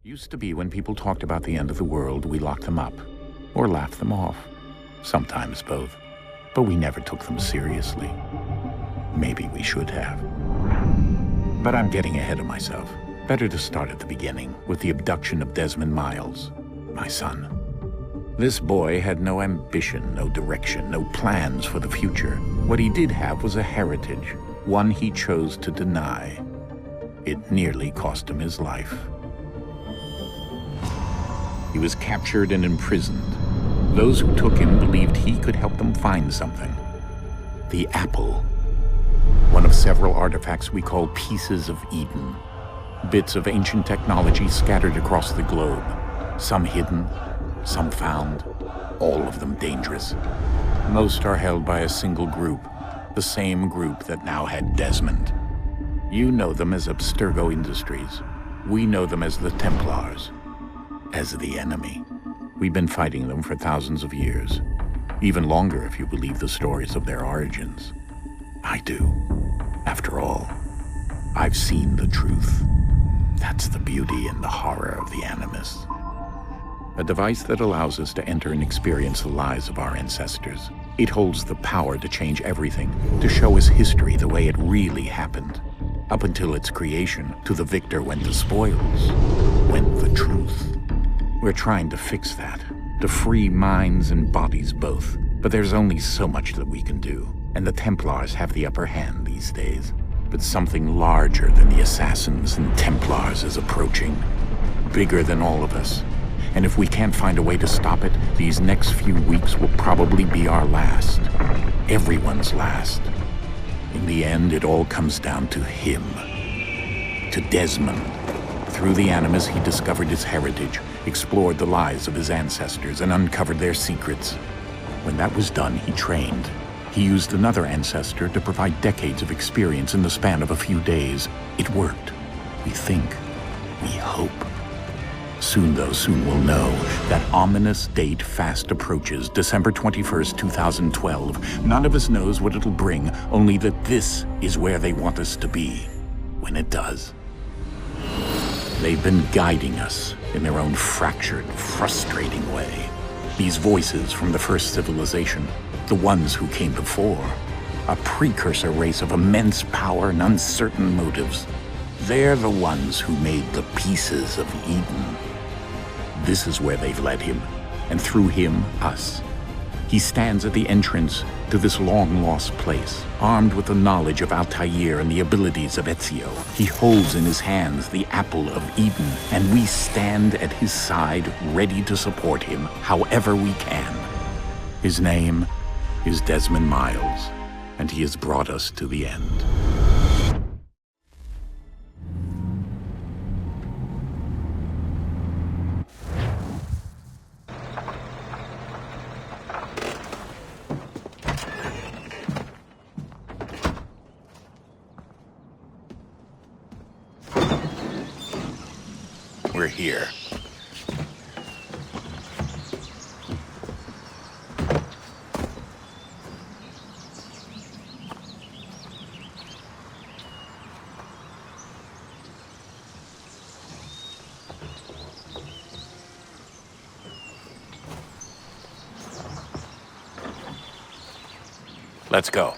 Used to be when people talked about the end of the world, we locked them up or laughed them off. Sometimes both. But we never took them seriously. Maybe we should have. But I'm getting ahead of myself. Better to start at the beginning, with the abduction of Desmond Miles, my son. This boy had no ambition, no direction, no plans for the future. What he did have was a heritage, one he chose to deny. It nearly cost him his life. He was captured and imprisoned. Those who took him believed he could help them find something. The apple. One of several artifacts we call Pieces of Eden. Bits of ancient technology scattered across the globe. Some hidden, some found, all of them dangerous. Most are held by a single group, the same group that now had Desmond. You know them as Abstergo Industries. We know them as the Templars, as the enemy. We've been fighting them for thousands of years, even longer if you believe the stories of their origins. I do. After all, I've seen the truth. That's the beauty and the horror of the Animus. A device that allows us to enter and experience the lives of our ancestors. It holds the power to change everything, to show us history the way it really happened. Up until its creation, to the victor went the spoils, went the truth. We're trying to fix that, to free minds and bodies both. But there's only so much that we can do, and the Templars have the upper hand these days. But something larger than the Assassins and Templars is approaching, bigger than all of us. And if we can't find a way to stop it, these next few weeks will probably be our last. Everyone's last. In the end, it all comes down to him. To Desmond. Through the Animus, he discovered his heritage, explored the lives of his ancestors, and uncovered their secrets. When that was done, he trained. He used another ancestor to provide decades of experience in the span of a few days. It worked. We think. We hope. Soon we'll know. That ominous date fast approaches, December 21st, 2012. None of us knows what it'll bring, only that this is where they want us to be, when it does. They've been guiding us in their own fractured, frustrating way. These voices from the first civilization, the ones who came before, a precursor race of immense power and uncertain motives. They're the ones who made the Pieces of Eden. This is where they've led him, and through him, us. He stands at the entrance to this long-lost place, armed with the knowledge of Altair and the abilities of Ezio. He holds in his hands the apple of Eden, and we stand at his side, ready to support him however we can. His name is Desmond Miles, and he has brought us to the end. We're here. Let's go.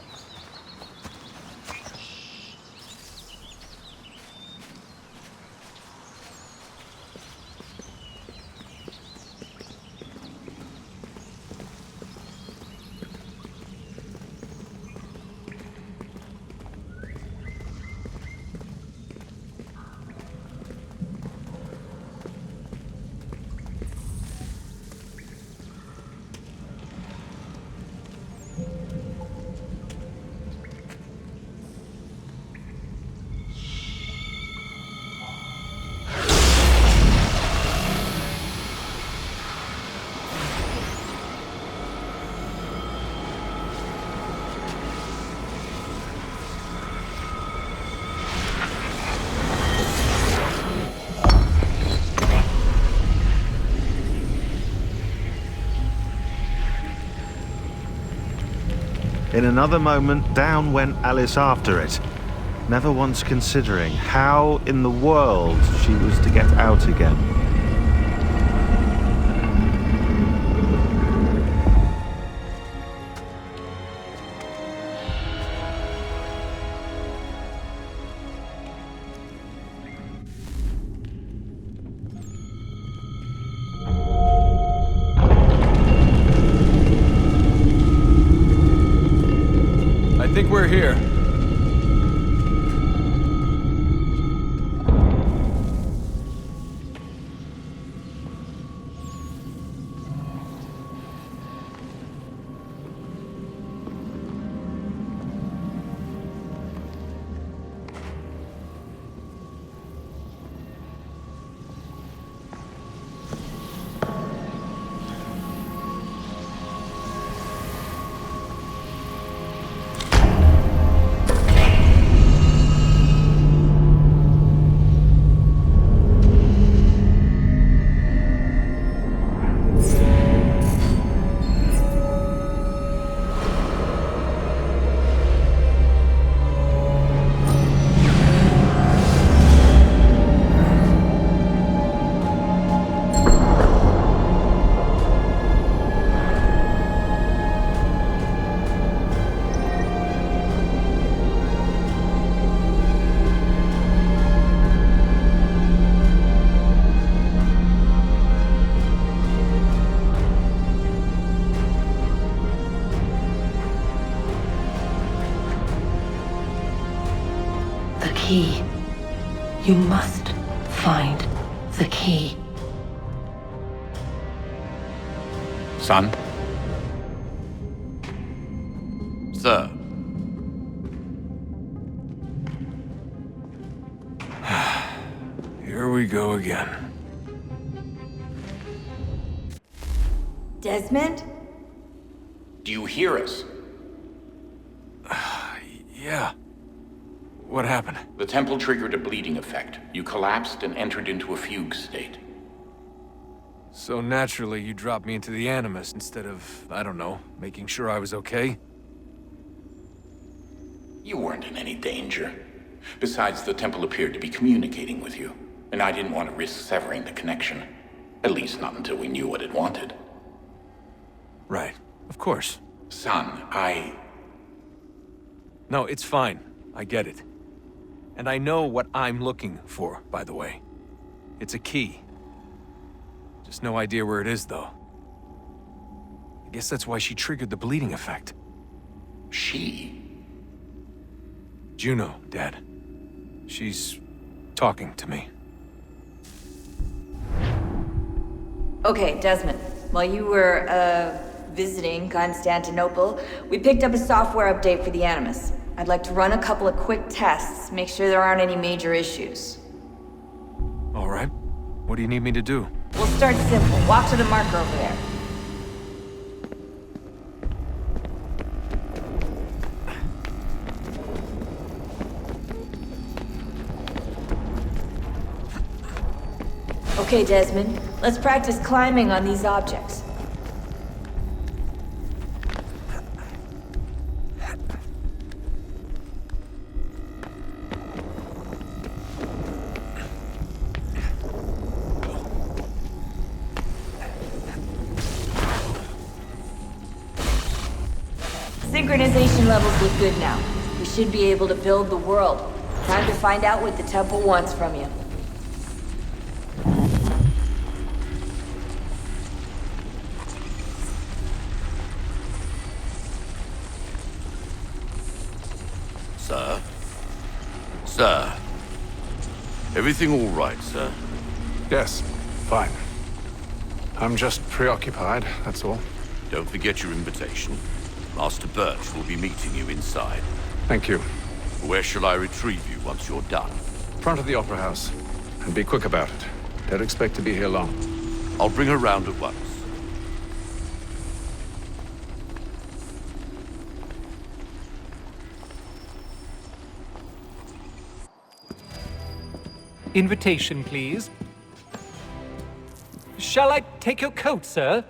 In another moment, down went Alice after it, never once considering how in the world she was to get out again. we're here. Key. You must find the key. Son? Sir. Here we go again. Desmond? Do you hear us? Yeah. What happened? The temple triggered a bleeding effect. You collapsed and entered into a fugue state. So naturally, you dropped me into the Animus instead of, I don't know, making sure I was okay? You weren't in any danger. Besides, the temple appeared to be communicating with you, and I didn't want to risk severing the connection. At least not until we knew what it wanted. Right. Of course. Son, No, it's fine. I get it. And I know what I'm looking for, by the way. It's a key. Just no idea where it is, though. I guess that's why she triggered the bleeding effect. She? Juno, Dad. She's talking to me. Okay, Desmond. While you were, visiting Constantinople, we picked up a software update for the Animus. I'd like to run a couple of quick tests, make sure there aren't any major issues. All right. What do you need me to do? We'll start simple. Walk to the marker over there. Okay, Desmond. Let's practice climbing on these objects. Synchronization levels look good now. We should be able to build the world. Time to find out what the temple wants from you. Sir? Sir? Everything all right, sir? Yes, fine. I'm just preoccupied, that's all. Don't forget your invitation. Master Birch will be meeting you inside. Thank you. Where shall I retrieve you once you're done? Front of the Opera House. And be quick about it. Don't expect to be here long. I'll bring her round at once. Invitation, please. Shall I take your coat, sir?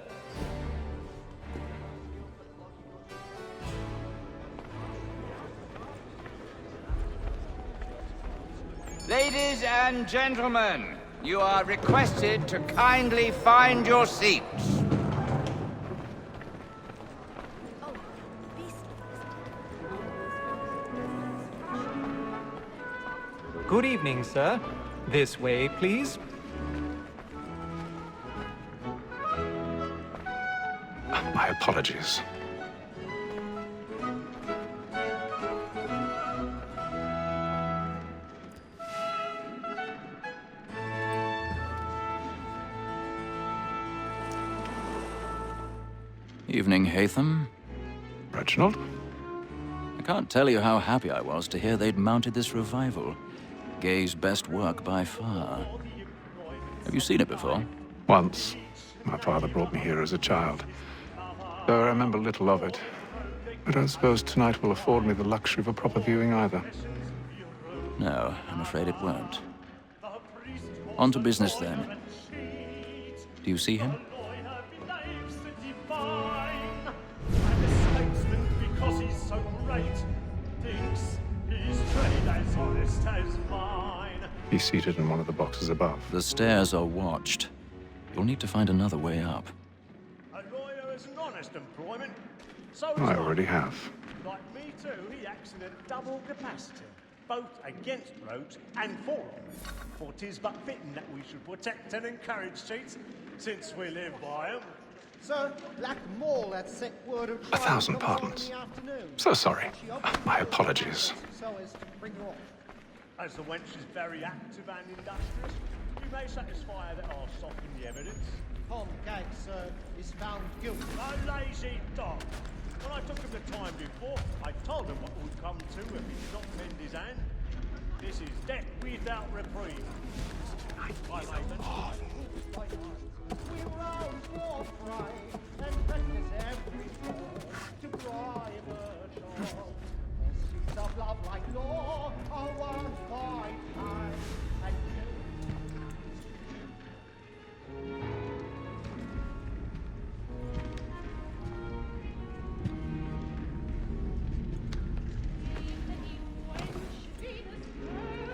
Ladies and gentlemen, you are requested to kindly find your seats. Good evening, sir. This way, please. My apologies. Evening, Hatham. Reginald? I can't tell you how happy I was to hear they'd mounted this revival. Gay's best work by far. Have you seen it before? Once. My father brought me here as a child. Though I remember little of it. I don't suppose tonight will afford me the luxury of a proper viewing either. No, I'm afraid it won't. On to business then. Do you see him? He's seated in one of the boxes above. The stairs are watched. You'll need to find another way up. A lawyer is an honest employment. So I already have. like me too, he acts in a double capacity, both against rogues and for them. For 'tis but fitting that we should protect and encourage cheats, since we live by them. Sir, Black Mall had set word of 1,000 pardons. So sorry. My apologies. So as to bring her off. As the wench is very active and industrious, you may satisfy her that I'll soften the evidence. Tom Gag, sir, is found guilty. A lazy dog. When I took him the time before, I told him what would come to if he did not mend his hand. This is death without reprieve. I made them. We rouse war cry and practice every fall to bribe a child. Pursuits of love like law are won by time and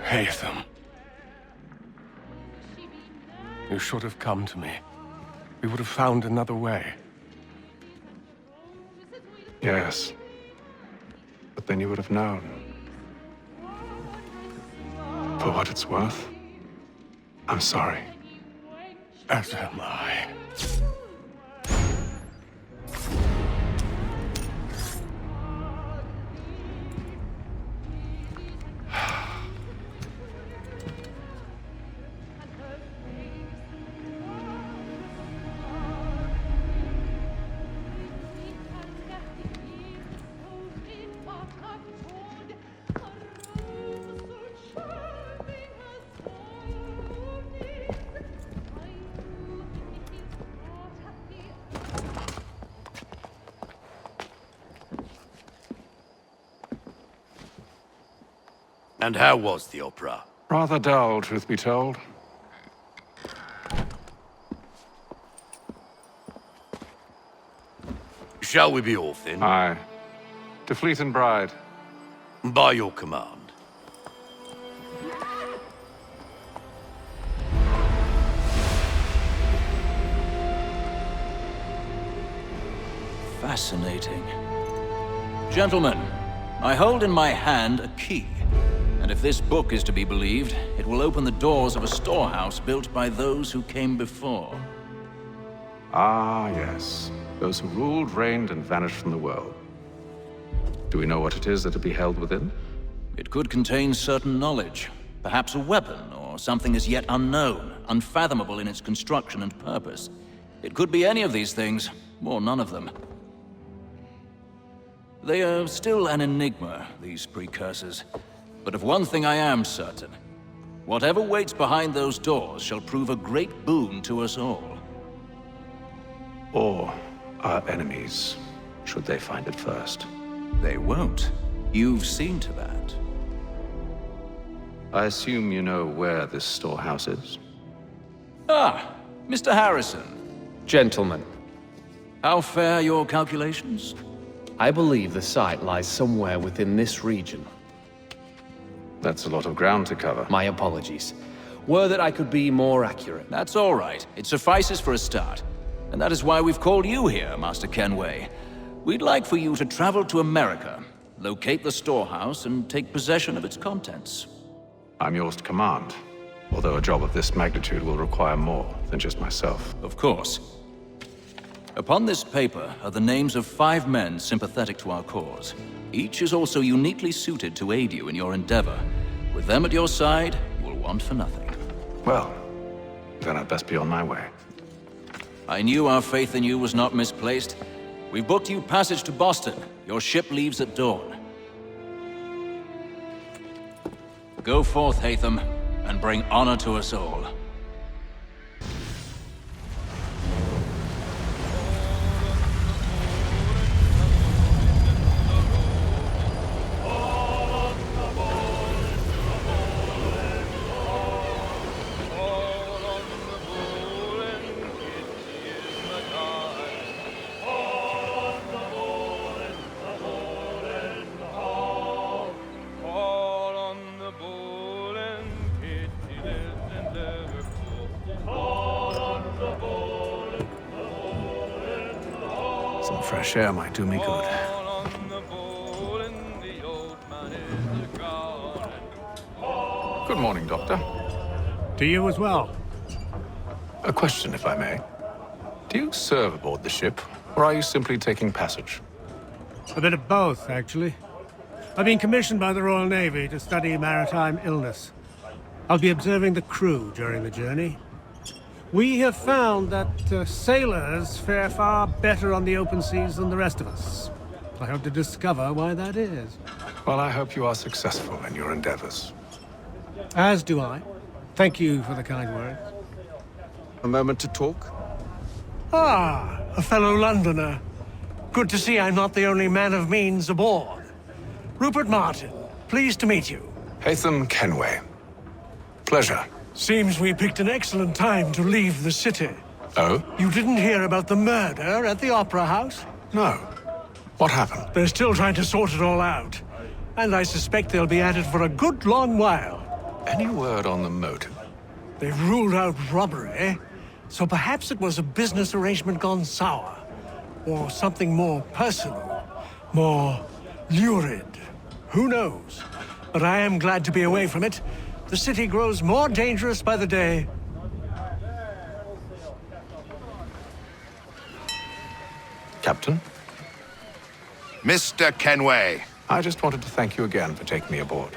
Hatham. You should have come to me. We would have found another way. Yes. But then you would have known. For what it's worth, I'm sorry. As am I. And how was the opera? Rather dull, truth be told. Shall we be off then? Aye. To Fleet and Bride. By your command. Fascinating. Gentlemen, I hold in my hand a key. And if this book is to be believed, it will open the doors of a storehouse built by those who came before. Ah, yes. Those who ruled, reigned, and vanished from the world. Do we know what it is that to be held within? It could contain certain knowledge. Perhaps a weapon, or something as yet unknown, unfathomable in its construction and purpose. It could be any of these things, or none of them. They are still an enigma, these precursors. But of one thing I am certain. Whatever waits behind those doors shall prove a great boon to us all. Or our enemies, should they find it first. They won't. You've seen to that. I assume you know where this storehouse is? Ah, Mr. Harrison. Gentlemen, How fare your calculations? I believe the site lies somewhere within this region. That's a lot of ground to cover. My apologies. Were that I could be more accurate. That's all right. It suffices for a start. And that is why we've called you here, Master Kenway. We'd like for you to travel to America, locate the storehouse, and take possession of its contents. I'm yours to command, although a job of this magnitude will require more than just myself. Of course. Upon this paper are the names of 5 men sympathetic to our cause. Each is also uniquely suited to aid you in your endeavor. With them at your side, you will want for nothing. Well, then I'd best be on my way. I knew our faith in you was not misplaced. We've booked you passage to Boston. Your ship leaves at dawn. Go forth, Hatham, and bring honor to us all. Some fresh air might do me good. Good morning, Doctor. To you as well. A question, if I may. Do you serve aboard the ship, or are you simply taking passage? A bit of both, actually. I've been commissioned by the Royal Navy to study maritime illness. I'll be observing the crew during the journey. We have found that sailors fare far better on the open seas than the rest of us. I hope to discover why that is. Well, I hope you are successful in your endeavors. As do I. Thank you for the kind words. A moment to talk? Ah, a fellow Londoner. Good to see I'm not the only man of means aboard. Rupert Martin, pleased to meet you. Hatham Kenway. Pleasure. Seems we picked an excellent time to leave the city. Oh? You didn't hear about the murder at the Opera House? No. What happened? They're still trying to sort it all out. And I suspect they'll be at it for a good long while. Any word on the motive? They've ruled out robbery, so perhaps it was a business arrangement gone sour. Or something more personal, more lurid. Who knows? But I am glad to be away from it. The city grows more dangerous by the day. Captain? Mr. Kenway. I just wanted to thank you again for taking me aboard,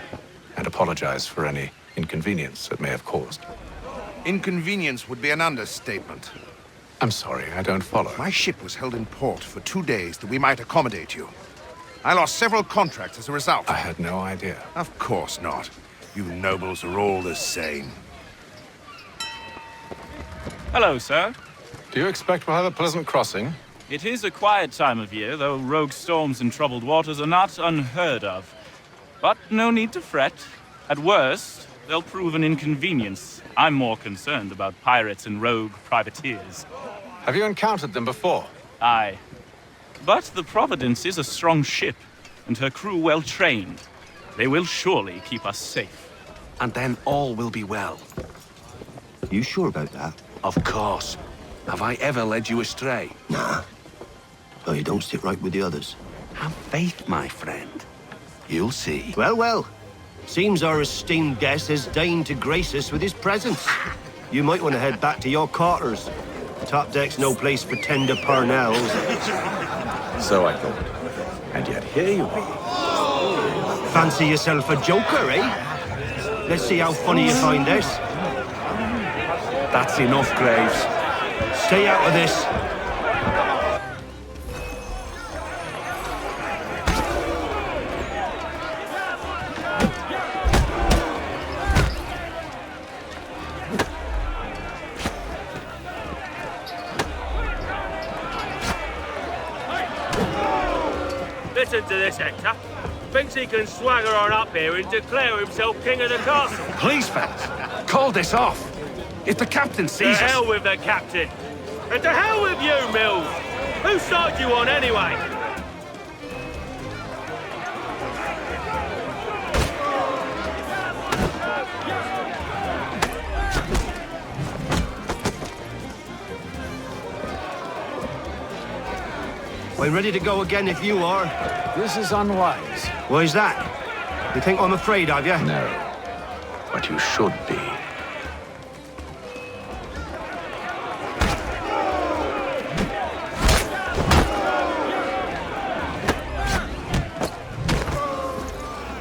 and apologize for any inconvenience it may have caused. Inconvenience would be an understatement. I'm sorry, I don't follow. My ship was held in port for 2 days that we might accommodate you. I lost several contracts as a result. I had no idea. Of course not. You nobles are all the same. Hello, sir. Do you expect we'll have a pleasant crossing? It is a quiet time of year, though rogue storms and troubled waters are not unheard of. But no need to fret. At worst, they'll prove an inconvenience. I'm more concerned about pirates and rogue privateers. Have you encountered them before? Aye. But the Providence is a strong ship, and her crew well trained. They will surely keep us safe. And then all will be well. You sure about that? Of course. Have I ever led you astray? Nah. Oh, you don't sit right with the others. Have faith, my friend. You'll see. Well, well. Seems our esteemed guest has deigned to grace us with his presence. You might want to head back to your quarters. Top deck's no place for tender parnells. So I thought. And yet here you are. Fancy yourself a joker, eh? Let's see how funny you find this. That's enough, Graves. Stay out of this. Listen to this, Hector. Thinks he can swagger on up here and declare himself king of the castle. Please, fellas, call this off. If the captain sees us... To hell with the captain. And to hell with you, Mills. Whose side you on, anyway? We're ready to go again if you are. This is unwise. Why's that? You think I'm afraid of you? No. But you should be.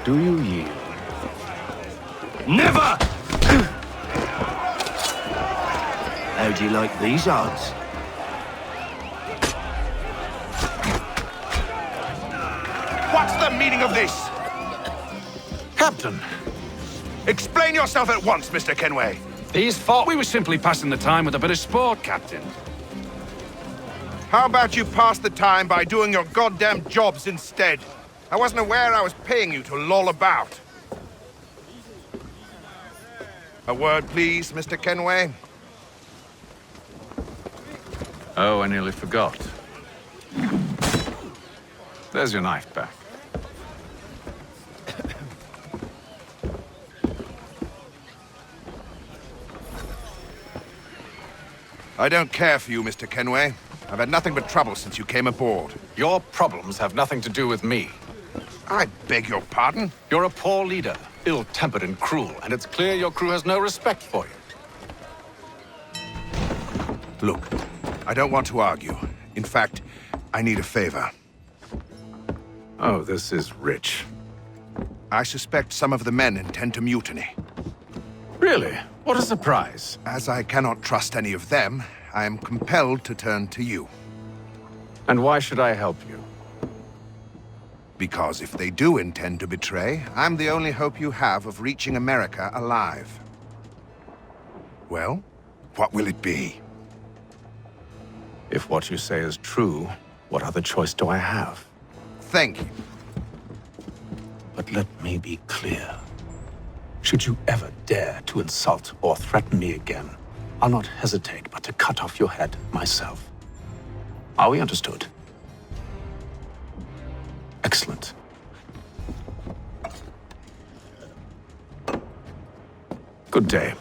Do you yield? Never! How do you like these odds? What's the meaning of this? Captain! Explain yourself at once, Mr. Kenway. These thought we were simply passing the time with a bit of sport, Captain. How about you pass the time by doing your goddamn jobs instead? I wasn't aware I was paying you to loll about. A word, please, Mr. Kenway. Oh, I nearly forgot. There's your knife back. I don't care for you, Mr. Kenway. I've had nothing but trouble since you came aboard. Your problems have nothing to do with me. I beg your pardon? You're a poor leader, ill-tempered and cruel, and it's clear your crew has no respect for you. Look, I don't want to argue. In fact, I need a favor. Oh, this is rich. I suspect some of the men intend to mutiny. Really? What a surprise. As I cannot trust any of them, I am compelled to turn to you. And why should I help you? Because if they do intend to betray, I'm the only hope you have of reaching America alive. Well, what will it be? If what you say is true, what other choice do I have? Thank you. But let me be clear. Should you ever dare to insult or threaten me again, I'll not hesitate but to cut off your head myself. Are we understood? Excellent. Good day.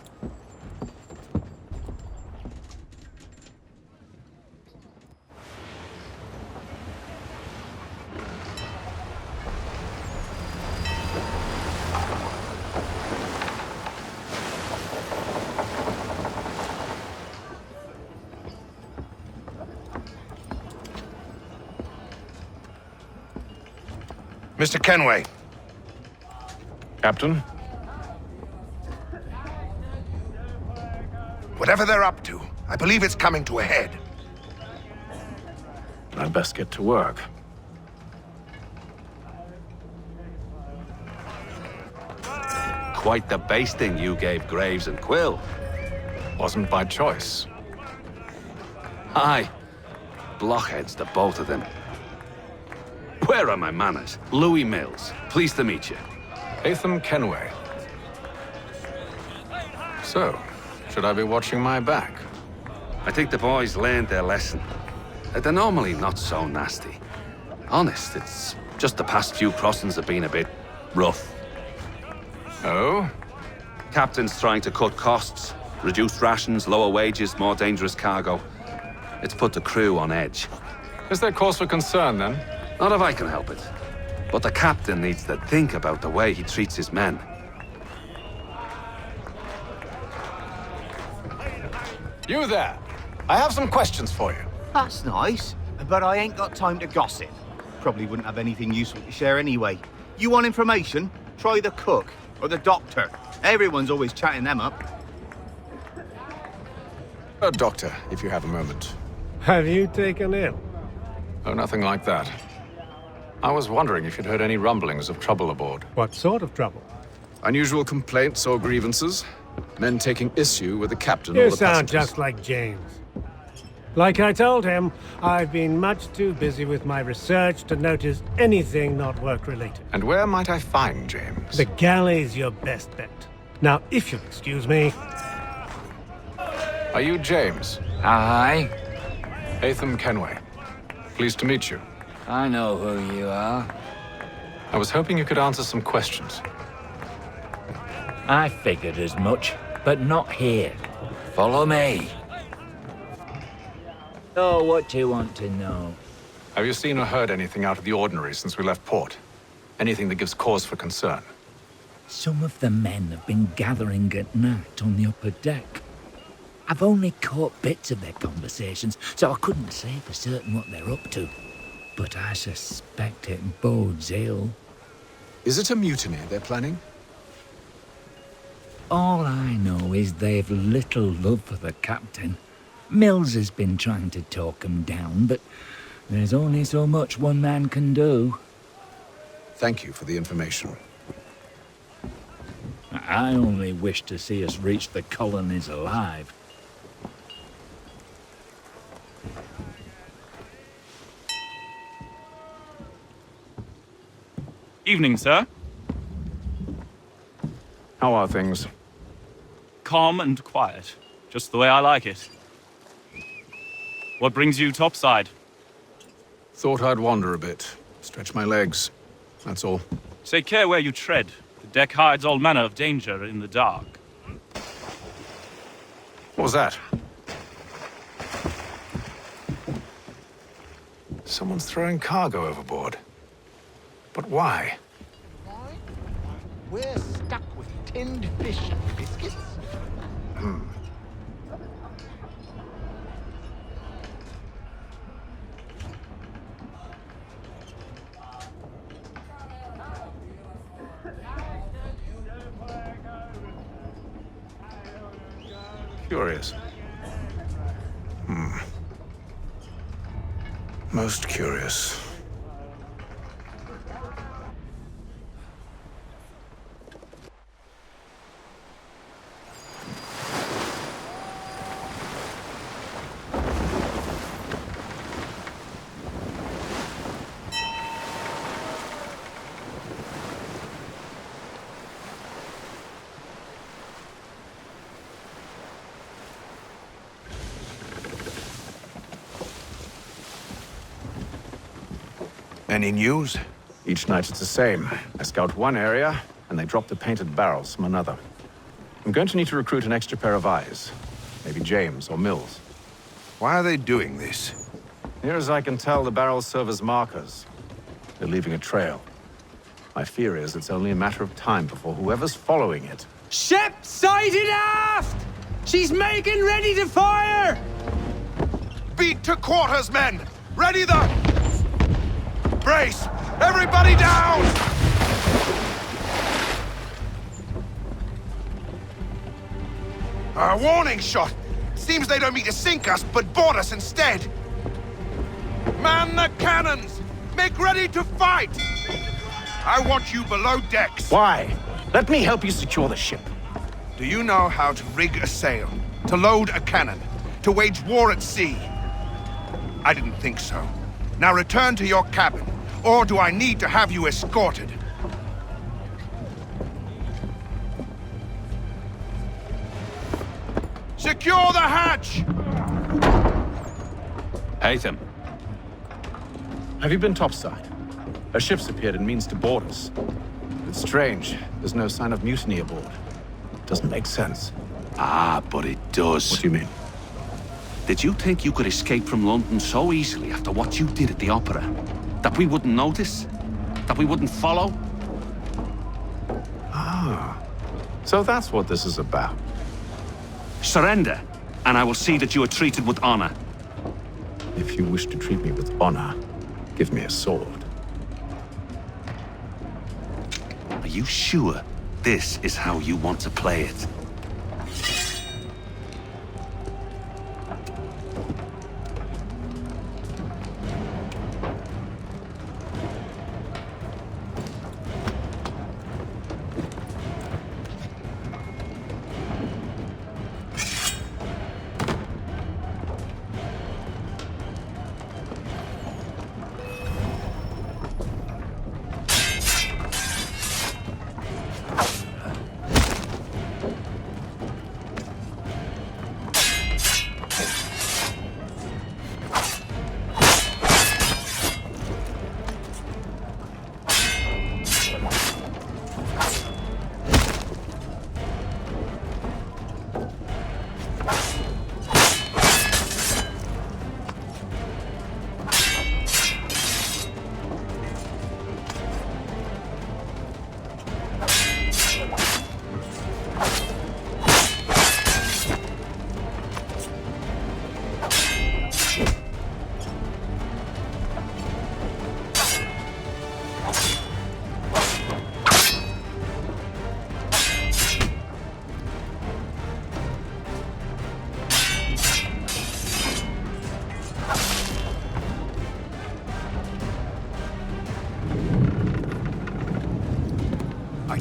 Mr. Kenway. Captain? Whatever they're up to, I believe it's coming to a head. I'd best get to work. Quite the basting you gave Graves and Quill. Wasn't by choice. Aye. Blockheads, the both of them. Where are my manners? Louis Mills. Pleased to meet you. Atham Kenway. So, should I be watching my back? I think the boys learned their lesson. They're normally not so nasty. Honest, it's just the past few crossings have been a bit rough. Oh? Captain's trying to cut costs. Reduced rations, lower wages, more dangerous cargo. It's put the crew on edge. Is there cause for concern, then? Not if I can help it. But the captain needs to think about the way he treats his men. You there! I have some questions for you. That's nice, but I ain't got time to gossip. Probably wouldn't have anything useful to share anyway. You want information? Try the cook or the doctor. Everyone's always chatting them up. A doctor, if you have a moment. Have you taken ill? Oh, nothing like that. I was wondering if you'd heard any rumblings of trouble aboard. What sort of trouble? Unusual complaints or grievances? Men taking issue with the captain or You the sound passengers? just like James. Like I told him, I've been much too busy with my research to notice anything not work-related. And where might I find James? The galley's your best bet. Now, if you'll excuse me... Are you James? Aye. Atham Kenway. Pleased to meet you. I know who you are. I was hoping you could answer some questions. I figured as much, but not here. Follow me. So, what do you want to know? Have you seen or heard anything out of the ordinary since we left port? Anything that gives cause for concern? Some of the men have been gathering at night on the upper deck. I've only caught bits of their conversations, so I couldn't say for certain what they're up to. But I suspect it bodes ill. Is it a mutiny they're planning? All I know is they've little love for the captain. Mills has been trying to talk him down, but there's only so much one man can do. Thank you for the information. I only wish to see us reach the colonies alive. Evening, sir. How are things? Calm and quiet. Just the way I like it. What brings you topside? Thought I'd wander a bit. Stretch my legs. That's all. Take care where you tread. The deck hides all manner of danger in the dark. What was that? Someone's throwing cargo overboard. But why? We're stuck with tinned fish and biscuits. Curious. Most curious. Any news? Each night it's the same. I scout one area, and they drop the painted barrels from another. I'm going to need to recruit an extra pair of eyes. Maybe James or Mills. Why are they doing this? Near as I can tell, the barrels serve as markers. They're leaving a trail. My fear is it's only a matter of time before whoever's following it... Ship sighted aft! She's making ready to fire! Beat to quarters, men! Ready the... Brace! Everybody down! A warning shot! Seems they don't mean to sink us, but board us instead! Man the cannons! Make ready to fight! I want you below decks! Why? Let me help you secure the ship. Do you know how to rig a sail? To load a cannon? To wage war at sea? I didn't think so. Now return to your cabin, or do I need to have you escorted? Secure the hatch! Haytham. Have you been topside? A ship's appeared and means to board us. It's strange. There's no sign of mutiny aboard. Doesn't make sense. Ah, but it does. What do you mean? Did you think you could escape from London so easily after what you did at the opera? That we wouldn't notice? That we wouldn't follow? Ah. So that's what this is about. Surrender, and I will see that you are treated with honor. If you wish to treat me with honor, give me a sword. Are you sure this is how you want to play it?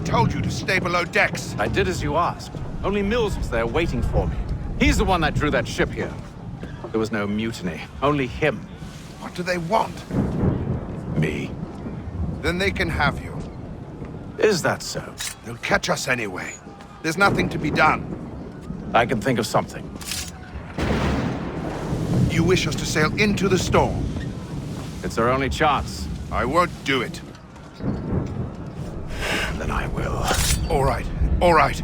told you to stay below decks. I did as you asked. Only Mills was there waiting for me. He's the one that drew that ship here. There was no mutiny, only him. What do they want? Me. Then they can have you. Is that so? They'll catch us anyway. There's nothing to be done. I can think of something. You wish us to sail into the storm? It's our only chance. I won't do it. Then I will. All right, all right.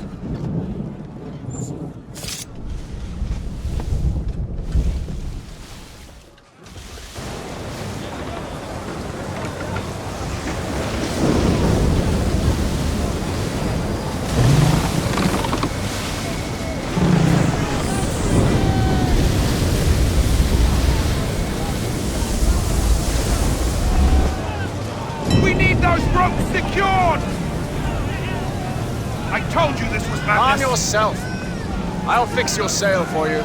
Secured! I told you this was madness. Calm yourself. I'll fix your sail for you.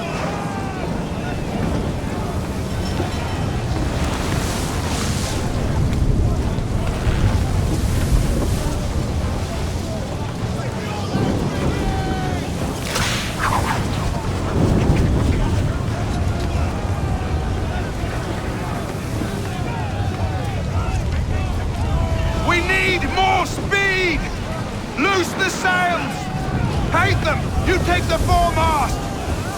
You take the foremast!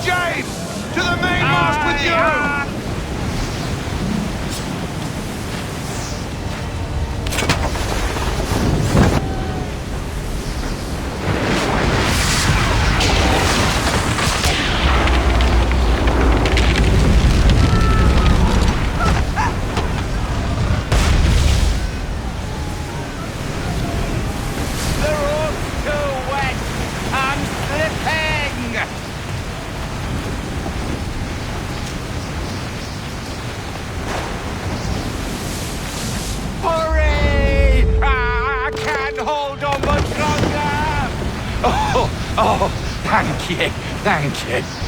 James! To the mainmast with you! Oh, thank you, thank you.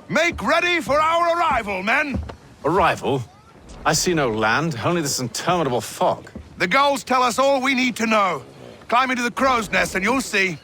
Make ready for our arrival, men! Arrival? I see no land, only this interminable fog. The gulls tell us all we need to know. Climb into the crow's nest and you'll see.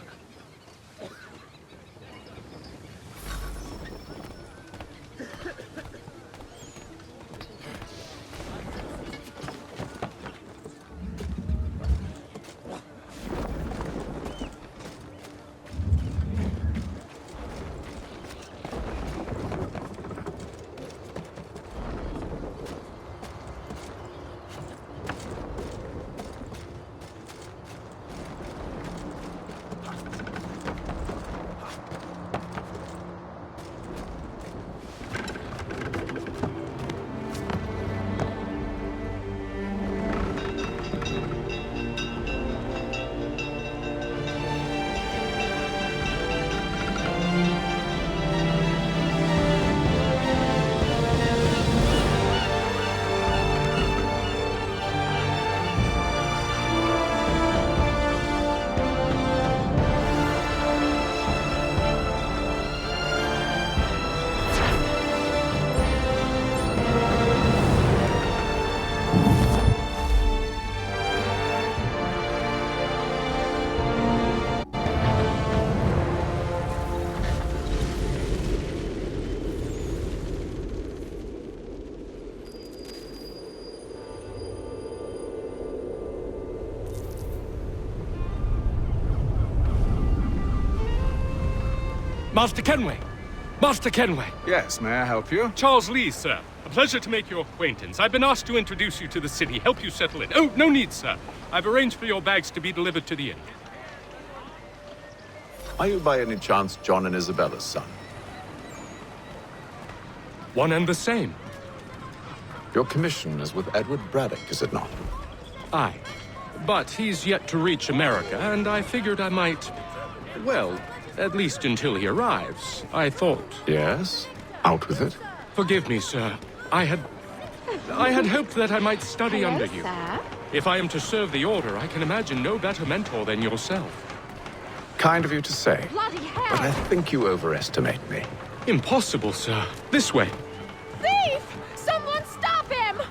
Master Kenway! Master Kenway! Yes, may I help you? Charles Lee, sir. A pleasure to make your acquaintance. I've been asked to introduce you to the city, help you settle in. Oh, no need, sir. I've arranged for your bags to be delivered to the inn. Are you by any chance John and Isabella's son? One and the same. Your commission is with Edward Braddock, is it not? Aye. But he's yet to reach America, and I figured I might... Well, at least until he arrives, I thought. Yes? Out with it. Forgive me, sir. I had hoped that I might study under you. Sir? If I am to serve the Order, I can imagine no better mentor than yourself. Kind of you to say. Bloody hell! But I think you overestimate me. Impossible, sir. This way. Thief! Someone stop him!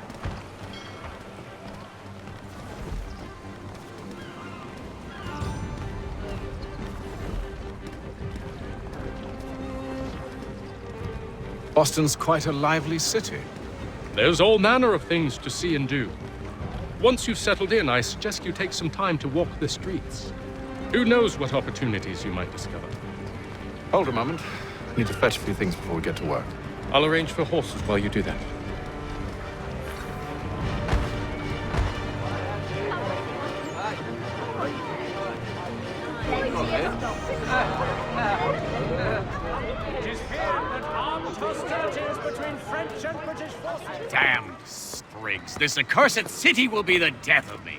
Boston's quite a lively city. There's all manner of things to see and do. Once you've settled in, I suggest you take some time to walk the streets. Who knows what opportunities you might discover. Hold a moment. I need to fetch a few things before we get to work. I'll arrange for horses while you do that. Damned sprigs. This accursed city will be the death of me.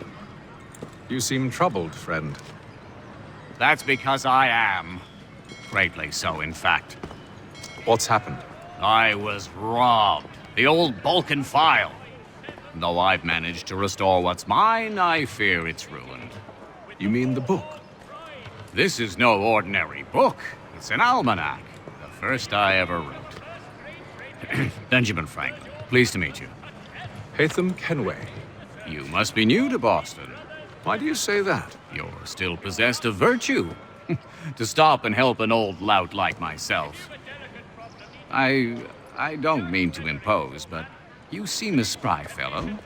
You seem troubled, friend. That's because I am. Greatly so, in fact. What's happened? I was robbed. The old Balkan file. Though I've managed to restore what's mine, I fear it's ruined. You mean the book? This is no ordinary book. It's an almanac. The first I ever wrote. Benjamin Franklin, pleased to meet you. Hatham Kenway. You must be new to Boston. Why do you say that? You're still possessed of virtue. To stop and help an old lout like myself. I don't mean to impose, but you seem a spry fellow.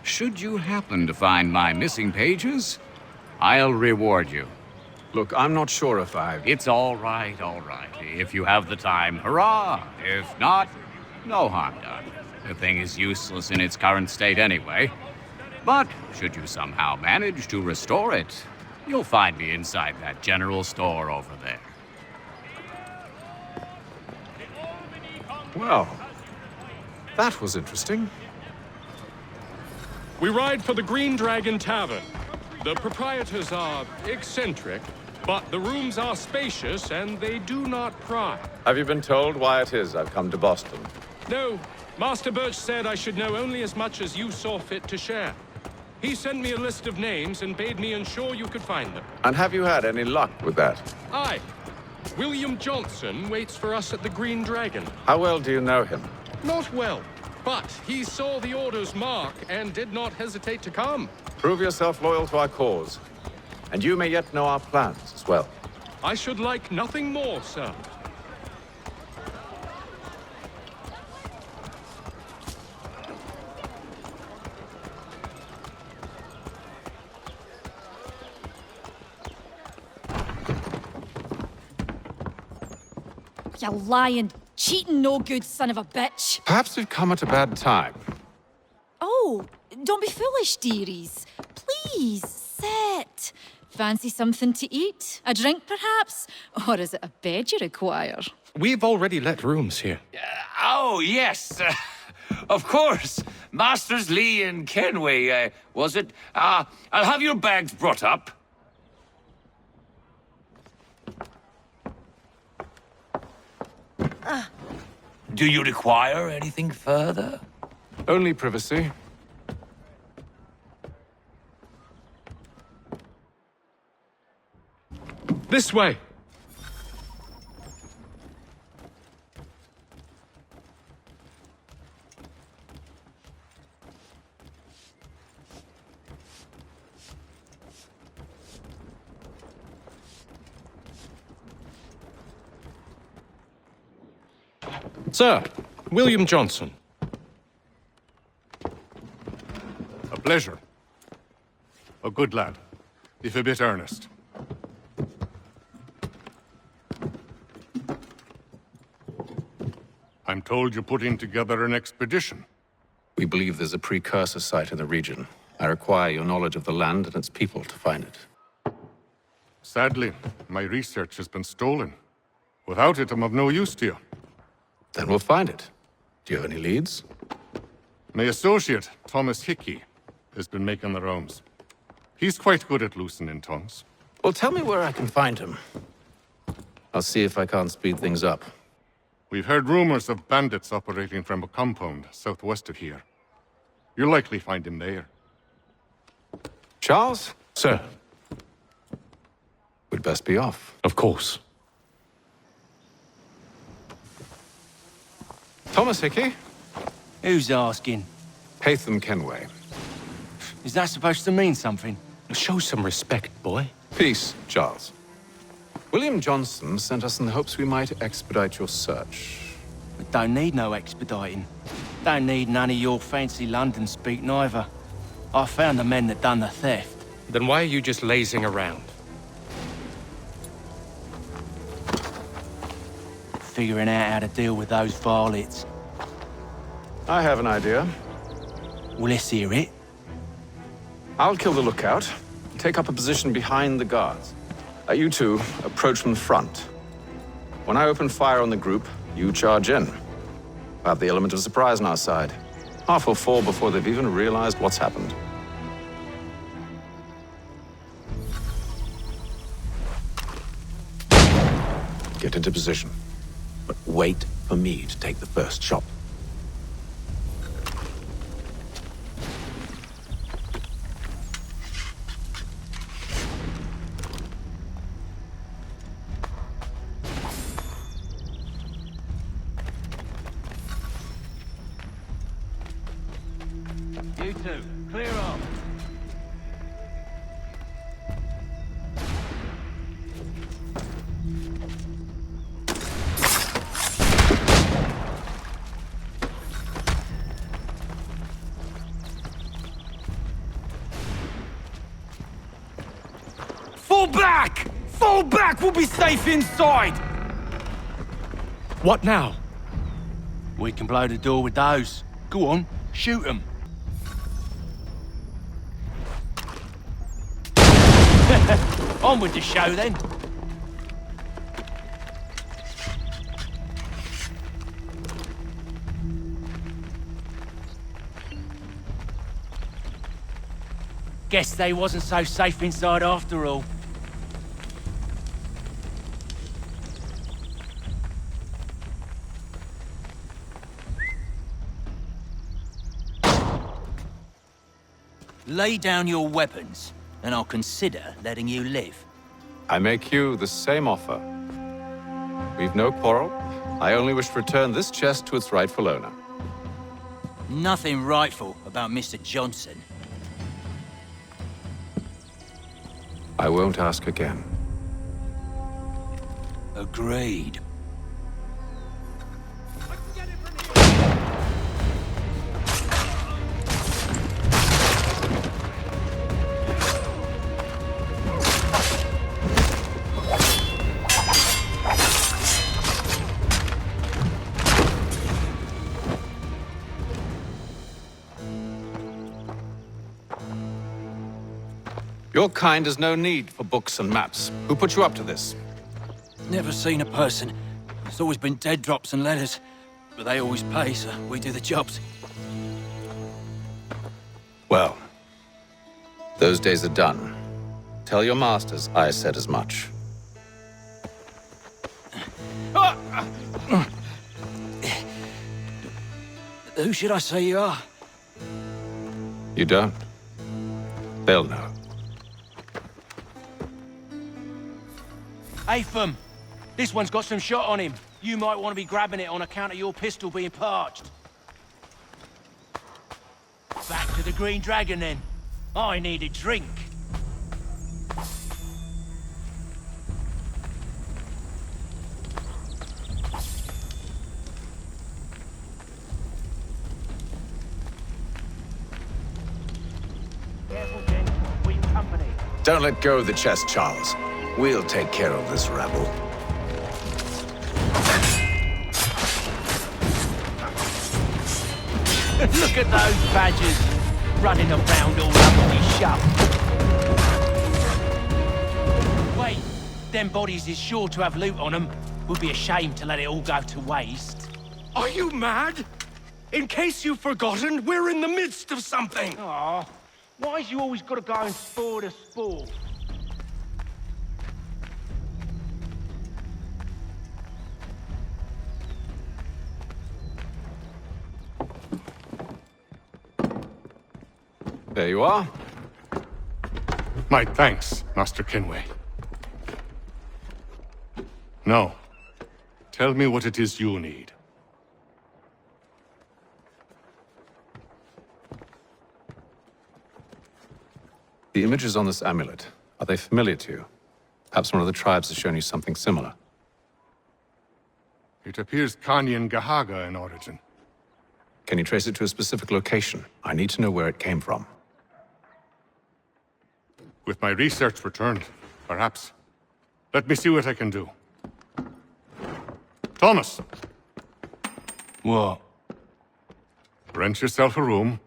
Should you happen to find my missing pages, I'll reward you. Look, I'm not sure if I've... It's all right, all right. If you have the time, hurrah! If not, no harm done. The thing is useless in its current state anyway. But should you somehow manage to restore it, you'll find me inside that general store over there. Well, that was interesting. We ride for the Green Dragon Tavern. The proprietors are eccentric, but the rooms are spacious and they do not pry. Have you been told why it is I've come to Boston? No, Master Birch said I should know only as much as you saw fit to share. He sent me a list of names and bade me ensure you could find them. And have you had any luck with that? Aye. William Johnson waits for us at the Green Dragon. How well do you know him? Not well, but he saw the Order's mark and did not hesitate to come. Prove yourself loyal to our cause, and you may yet know our plans as well. I should like nothing more, sir. You lying, cheating, no good son of a bitch. Perhaps we've come at a bad time. Oh, don't be foolish, dearies. Please, sit. Fancy something to eat? A drink, perhaps? Or is it a bed you require? We've already let rooms here. Oh, yes. Of course. Masters Lee and Kenway, was it? I'll have your bags brought up. Do you require anything further? Only privacy. This way. Sir, William Johnson. A pleasure. A good lad, if a bit earnest. I'm told you're putting together an expedition. We believe there's a precursor site in the region. I require your knowledge of the land and its people to find it. Sadly, my research has been stolen. Without it, I'm of no use to you. Then we'll find it. Do you have any leads? My associate, Thomas Hickey, has been making the rounds. He's quite good at loosening tongues. Well, tell me where I can find him. I'll see if I can't speed things up. We've heard rumors of bandits operating from a compound southwest of here. You'll likely find him there. Charles? Sir. We'd best be off. Of course. Thomas Hickey? Who's asking? Haytham Kenway. Is that supposed to mean something? Show some respect, boy. Peace, Charles. William Johnson sent us in the hopes we might expedite your search. We don't need no expediting. Don't need none of your fancy London speak neither. I found the men that done the theft. Then why are you just lazing around? Figuring out how to deal with those varlets. I have an idea. Well, let's hear it. I'll kill the lookout, take up a position behind the guards. You two approach from the front. When I open fire on the group, you charge in. We'll have the element of surprise on our side. Half will fall before they've even realized what's happened. Get into position, but wait for me to take the first shot. You two, clear off. Fall back! Fall back! We'll be safe inside! What now? We can blow the door with those. Go on, shoot them. On with the show, then. Guess they wasn't so safe inside after all. Lay down your weapons, and I'll consider letting you live. I make you the same offer. We've no quarrel. I only wish to return this chest to its rightful owner. Nothing rightful about Mr. Johnson. I won't ask again. Agreed. Your kind has no need for books and maps. Who put you up to this? Never seen a person. It's always been dead drops and letters. But they always pay, so we do the jobs. Well, those days are done. Tell your masters I said as much. Who should I say you are? You don't? They'll know. Haytham, this one's got some shot on him. You might want to be grabbing it on account of your pistol being parched. Back to the Green Dragon, then. I need a drink. Careful, Jen. We've company. Don't let go of the chest, Charles. We'll take care of this rabble. Look at those badgers running around all over me shop. Wait, them bodies is sure to have loot on them. Would be a shame to let it all go to waste. Are you mad? In case you've forgotten, we're in the midst of something. Aw, why's you always got to go and spoil the sport? There you are. My thanks, Master Kenway. Now, tell me what it is you need. The images on this amulet, are they familiar to you? Perhaps one of the tribes has shown you something similar. It appears Kanyan Gahaga in origin. Can you trace it to a specific location? I need to know where it came from. With my research returned, perhaps. Let me see what I can do. Thomas! What? Rent yourself a room.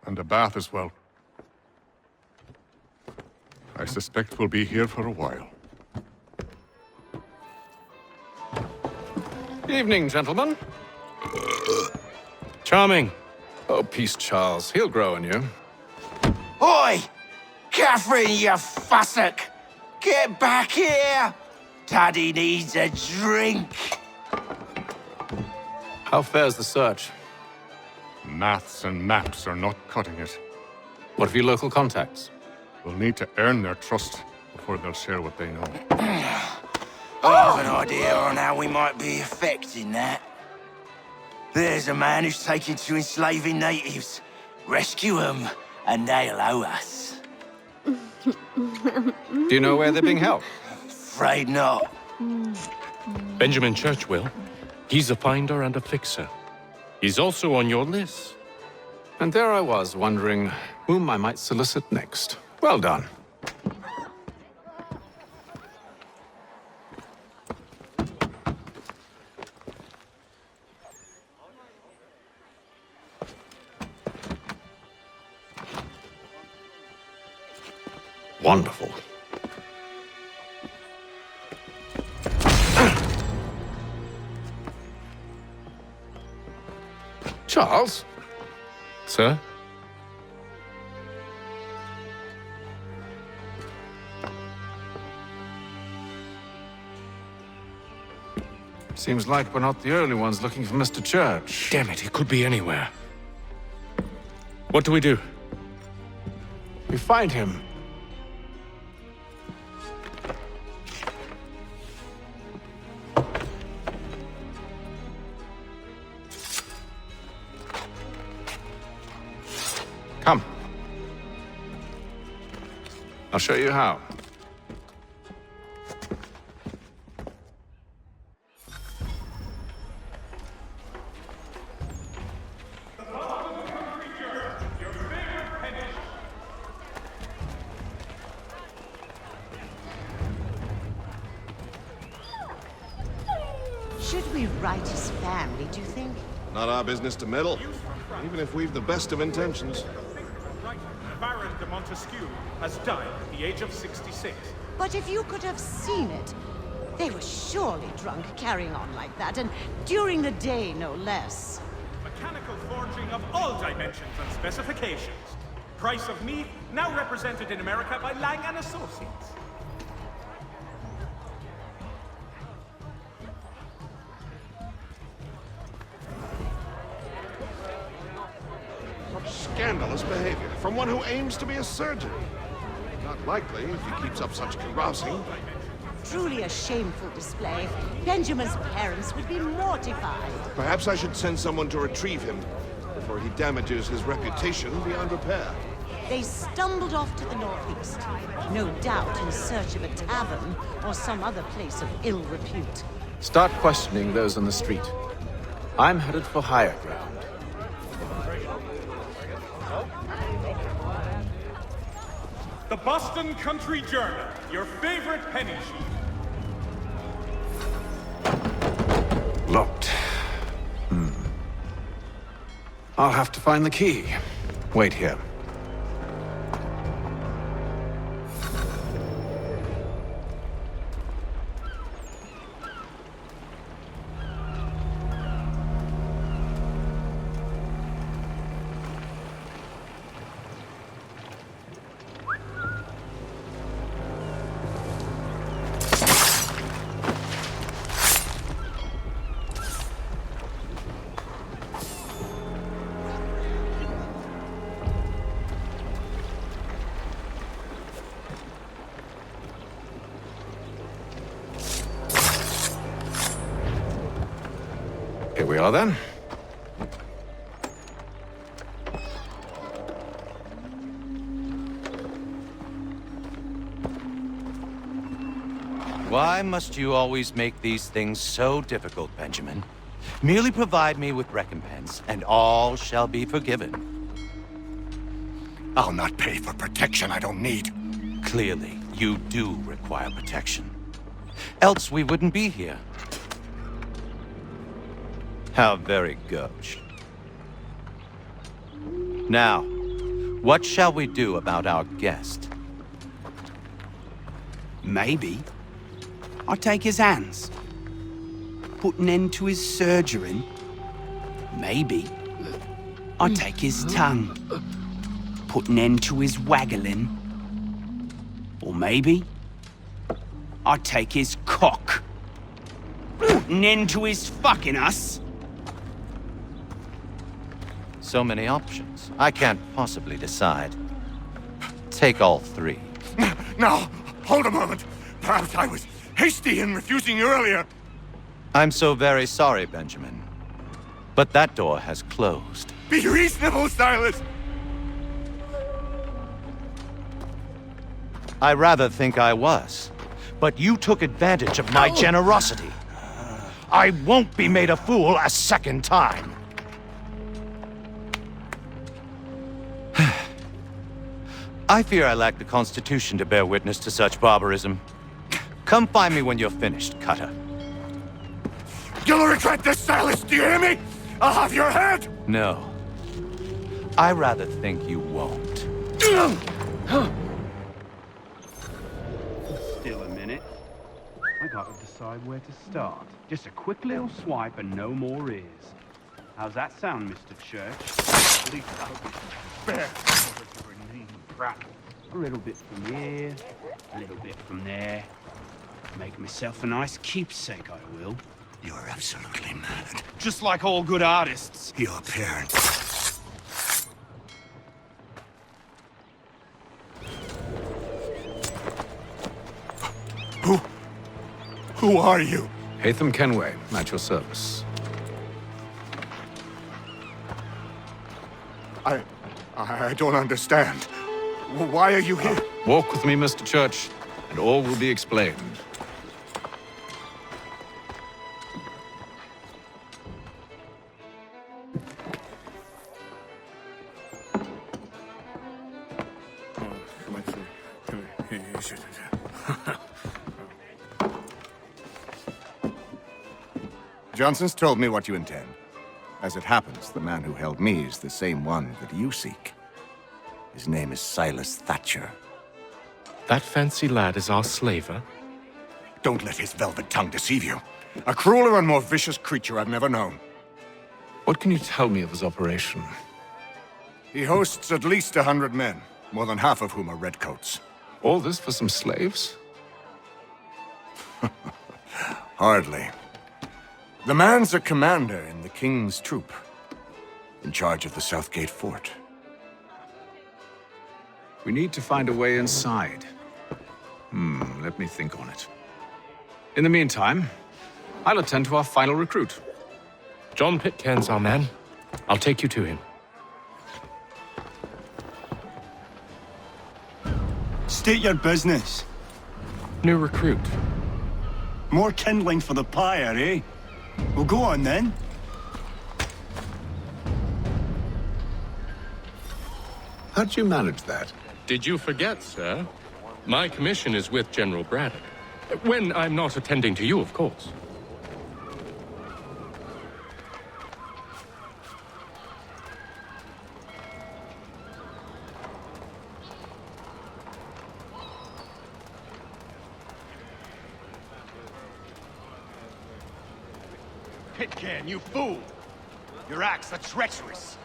And a bath as well. I suspect we'll be here for a while. Evening, gentlemen. Charming. Oh, peace, Charles. He'll grow on you. Oi! Catherine, you fussock! Get back here! Daddy needs a drink. How fares the search? Maths and maps are not cutting it. What of your local contacts? We'll need to earn their trust before they'll share what they know. I have an idea on how we might be affecting that. There's a man who's taken to enslaving natives. Rescue them, and they'll owe us. Do you know where they're being held? Afraid not. Benjamin Churchwill. He's a finder and a fixer. He's also on your list. And there I was, wondering whom I might solicit next. Well done. Wonderful. Charles? Sir? Seems like we're not the only ones looking for Mr. Church. Damn it, he could be anywhere. What do we do? We find him. Come. I'll show you how. Should we write his family, do you think? Not our business to meddle, even if we've the best of intentions. Baron de Montesquieu has died at the age of 66. But if you could have seen it, they were surely drunk carrying on like that, and during the day, no less. Mechanical forging of all dimensions and specifications. Price of meat now represented in America by Lang & Associates. Scandalous behavior from one who aims to be a surgeon. Not likely if he keeps up such carousing. Truly a shameful display. Benjamin's parents would be mortified. Perhaps I should send someone to retrieve him before he damages his reputation beyond repair. They stumbled off to the northeast, no doubt in search of a tavern or some other place of ill repute. Start questioning those on the street. I'm headed for higher ground. The Boston Country Journal, your favorite penny sheet. Locked. I'll have to find the key. Wait here. Here we are, then. Why must you always make these things so difficult, Benjamin? Merely provide me with recompense, and all shall be forgiven. I'll not pay for protection I don't need. Clearly, you do require protection. Else we wouldn't be here. How very gauche. Now, what shall we do about our guest? Maybe I'll take his hands. Put an end to his surgering. Maybe I'll take his tongue. Put an end to his waggling. Or maybe I'll take his cock. Put an end to his fucking us. So many options. I can't possibly decide. Take all three. Now, hold a moment. Perhaps I was hasty in refusing you earlier. I'm so very sorry, Benjamin. But that door has closed. Be reasonable, Silas! I rather think I was. But you took advantage of my generosity. I won't be made a fool a second time. I fear I lack the constitution to bear witness to such barbarism. Come find me when you're finished, Cutter. You'll regret this, Silas, do you hear me? I'll have your head! No. I rather think you won't. Still a minute. I gotta decide where to start. Just a quick little swipe and no more ears. How's that sound, Mr. Church? At least I hope it's fair. A little bit from here, a little bit from there. Make myself a nice keepsake, I will. You're absolutely mad. Just like all good artists. Your parents. Who are you? Hatham Kenway, at your service. I don't understand. Why are you here? Walk with me, Mr. Church, and all will be explained. Johnson's told me what you intend. As it happens, the man who held me is the same one that you seek. His name is Silas Thatcher. That fancy lad is our slaver? Don't let his velvet tongue deceive you. A crueler and more vicious creature I've never known. What can you tell me of his operation? He hosts at least 100 men, more than half of whom are redcoats. All this for some slaves? Hardly. The man's a commander in the King's troop, in charge of the Southgate Fort. We need to find a way inside. Let me think on it. In the meantime, I'll attend to our final recruit. John Pitcairn's our man. I'll take you to him. State your business. New recruit. More kindling for the pyre, eh? Well, go on then. How'd you manage that? Did you forget, sir? My commission is with General Braddock. When I'm not attending to you, of course. Pitcairn, you fool! Your acts are treacherous.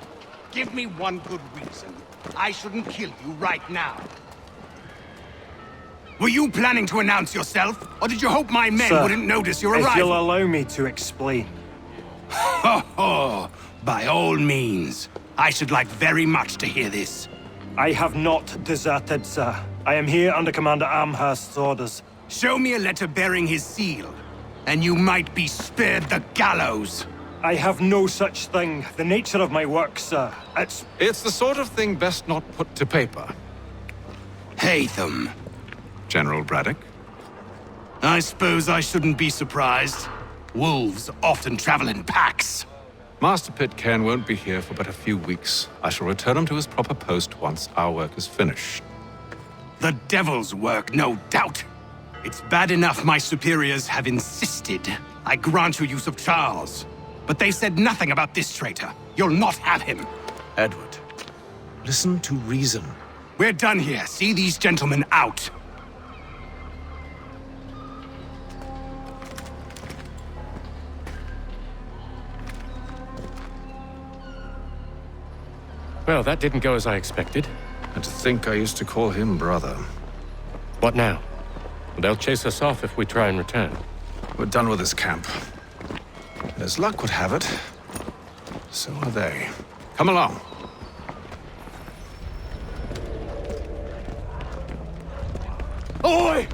Give me one good reason I shouldn't kill you right now. Were you planning to announce yourself, or did you hope my men Sir, wouldn't notice your if arrival? you'll allow me to explain. Ho ho! By all means. I should like very much to hear this. I have not deserted, sir. I am here under Commander Amherst's orders. Show me a letter bearing his seal, and you might be spared the gallows. I have no such thing. The nature of my work, sir, It's the sort of thing best not put to paper. Hatham. General Braddock? I suppose I shouldn't be surprised. Wolves often travel in packs. Master Pitcairn won't be here for but a few weeks. I shall return him to his proper post once our work is finished. The devil's work, no doubt. It's bad enough my superiors have insisted I grant you use of Charles. But they said nothing about this traitor. You'll not have him. Edward, listen to reason. We're done here. See these gentlemen out. Well, that didn't go as I expected. And to think I used to call him brother. What now? They'll chase us off if we try and return. We're done with this camp. And as luck would have it, so are they. Come along. Oi!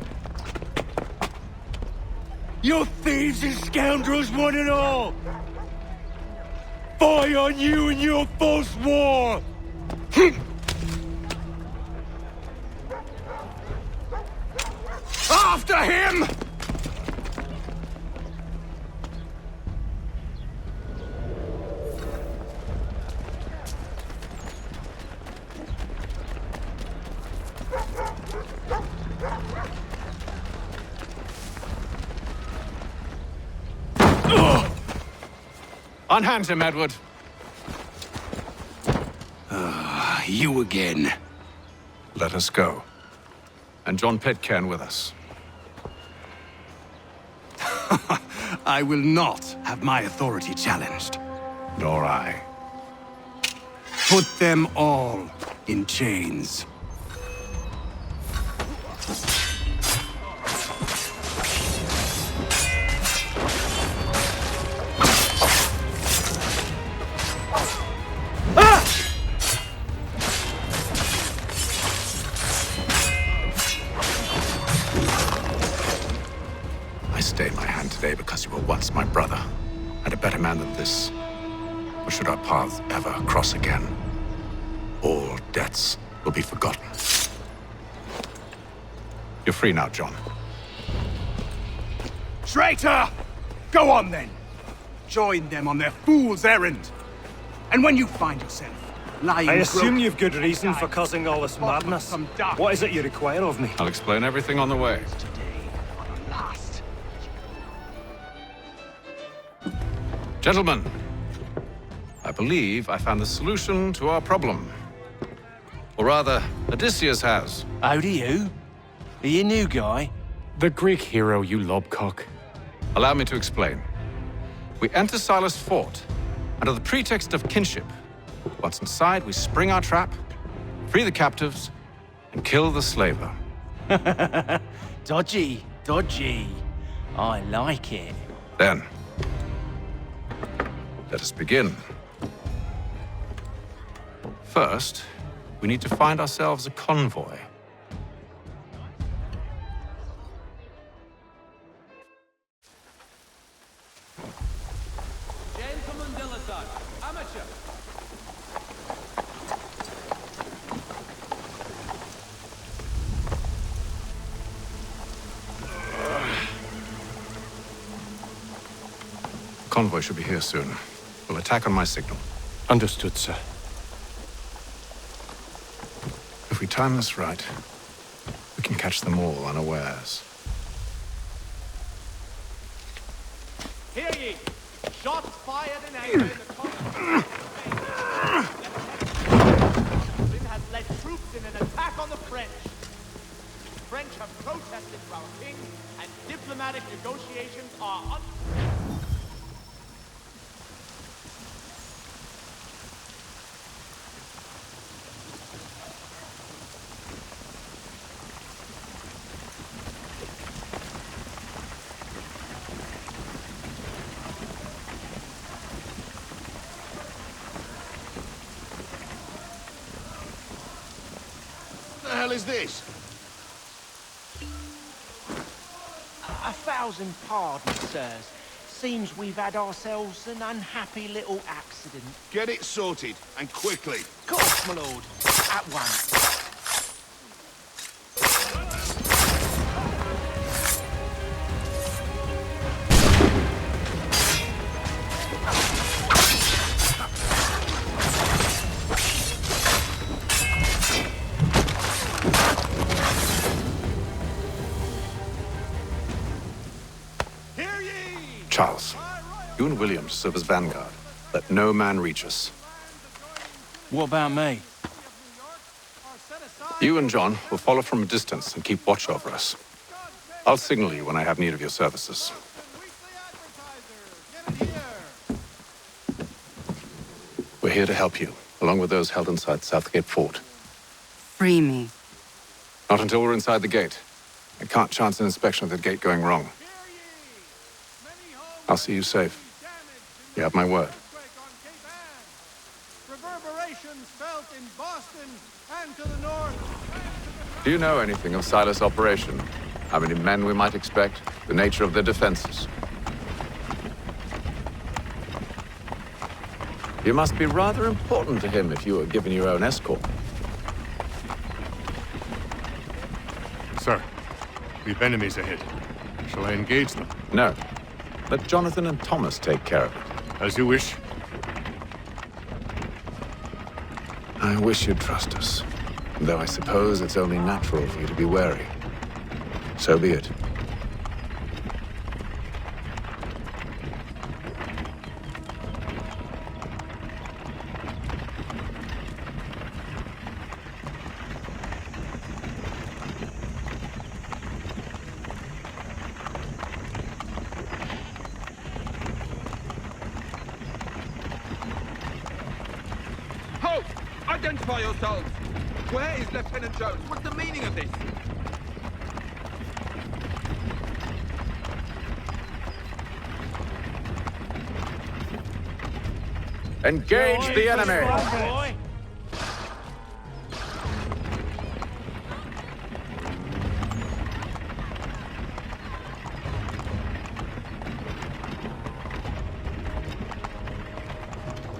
You thieves and scoundrels, one and all! Fie on you and your false war! After him! Unhand him, Edward. You again. Let us go. And John Pitcairn with us. I will not have my authority challenged. Nor I. Put them all in chains. I stayed my hand today because you were once my brother, and a better man than this. Or should our paths ever cross again, all debts will be forgotten. You're free now, John. Traitor! Go on then. Join them on their fool's errand. And when you find yourself lying I assume broke- you've good reason for causing all this madness. What is it you require of me? I'll explain everything on the way. Gentlemen, I believe I found the solution to our problem. Or rather, Odysseus has. How do you? Are you a new guy? The Greek hero, you lobcock. Allow me to explain. We enter Silas' fort under the pretext of kinship. Once inside, we spring our trap, free the captives, and kill the slaver. Dodgy, dodgy. I like it. Then, let us begin. First, we need to find ourselves a convoy. Gentleman dilettante, amateur. Convoy should be here soon. We'll attack on my signal. Understood, sir. If we time this right, we can catch them all unawares. Hear ye! Shots fired in anger in the conflict. has led troops in an attack on the French. The French have protested to our king, and diplomatic negotiations are is this? 1,000 pardons, sirs. Seems we've had ourselves an unhappy little accident. Get it sorted, and quickly. Of course, my lord. At once. Charles, you and William serve as vanguard. Let no man reach us. What about me? You and John will follow from a distance and keep watch over us. I'll signal you when I have need of your services. We're here to help you, along with those held inside Southgate Fort. Free me. Not until we're inside the gate. I can't chance an inspection of the gate going wrong. I'll see you safe. You have my word. Reverberations felt in Boston and to the north. Do you know anything of Silas' operation? How many men we might expect? The nature of their defenses? You must be rather important to him if you were given your own escort. Sir, we've enemies ahead. Shall I engage them? No. Let Jonathan and Thomas take care of it. As you wish. I wish you'd trust us. Though I suppose it's only natural for you to be wary. So be it. Halt! Identify yourselves! Where is Lieutenant Jones? What's the meaning of this? Engage the enemy!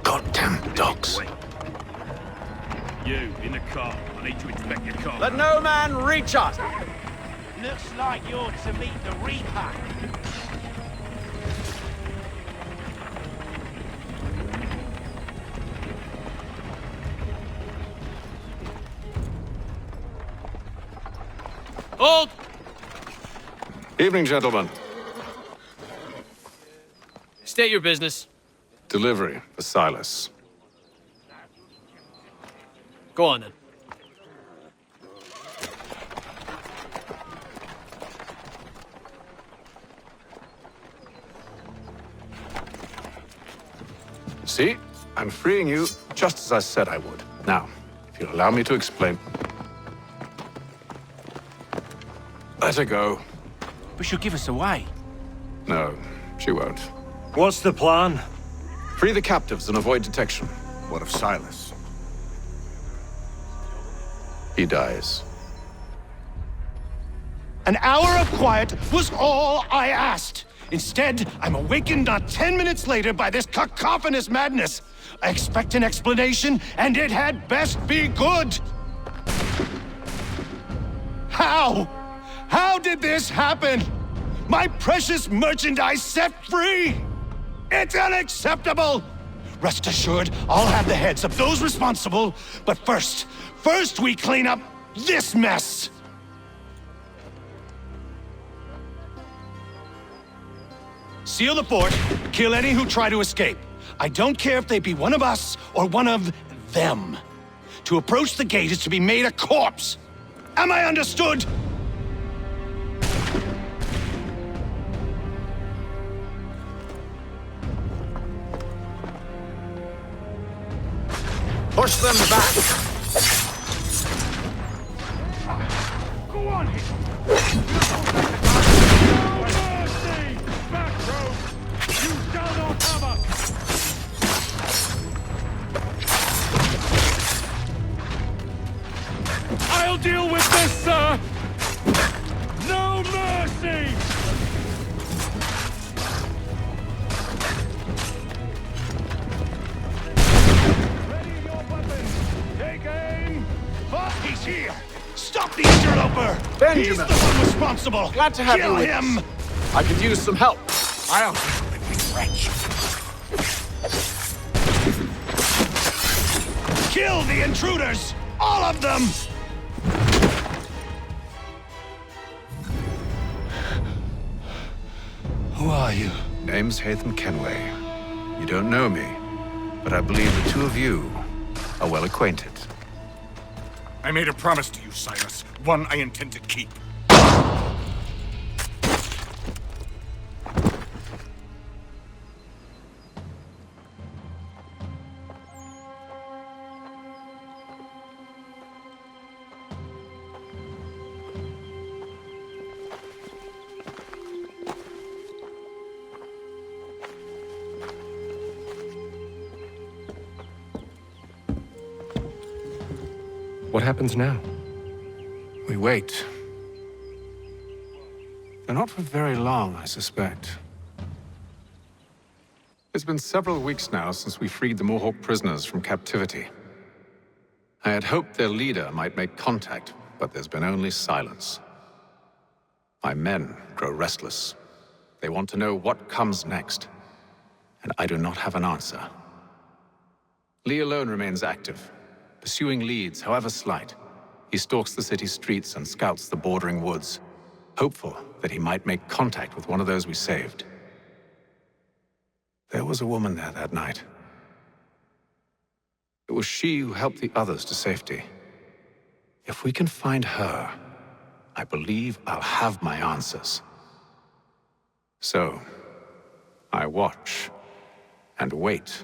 Goddamn dogs. You, in the car. I need to inspect your car. Let no man reach us! Looks like you're to meet the Reaper. Hold! Evening, gentlemen. State your business. Delivery for Silas. Go on, then. See? I'm freeing you just as I said I would. Now, if you'll allow me to explain... Let her go. But she'll give us away. No, she won't. What's the plan? Free the captives and avoid detection. What of Silas? He dies. An hour of quiet was all I asked. Instead, I'm awakened not 10 minutes later by this cacophonous madness. I expect an explanation, and it had best be good. How? How did this happen? My precious merchandise set free! It's unacceptable! Rest assured, I'll have the heads of those responsible, but first we clean up this mess! Seal the fort, kill any who try to escape. I don't care if they be one of us or one of them. To approach the gate is to be made a corpse. Am I understood? Push them back! Go on here! Back road! You shall not have us! I'll deal with trapper! Benjamin! He's the one responsible! Glad to have Kill you with him! us. I could use some help. I'll wretch. Kill the intruders! All of them! Who are you? Name's Hatham Kenway. You don't know me, but I believe the two of you are well acquainted. I made a promise to you, Silas. One I intend to keep. What happens now? We wait. But not for very long, I suspect. It's been several weeks now since we freed the Mohawk prisoners from captivity. I had hoped their leader might make contact, but there's been only silence. My men grow restless. They want to know what comes next, and I do not have an answer. Lee alone remains active, pursuing leads, however slight. He stalks the city streets and scouts the bordering woods, hopeful that he might make contact with one of those we saved. There was a woman there that night. It was she who helped the others to safety. If we can find her, I believe I'll have my answers. So, I watch and wait,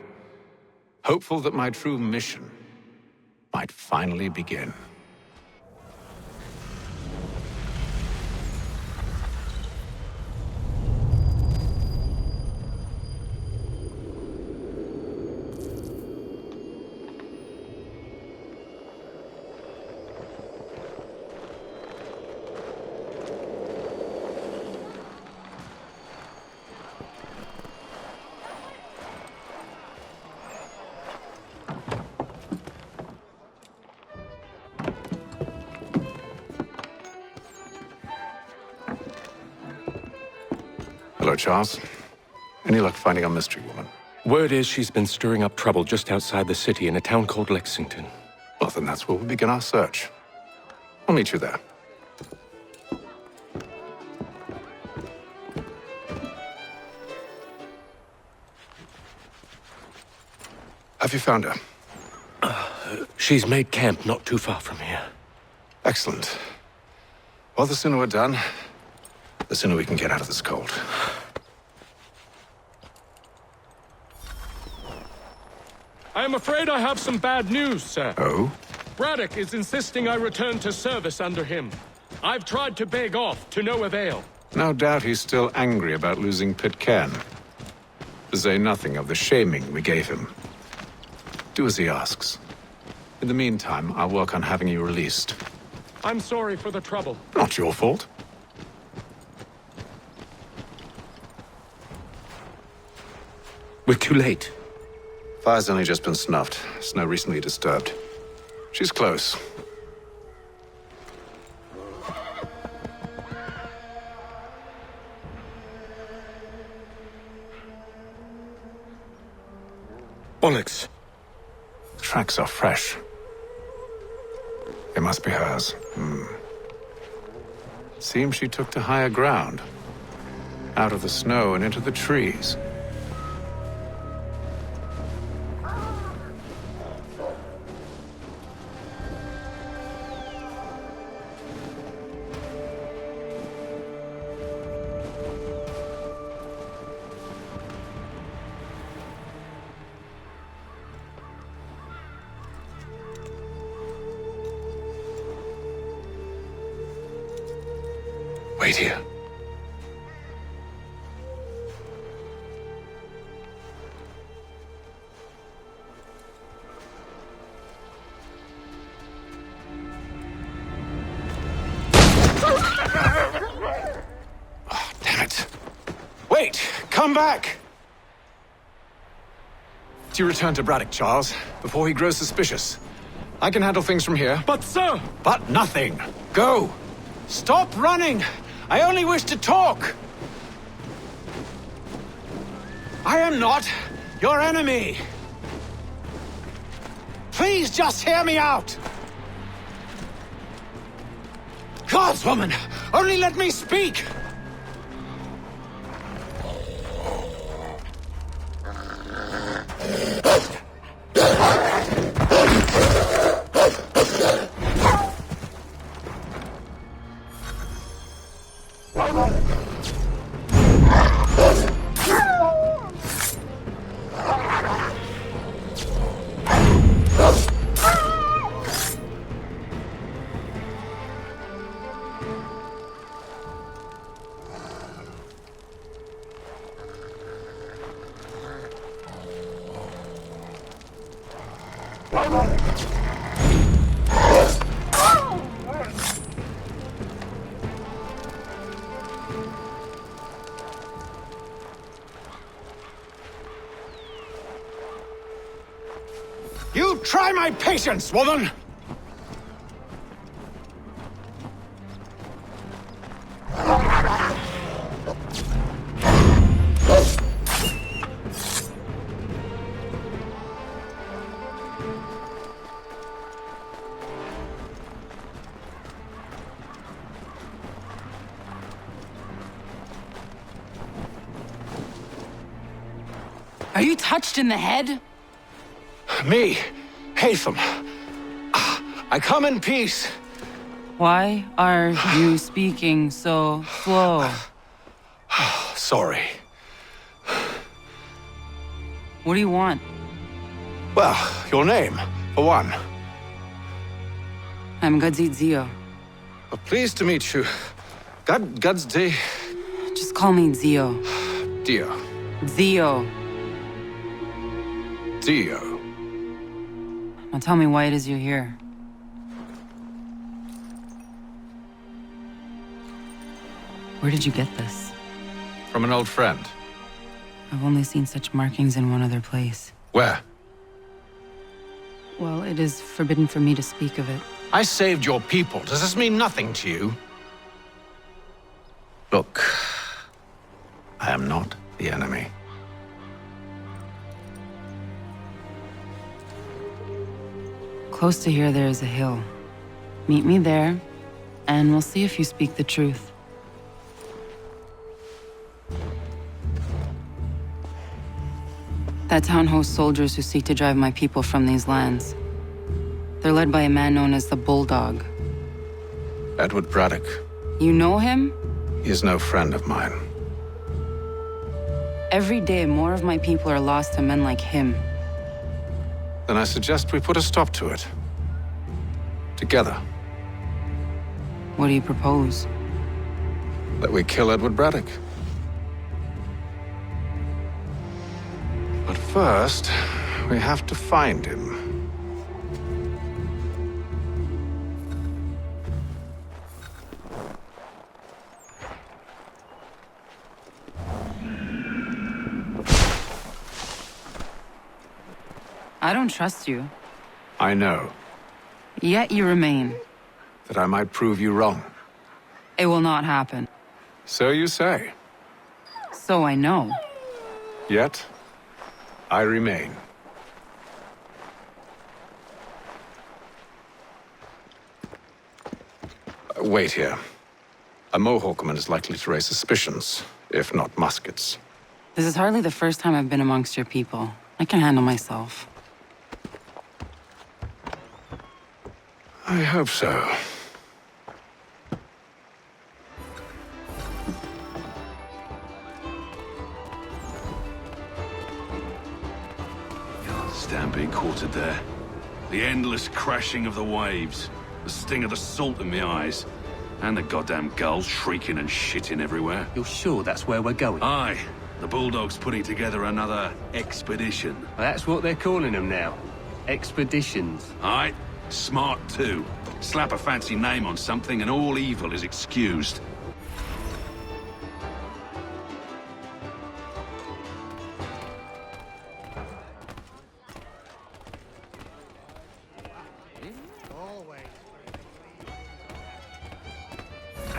hopeful that my true mission might finally begin. Hello, Charles. Any luck finding our mystery woman? Word is she's been stirring up trouble just outside the city in a town called Lexington. Well, then that's where we'll begin our search. I'll meet you there. Have you found her? She's made camp not too far from here. Excellent. Well, the sooner we're done, the sooner we can get out of this cold. I am afraid I have some bad news, sir. Oh? Braddock is insisting I return to service under him. I've tried to beg off, to no avail. No doubt he's still angry about losing Pitcairn. To say nothing of the shaming we gave him. Do as he asks. In the meantime, I'll work on having you released. I'm sorry for the trouble. Not your fault. We're too late. Fire's only just been snuffed. Snow recently disturbed. She's close. Bollocks. Tracks are fresh. They must be hers. Seems she took to higher ground. Out of the snow and into the trees. Wait here. Oh, damn it. Wait! Come back! Do you return to Braddock, Charles, before he grows suspicious? I can handle things from here. But, sir! But nothing! Go! Stop running! I only wish to talk! I am not your enemy! Please just hear me out! Gods, woman! Only let me speak! You try my patience, woman! Are you touched in the head? Me, Hatham. I come in peace. Why are you speaking so slow? Sorry. What do you want? Well, your name, for one. I'm Gadzit Zio. Pleased to meet you. Gadzdi. Just call me Zio. Dio. Zio. Dio. Now tell me why it is you're here. Where did you get this? From an old friend. I've only seen such markings in one other place. Where? Well, it is forbidden for me to speak of it. I saved your people. Does this mean nothing to you? Look, I am not the enemy. Close to here, there is a hill. Meet me there, and we'll see if you speak the truth. That town hosts soldiers who seek to drive my people from these lands. They're led by a man known as the Bulldog. Edward Braddock. You know him? He is no friend of mine. Every day, more of my people are lost to men like him. Then I suggest we put a stop to it. Together. What do you propose? That we kill Edward Braddock. But first, we have to find him. I don't trust you. I know. Yet you remain. That I might prove you wrong. It will not happen. So you say. So I know. Yet, I remain. Wait here. A Mohawkman is likely to raise suspicions, if not muskets. This is hardly the first time I've been amongst your people. I can handle myself. I hope so. Stand being quartered there. The endless crashing of the waves. The sting of the salt in my eyes. And the goddamn gulls shrieking and shitting everywhere. You're sure that's where we're going? Aye. The Bulldog's putting together another expedition. That's what they're calling them now. Expeditions. Aye. Smart too. Slap a fancy name on something and all evil is excused.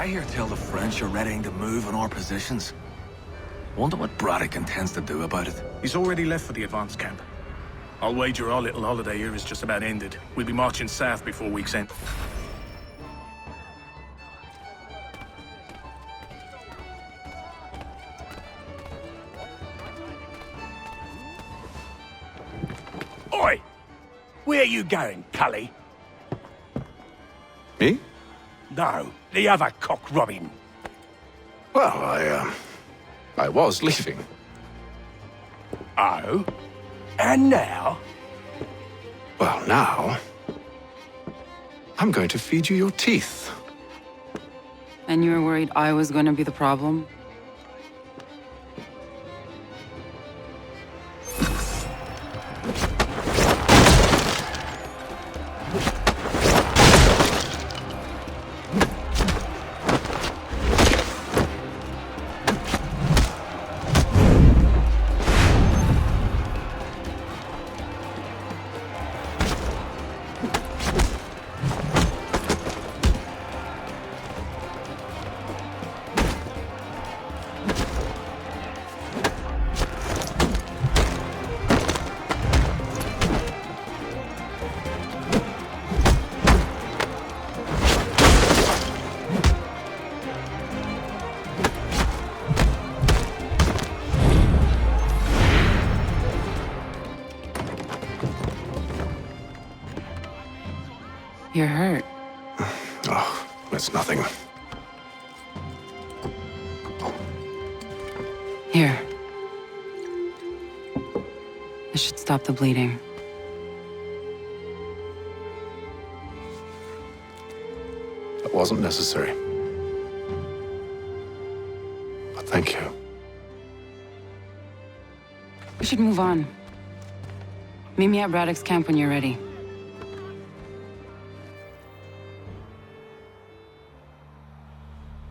I hear tell the French are readying to move on our positions. Wonder what Braddock intends to do about it. He's already left for the advance camp. I'll wager our little holiday here is just about ended. We'll be marching south before week's end. Oi! Where are you going, Cully? Me? No, the other cock Robin. Well, I was leaving. Oh? And now? Well, now... I'm going to feed you your teeth. And you were worried I was going to be the problem? You're hurt. Oh, that's nothing. Here. This should stop the bleeding. That wasn't necessary. But thank you. We should move on. Meet me at Braddock's camp when you're ready.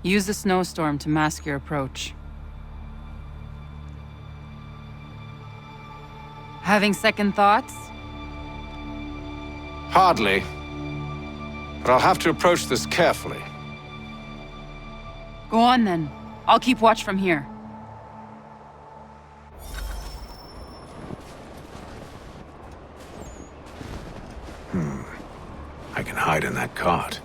Use the snowstorm to mask your approach. Having second thoughts? Hardly. But I'll have to approach this carefully. Go on then. I'll keep watch from here. I can hide in that cart.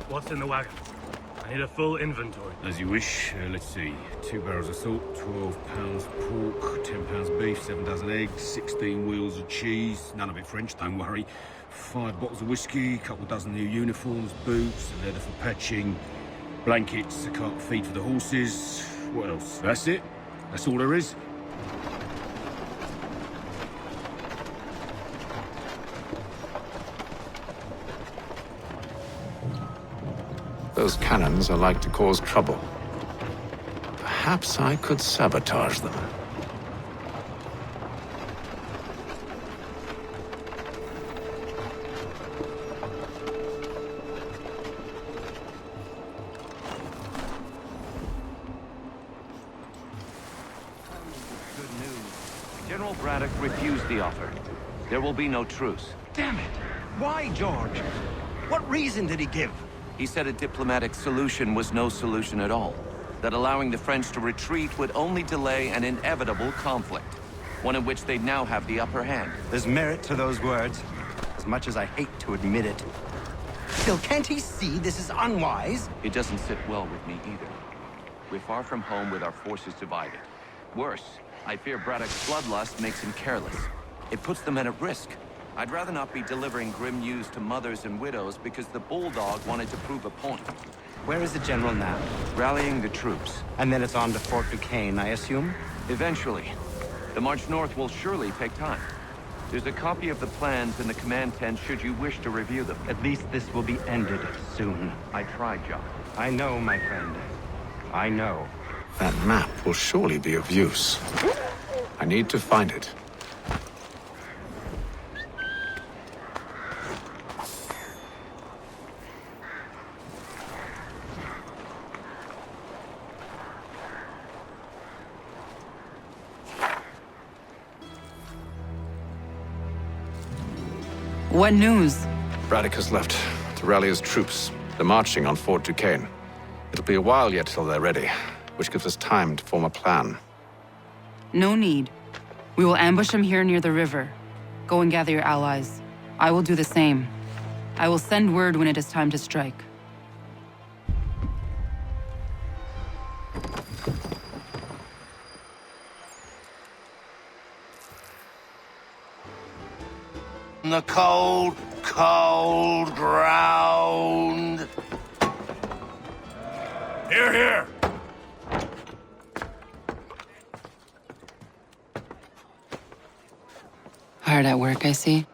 What's in the wagon? I need a full inventory. As you wish. Let's see. 2 barrels of salt, 12 pounds pork, 10 pounds beef, 7 dozen eggs, 16 wheels of cheese. None of it French, don't worry. 5 bottles of whiskey, a couple dozen new uniforms, boots, leather for patching, blankets, a cart feed for the horses. What else? That's it. That's all there is. Those cannons are like to cause trouble. Perhaps I could sabotage them. Good news. General Braddock refused the offer. There will be no truce. Damn it! Why, George? What reason did he give? He said a diplomatic solution was no solution at all. That allowing the French to retreat would only delay an inevitable conflict. One in which they'd now have the upper hand. There's merit to those words, as much as I hate to admit it. Still, can't he see this is unwise? It doesn't sit well with me either. We're far from home with our forces divided. Worse, I fear Braddock's bloodlust makes him careless. It puts the men at risk. I'd rather not be delivering grim news to mothers and widows because the Bulldog wanted to prove a point. Where is the General now? Rallying the troops. And then it's on to Fort Duquesne, I assume? Eventually. The march north will surely take time. There's a copy of the plans in the command tent should you wish to review them. At least this will be ended soon. I tried, John. I know, my friend. I know. That map will surely be of use. I need to find it. What news? Braddock has left to rally his troops. They're marching on Fort Duquesne. It'll be a while yet till they're ready, which gives us time to form a plan. No need. We will ambush him here near the river. Go and gather your allies. I will do the same. I will send word when it is time to strike. The cold, cold ground. Here, here. Hard at work, I see.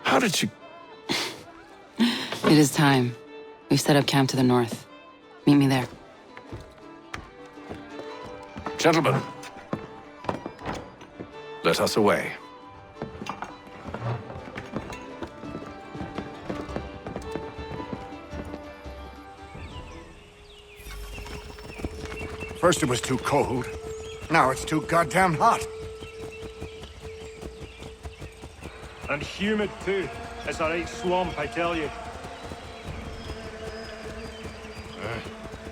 How did you... It is time. We've set up camp to the north. Meet me there. Gentlemen, let us away. First it was too cold. Now it's too goddamn hot. And humid too. It's a right swamp, I tell you.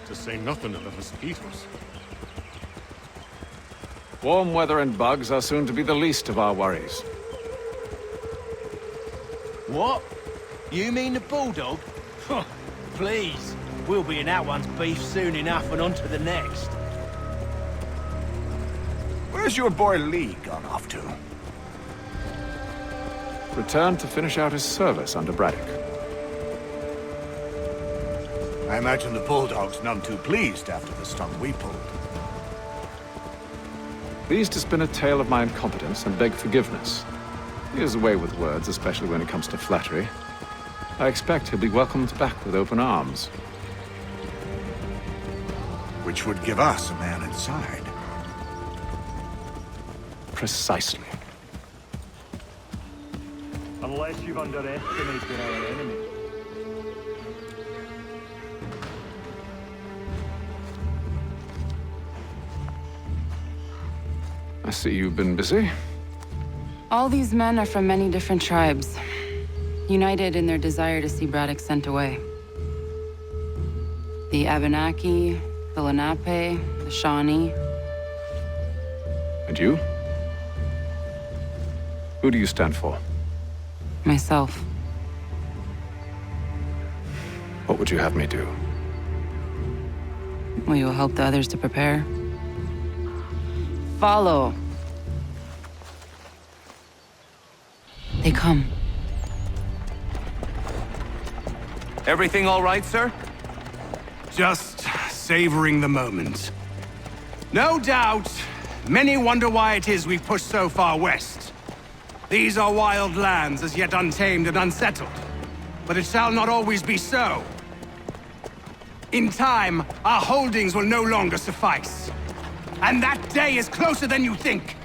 To say nothing of the mosquitoes. Warm weather and bugs are soon to be the least of our worries. What? You mean the bulldog? Please. We'll be in that one's beef soon enough and on to the next. Where's your boy Lee gone off to? Returned to finish out his service under Braddock. I imagine the Bulldog's none too pleased after the stunt we pulled. Pleased to spin a tale of my incompetence and beg forgiveness. He is away with words, especially when it comes to flattery. I expect he'll be welcomed back with open arms. Which would give us a man inside. Precisely. Unless you've underestimated our enemy. I see you've been busy. All these men are from many different tribes, united in their desire to see Braddock sent away. The Abenaki, the Lenape, the Shawnee. And you? Who do you stand for? Myself. What would you have me do? Will you help the others to prepare? Follow. They come. Everything all right, sir? Just savoring the moment. No doubt, many wonder why it is we've pushed so far west. These are wild lands as yet untamed and unsettled. But it shall not always be so. In time, our holdings will no longer suffice. And that day is closer than you think.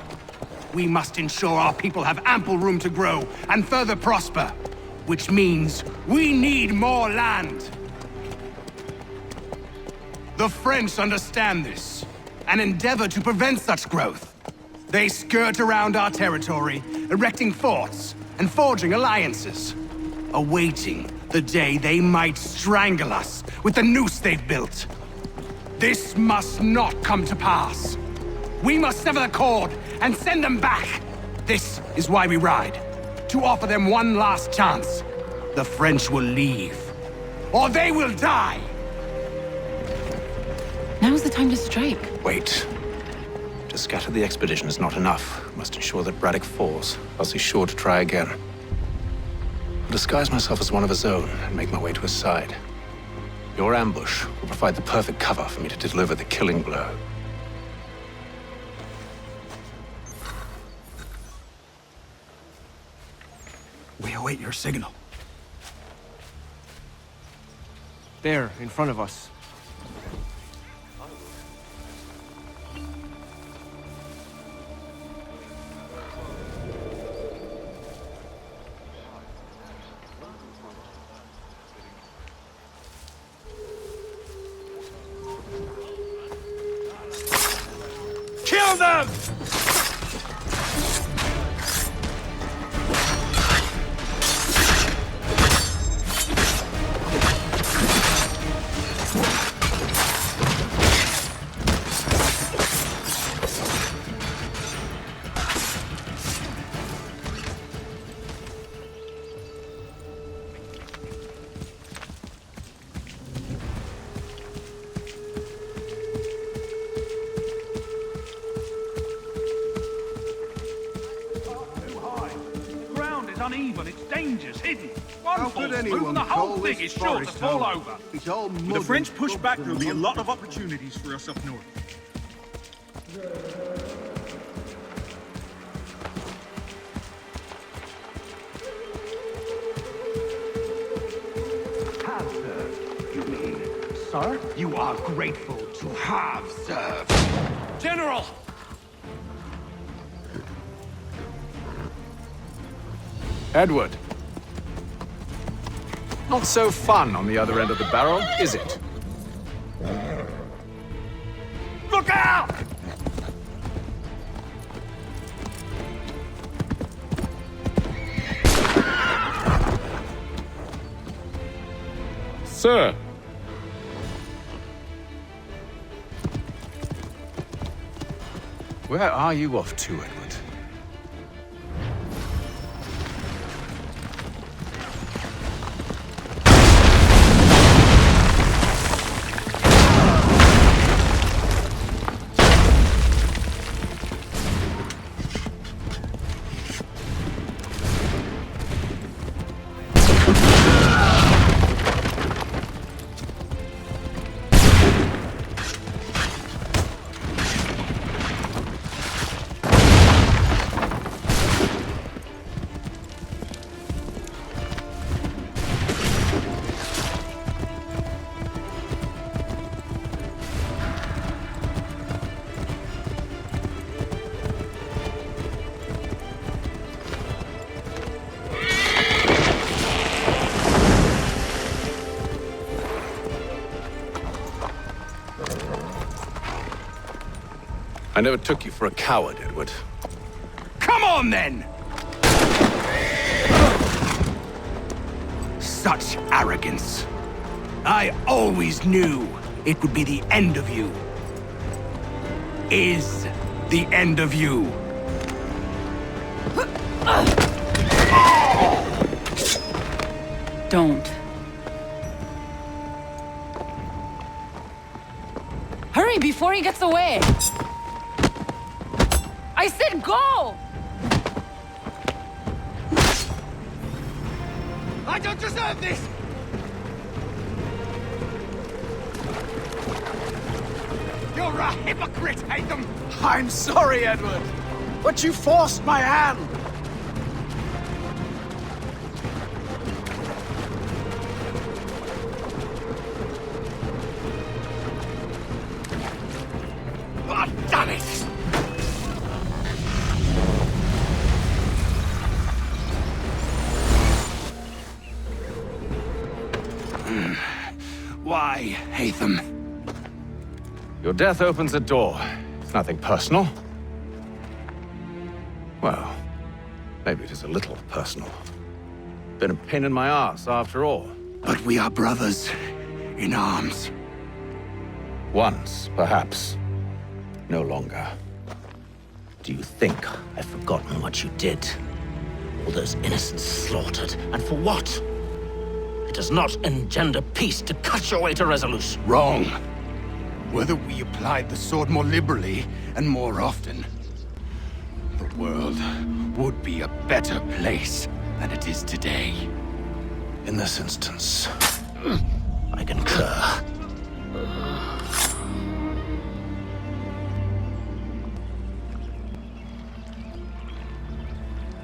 We must ensure our people have ample room to grow and further prosper. Which means we need more land. The French understand this and endeavor to prevent such growth. They skirt around our territory, erecting forts and forging alliances, awaiting the day they might strangle us with the noose they've built. This must not come to pass. We must sever the cord and send them back. This is why we ride, to offer them one last chance. The French will leave, or they will die. Now's the time to strike. Wait. To scatter the expedition is not enough. We must ensure that Braddock falls, else he's sure to try again. I'll disguise myself as one of his own and make my way to his side. Your ambush will provide the perfect cover for me to deliver the killing blow. We await your signal. There, in front of us. Kill them! uneven, it's dangerous, hidden. One How false could move anyone and the whole call thing this is sure to forest fall home? over. It's all With mud the French and push back, bugs there'll be a and lot of opportunities for us up north. Have served, you mean, sir? You are grateful to have served. General! Edward. Not so fun on the other end of the barrel, is it? Look out! Sir! Where are you off to, Edward? I never took you for a coward, Edward. Come on, then! Such arrogance. I always knew it would be the end of you. Is the end of you. Don't. Hurry before he gets away! I said go! I don't deserve this! You're a hypocrite, Hatham! I'm sorry, Edward, but you forced my hand! Oh, damn it! Why, Hatham? Your death opens a door. It's nothing personal. Well, maybe it is a little personal. Been a pain in my ass, after all. But we are brothers in arms. Once, perhaps. No longer. Do you think I've forgotten what you did? All those innocents slaughtered, and for what? It does not engender peace to cut your way to resolution. Wrong. Whether we applied the sword more liberally and more often, the world would be a better place than it is today. In this instance, I concur.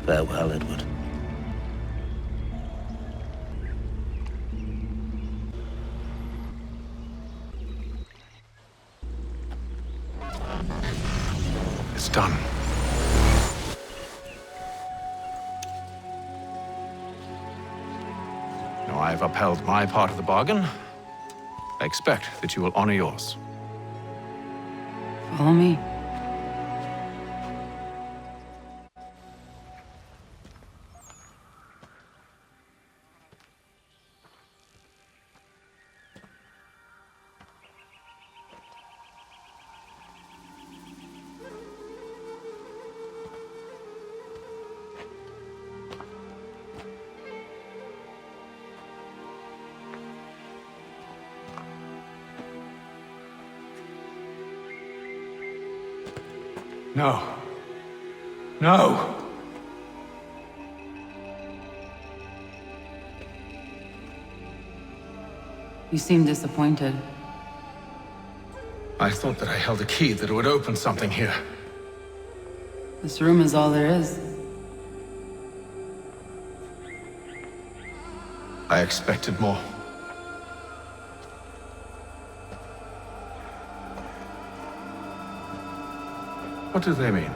Farewell, Edward. it's done. Now I've upheld my part of the bargain. I expect that you will honor yours. Follow me. No. No! You seem disappointed. I thought that I held a key that would open something here. This room is all there is. I expected more. What do they mean?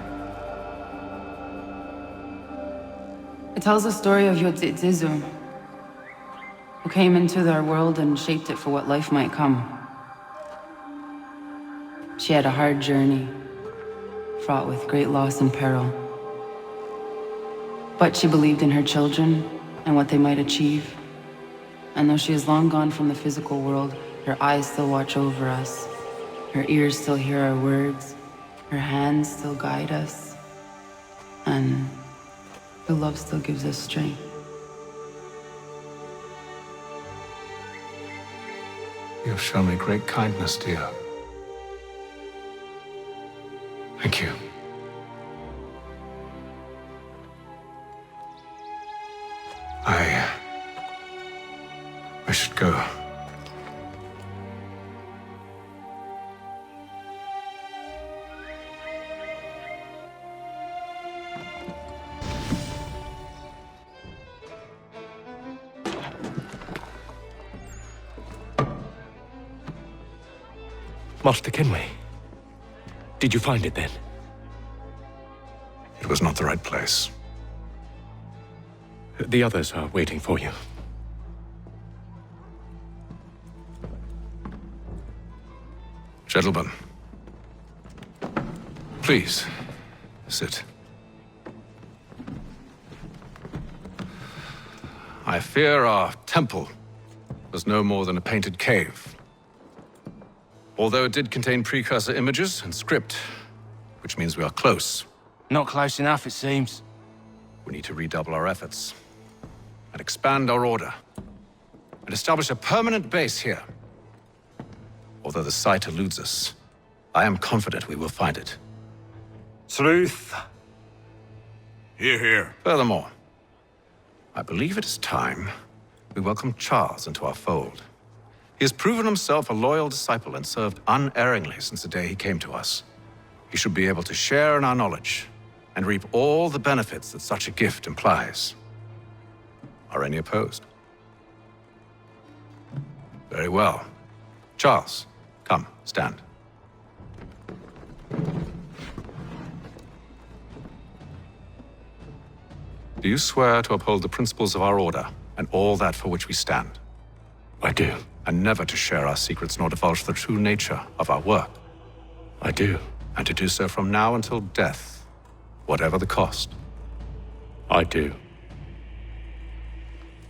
It tells the story of Yodzizu, who came into their world and shaped it for what life might come. She had a hard journey, fraught with great loss and peril. But she believed in her children and what they might achieve. And though she is long gone from the physical world, her eyes still watch over us. Her ears still hear our words. Her hands still guide us. And her love still gives us strength. You have shown me great kindness, dear. Thank you. I should go. Master Kenway, did you find it then? It was not the right place. The others are waiting for you. Gentlemen, please, sit. I fear our temple was no more than a painted cave. Although it did contain precursor images and script, which means we are close. Not close enough, it seems. We need to redouble our efforts and expand our order and establish a permanent base here. Although the site eludes us, I am confident we will find it. Truth. Hear, hear. Furthermore, I believe it is time we welcome Charles into our fold. He has proven himself a loyal disciple and served unerringly since the day he came to us. He should be able to share in our knowledge and reap all the benefits that such a gift implies. Are any opposed? Very well. Charles, come, stand. Do you swear to uphold the principles of our order and all that for which we stand? I do. And never to share our secrets nor divulge the true nature of our work? I do. And to do so from now until death, whatever the cost? I do.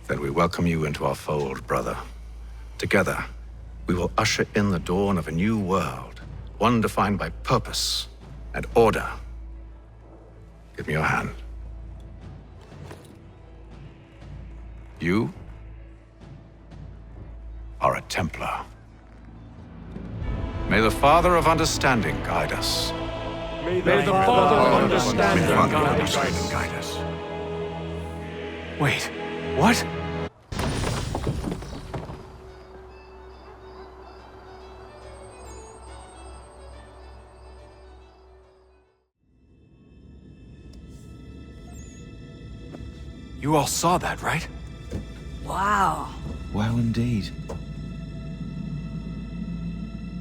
Then we welcome you into our fold, brother. Together, we will usher in the dawn of a new world, one defined by purpose and order. Give me your hand. You are a Templar. May the Father of Understanding guide us. May the Father of Understanding guide us. Wait, what? You all saw that, right? Wow. Wow, indeed.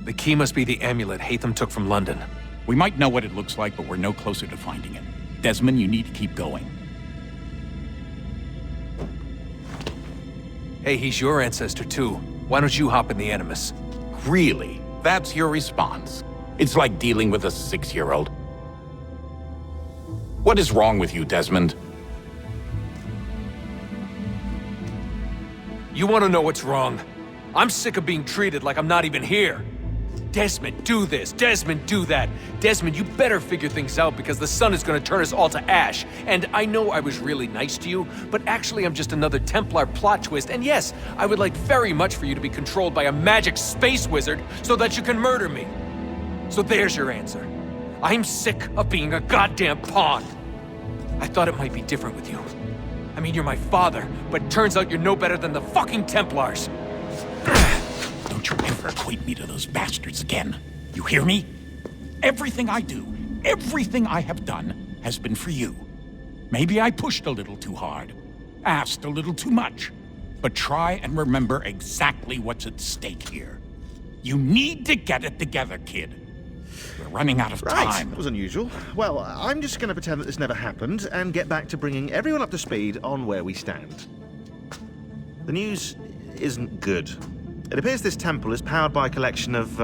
The key must be the amulet Hatham took from London. We might know what it looks like, but we're no closer to finding it. Desmond, you need to keep going. Hey, he's your ancestor too. Why don't you hop in the Animus? Really? That's your response? It's like dealing with a 6-year-old. What is wrong with you, Desmond? You want to know what's wrong? I'm sick of being treated like I'm not even here. Desmond, do this. Desmond, do that. Desmond, you better figure things out because the sun is going to turn us all to ash. And I know I was really nice to you, but actually I'm just another Templar plot twist. And yes, I would like very much for you to be controlled by a magic space wizard so that you can murder me. So there's your answer. I'm sick of being a goddamn pawn. I thought it might be different with you. I mean, you're my father, but it turns out you're no better than the fucking Templars. Don't you ever equate me to those bastards again. You hear me? Everything I do, everything I have done, has been for you. Maybe I pushed a little too hard, asked a little too much. But try and remember exactly what's at stake here. You need to get it together, kid. We're running out of time. That was unusual. Well, I'm just going to pretend that this never happened and get back to bringing everyone up to speed on where we stand. The news isn't good. It appears this temple is powered by a collection of,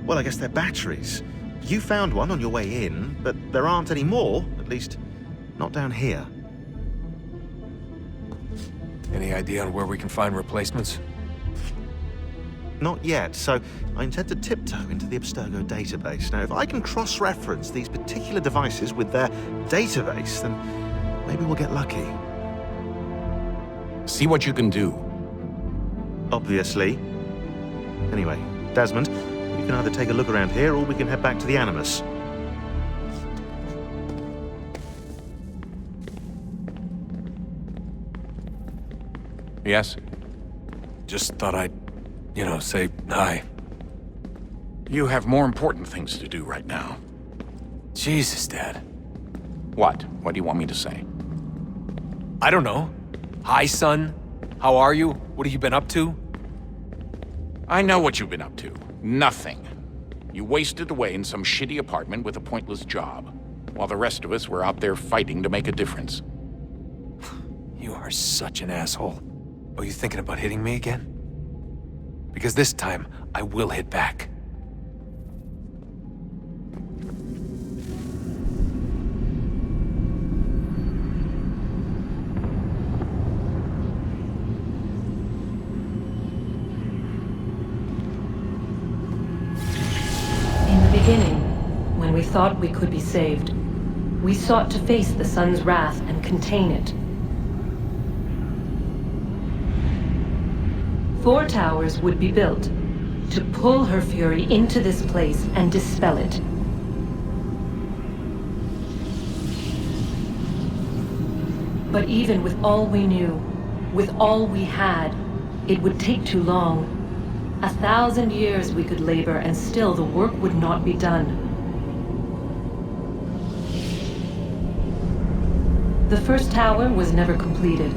well, I guess they're batteries. You found one on your way in, but there aren't any more, at least not down here. Any idea on where we can find replacements? Not yet, so I intend to tiptoe into the Abstergo database. Now, if I can cross-reference these particular devices with their database, then maybe we'll get lucky. See what you can do. Obviously. Anyway, Desmond, you can either take a look around here or we can head back to the Animus. Yes? Just thought I'd, say hi. You have more important things to do right now. Jesus, Dad. What? What do you want me to say? I don't know. Hi, son. How are you? What have you been up to? I know what you've been up to. Nothing. You wasted away in some shitty apartment with a pointless job, while the rest of us were out there fighting to make a difference. You are such an asshole. Oh, you thinking about hitting me again? Because this time, I will hit back. In the beginning, when we thought we could be saved, we sought to face the sun's wrath and contain it. 4 towers would be built to pull her fury into this place and dispel it. But even with all we knew, with all we had, it would take too long. 1,000 years we could labor and still the work would not be done. The first tower was never completed.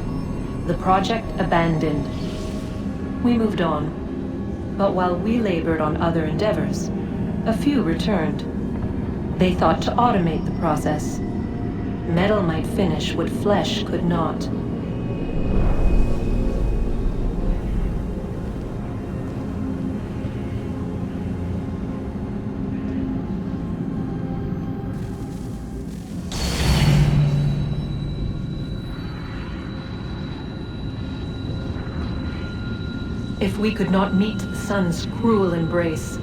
The project abandoned. We moved on, but while we labored on other endeavors, a few returned. They thought to automate the process. Metal might finish what flesh could not. If we could not meet the sun's cruel embrace,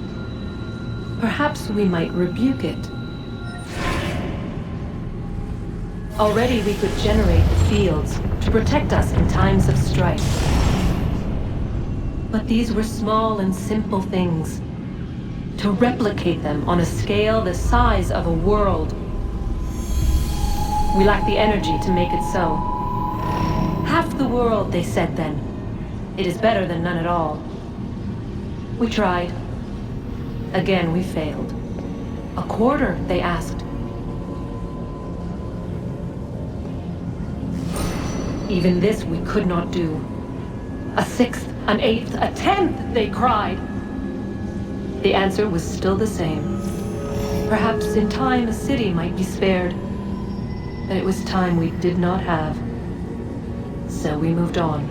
perhaps we might rebuke it. Already we could generate the fields to protect us in times of strife. But these were small and simple things. To replicate them on a scale the size of a world, we lack the energy to make it so. Half the world, they said then. It is better than none at all. We tried. Again, we failed. A quarter, they asked. Even this we could not do. A 6th, an 8th, a 10th, they cried. The answer was still the same. Perhaps in time a city might be spared. But it was time we did not have. So we moved on.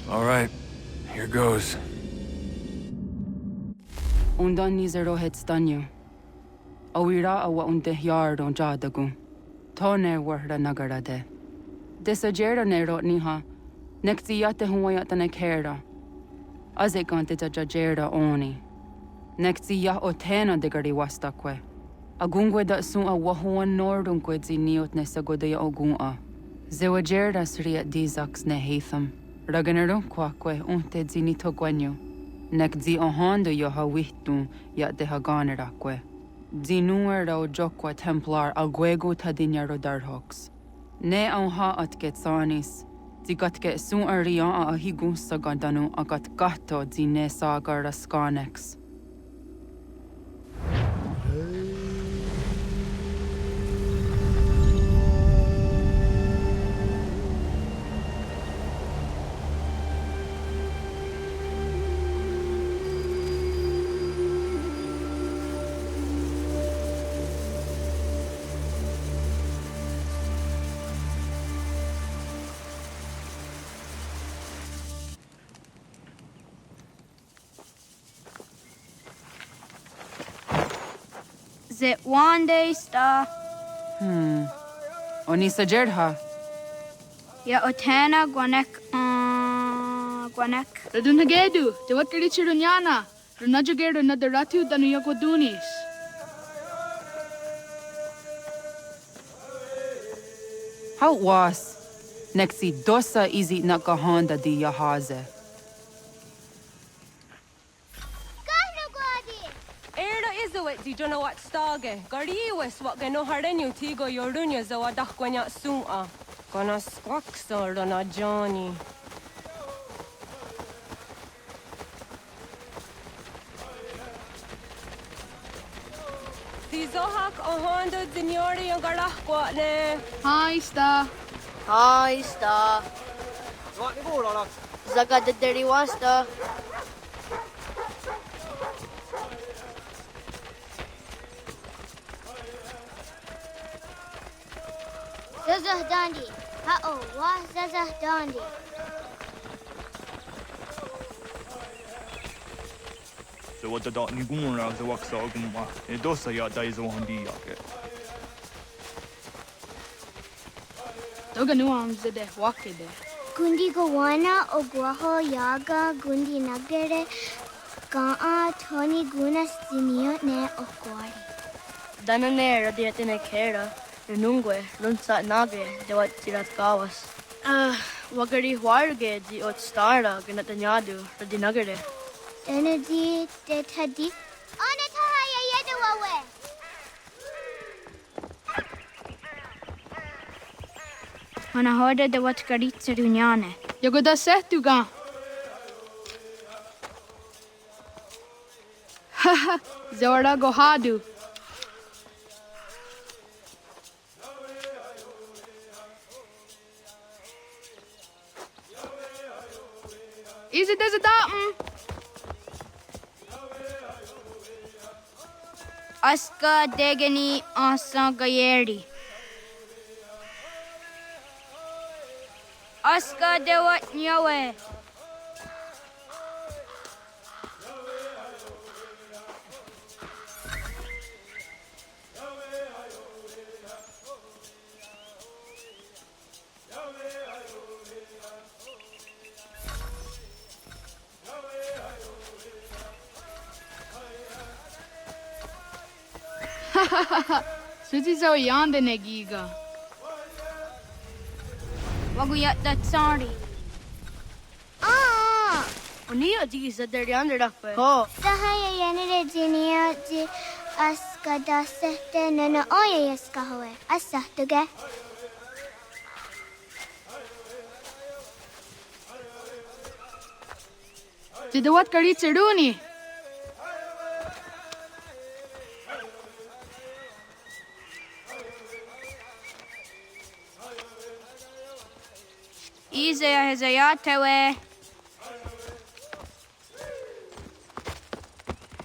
All right, here goes. Undan nizero het stanyu. Awira awa unte yard on jadagu. Tone warda nagara de. Desajera nero niha. Nexiyate huayata nekera. Azekante tajajera oni. Nexiya otena degari wastakwe. Agungwe da sun a wahuan nordunque ziniot nesagodaya ogun'a. Zewajerda sriat dizaks ne hatham. Raganero quaque unte zinito guanyo. Nek zi ohando yo ha wihtu ya de ha ganerakwe. Zi nuer ro jokwa templar alguego tadinya ro darhox. Ne on ha at get sanis. Zi gat get sun arian a higusa gandanu agat gatto zi ne sagar raskanex. Zit one day sta. Oni sajerha. Ya otana gwanek gwanek. Radunagedu, de wat karichirunyana. Runajagedu na daratu danu yagodunis. How was? Nexi dosa izi nakahanda di yahaze. Di don't know what stage. Gariwes what gano harenu tigo yorunya zo adakwanya suma. Gonna squaxor on a Johnny. Di zohak ohanda dinyori ang garakwa ne. Hi, sta. Hi, sta. What ni bola? Zaga de deri wasta. Zazah Dandi. Ha-oh, wa Zazah Dandi. So what the dot ni gumra the wax organ wa. E dosa ya dai zo handi yake. Toga nuam zede wakede. Gundi Gawana Ogwaho Yaga Gundi Nagere Gaa Tony Gunas Zinio Ne Okwari. Danane Radiatine Kera. Nungwe, Lunsat Nage, de wat tirat gawas. Wagari Warge, di ot stara, ganatanyadu, radinagare. Energy de Tadi. Onatahaya Yedawawe. Manahoda de wat karitsa dunyane. Yagoda setuga. Haha, Zora Gohadu. Is it as a datum? Aska Degani Asa Gayeri. Aska Dewat Nyawe. Suzi zo yande negiga. Waguyat that sorry. Unia di sa deriande rakpe. Ko. Sahaya yanere jinia ji aska da sehte nana oye yaska howe. Asa tuge. Jidawat karitseruni. Izaya hezayatewe.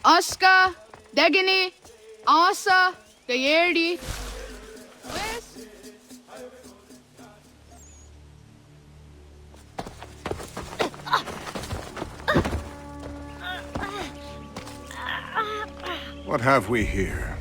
Aska, Degani, Asa, Gayerdi. What have we here?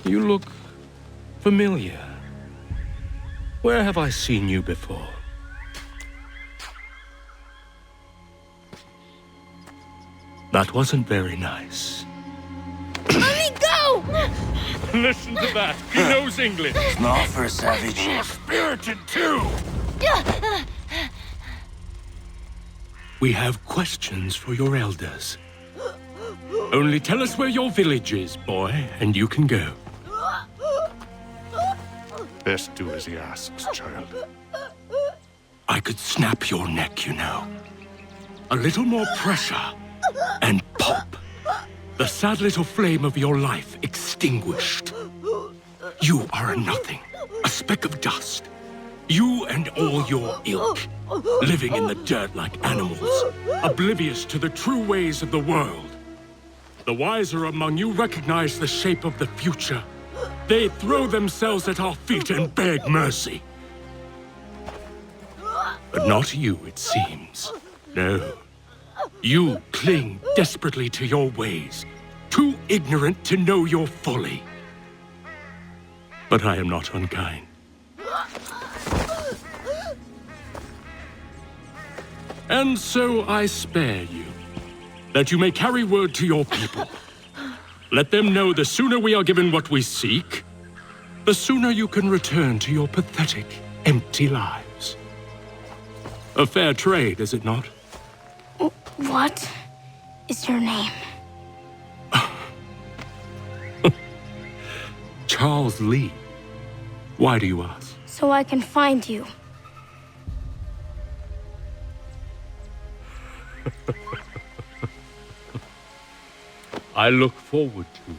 You look familiar. Where have I seen you before? That wasn't very nice. Let me go! Listen to that. He knows English. Not for a savage. You're spirited too. We have questions for your elders. Only tell us where your village is, boy, and you can go. Best do as he asks, child. I could snap your neck, you know. A little more pressure, and pop. The sad little flame of your life extinguished. You are a nothing, a speck of dust. You and all your ilk, living in the dirt like animals, oblivious to the true ways of the world. The wiser among you recognize the shape of the future. They throw themselves at our feet and beg mercy. But not you, it seems. No. You cling desperately to your ways, too ignorant to know your folly. But I am not unkind. And so I spare you, that you may carry word to your people. Let them know the sooner we are given what we seek, the sooner you can return to your pathetic, empty lives. A fair trade, is it not? What is your name? Charles Lee. Why do you ask? So I can find you. I look forward to it.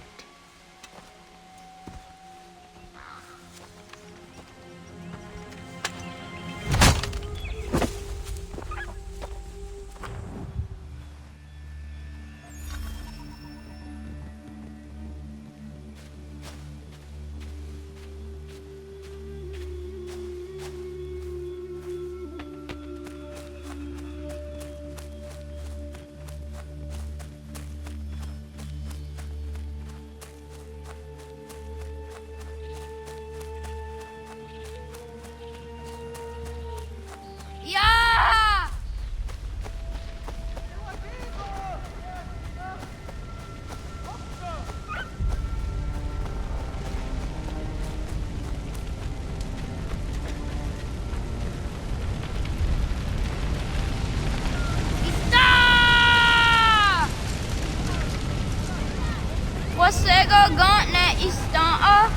Você gont na istana?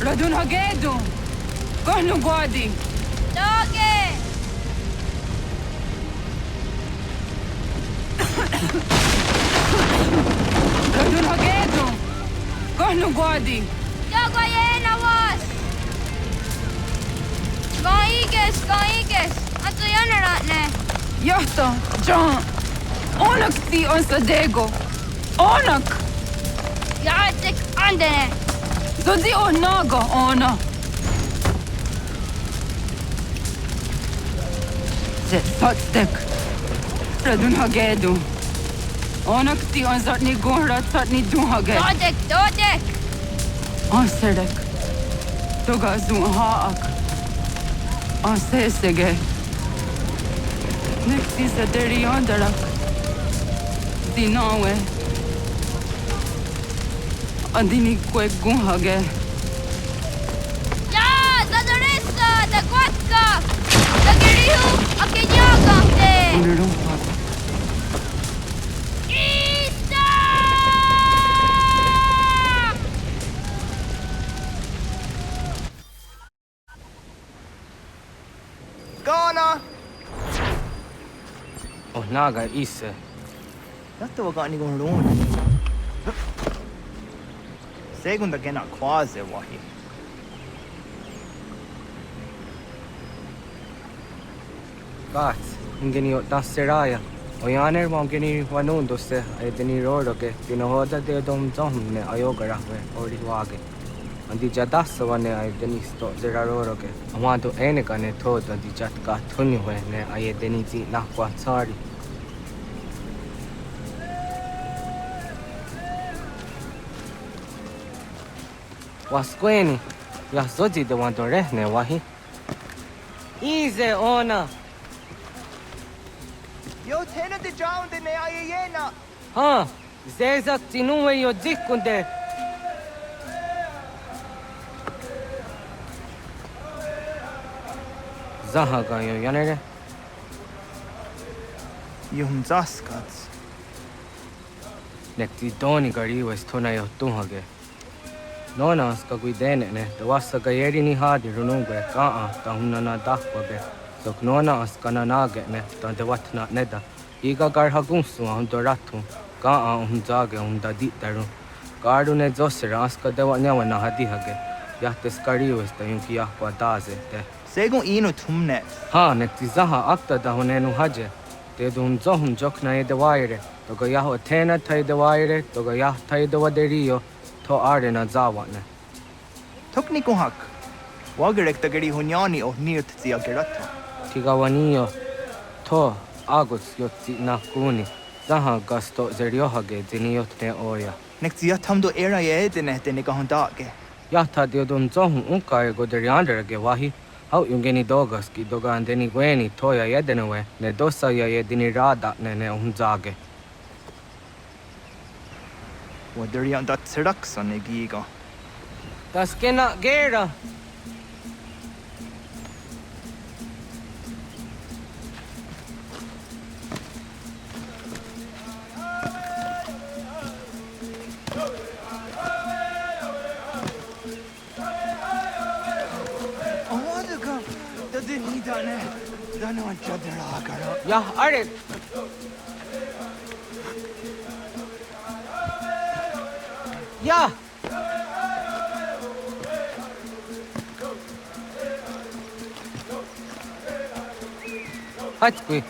Radun hagedu. Kohnu guadi. Doge. Radun hagedu. Kohnu guadi. Dogo yena was. Goiges. Atu yanaratne. Johto, John. Onak ti on sadego. Onak. Jatik andene. Dodi onaga ona. Zet fatstek. Radun hagedu. Onak ti on zatni gunrat zatni dunhage. Dodek. On serdek. Toga zun haak. On sesege. Nekti sa deri ondarak. Dinawe. Andini kwe gunhage. Ya, zadoresa, da kwatka. Da girihu, akenyaga te. Unirumpa. naga isse. Detta var gani gon ron. Segunda gena quase wahi. Gats, ingeni o tasseraya. O yaner mongeni wanundosse ay deniroro ke tinohoda de dom ne ayogarahwe ori wage. Andi jadassa wane ay denisto zeraroro ke. Amado enega ne todo di jatka tunihwe ne ay deniti nakwa tsari. Wasqueni, ya zozi de wando rehne wahi. Ize ona. Yo tena de jaun de ne ayena. Ha, zezak tinuwe yo dikunde. Zahaga yo yanere. Yum zaskats. Nekti doni gariwa stona yo tuhage. Nona ska guidene ne, da wasa gayeri ni hadi runungwe kaa ta hunna na dakwabe. Sok nona askana nage ne, ta de watna neda. Iga garhagunsu hundo ratu, kaa hunzage hunda ditaru. Garu ne zosera aska dewa nyawa na hadihage. Yahtes kariwes ta yunki yahwa daze te. Segun ino tumnet. Ha, nekti zaha akta da hunenu haje. Te dun zohun jokna e de waire. Toga yaho tena tai de waire, toga yah tai de waderio. To are na zawane. Tokni kuhak. Wagerek tagari hunyani o nirt zia gerata. Tigawaniyo. To agus yotzi na kuni. Zaha gasto zeriohage ziniyotne oya. Nekti yatamdo era ye dene dene gahondage. Yata diodun zohun unkae goderianderage wahi. Hau yungeni dogaski doga andeni gweni toya yedenewe. Ne dosa ya yedini rada ne unzage. Waderian dat seraksa ne giga. Das kena gera. Awaduka da deni dane. Dane wan chadra kara. Ya are. Ya! Hadi koy.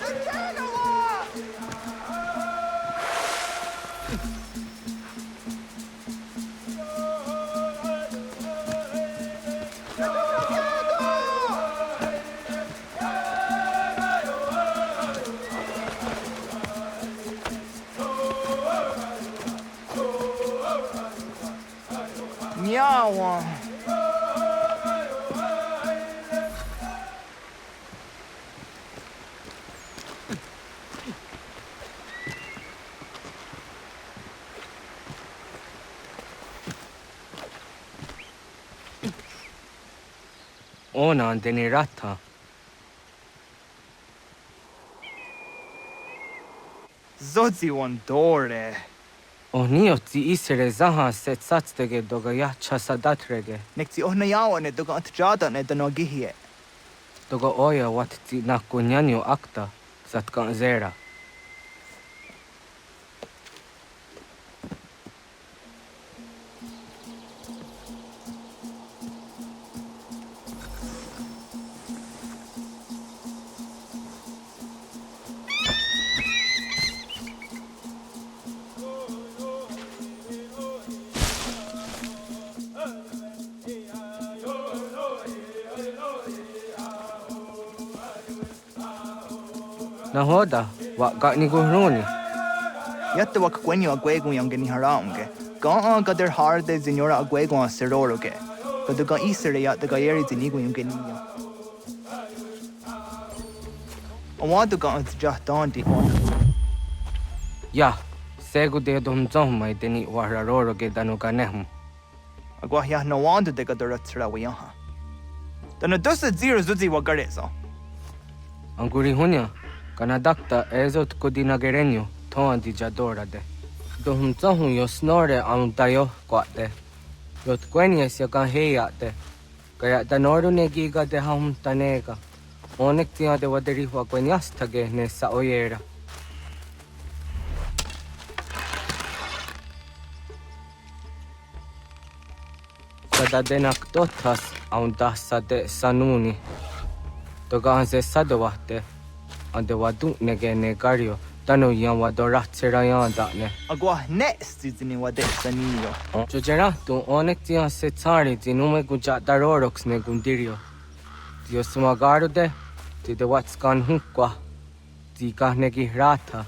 Miawa. Ona andeni rata. Zodzi wan dore. Oniotzi isere zaha set satstege doga ya chasadatrege. Nekti ohnayawa ne doga atjada ne danogihie. Doga oya watzi nakunyanyo akta satkan zera. Nahoda, wa gani guruni. Yatta wak kwenyo agwego yang geni haraunge. Gaa gader harde zinora agwego a seroroge. Gaduga isere ya daga yeri zinigo yung geni ya. Awaduga at jahtandi on. Ya, segu de dom zomai deni wararoroge danuga nehum. Agwa ya nawando de gadorat srawiyaha. Dana dosa zero zuzi wagareza. Anguri hunya. Kanadakta ezot kodinagerenyo toan di jadora de. Dohum zohun yo snore am dayo kwate. Yot kwenyes ya kan heya de. Kaya danoru ne giga de hum tanega. Onek tia de waderi wa kwenyas tage ne sa oyera. Sadadenak totas aundasade sanuni. Toganze sadawate andewadu negene gario tanu yanwa doratsirayandane. Agua next ni wade sanio. Jojera tu onektia se tsari dinume gujadarorox ne gundirio. Dio sumagarude ti de watskan hunkwa. Ti kahnegi rata.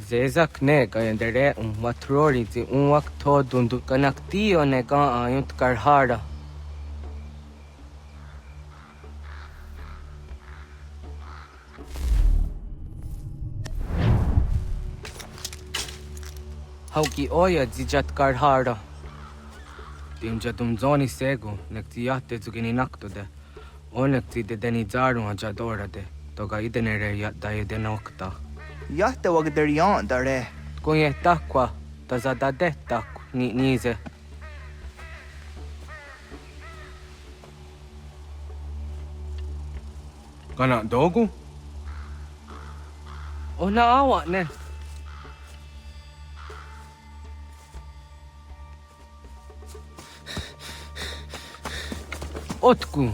Zezak ne gayendere matrori ti unwak to dundu kanaktio ne ga ayunt karhara. Hauki oya zijat karhara. Timja tumzoni sego nektiate zugini naktode. Onekti de denizaru ajadora de. Toga idenere ya daide nokta. Yahte wagderian dare. Kunye takwa tazadade tak ni nize. Kana dogu? Ona awa ne. Otku.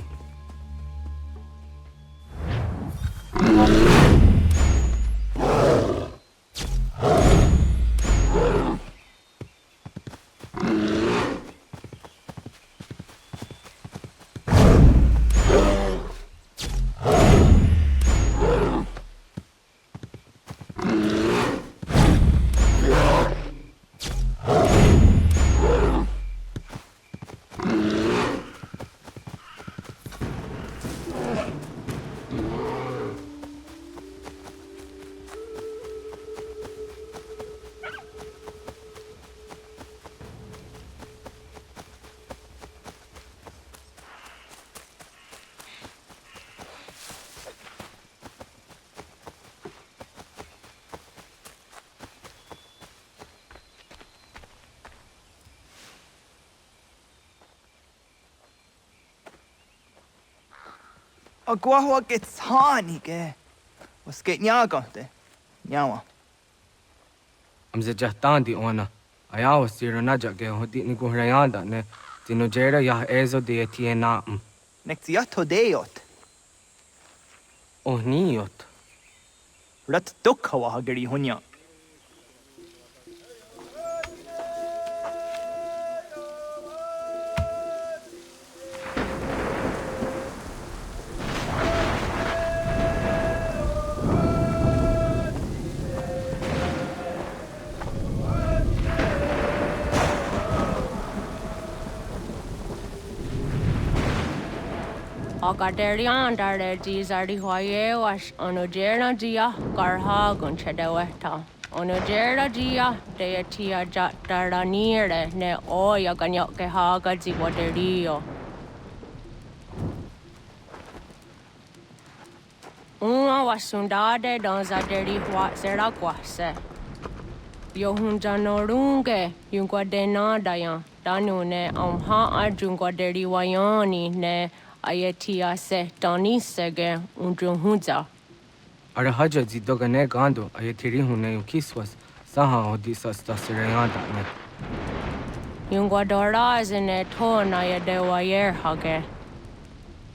Agua wa getsani ge. Was get nyagante. Nyawa. Amze jahtandi ona. Ayawa siro naja ge hodi ni guhrayanda ne. Tinojera ya ezo de etiena. Nektiato deot. Oh niot. Rat dukhawa hageri hunya. Akaderian dare jizardi hoye was onojera jia karha gunchedeweta. Onojera jia deetia jataranire ne oya ganyoke haga ziwaderio. Uma wasundade donzaderi huatsera kwase. Yohunjanorunge yungwadenadayan danune amha ajungwaderi wayani ne Ayetia se donisege unjunhuza. Arahaja zidogane gando ayetiri hune ukiswas saha odisa stasirayanda ne. Yungwadora zine tona yadewayer hage.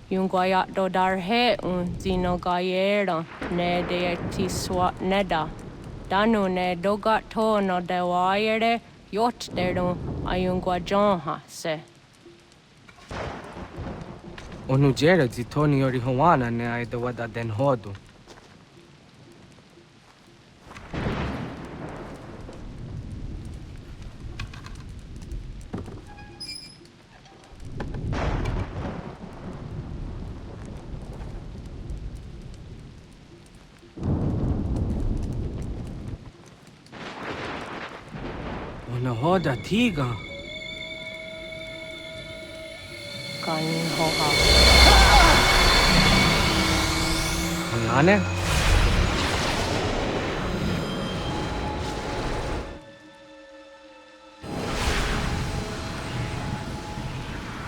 Yungwayat dodarhe zinogayera ne deeti swat neda. Danu ne dogat tona dewayere yot deru ayungwajonha se. Onujera zitoni yori hawana ne aidawada den hodu. Ona hoda tiga. Kanin hoha. Anne?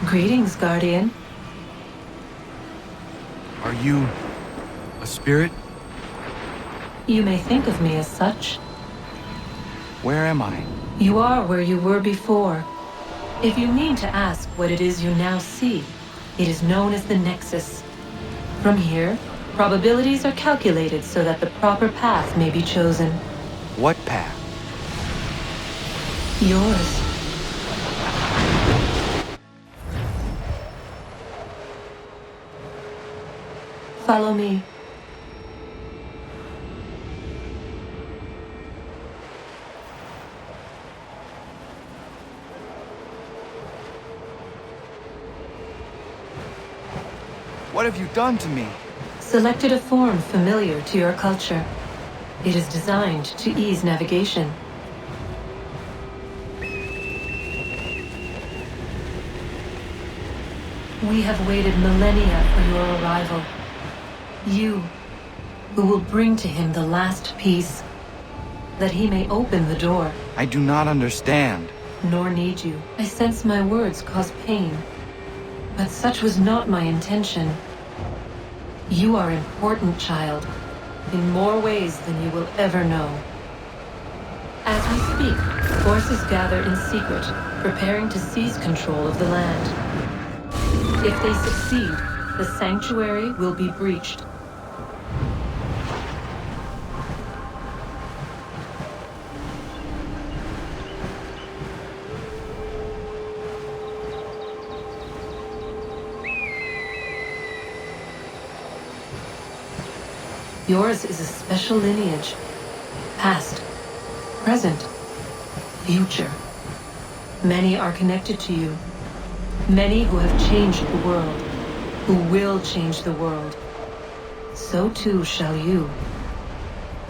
Greetings, Guardian. Are you a spirit? You may think of me as such. Where am I? You are where you were before. If you mean to ask what it is you now see, it is known as the Nexus. From here, probabilities are calculated so that the proper path may be chosen. What path? Yours. Follow me. What have you done to me? Selected a form familiar to your culture. It is designed to ease navigation. We have waited millennia for your arrival. You, who will bring to him the last piece, that he may open the door. I do not understand. Nor need you. I sense my words cause pain. But such was not my intention. You are important, child, in more ways than you will ever know. As we speak, forces gather in secret, preparing to seize control of the land. If they succeed, the sanctuary will be breached. Yours is a special lineage. Past, present, future. Many are connected to you. Many who have changed the world, who will change the world. So too shall you.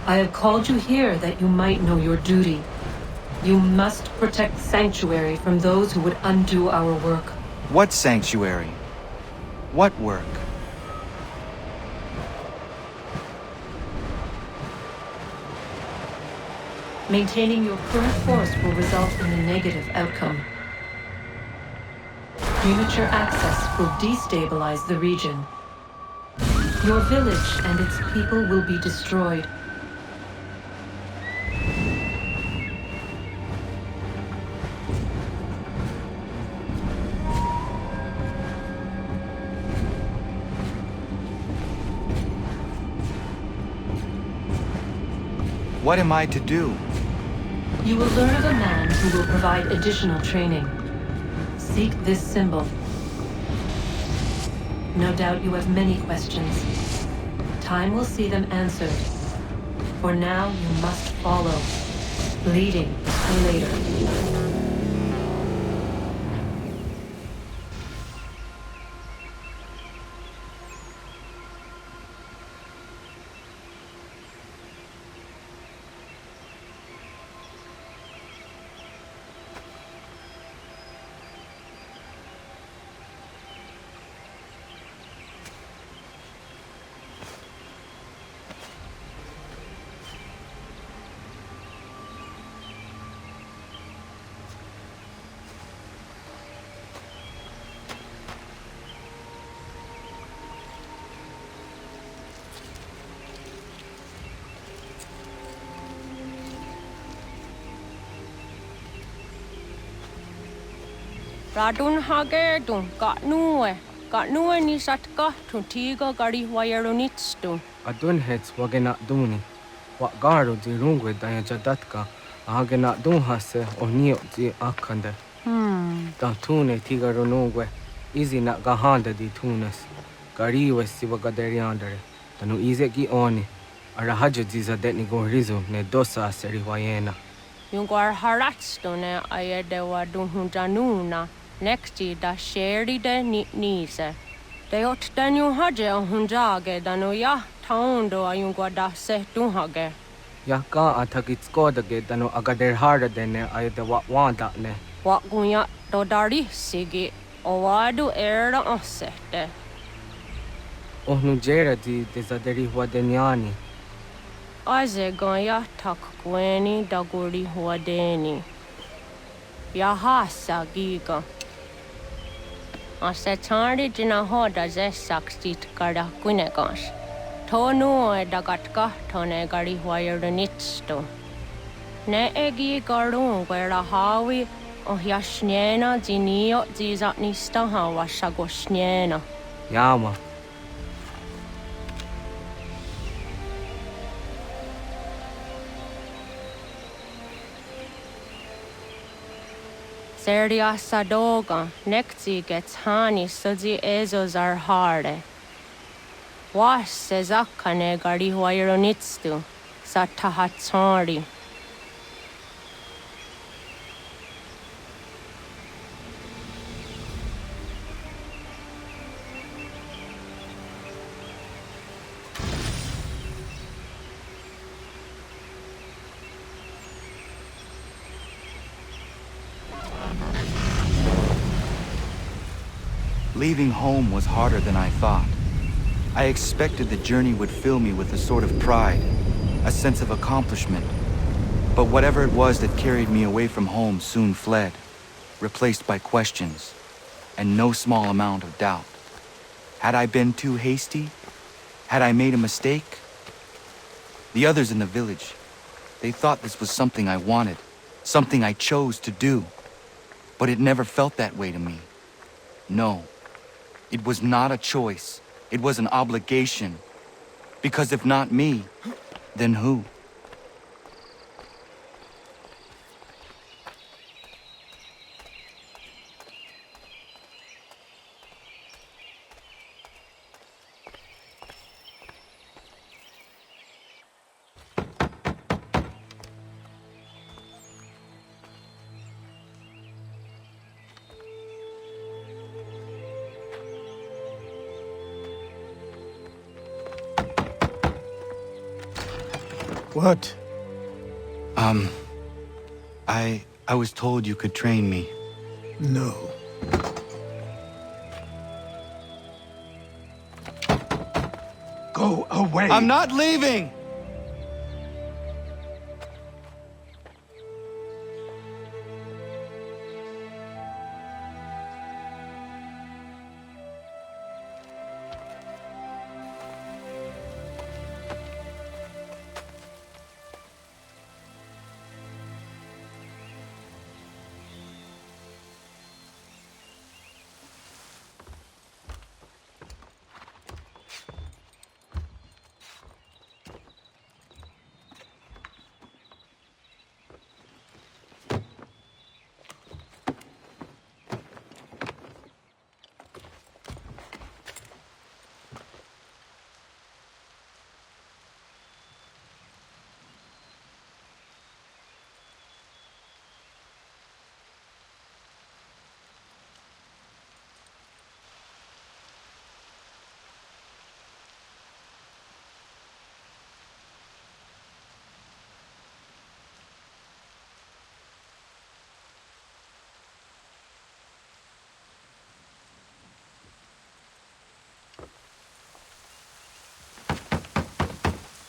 I have called you here that you might know your duty. You must protect Sanctuary from those who would undo our work. What sanctuary? What work? Maintaining your current force will result in a negative outcome. Premature access will destabilize the region. Your village and its people will be destroyed. What am I to do? You will learn of a man who will provide additional training. Seek this symbol. No doubt you have many questions. Time will see them answered. For now, you must follow, leading for later. Radun hagerdun, got nuwe ni satka, tuntigo gari wayarunitstu. Adun hets wagena duni. Wat garo di rungwe daya jadatka, agena dun hase o nio di akande. Da tune tiga runungwe, izi na gahanda di tunas. Gariwe si wagaderiandere, tanu ize gi oni. Arahajo di zadetni gorizo ne dosa aseri wayena. Yungar haratstu ne ayedewa dunhunjanuna. Nexti da sheri de nise. De ot danu haje hunjage danu ya taundo ayungwa da se dunhage. Ya ka atakitskoda danu agader harda dene ayde wanda ne. Wa gunya do dari sigi owadu era osete. Ohnu jera di desaderi huadeniani. Aze gonya tak gweni daguri huadeni. Ya hasa giga. Ase tari jina hoda ze sakstit kada kunegas. Tonu e dagatka tone gari huayarunitsto. Ne egi garun gwera hawi jaśniena, dzinio, zacznij staha, wasza głośniena. Yama. Seria sadoga, nekti gets hani sudzi ezos ar harde. Was se zakkane gari huaironitstu, sa tahatsari. Leaving home was harder than I thought. I expected the journey would fill me with a sort of pride, a sense of accomplishment. But whatever it was that carried me away from home soon fled, replaced by questions, and no small amount of doubt. Had I been too hasty? Had I made a mistake? The others in the village, they thought this was something I wanted, something I chose to do. But it never felt that way to me. No. It was not a choice. It was an obligation. Because if not me, then who? What? I was told you could train me. No. Go away! I'm not leaving!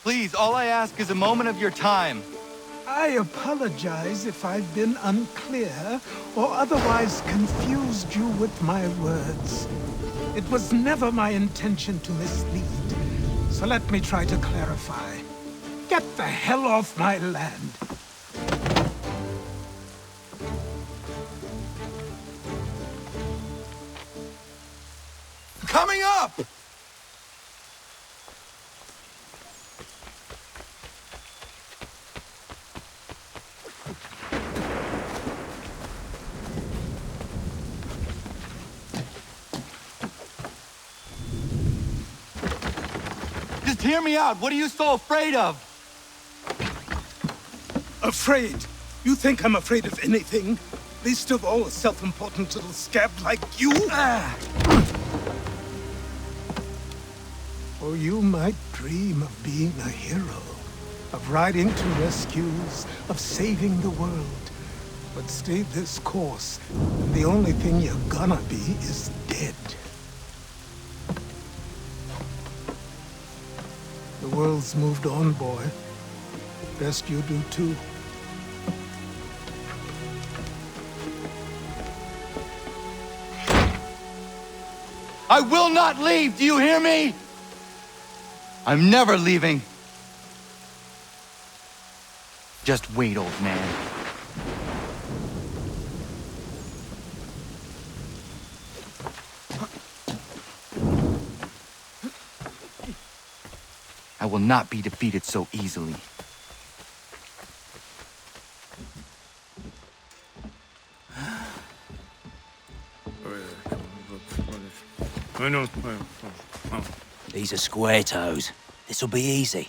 Please, all I ask is a moment of your time. I apologize if I've been unclear or otherwise confused you with my words. It was never my intention to mislead, so let me try to clarify. Get the hell off my land. Coming up! Just hear me out. What are you so afraid of? Afraid? You think I'm afraid of anything? Least of all a self-important little scab like you? Or you might dream of being a hero, of riding to rescues, of saving the world. But stay this course, and the only thing you're gonna be is dead. The world's moved on, boy. Best you do too. I will not leave, do you hear me? I'm never leaving. Just wait, old man. I will not be defeated so easily. These are square toes. This'll be easy.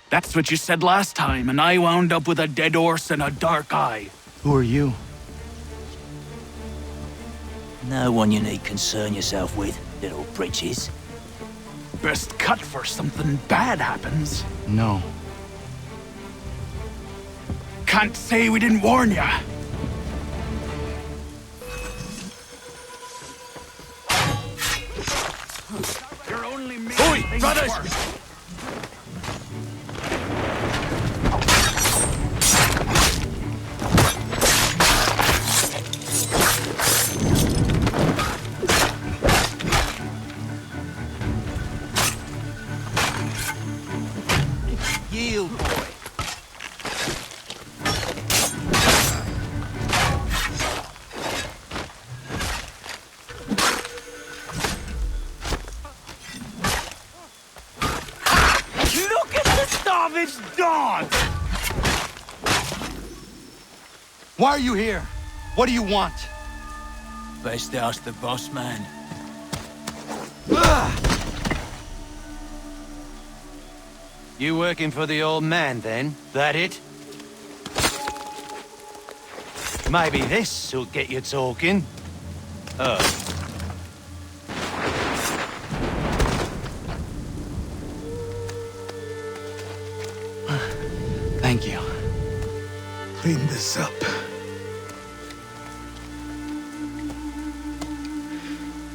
That's what you said last time, and I wound up with a dead horse and a dark eye. Who are you? No one you need concern yourself with, little britches. Best cut for something bad happens. No. Can't say we didn't warn ya. You're only making Oi, things brothers! worse. Yield, boy. Look at the savage dog! Why are you here? What do you want? Best ask the boss man. You working for the old man, then? That it? Maybe this'll get you talking. Thank you. Clean this up.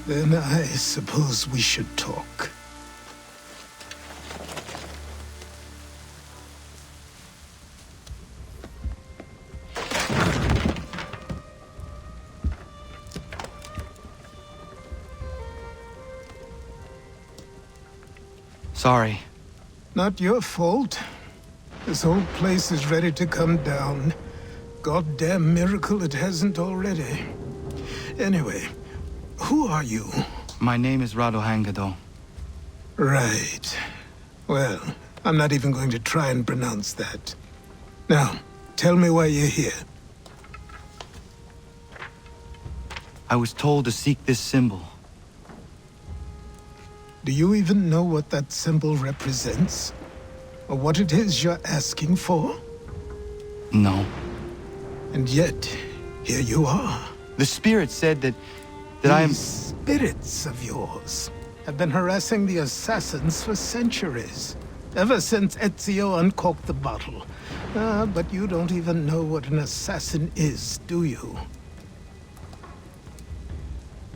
Then I suppose we should talk. Sorry. Not your fault. This whole place is ready to come down. Goddamn miracle it hasn't already. Anyway, who are you? My name is Rado Hangado. Right. Well, I'm not even going to try and pronounce that. Now, tell me why you're here. I was told to seek this symbol. Do you even know what that symbol represents? Or what it is you're asking for? No. And yet, here you are. The spirit said that These spirits of yours have been harassing the assassins for centuries. Ever since Ezio uncorked the bottle. But you don't even know what an assassin is, do you?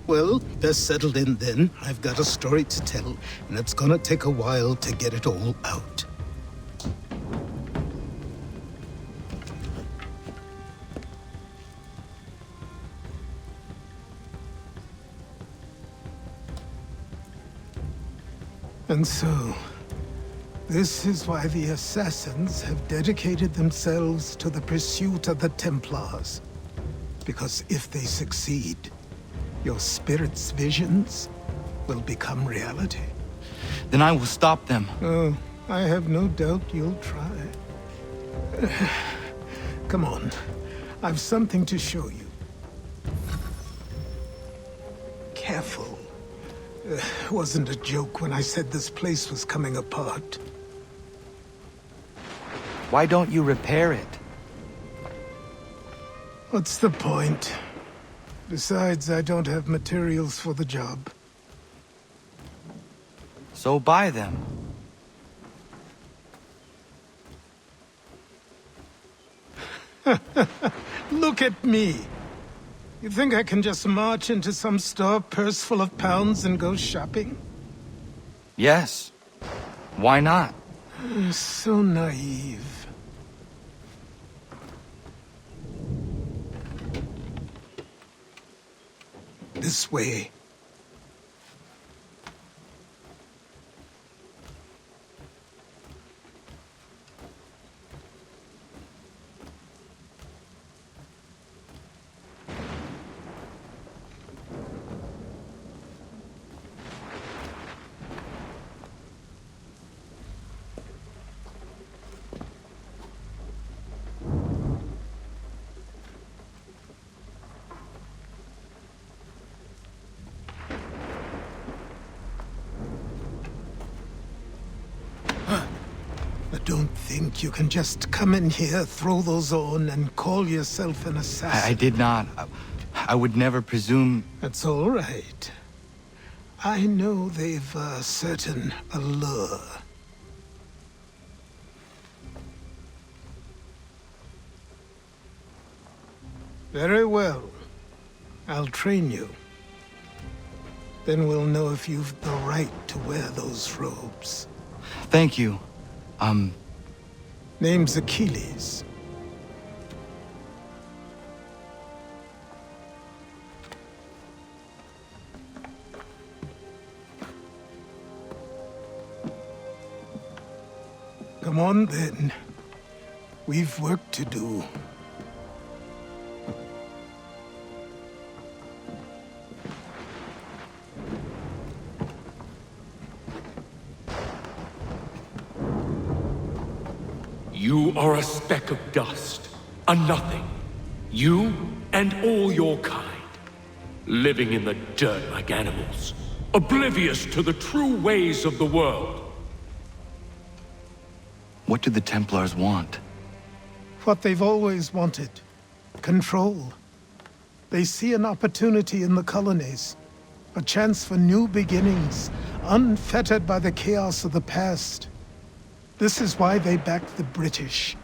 Well, best settled in then. I've got a story to tell, and it's gonna take a while to get it all out. And so, this is why the Assassins have dedicated themselves to the pursuit of the Templars. Because if they succeed, your spirit's visions will become reality. Then I will stop them. Oh, I have no doubt you'll try. Come on, I've something to show you. Careful. Wasn't a joke when I said this place was coming apart. Why don't you repair it? What's the point? Besides, I don't have materials for the job. So buy them. Look at me. You think I can just march into some store, purse full of pounds, and go shopping? Yes. Why not? So naive. This way. think you can just come in here, throw those on, and call yourself an assassin? I did not. I would never presume... That's all right. I know they've a certain allure. Very well. I'll train you. Then we'll know if you've the right to wear those robes. Thank you. Name's Achilles. Come on, then. We've work to do. You are a speck of dust, a nothing. You and all your kind, living in the dirt like animals, oblivious to the true ways of the world. What do the Templars want? What they've always wanted. Control. They see an opportunity in the colonies. A chance for new beginnings, unfettered by the chaos of the past. This is why they backed the British.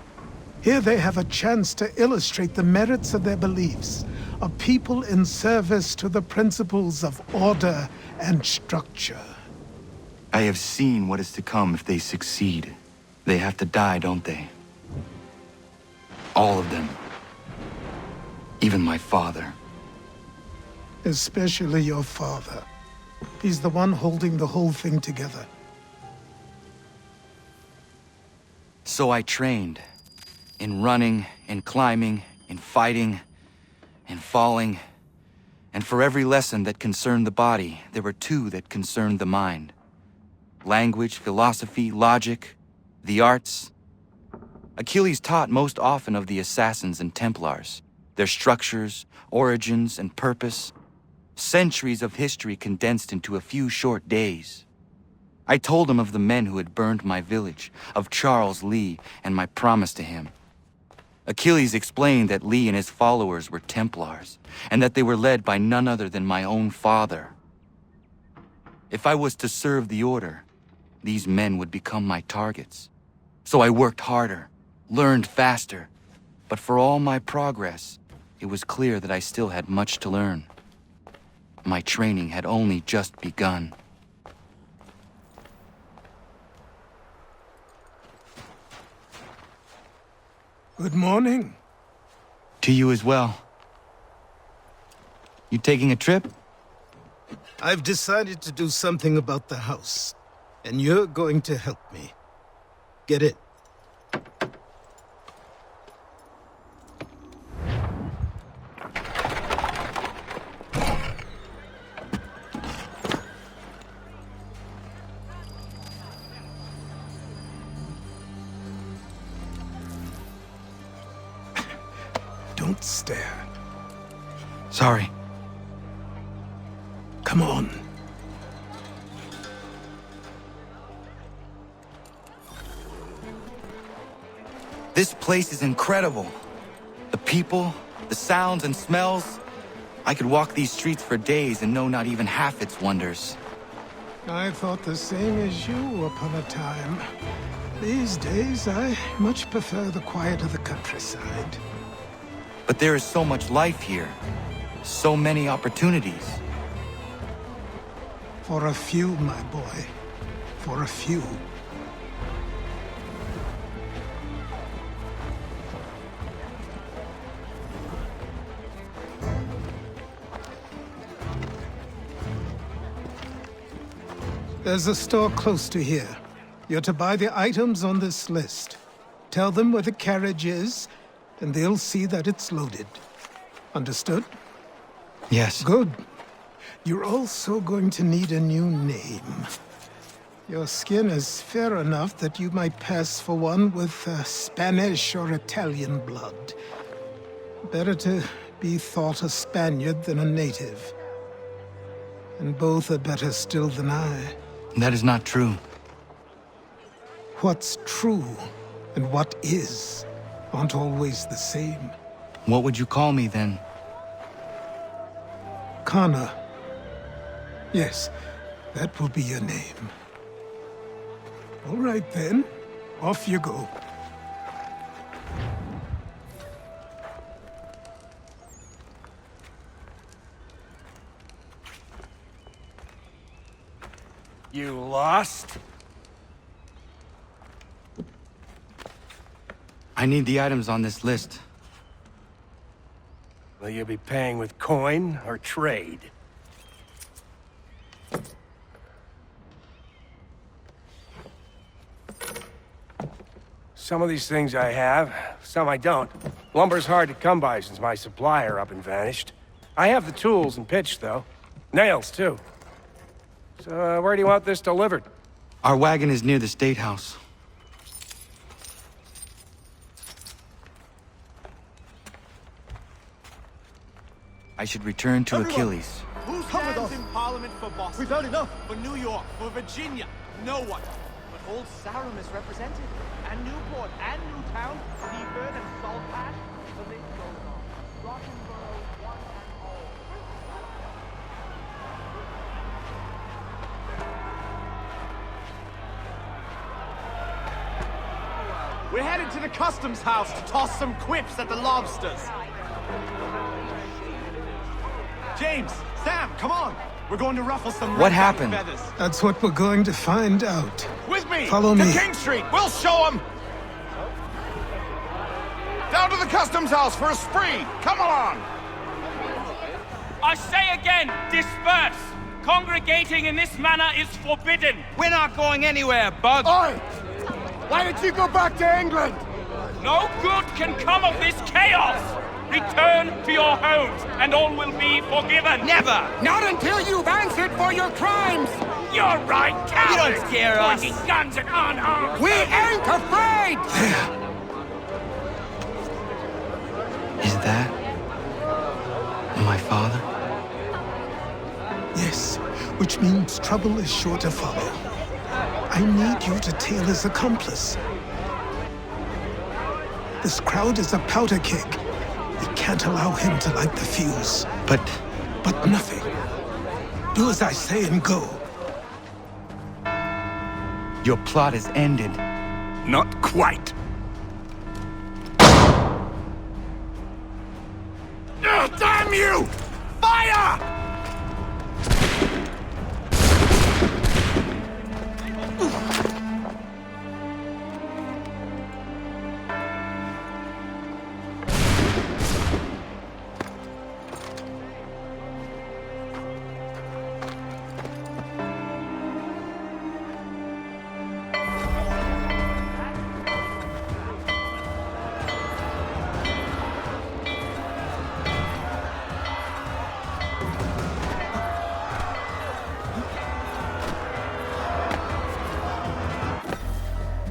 Here they have a chance to illustrate the merits of their beliefs, a people in service to the principles of order and structure. I have seen what is to come if they succeed. They have to die, don't they? All of them. Even my father. Especially your father. He's the one holding the whole thing together. So I trained. In running, in climbing, in fighting, in falling. And for every lesson that concerned the body, there were two that concerned the mind. Language, philosophy, logic, the arts. Achilles taught most often of the assassins and Templars, their structures, origins, and purpose. Centuries of history condensed into a few short days. I told him of the men who had burned my village, of Charles Lee, and my promise to him. Achilles explained that Lee and his followers were Templars, and that they were led by none other than my own father. If I was to serve the order, these men would become my targets. So I worked harder, learned faster, but for all my progress, it was clear that I still had much to learn. My training had only just begun. Good morning. To you as well. You taking a trip? I've decided to do something about the house, and you're going to help me. Get it? Don't stare. Sorry. Come on. This place is incredible. The people, the sounds and smells. I could walk these streets for days and know not even half its wonders. I thought the same as you upon a time. These days, I much prefer the quiet of the countryside. But there is so much life here. So many opportunities. For a few, my boy. For a few. There's a store close to here. You're to buy the items on this list. Tell them where the carriage is, and they'll see that it's loaded. Understood? Yes. Good. You're also going to need a new name. Your skin is fair enough that you might pass for one with Spanish or Italian blood. Better to be thought a Spaniard than a native. And both are better still than I. That is not true. What's true and what is aren't always the same. What would you call me then? Kana. Yes, that will be your name. All right then, off you go. You lost? I need the items on this list. Will you be paying with coin or trade? Some of these things I have, some I don't. Lumber's hard to come by since my supplier up and vanished. I have the tools and pitch, though. Nails, too. So, where do you want this delivered? Our wagon is near the State House. I should return to Achilles. Who stands in Parliament for Boston? We've heard enough. For New York, for Virginia, no one. But Old Sarum is represented. And Newport, and Newtown, Seaford, and Saltpash. The list goes on. Rockenborough, one and all. We're headed to the customs house to toss some quips at the lobsters. James, Sam, come on. We're going to ruffle some What happened? feathers. That's what we're going to find out. With me! Follow to me. King Street! We'll show them! Down to the customs house for a spree! Come along! I say again, disperse! Congregating in this manner is forbidden! We're not going anywhere, Bug! Oi! Why don't you go back to England? No good can come of this chaos! Return to your homes, and all will be forgiven! Never! Not until you've answered for your crimes! You're right, coward! You don't scare us. Pointing guns at unarmed... We ain't afraid! Is that my father? Yes, which means trouble is sure to follow. I need you to tail his accomplice. This crowd is a powder keg. We can't allow him to light the fuse. But nothing. Do as I say and go. Your plot is ended. Not quite. Damn you! Fire!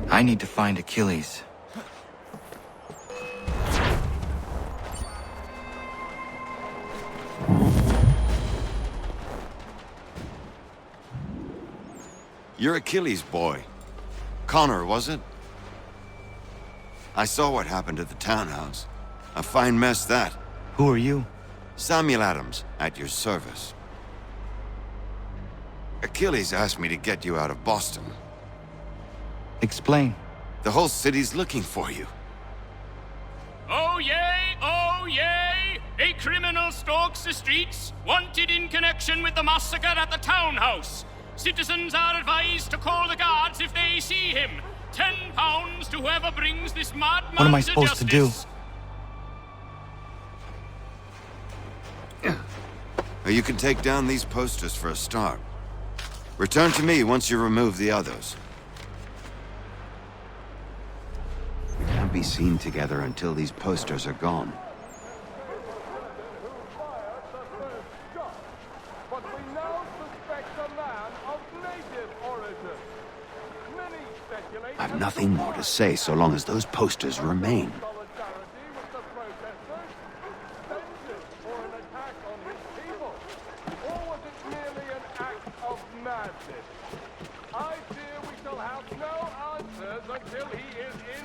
I need to find Achilles. You're Achilles' boy. Connor, was it? I saw what happened at the townhouse. A fine mess, that. Who are you? Samuel Adams, at your service. Achilles asked me to get you out of Boston. Explain. The whole city's looking for you. Oh yay, oh yay! A criminal stalks the streets, wanted in connection with the massacre at the townhouse. Citizens are advised to call the guards if they see him. £10 to whoever brings this madman What am I supposed to do? You can take down these posters for a start. Return to me once you remove the others. We can't be seen together until these posters are gone. I've nothing more to say so long as those posters remain. I fear we shall have no answers until he is in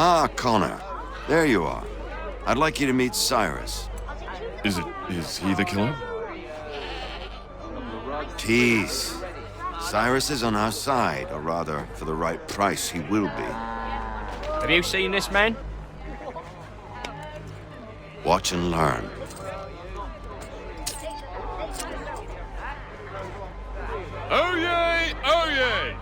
Ah, Connor. There you are. I'd like you to meet Cyrus. Is he the killer? Tease. Cyrus is on our side, or rather, for the right price, he will be. Have you seen this man? Watch and learn. Oh yay! Oh yay!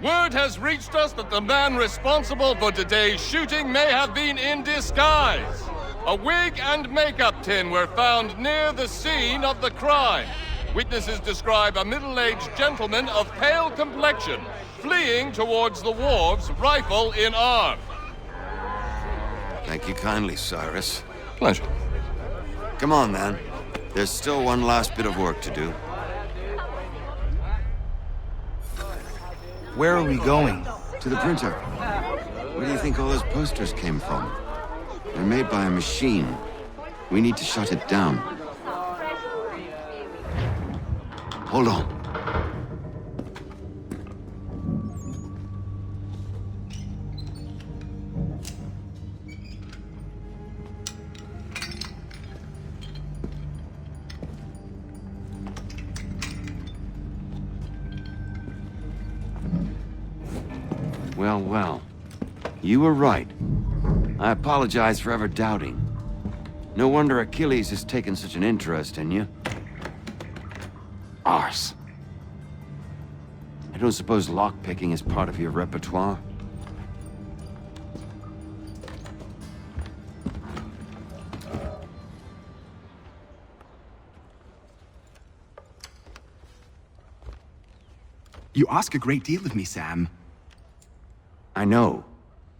Word has reached us that the man responsible for today's shooting may have been in disguise. A wig and makeup tin were found near the scene of the crime. Witnesses describe a middle-aged gentleman of pale complexion fleeing towards the wharves, rifle in arm. Thank you kindly, Cyrus. Pleasure. Come on, then. There's still one last bit of work to do. Where are we going? To the printer. Where do you think all those posters came from? They're made by a machine. We need to shut it down. Hold on. Well. You were right. I apologize for ever doubting. No wonder Achilles has taken such an interest in you. Arse. I don't suppose lockpicking is part of your repertoire? You ask a great deal of me, Sam. I know,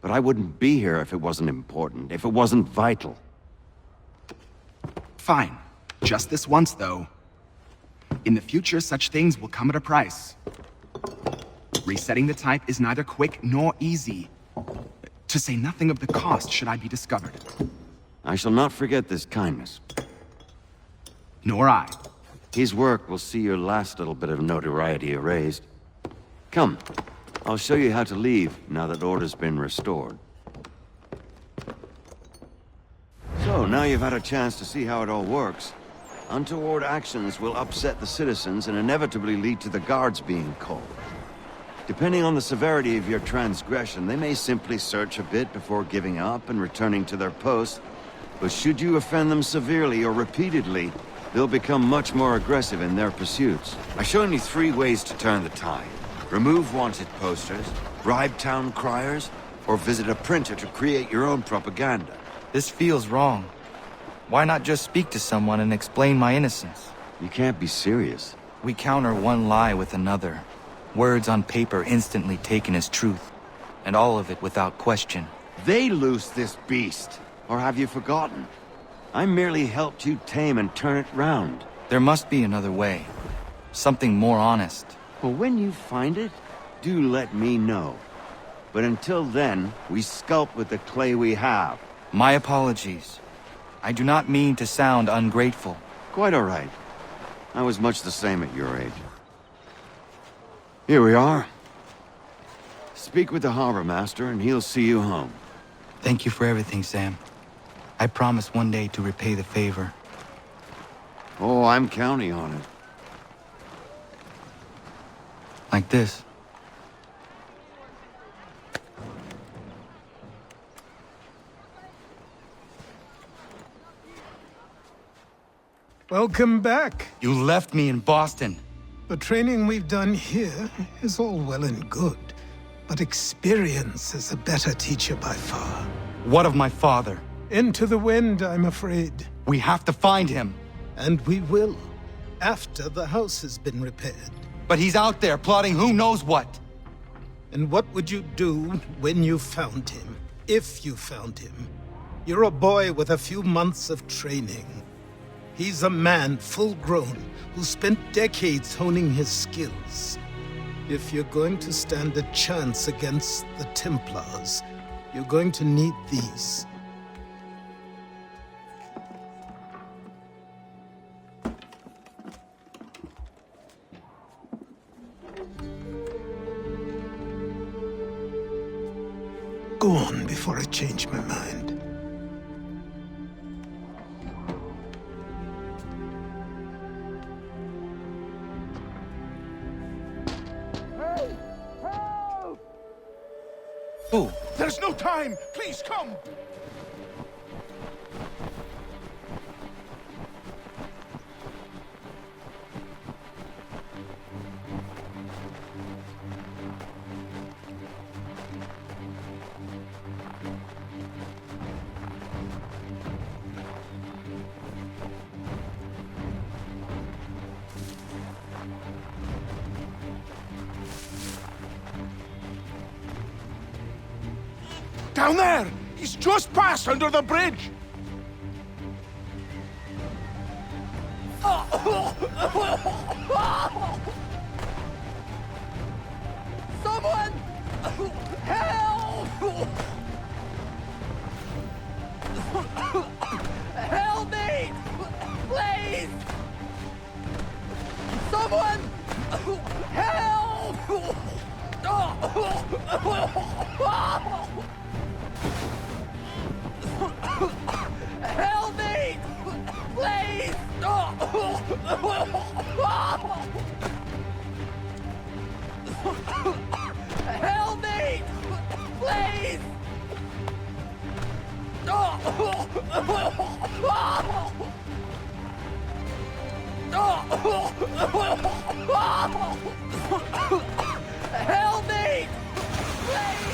but I wouldn't be here if it wasn't important, if it wasn't vital. Fine. Just this once, though. In the future, such things will come at a price. Resetting the type is neither quick nor easy. To say nothing of the cost should I be discovered. I shall not forget this kindness. Nor I. His work will see your last little bit of notoriety erased. Come, I'll show you how to leave now that order's been restored. So, now you've had a chance to see how it all works. Untoward actions will upset the citizens and inevitably lead to the guards being called. Depending on the severity of your transgression, they may simply search a bit before giving up and returning to their posts. But should you offend them severely or repeatedly, they'll become much more aggressive in their pursuits. I've shown you 3 ways to turn the tide. Remove wanted posters, bribe town criers, or visit a printer to create your own propaganda. This feels wrong. Why not just speak to someone and explain my innocence? You can't be serious. We counter one lie with another. Words on paper instantly taken as truth. And all of it without question. They loose this beast. Or have you forgotten? I merely helped you tame and turn it round. There must be another way. Something more honest. Well, when you find it, do let me know. But until then, we sculpt with the clay we have. My apologies. I do not mean to sound ungrateful. Quite all right. I was much the same at your age. Here we are. Speak with the harbor master and he'll see you home. Thank you for everything, Sam. I promise one day to repay the favor. Oh, I'm counting on it. Like this. Welcome back. You left me in Boston. The training we've done here is all well and good, but experience is a better teacher by far. What of my father? Into the wind, I'm afraid. We have to find him. And we will, after the house has been repaired. But he's out there plotting who knows what. And what would you do when you found him? If you found him? You're a boy with a few months of training. He's a man full grown who spent decades honing his skills. If you're going to stand a chance against the Templars, you're going to need these. Go on before I change my mind. Oh, there's no time! Please come! Down there! He's just passed under the bridge! Someone! Help! Help me! Please! Someone! Help! Help me! Please! Help me! Please! Help me! Please!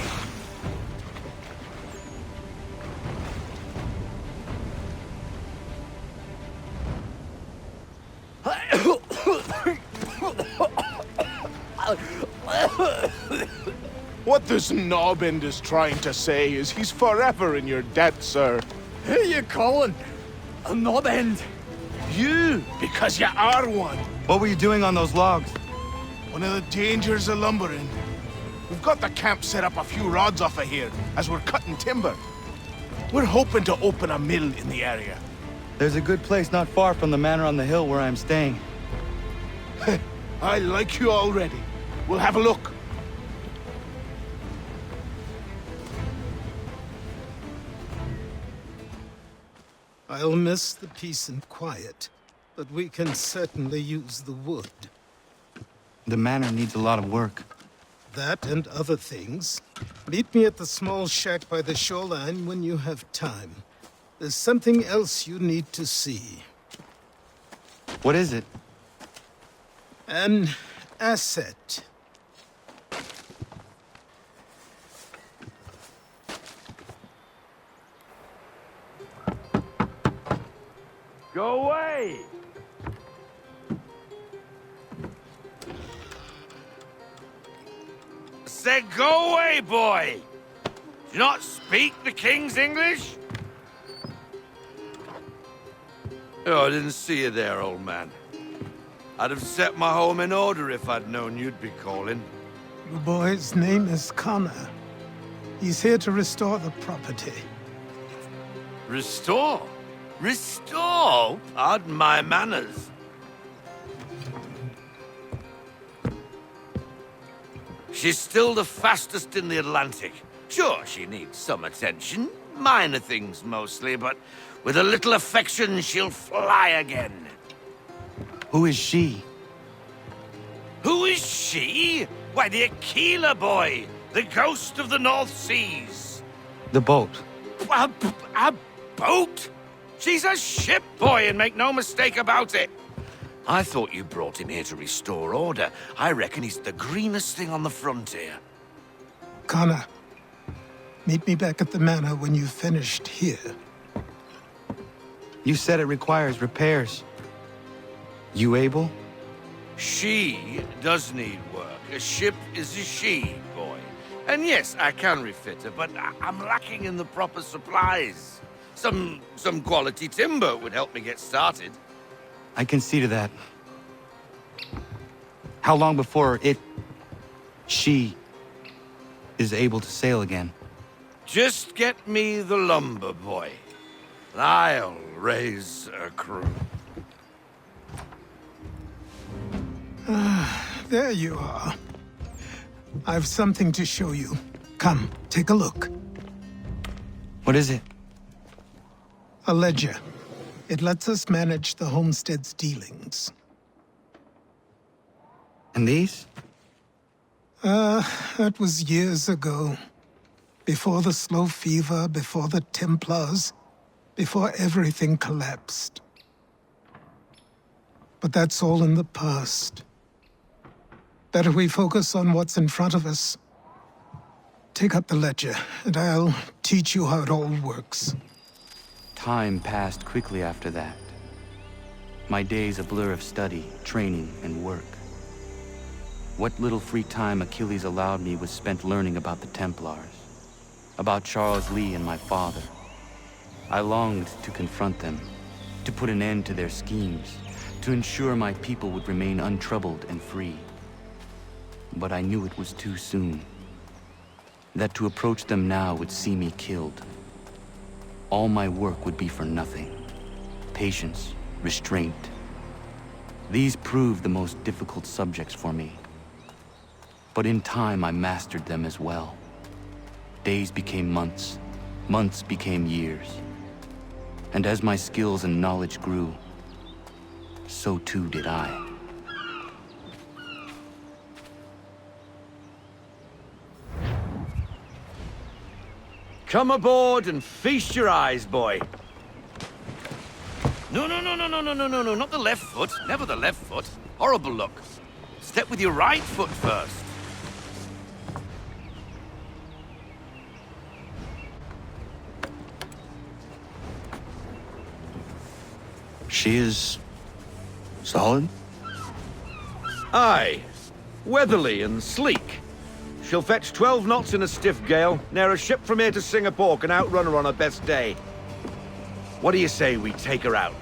What this knobbend is trying to say is he's forever in your debt, sir. Who you calling a knob-end? You, because you are one. What were you doing on those logs? One of the dangers of lumbering. We've got the camp set up a few rods off of here as we're cutting timber. We're hoping to open a mill in the area. There's a good place not far from the manor on the hill where I'm staying. I like you already. We'll have a look. I'll miss the peace and quiet, but we can certainly use the wood. The manor needs a lot of work. That and other things. Meet me at the small shack by the shoreline when you have time. There's something else you need to see. What is it? An asset. Go away! I said go away, boy! Do you not speak the King's English? Oh, I didn't see you there, old man. I'd have set my home in order if I'd known you'd be calling. The boy's name is Connor. He's here to restore the property. Restore? Restore? Pardon my manners. She's still the fastest in the Atlantic. Sure, she needs some attention. Minor things mostly, but with a little affection, she'll fly again. Who is she? Who is she? Why, the Aquila boy, the ghost of the North Seas. The boat. A boat? She's a ship, boy, and make no mistake about it. I thought you brought him here to restore order. I reckon he's the greenest thing on the frontier. Connor, meet me back at the manor when you've finished here. You said it requires repairs. You able? She does need work. A ship is a she, boy. And yes, I can refit her, but I'm lacking in the proper supplies. Some quality timber would help me get started. I can see to that. How long before she is able to sail again? Just get me the lumber, boy. And I'll raise a crew. There you are. I've something to show you. Come, take a look. What is it? A ledger. It lets us manage the homestead's dealings. And these? That was years ago. Before the slow fever, before the Templars, before everything collapsed. But that's all in the past. Better we focus on what's in front of us. Take up the ledger, and I'll teach you how it all works. Time passed quickly after that. My days a blur of study, training, and work. What little free time Achilles allowed me was spent learning about the Templars, about Charles Lee and my father. I longed to confront them, to put an end to their schemes, to ensure my people would remain untroubled and free. But I knew it was too soon. That to approach them now would see me killed. All my work would be for nothing. Patience, restraint. These proved the most difficult subjects for me. But in time I mastered them as well. Days became months, months became years. And as my skills and knowledge grew, so too did I. Come aboard and feast your eyes, boy. No, not the left foot. Never the left foot. Horrible look. Step with your right foot first. She is solid? Aye. Weatherly and sleek. She'll fetch 12 knots in a stiff gale, near a ship from here to Singapore can outrun her on her best day. What do you say we take her out?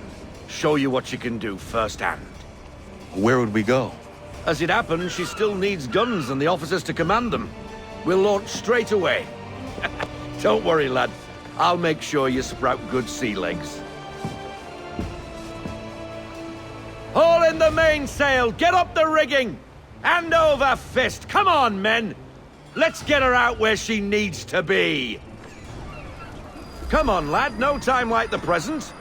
Show you what she can do firsthand. Where would we go? As it happens, she still needs guns and the officers to command them. We'll launch straight away. Don't worry, lad. I'll make sure you sprout good sea legs. Haul in the mainsail! Get up the rigging! Hand over fist! Come on, men! Let's get her out where she needs to be! Come on, lad. No time like the present.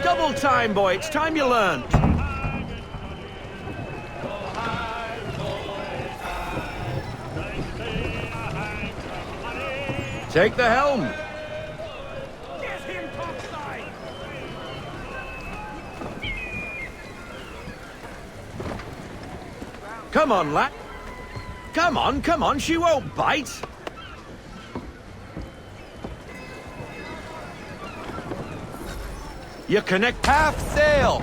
Double time, boy. It's time you learned. Take the helm. Come on, lad. Come on, she won't bite. You connect half sail.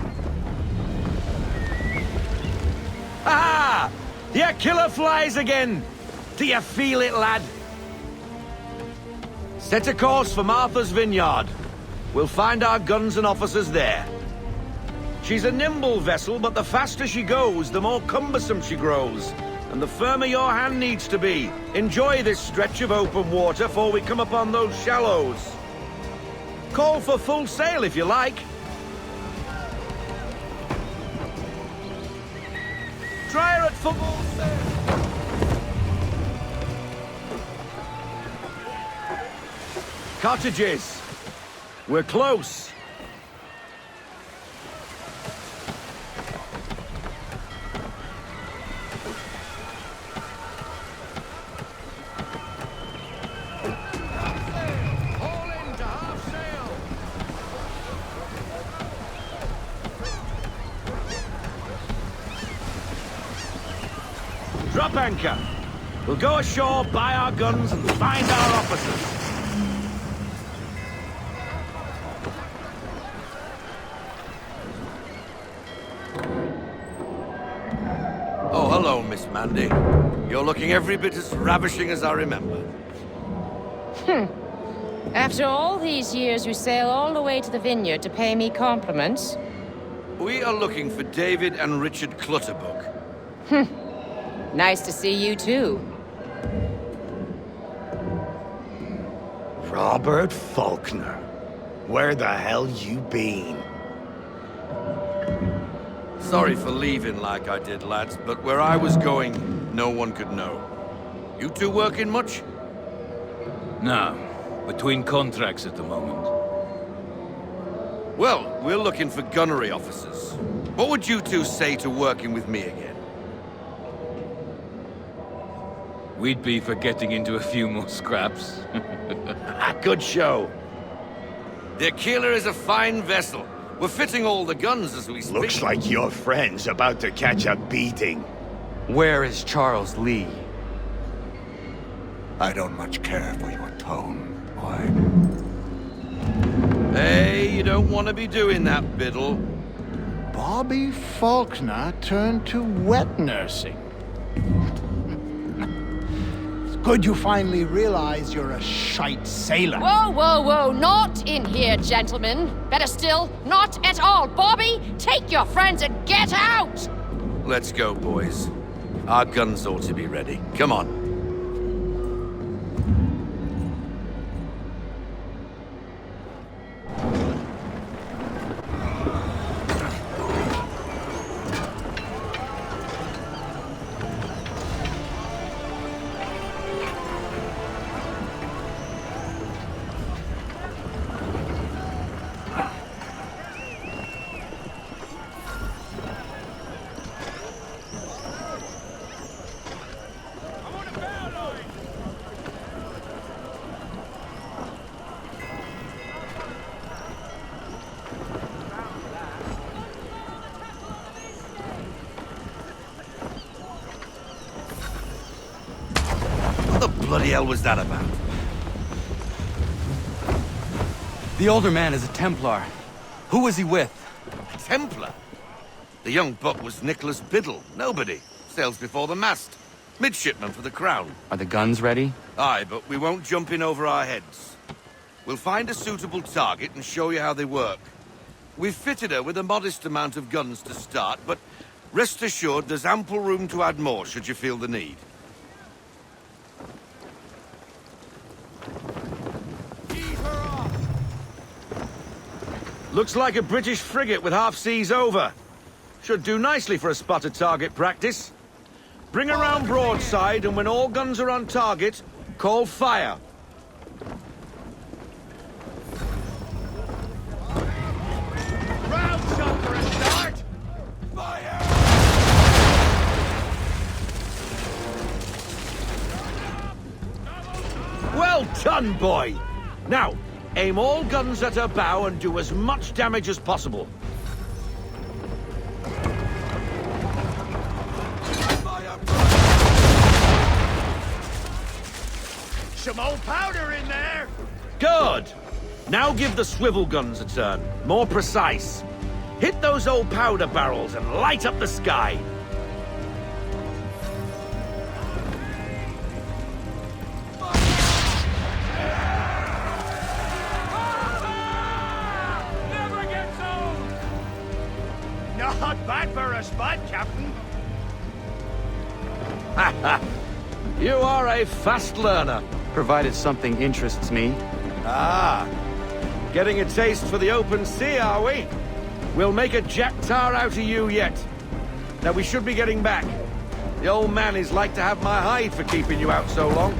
Ah! Your killer flies again. Do you feel it, lad? Set a course for Martha's Vineyard. We'll find our guns and officers there. She's a nimble vessel, but the faster she goes, the more cumbersome she grows. And the firmer your hand needs to be. Enjoy this stretch of open water before we come upon those shallows. Call for full sail if you like. Try her at full sail. Cottages. We're close. Drop anchor. We'll go ashore, buy our guns, and find our officers. Oh, hello, Miss Mandy. You're looking every bit as ravishing as I remember. After all these years, you sail all the way to the vineyard to pay me compliments? We are looking for David and Richard Clutterbuck. Nice to see you, too. Robert Faulkner. Where the hell you been? Sorry for leaving like I did, lads, but where I was going, no one could know. You two working much? No. Between contracts at the moment. Well, we're looking for gunnery officers. What would you two say to working with me again? We'd be for getting into a few more scraps. Good show. The Aquila is a fine vessel. We're fitting all the guns as we speak. Looks like your friend's about to catch a beating. Where is Charles Lee? I don't much care for your tone, boy. Hey, you don't want to be doing that, Biddle. Bobby Faulkner turned to wet nursing. It's good you finally realize you're a shite sailor. Whoa, whoa, whoa, not in here, gentlemen. Better still, not at all. Bobby, take your friends and get out! Let's go, boys. Our guns ought to be ready. Come on. What the bloody hell was that about? The older man is a Templar. Who was he with? A Templar? The young buck was Nicholas Biddle. Nobody. Sails before the mast. Midshipman for the Crown. Are the guns ready? Aye, but we won't jump in over our heads. We'll find a suitable target and show you how they work. We've fitted her with a modest amount of guns to start, but rest assured there's ample room to add more should you feel the need. Looks like a British frigate with half seas over. Should do nicely for a spotted target practice. Bring her round broadside, and when all guns are on target, call fire. Round shot for a start! Fire! Well done, boy! Now, aim all guns at her bow and do as much damage as possible. Some old powder in there! Good! Now give the swivel guns a turn. More precise. Hit those old powder barrels and light up the sky. Not bad for a spot, Captain. You are a fast learner. Provided something interests me. Ah, getting a taste for the open sea, are we? We'll make a jack tar out of you yet. Now we should be getting back. The old man is like to have my hide for keeping you out so long.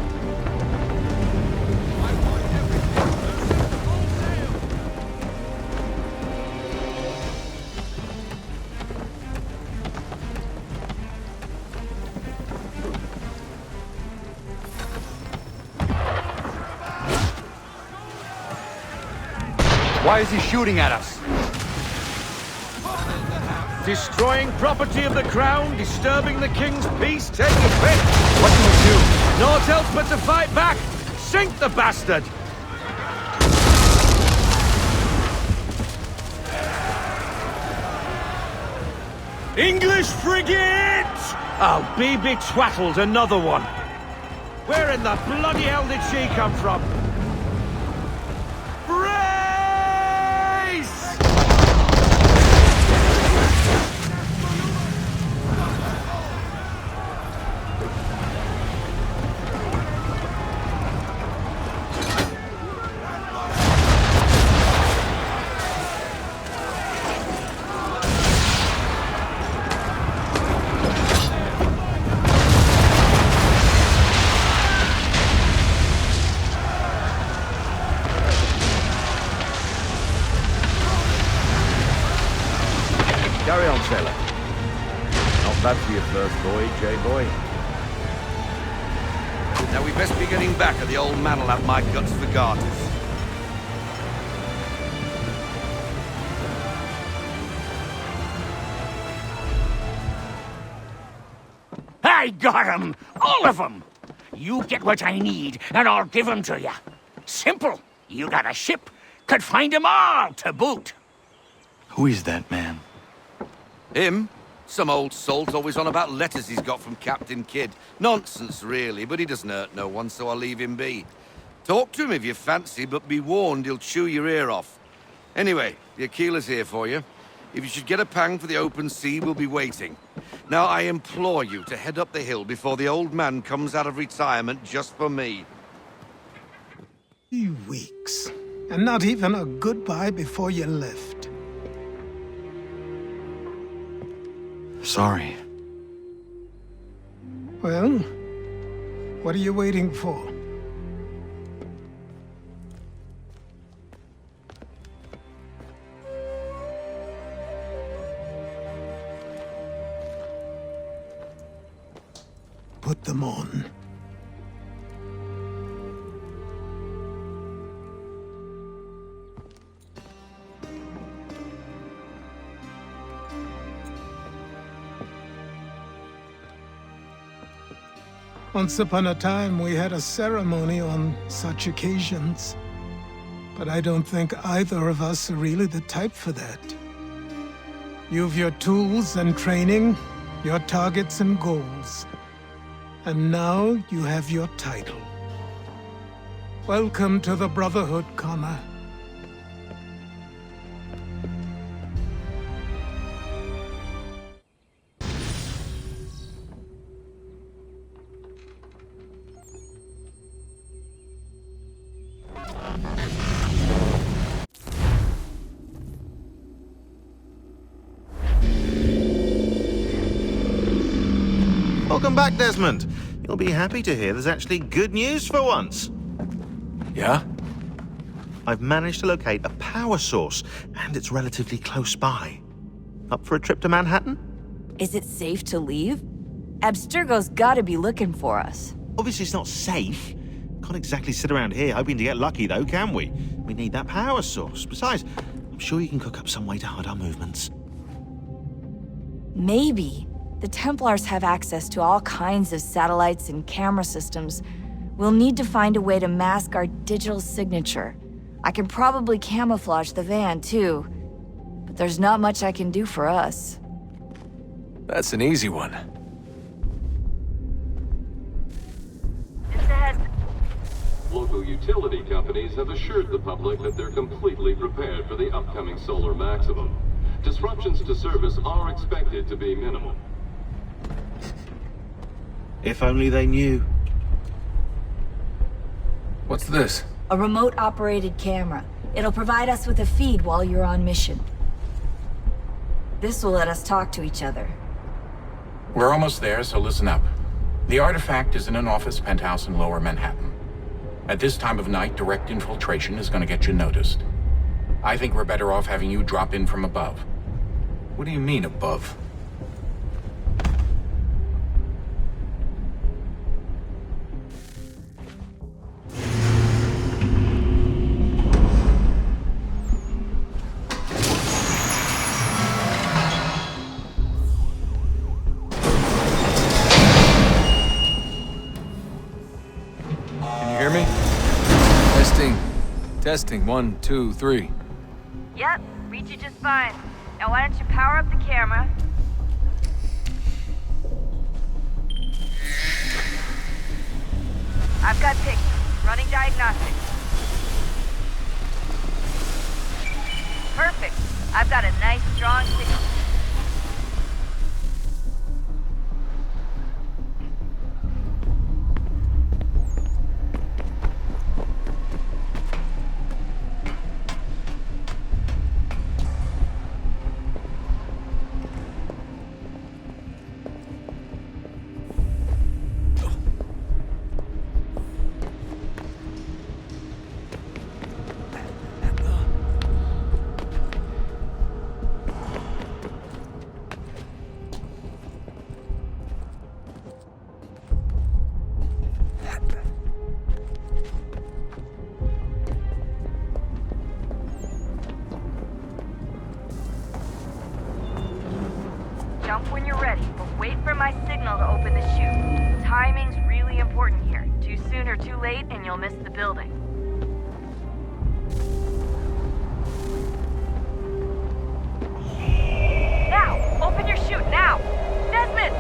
Why is he shooting at us? Destroying property of the Crown, disturbing the King's peace, take your pick. What do we do? Naught else but to fight back. Sink the bastard! English frigate! I'll be betwattled, another one. Where in the bloody hell did she come from? sailor. Not bad for your first voyage, eh, boy? Now we best be getting back, or the old man'll have my guts for garters. I got 'em! All of 'em! You get what I need, and I'll give 'em to you. Simple. You got a ship, could find 'em all to boot. Who is that man? Him? Some old salt always on about letters he's got from Captain Kidd. Nonsense, really, but he doesn't hurt no one, so I'll leave him be. Talk to him if you fancy, but be warned he'll chew your ear off. Anyway, the Aquila's here for you. If you should get a pang for the open sea, we'll be waiting. Now, I implore you to head up the hill before the old man comes out of retirement just for me. 3 weeks, and not even a goodbye before you left. Sorry. Well, what are you waiting for? Put them on. Once upon a time, we had a ceremony on such occasions. But I don't think either of us are really the type for that. You've your tools and training, your targets and goals. And now you have your title. Welcome to the Brotherhood, Connor. Welcome back, Desmond. You'll be happy to hear there's actually good news for once. Yeah? I've managed to locate a power source, and it's relatively close by. Up for a trip to Manhattan? Is it safe to leave? Abstergo's gotta be looking for us. Obviously it's not safe. Can't exactly sit around here hoping to get lucky, though, can we? We need that power source. Besides, I'm sure you can cook up some way to hide our movements. Maybe. The Templars have access to all kinds of satellites and camera systems. We'll need to find a way to mask our digital signature. I can probably camouflage the van, too. But there's not much I can do for us. That's an easy one. Local utility companies have assured the public that they're completely prepared for the upcoming solar maximum. Disruptions to service are expected to be minimal. If only they knew. What's this? A remote-operated camera. It'll provide us with a feed while you're on mission. This will let us talk to each other. We're almost there, so listen up. The artifact is in an office penthouse in Lower Manhattan. At this time of night, direct infiltration is going to get you noticed. I think we're better off having you drop in from above. What do you mean, above? Testing, 1, 2, 3. Yep, reach you just fine. Now why don't you power up the camera? I've got pictures. Running diagnostics. Perfect. I've got a nice, strong signal. Jump when you're ready, but wait for my signal to open the chute. Timing's really important here. Too soon or too late, and you'll miss the building. Now! Open your chute, now! Desmond!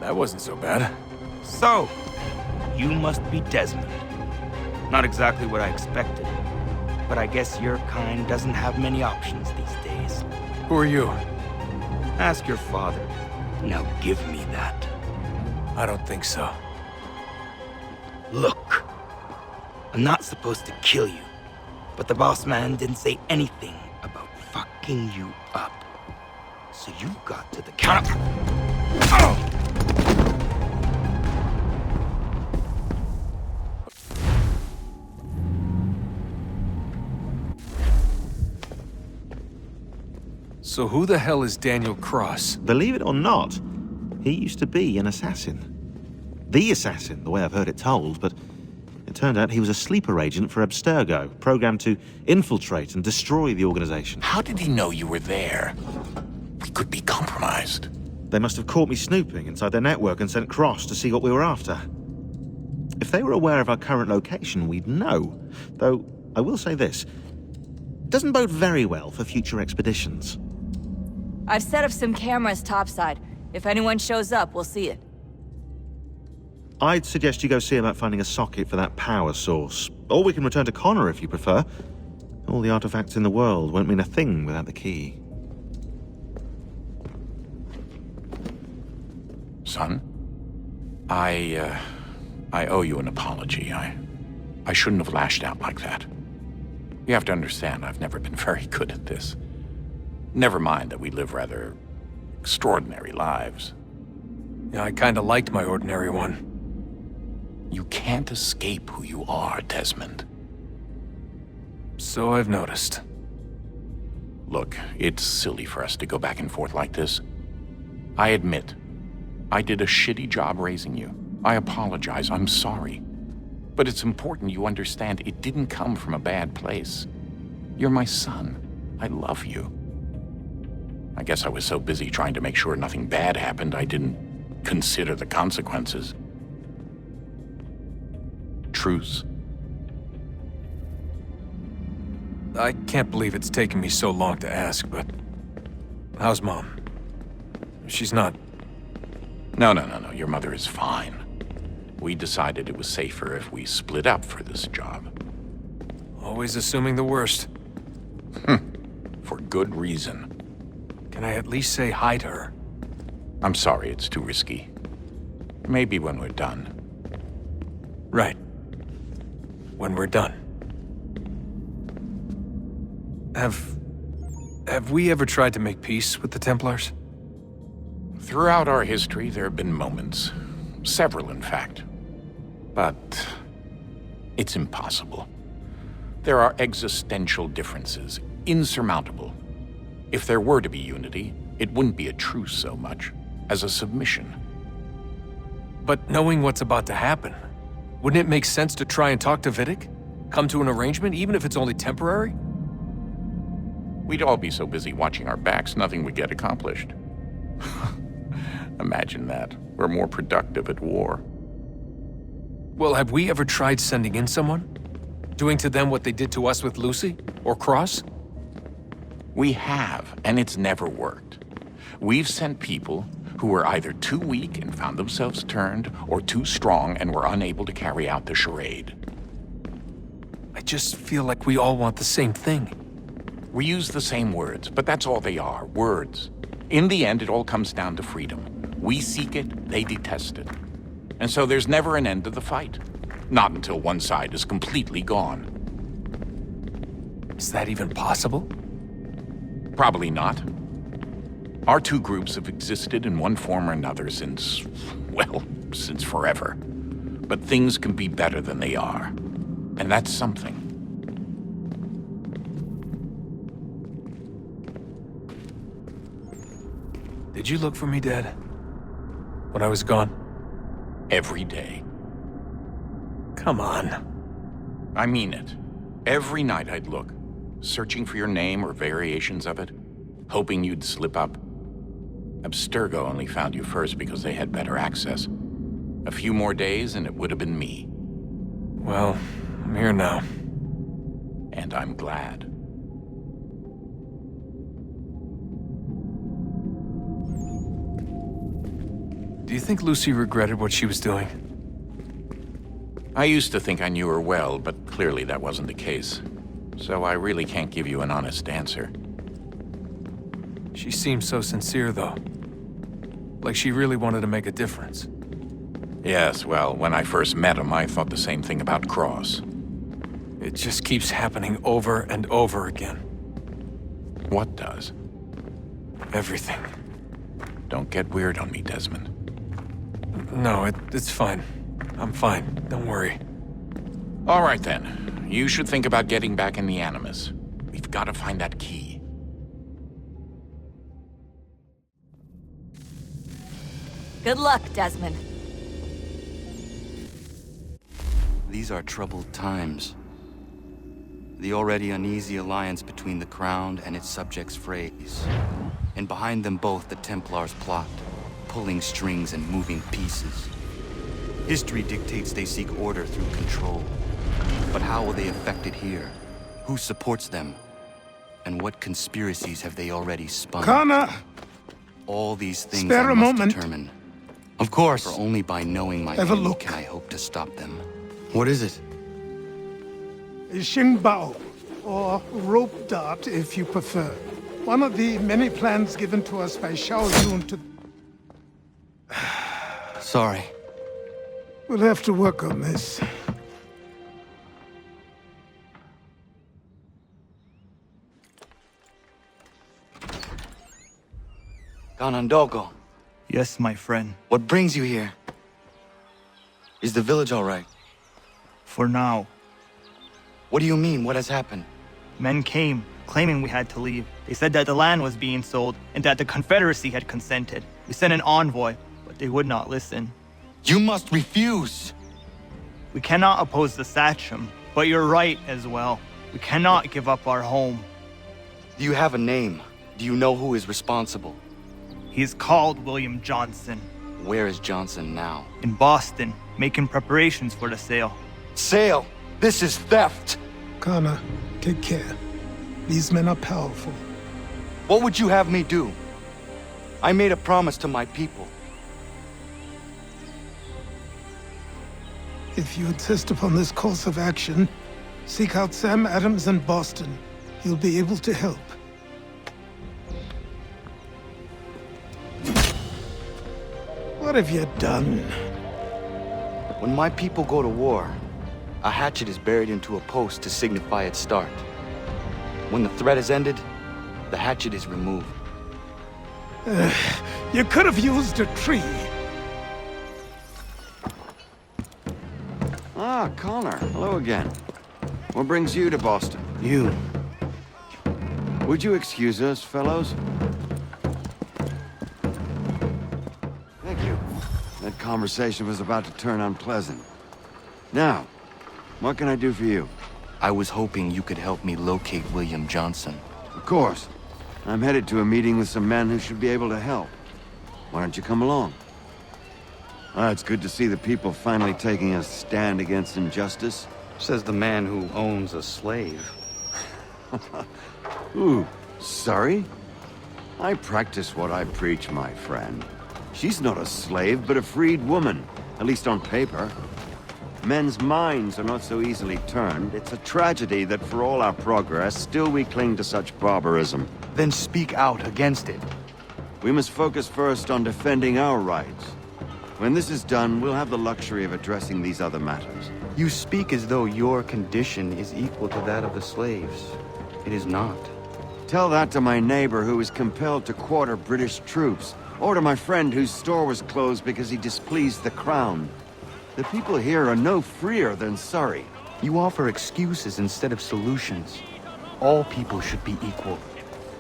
That wasn't so bad. So, you must be Desmond. Not exactly what I expected, but I guess your kind doesn't have many options these days. Who are you? Ask your father. Now give me that. I don't think so. Look, I'm not supposed to kill you, but the boss man didn't say anything about fucking you up. So you got to the counter. Oh! So who the hell is Daniel Cross? Believe it or not, he used to be an assassin. The assassin, the way I've heard it told, but it turned out he was a sleeper agent for Abstergo, programmed to infiltrate and destroy the organization. How did he know you were there? We could be compromised. They must have caught me snooping inside their network and sent Cross to see what we were after. If they were aware of our current location, we'd know. Though, I will say this. It doesn't bode very well for future expeditions. I've set up some cameras topside. If anyone shows up, we'll see it. I'd suggest you go see about finding a socket for that power source. Or we can return to Connor if you prefer. All the artifacts in the world won't mean a thing without the key. Son, I owe you an apology. I shouldn't have lashed out like that. You have to understand, I've never been very good at this. Never mind that we live rather extraordinary lives. Yeah, I kinda liked my ordinary one. You can't escape who you are, Desmond. So I've noticed. Look, it's silly for us to go back and forth like this. I admit, I did a shitty job raising you. I apologize, I'm sorry. But it's important you understand it didn't come from a bad place. You're my son. I love you. I guess I was so busy trying to make sure nothing bad happened, I didn't consider the consequences. Truce. I can't believe it's taken me so long to ask, but... how's Mom? She's not... No. Your mother is fine. We decided it was safer if we split up for this job. Always assuming the worst. For good reason. Can I at least say hi to her? I'm sorry, it's too risky. Maybe when we're done. Right. When we're done. Have we ever tried to make peace with the Templars? Throughout our history, there have been moments. Several, in fact. But it's impossible. There are existential differences, insurmountable. If there were to be unity, it wouldn't be a truce so much as a submission. But knowing what's about to happen, wouldn't it make sense to try and talk to Vidic? Come to an arrangement, even if it's only temporary? We'd all be so busy watching our backs, nothing would get accomplished. Imagine that. We're more productive at war. Well, have we ever tried sending in someone? Doing to them what they did to us with Lucy? Or Cross? We have, and it's never worked. We've sent people who were either too weak and found themselves turned, or too strong and were unable to carry out the charade. I just feel like we all want the same thing. We use the same words, but that's all they are, words. In the end, it all comes down to freedom. We seek it, they detest it. And so there's never an end to the fight. Not until one side is completely gone. Is that even possible? Probably not. Our two groups have existed in one form or another since, well, since forever. But things can be better than they are. And that's something. Did you look for me, Dad? When I was gone? Every day. Come on. I mean it. Every night I'd look, searching for your name or variations of it, hoping you'd slip up. Abstergo only found you first because they had better access. A few more days and it would have been me. Well, I'm here now. And I'm glad. Do you think Lucy regretted what she was doing? I used to think I knew her well, but clearly that wasn't the case. So I really can't give you an honest answer. She seemed so sincere, though. Like she really wanted to make a difference. Yes, well, when I first met him, I thought the same thing about Cross. It just keeps happening over and over again. What does? Everything. Don't get weird on me, Desmond. No, it's fine. I'm fine. Don't worry. All right, then. You should think about getting back in the Animus. We've got to find that key. Good luck, Desmond. These are troubled times. The already uneasy alliance between the Crown and its subjects frays. And behind them both the Templars plot, pulling strings and moving pieces. History dictates they seek order through control. But how will they affect it here? Who supports them? And what conspiracies have they already spun? Connor! All these things Spare I a must moment. determine. Of course. For only by knowing my Have a end look. can I hope to stop them. What is it? A Xingbao, or rope dart if you prefer. One of the many plans given to us by Xiao Yun to... Sorry. We'll have to work on this. Ganondogo. Yes, my friend. What brings you here? Is the village all right? For now. What do you mean? What has happened? Men came, claiming we had to leave. They said that the land was being sold, and that the Confederacy had consented. We sent an envoy, but they would not listen. You must refuse! We cannot oppose the Sachem, but you're right as well. We cannot give up our home. Do you have a name? Do you know who is responsible? He's called William Johnson. Where is Johnson now? In Boston, making preparations for the sale. Sale! This is theft! Connor, take care. These men are powerful. What would you have me do? I made a promise to my people. If you insist upon this course of action, seek out Sam Adams in Boston. He'll be able to help. What have you done? When my people go to war, a hatchet is buried into a post to signify its start. When the threat is ended, the hatchet is removed. You could have used a tree. Ah, Connor. Hello again. What brings you to Boston? You. Would you excuse us, fellows? Thank you. That conversation was about to turn unpleasant. Now, what can I do for you? I was hoping you could help me locate William Johnson. Of course. I'm headed to a meeting with some men who should be able to help. Why don't you come along? It's good to see the people finally taking a stand against injustice. Says the man who owns a slave. Ooh, sorry? I practice what I preach, my friend. She's not a slave, but a freed woman, at least on paper. Men's minds are not so easily turned. It's a tragedy that for all our progress, still we cling to such barbarism. Then speak out against it. We must focus first on defending our rights. When this is done, we'll have the luxury of addressing these other matters. You speak as though your condition is equal to that of the slaves. It is not. Tell that to my neighbor who is compelled to quarter British troops, or to my friend whose store was closed because he displeased the crown. The people here are no freer than Surrey. You offer excuses instead of solutions. All people should be equal,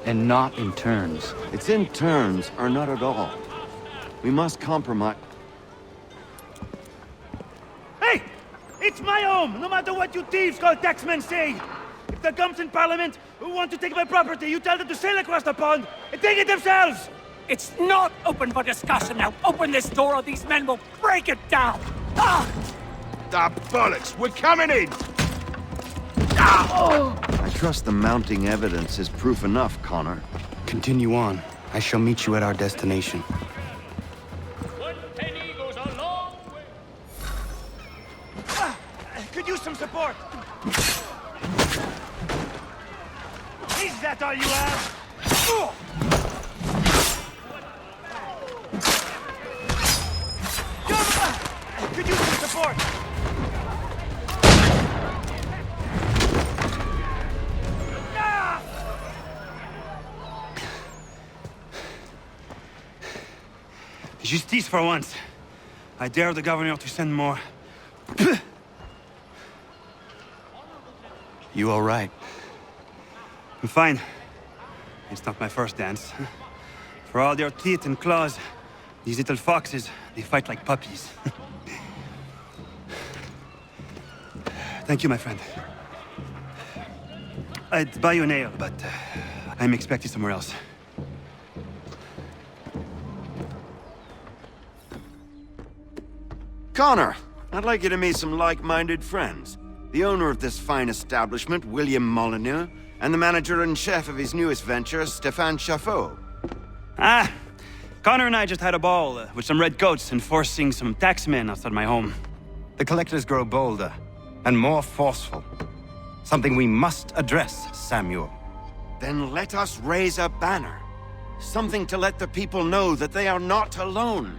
and not in turns. It's in turns, or not at all. We must compromise. Hey! It's my home, no matter what you thieves called taxmen say! If the gumps in Parliament who want to take my property, you tell them to sail across the pond and take it themselves! It's not open for discussion now. Open this door or these men will break it down! Ah! Ah, bollocks! We're coming in! I trust the mounting evidence is proof enough, Connor. Continue on. I shall meet you at our destination. Could use some support! Is that all you have? Could use some support! Justice for once. I dare the governor to send more. You all right? I'm fine. It's not my first dance. For all their teeth and claws, these little foxes, they fight like puppies. Thank you, my friend. I'd buy you an ale, but I'm expected somewhere else. Connor, I'd like you to meet some like-minded friends. The owner of this fine establishment, William Molyneux, and the manager and chef of his newest venture, Stéphane Chaffeau. Ah, Connor and I just had a ball with some red coats enforcing some taxmen outside my home. The collectors grow bolder and more forceful. Something we must address, Samuel. Then let us raise a banner. Something to let the people know that they are not alone.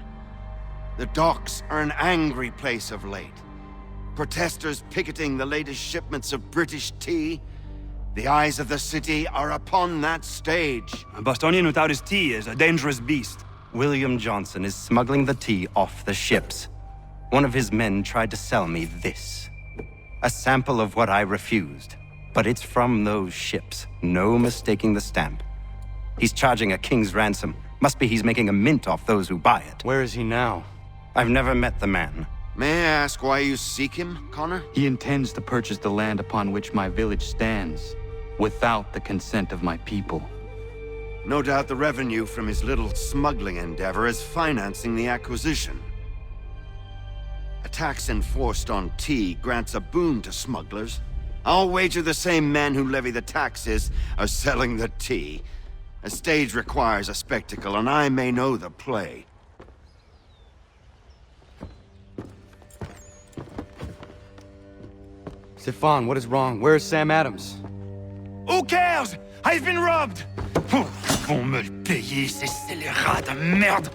The docks are an angry place of late. Protesters picketing the latest shipments of British tea. The eyes of the city are upon that stage. A Bostonian without his tea is a dangerous beast. William Johnson is smuggling the tea off the ships. One of his men tried to sell me this. A sample of what I refused. But it's from those ships. No mistaking the stamp. He's charging a king's ransom. Must be he's making a mint off those who buy it. Where is he now? I've never met the man. May I ask why you seek him, Connor? He intends to purchase the land upon which my village stands, without the consent of my people. No doubt the revenue from his little smuggling endeavor is financing the acquisition. A tax enforced on tea grants a boon to smugglers. I'll wager the same men who levy the taxes are selling the tea. A stage requires a spectacle, and I may know the play. Stéphane, what is wrong? Where is Sam Adams? Who cares? I've been robbed! Vont me le payer, ces scélérats de merde!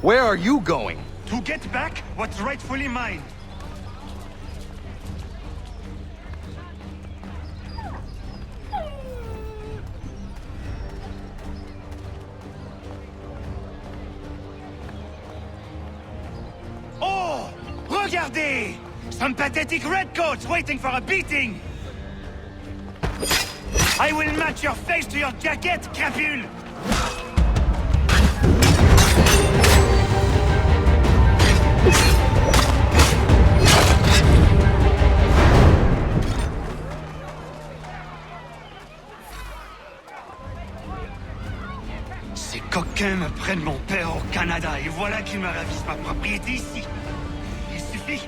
Where are you going? To get back what's rightfully mine. Oh! Regardez! Some pathetic redcoats waiting for a beating! I will match your face to your jacket, crapule! Ces coquins me prennent mon père au Canada et voilà qu'ils me ravissent ma propriété ici. Il suffit.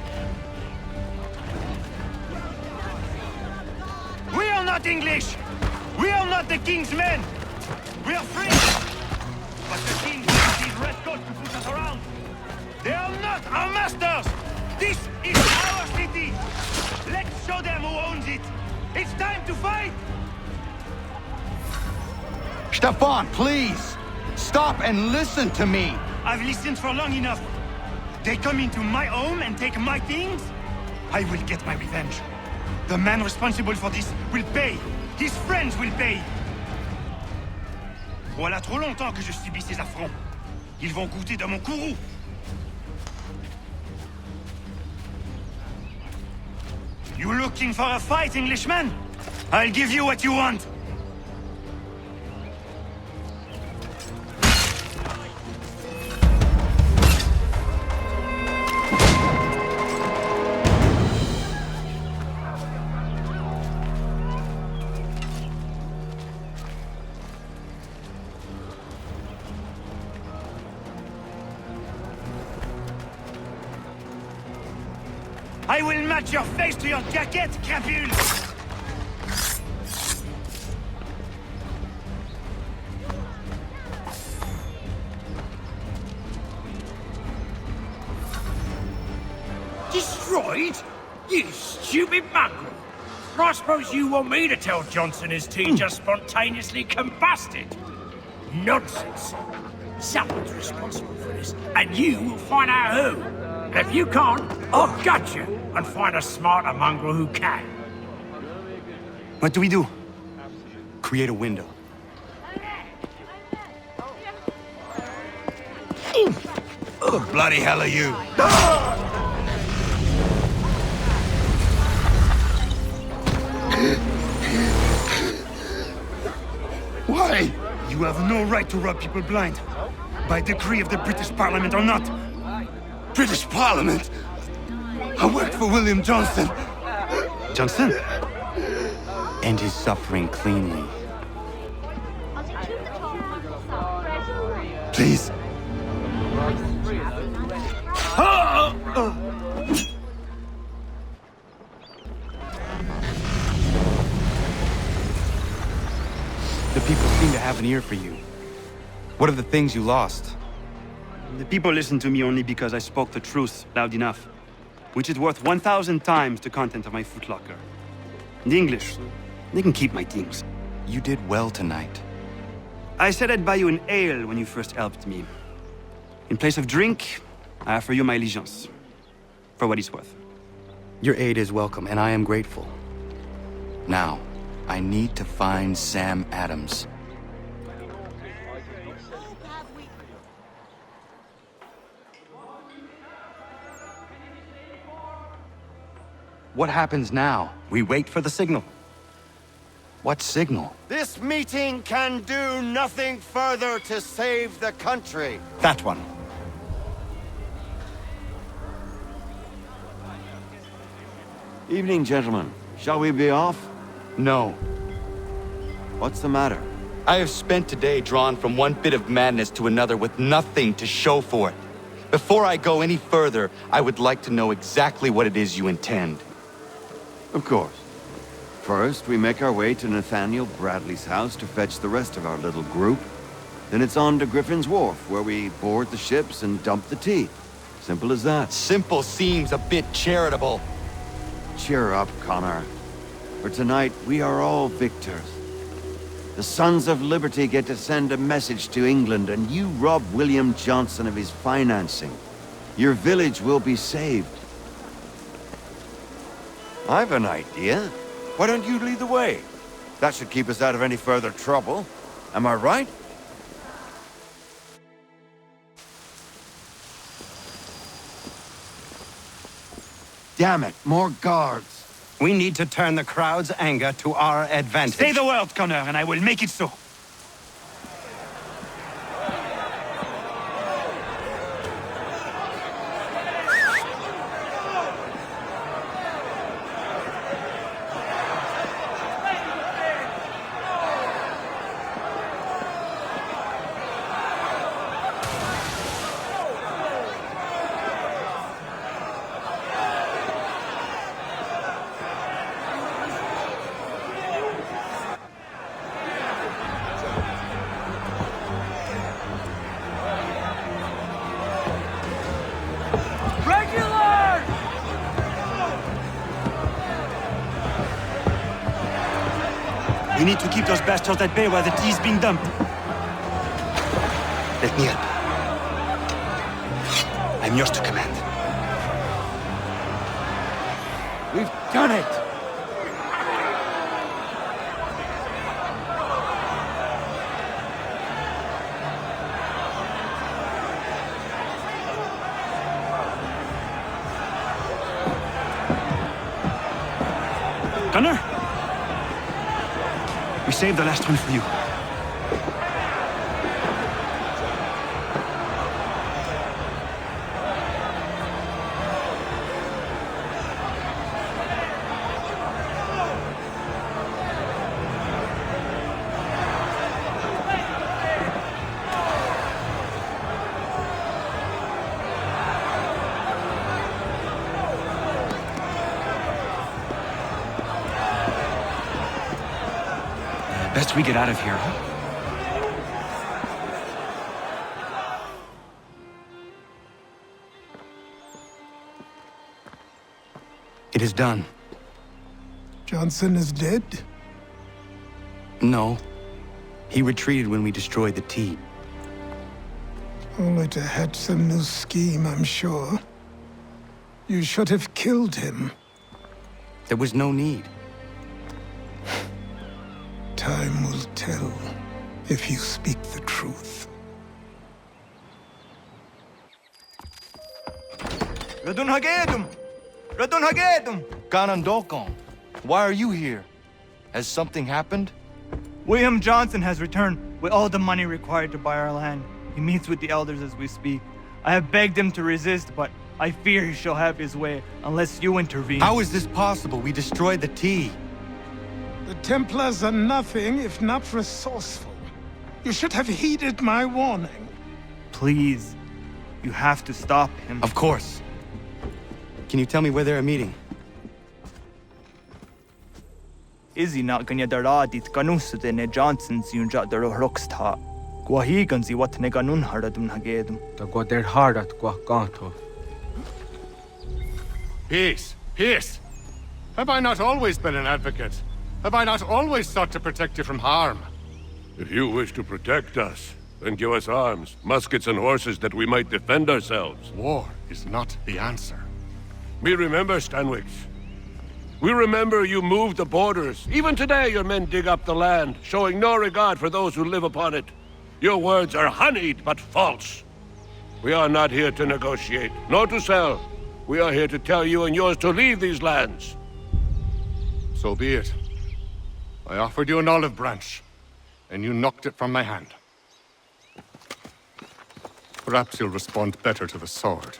We are not English! We are not the king's men! We are free! But the king uses these redcoats to push us around! They are not our masters! This is our city! Let's show them who owns it! It's time to fight! Stefan, please! Stop and listen to me! I've listened for long enough. They come into my home and take my things? I will get my revenge. The man responsible for this will pay. His friends will pay. Voilà trop longtemps que je subis ces affronts. Ils vont goûter de mon courroux. You looking for a fight, Englishman? I'll give you what you want. I will match your face to your jacket, crapule! Destroyed? You stupid mongrel! I suppose you want me to tell Johnson his tea just spontaneously combusted? Nonsense! Someone's responsible for this, and you will find out who. And if you can't, I'll gut you and find a smarter mongrel who can. What do we do? Create a window. Who the bloody hell are you? Why? You have no right to rob people blind. By decree of the British Parliament or not. British Parliament? I worked for William Johnson. Johnson? End his suffering cleanly. Please. The people seem to have an ear for you. What are the things you lost? The people listen to me only because I spoke the truth loud enough, which is worth 1,000 times the content of my footlocker. The English, they can keep my things. You did well tonight. I said I'd buy you an ale when you first helped me. In place of drink, I offer you my allegiance. For what it's worth. Your aid is welcome, and I am grateful. Now, I need to find Sam Adams. What happens now? We wait for the signal. What signal? This meeting can do nothing further to save the country. That one. Evening, gentlemen. Shall we be off? No. What's the matter? I have spent today drawn from one bit of madness to another with nothing to show for it. Before I go any further, I would like to know exactly what it is you intend. Of course. First, we make our way to Nathaniel Bradley's house to fetch the rest of our little group. Then it's on to Griffin's Wharf, where we board the ships and dump the tea. Simple as that. Simple seems a bit charitable. Cheer up, Connor. For tonight, we are all victors. The Sons of Liberty get to send a message to England, and you rob William Johnson of his financing. Your village will be saved. I've an idea. Why don't you lead the way? That should keep us out of any further trouble. Am I right? Damn it, more guards. We need to turn the crowd's anger to our advantage. Say the word, Connor, and I will make it so. We need to keep those bastards at bay while the tea is being dumped. Let me help. I'm yours to command. We've done it! Gunner? We saved the last one for you. Best we get out of here, huh? It is done. Johnson is dead? No. He retreated when we destroyed the tea. Only to hatch some new scheme, I'm sure. You should have killed him. There was no need. Time will tell if you speak the truth. Radun Hagedum! Radun Hagedum! Ganandokon, why are you here? Has something happened? William Johnson has returned with all the money required to buy our land. He meets with the elders as we speak. I have begged him to resist, but I fear he shall have his way unless you intervene. How is this possible? We destroyed the tea. The Templars are nothing if not resourceful. You should have heeded my warning. Please, you have to stop him. Of course. Can you tell me where they're meeting? Izzy not ganya daradit ganusute ne Johnson's yunja daro rocksta. Guahiganzi what ne ganun haradum hagedum. The goder hardat guakanto. Peace! Peace! Have I not always been an advocate? Have I not always sought to protect you from harm? If you wish to protect us, then give us arms, muskets and horses that we might defend ourselves. War is not the answer. We remember, Stanwix. We remember you moved the borders. Even today your men dig up the land, showing no regard for those who live upon it. Your words are honeyed, but false. We are not here to negotiate, nor to sell. We are here to tell you and yours to leave these lands. So be it. I offered you an olive branch, and you knocked it from my hand. Perhaps you'll respond better to the sword.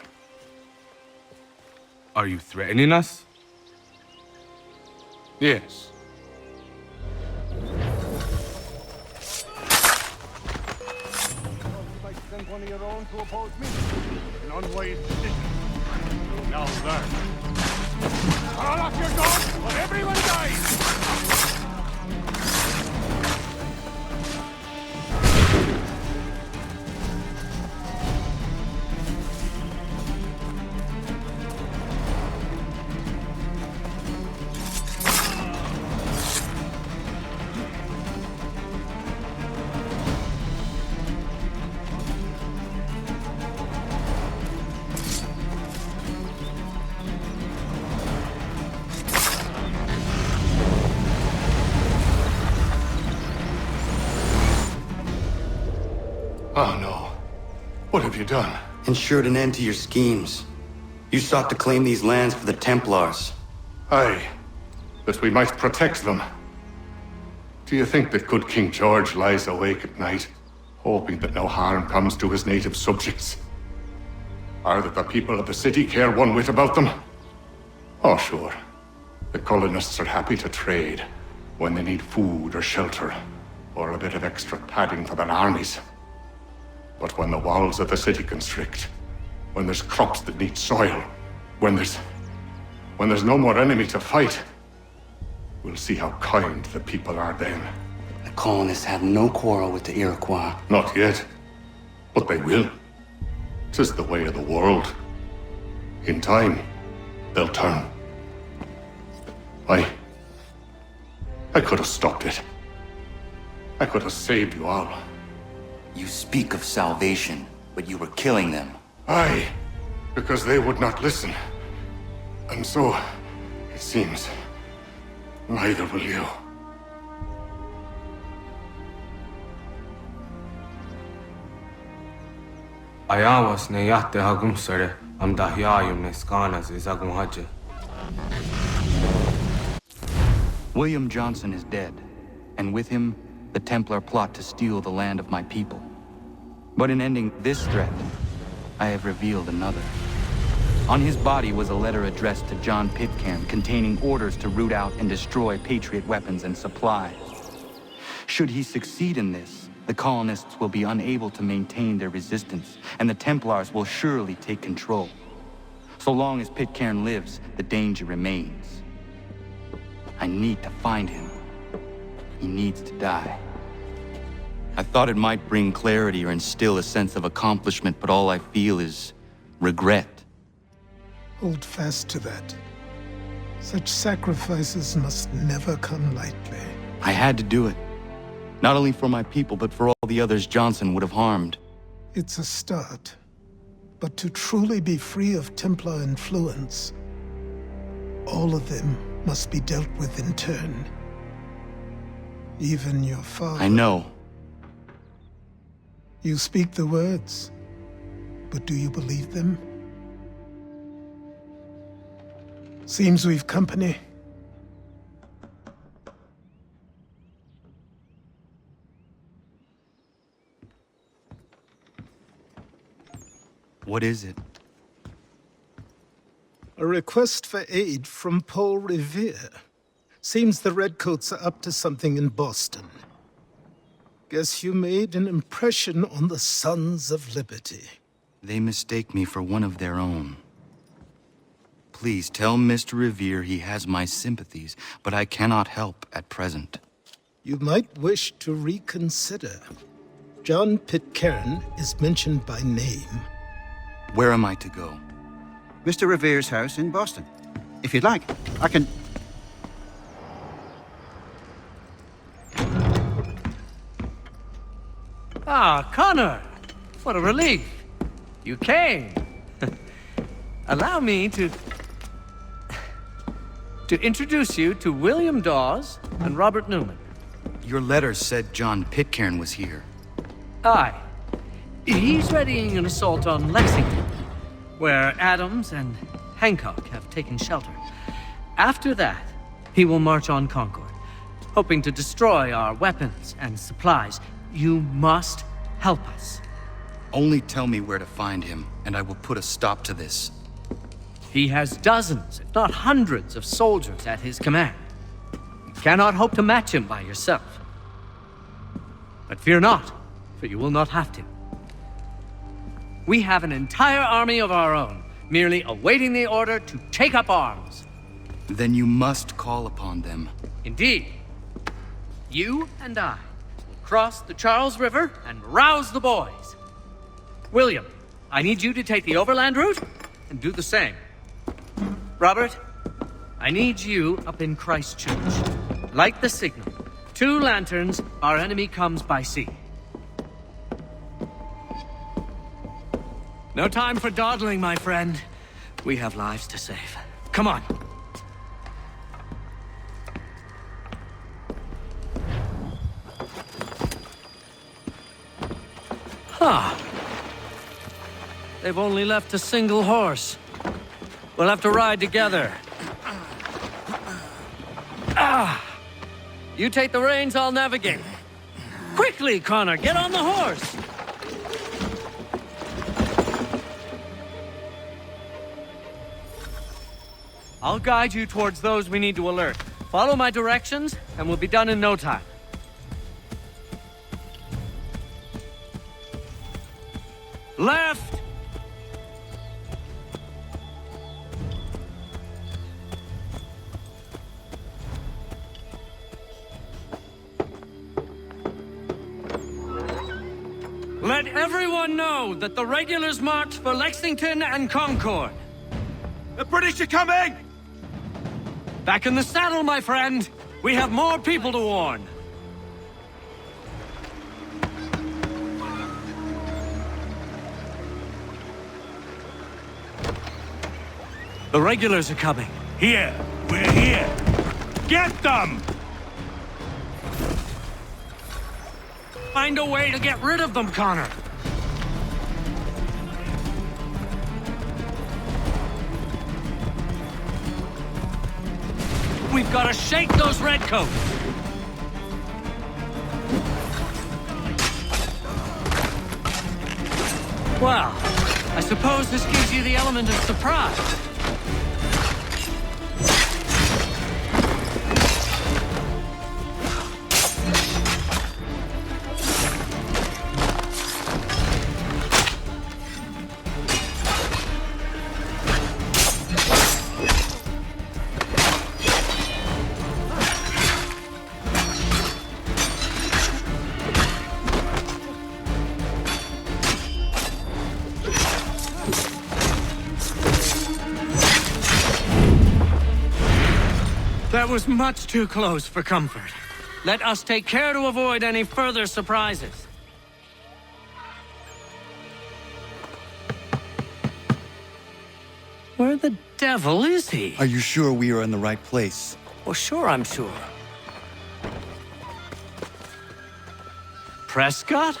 Are you threatening us? Yes. You might send one of your own to oppose me. An unwise decision. Now learn. Call off your guns, or everyone dies! Oh no. What have you done? Ensured an end to your schemes. You sought to claim these lands for the Templars. Aye, that we might protect them. Do you think that good King George lies awake at night, hoping that no harm comes to his native subjects? Or that the people of the city care one whit about them? Oh, sure. The colonists are happy to trade when they need food or shelter, or a bit of extra padding for their armies. But when the walls of the city constrict, when there's crops that need soil, when there's no more enemy to fight, we'll see how kind the people are then. The colonists have no quarrel with the Iroquois. Not yet, but they will. 'Tis the way of the world. In time, they'll turn. I could have stopped it. I could have saved you all. You speak of salvation, but you were killing them. Aye, because they would not listen. And so, it seems, neither will you. Ayawas ne yahte hagum sare am dahyayum ne skanas izagum haje. William Johnson is dead, and with him, the Templar plot to steal the land of my people. But in ending this threat, I have revealed another. On his body was a letter addressed to John Pitcairn containing orders to root out and destroy Patriot weapons and supplies. Should he succeed in this, the colonists will be unable to maintain their resistance, and the Templars will surely take control. So long as Pitcairn lives, the danger remains. I need to find him. He needs to die. I thought it might bring clarity or instill a sense of accomplishment, but all I feel is regret. Hold fast to that. Such sacrifices must never come lightly. I had to do it. Not only for my people, but for all the others Johnson would have harmed. It's a start. But to truly be free of Templar influence, all of them must be dealt with in turn. Even your father. I know. You speak the words, but do you believe them? Seems we've company. What is it? A request for aid from Paul Revere. Seems the Redcoats are up to something in Boston. Guess you made an impression on the Sons of Liberty. They mistake me for one of their own. Please tell Mr. Revere he has my sympathies, but I cannot help at present. You might wish to reconsider. John Pitcairn is mentioned by name. Where am I to go? Mr. Revere's house in Boston. If you'd like, I can... Ah, Connor! What a relief. You came. Allow me to introduce you to William Dawes and Robert Newman. Your letter said John Pitcairn was here. Aye. He's readying an assault on Lexington, where Adams and Hancock have taken shelter. After that, he will march on Concord, hoping to destroy our weapons and supplies. You must help us. Only tell me where to find him, and I will put a stop to this. He has dozens, if not hundreds, of soldiers at his command. You cannot hope to match him by yourself. But fear not, for you will not have to. We have an entire army of our own, merely awaiting the order to take up arms. Then you must call upon them. Indeed. You and I will cross the Charles River and rouse the boys. William, I need you to take the overland route and do the same. Robert, I need you up in Christchurch. Light the signal. 2 lanterns, our enemy comes by sea. No time for dawdling, my friend. We have lives to save. Come on. Huh. They've only left a single horse. We'll have to ride together. You take the reins, I'll navigate. Quickly, Connor, get on the horse! I'll guide you towards those we need to alert. Follow my directions, and we'll be done in no time. Left! Let everyone know that the regulars marched for Lexington and Concord. The British are coming! Back in the saddle, my friend. We have more people to warn. The regulars are coming. Here! We're here! Get them! Find a way to get rid of them, Connor. We've got to shake those redcoats. Well, I suppose this gives you the element of surprise. That was much too close for comfort. Let us take care to avoid any further surprises. Where the devil is he? Are you sure we are in the right place? Well, sure, I'm sure. Prescott?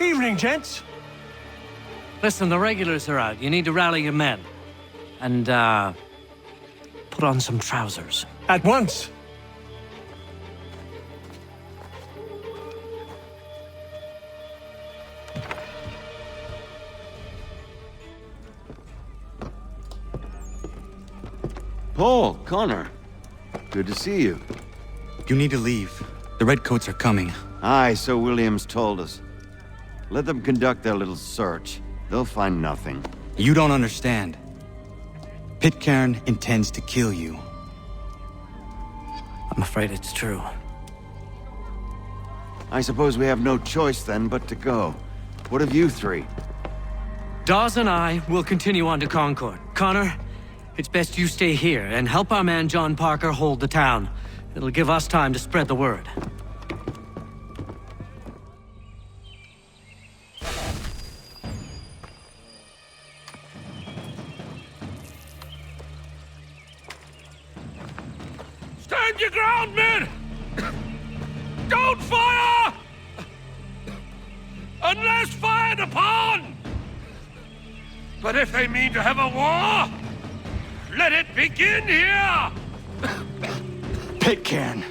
Evening, gents. Listen, the regulars are out. You need to rally your men. And, put on some trousers. At once. Paul, Connor. Good to see you. You need to leave. The redcoats are coming. Aye, so Williams told us. Let them conduct their little search. They'll find nothing. You don't understand. Pitcairn intends to kill you. I'm afraid it's true. I suppose we have no choice then but to go. What of you three? Dawes and I will continue on to Concord. Connor, it's best you stay here and help our man John Parker hold the town. It'll give us time to spread the word. Stand your ground, men! Don't fire! Unless fired upon! But if they mean to have a war, let it begin here! Pitcairn!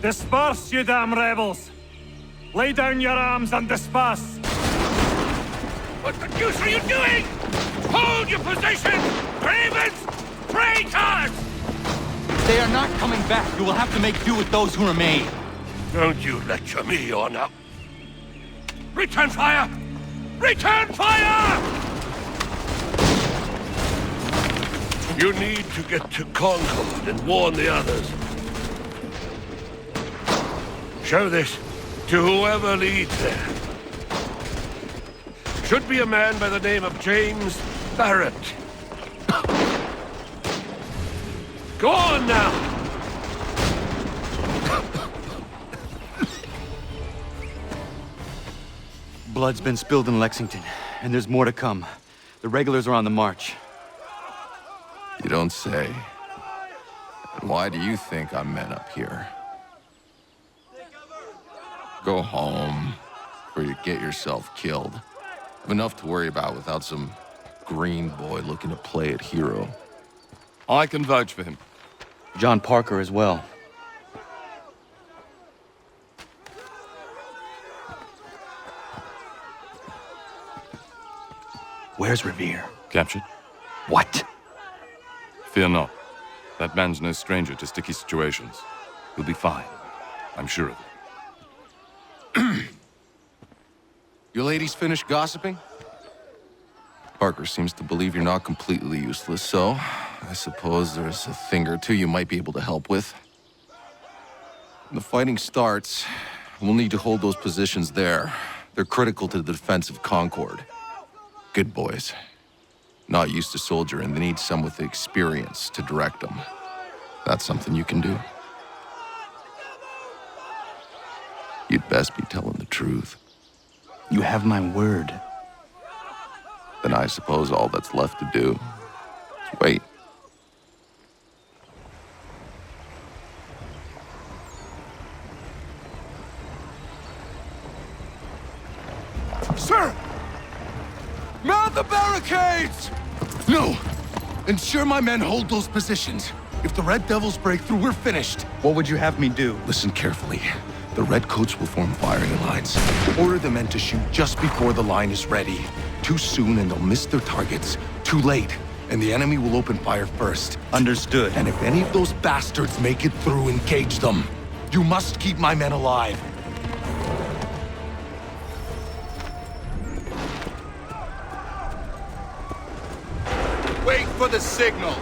Disperse, you damn rebels! Lay down your arms and disperse! What the deuce are you doing? Hold your position! Ravens! Traitors! They are not coming back. You will have to make do with those who remain. Don't you lecture me on now. Return fire! Return fire! You need to get to Concord and warn the others. Show this to whoever leads there. Should be a man by the name of James Barrett. Go on now! Blood's been spilled in Lexington, and there's more to come. The regulars are on the march. You don't say. And why do you think I'm men up here? Go home, or you get yourself killed. Have enough to worry about without some green boy looking to play it hero. I can vouch for him. John Parker as well. Where's Revere? Captured? What? Fear not. That man's no stranger to sticky situations. He'll be fine. I'm sure of it. You ladies finished gossiping? Parker seems to believe you're not completely useless, so I suppose there's a thing or two you might be able to help with. When the fighting starts, we'll need to hold those positions there. They're critical to the defense of Concord. Good boys. Not used to soldiering, they need some with the experience to direct them. That's something you can do. You'd best be telling the truth. You have my word. Then I suppose all that's left to do is wait. Sir! Mount the barricades! No! Ensure my men hold those positions. If the Red Devils break through, we're finished. What would you have me do? Listen carefully. The Redcoats will form firing lines. Order the men to shoot just before the line is ready. Too soon and they'll miss their targets. Too late, and the enemy will open fire first. Understood. And if any of those bastards make it through, engage them. You must keep my men alive. Wait for the signal!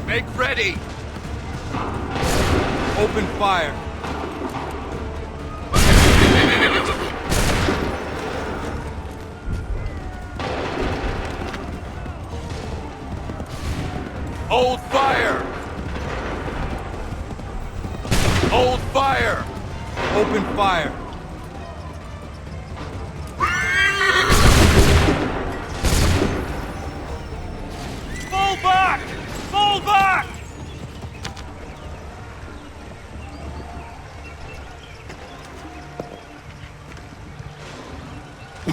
Make ready! Open fire! Hold fire! Hold fire! Open fire! Fall back! Fall back!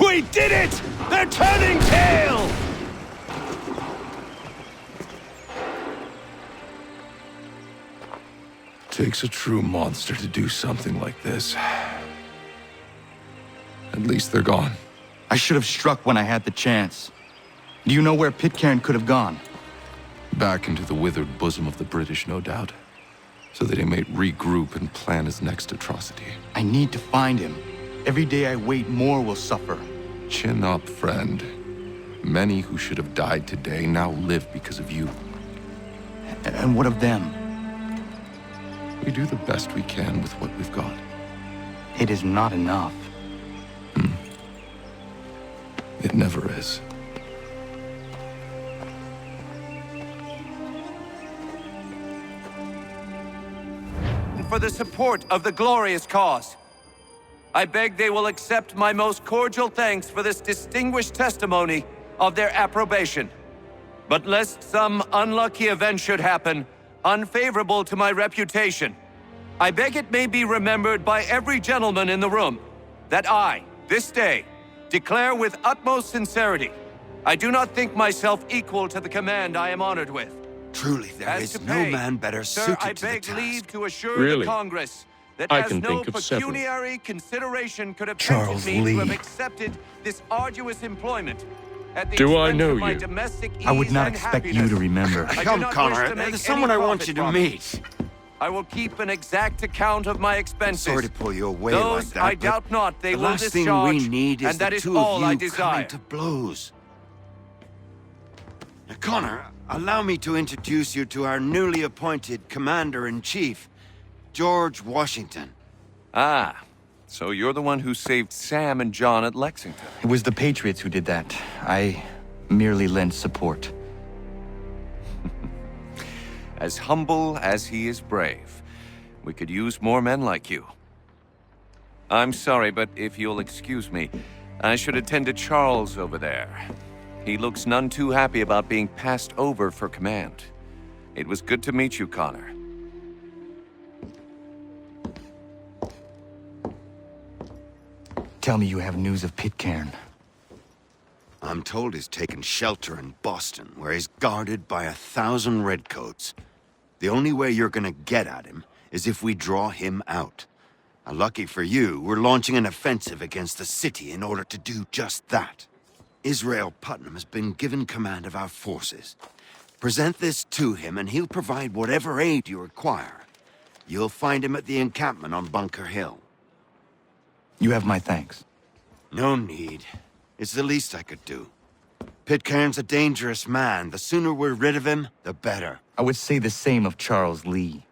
We did it! They're turning tail! Takes a true monster to do something like this. At least they're gone. I should have struck when I had the chance. Do you know where Pitcairn could have gone? Back into the withered bosom of the British, no doubt. So that he may regroup and plan his next atrocity. I need to find him. Every day I wait, more will suffer. Chin up, friend. Many who should have died today now live because of you. And what of them? We do the best we can with what we've got. It is not enough. It never is. For the support of the glorious cause. I beg they will accept my most cordial thanks for this distinguished testimony of their approbation. But lest some unlucky event should happen, unfavorable to my reputation, I beg it may be remembered by every gentleman in the room that I, this day, declare with utmost sincerity, I do not think myself equal to the command I am honored with. Truly, there is no man better suited to the task. Sir, I beg leave to assure Really? the Congress that I as can no think of several. pecuniary consideration could have Charles tempted me Lee. to have accepted this arduous employment at the Do I expense know of my you? domestic I would ease not and expect you happiness. to remember. I do Come, not Connor. wish to make There's someone any I want profit you to from meet. it. I will keep an exact account of my expenses. Sorry to pull you away Those like that, I but doubt not they the will last thing discharge, we need is and that the is two all of I you desire. coming to blows. Now, Connor, allow me to introduce you to our newly appointed Commander-in-Chief, George Washington. Ah, so you're the one who saved Sam and John at Lexington. It was the Patriots who did that. I merely lent support. As humble as he is brave. We could use more men like you. I'm sorry, but if you'll excuse me, I should attend to Charles over there. He looks none too happy about being passed over for command. It was good to meet you, Connor. Tell me you have news of Pitcairn. I'm told he's taken shelter in Boston, where he's guarded by 1,000 redcoats. The only way you're gonna get at him is if we draw him out. Lucky for you, we're launching an offensive against the city in order to do just that. Israel Putnam has been given command of our forces. Present this to him and he'll provide whatever aid you require. You'll find him at the encampment on Bunker Hill. You have my thanks. No need. It's the least I could do. Pitcairn's a dangerous man. The sooner we're rid of him, the better. I would say the same of Charles Lee.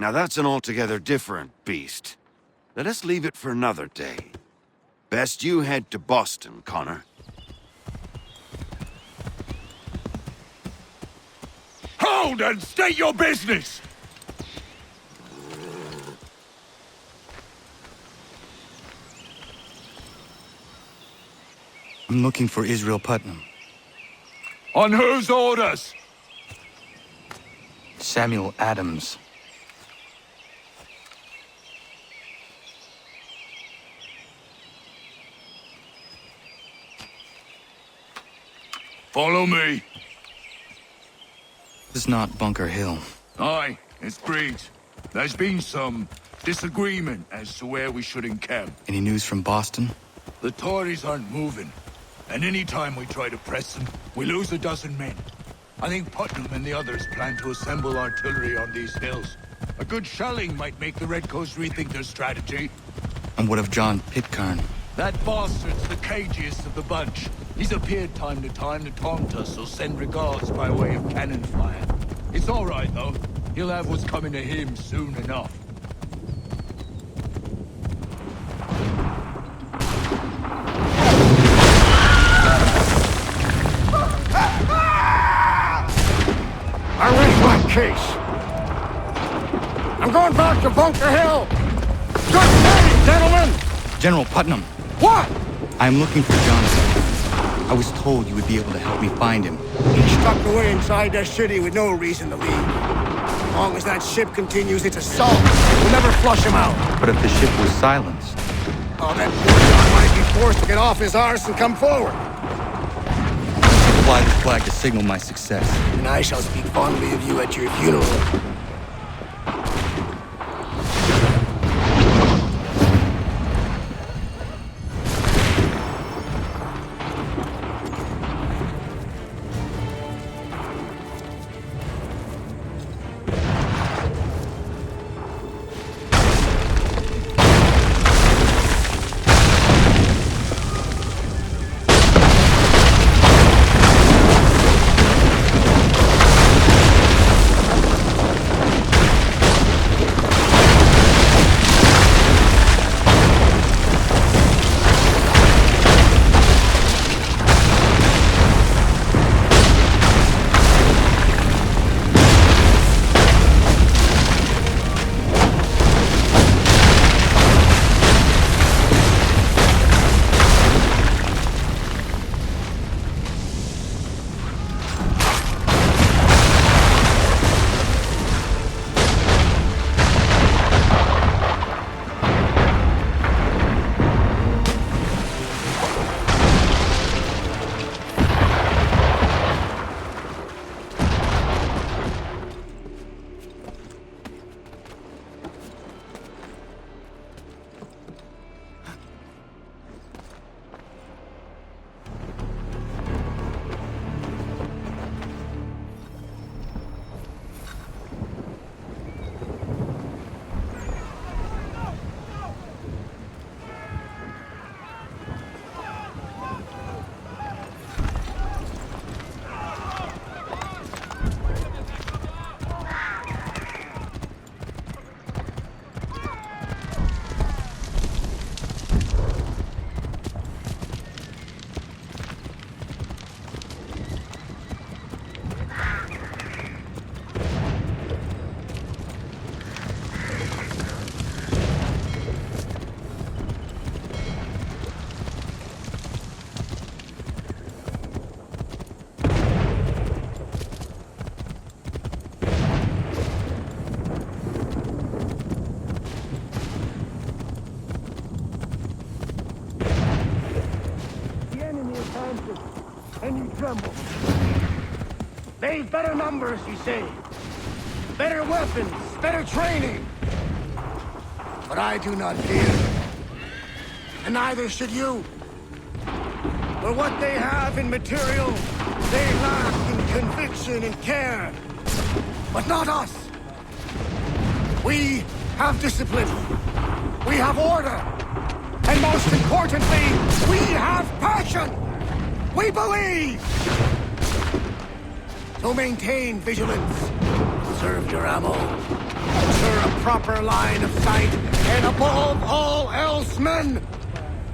Now that's an altogether different beast. Let us leave it for another day. Best you head to Boston, Connor. Hold and state your business! I'm looking for Israel Putnam. On whose orders? Samuel Adams. Follow me. This is not Bunker Hill. Aye, it's Breach. There's been some disagreement as to where we should encamp. Any news from Boston? The Tories aren't moving, and any time we try to press them, we lose a dozen men. I think Putnam and the others plan to assemble artillery on these hills. A good shelling might make the Redcoats rethink their strategy. And what of John Pitcairn? That bastard's the cagiest of the bunch. He's appeared time to taunt us or send regards by way of cannon fire. It's all right, though. He'll have what's coming to him soon enough. I rest my case. I'm going back to Bunker Hill. Good day, gentlemen! General Putnam. What? I'm looking for Johnson. I was told you would be able to help me find him. He's stuck away inside the city with no reason to leave. As long as that ship continues its assault, we'll never flush him out. But if the ship was silenced? Oh, that poor John might be forced to get off his arse and come forward. Fly this flag to signal my success. And I shall speak fondly of you at your funeral. And you tremble. They've better numbers, you say. Better weapons, better training. But I do not fear. And neither should you. For what they have in material, they lack in conviction and care. But not us. We have discipline. We have order. And most importantly, we have passion. We believe! So maintain vigilance. Conserve your ammo. Ensure a proper line of sight, and above all else, men,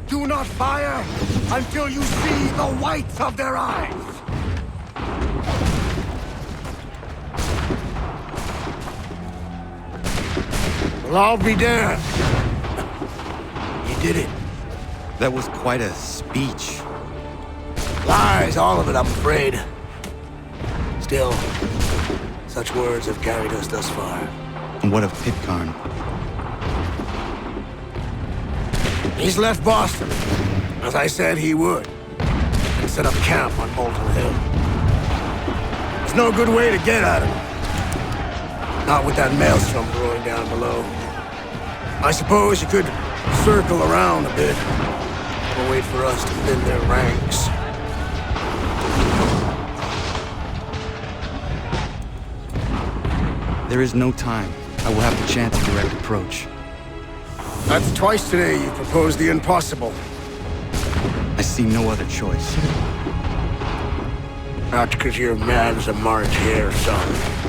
do not fire until you see the whites of their eyes. Well, I'll be damned. You did it. That was quite a speech. Lies, all of it, I'm afraid. Still, such words have carried us thus far. And what of Pitcairn? He's left Boston, as I said he would, and set up camp on Molten Hill. There's no good way to get at him. Not with that maelstrom brewing down below. I suppose you could circle around a bit, or wait for us to thin their ranks. There is no time. I will have to chance a direct approach. That's twice today you proposed the impossible. I see no other choice. Not because you're mad as a March hare, son.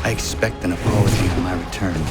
I expect an apology on my return.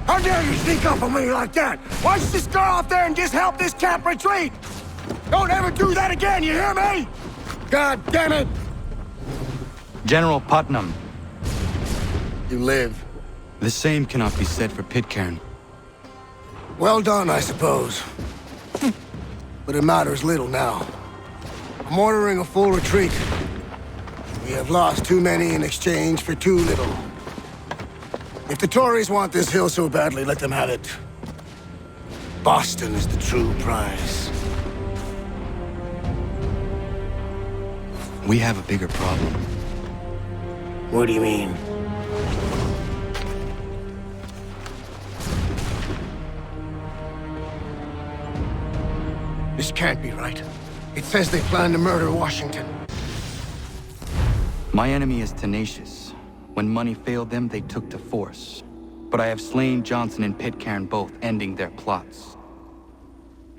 How dare you sneak up on me like that? Why don't you just go out there and just help this camp retreat? Don't ever do that again, you hear me? God damn it! General Putnam. You live. The same cannot be said for Pitcairn. Well done, I suppose. But it matters little now. I'm ordering a full retreat. We have lost too many in exchange for too little. If the Tories want this hill so badly, let them have it. Boston is the true prize. We have a bigger problem. What do you mean? This can't be right. It says they plan to murder Washington. My enemy is tenacious. When money failed them, they took to force. But I have slain Johnson and Pitcairn both, ending their plots.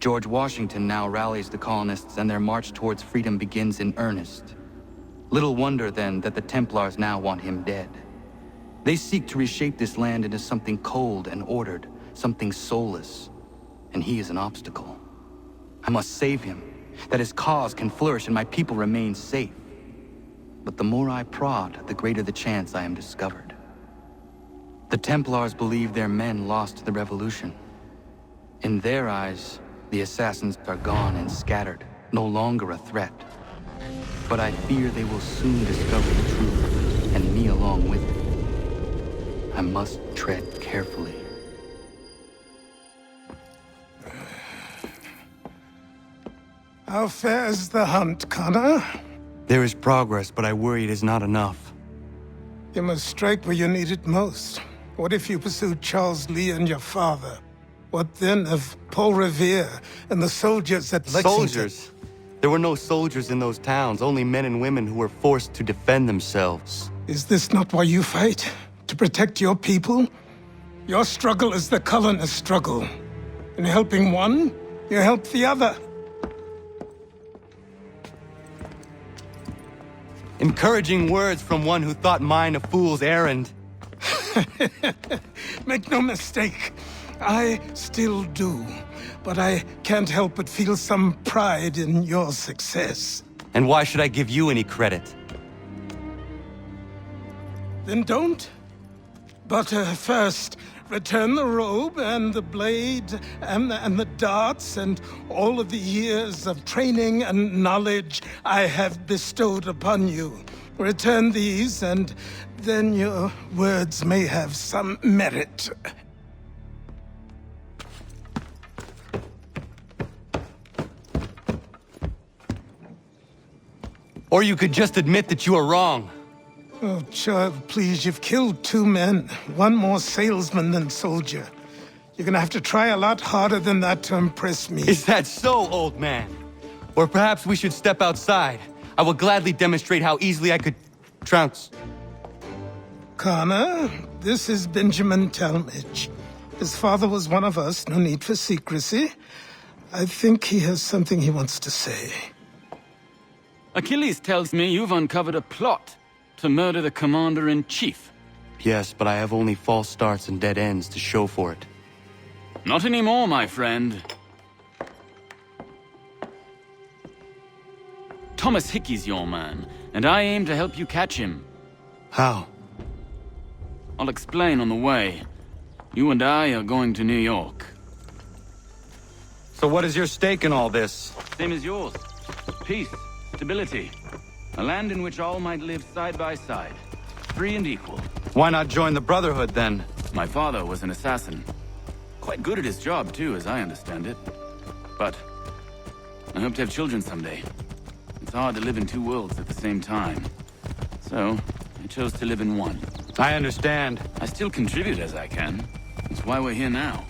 George Washington now rallies the colonists and their march towards freedom begins in earnest. Little wonder, then, that the Templars now want him dead. They seek to reshape this land into something cold and ordered, something soulless. And he is an obstacle. I must save him, that his cause can flourish and my people remain safe. But the more I prod, the greater the chance I am discovered. The Templars believe their men lost the revolution. In their eyes, the assassins are gone and scattered, no longer a threat. But I fear they will soon discover the truth, and me along with it. I must tread carefully. How fares the hunt, Connor? There is progress, but I worry it is not enough. You must strike where you need it most. What if you pursued Charles Lee and your father? What then of Paul Revere and the soldiers at Lexington? Soldiers? There were no soldiers in those towns, only men and women who were forced to defend themselves. Is this not why you fight? To protect your people? Your struggle is the colonist struggle. In helping one, you help the other. Encouraging words from one who thought mine a fool's errand. Make no mistake, I still do. But I can't help but feel some pride in your success. And why should I give you any credit? Then don't. But first, return the robe and the blade and the darts and all of the years of training and knowledge I have bestowed upon you. Return these, and then your words may have some merit. Or you could just admit that you are wrong. Oh, child, please, you've killed 2 men. One more salesman than soldier. You're gonna have to try a lot harder than that to impress me. Is that so, old man? Or perhaps we should step outside. I will gladly demonstrate how easily I could trounce. Connor, this is Benjamin Talmadge. His father was one of us, no need for secrecy. I think he has something he wants to say. Achilles tells me you've uncovered a plot to murder the commander-in-chief. Yes, but I have only false starts and dead ends to show for it. Not anymore, my friend. Thomas Hickey's your man, and I aim to help you catch him. How? I'll explain on the way. You and I are going to New York. So what is your stake in all this? Same as yours. Peace, stability. A land in which all might live side by side. Free and equal. Why not join the Brotherhood, then? My father was an assassin. Quite good at his job, too, as I understand it. But I hope to have children someday. It's hard to live in 2 worlds at the same time. So, I chose to live in one. I understand. I still contribute as I can. That's why we're here now.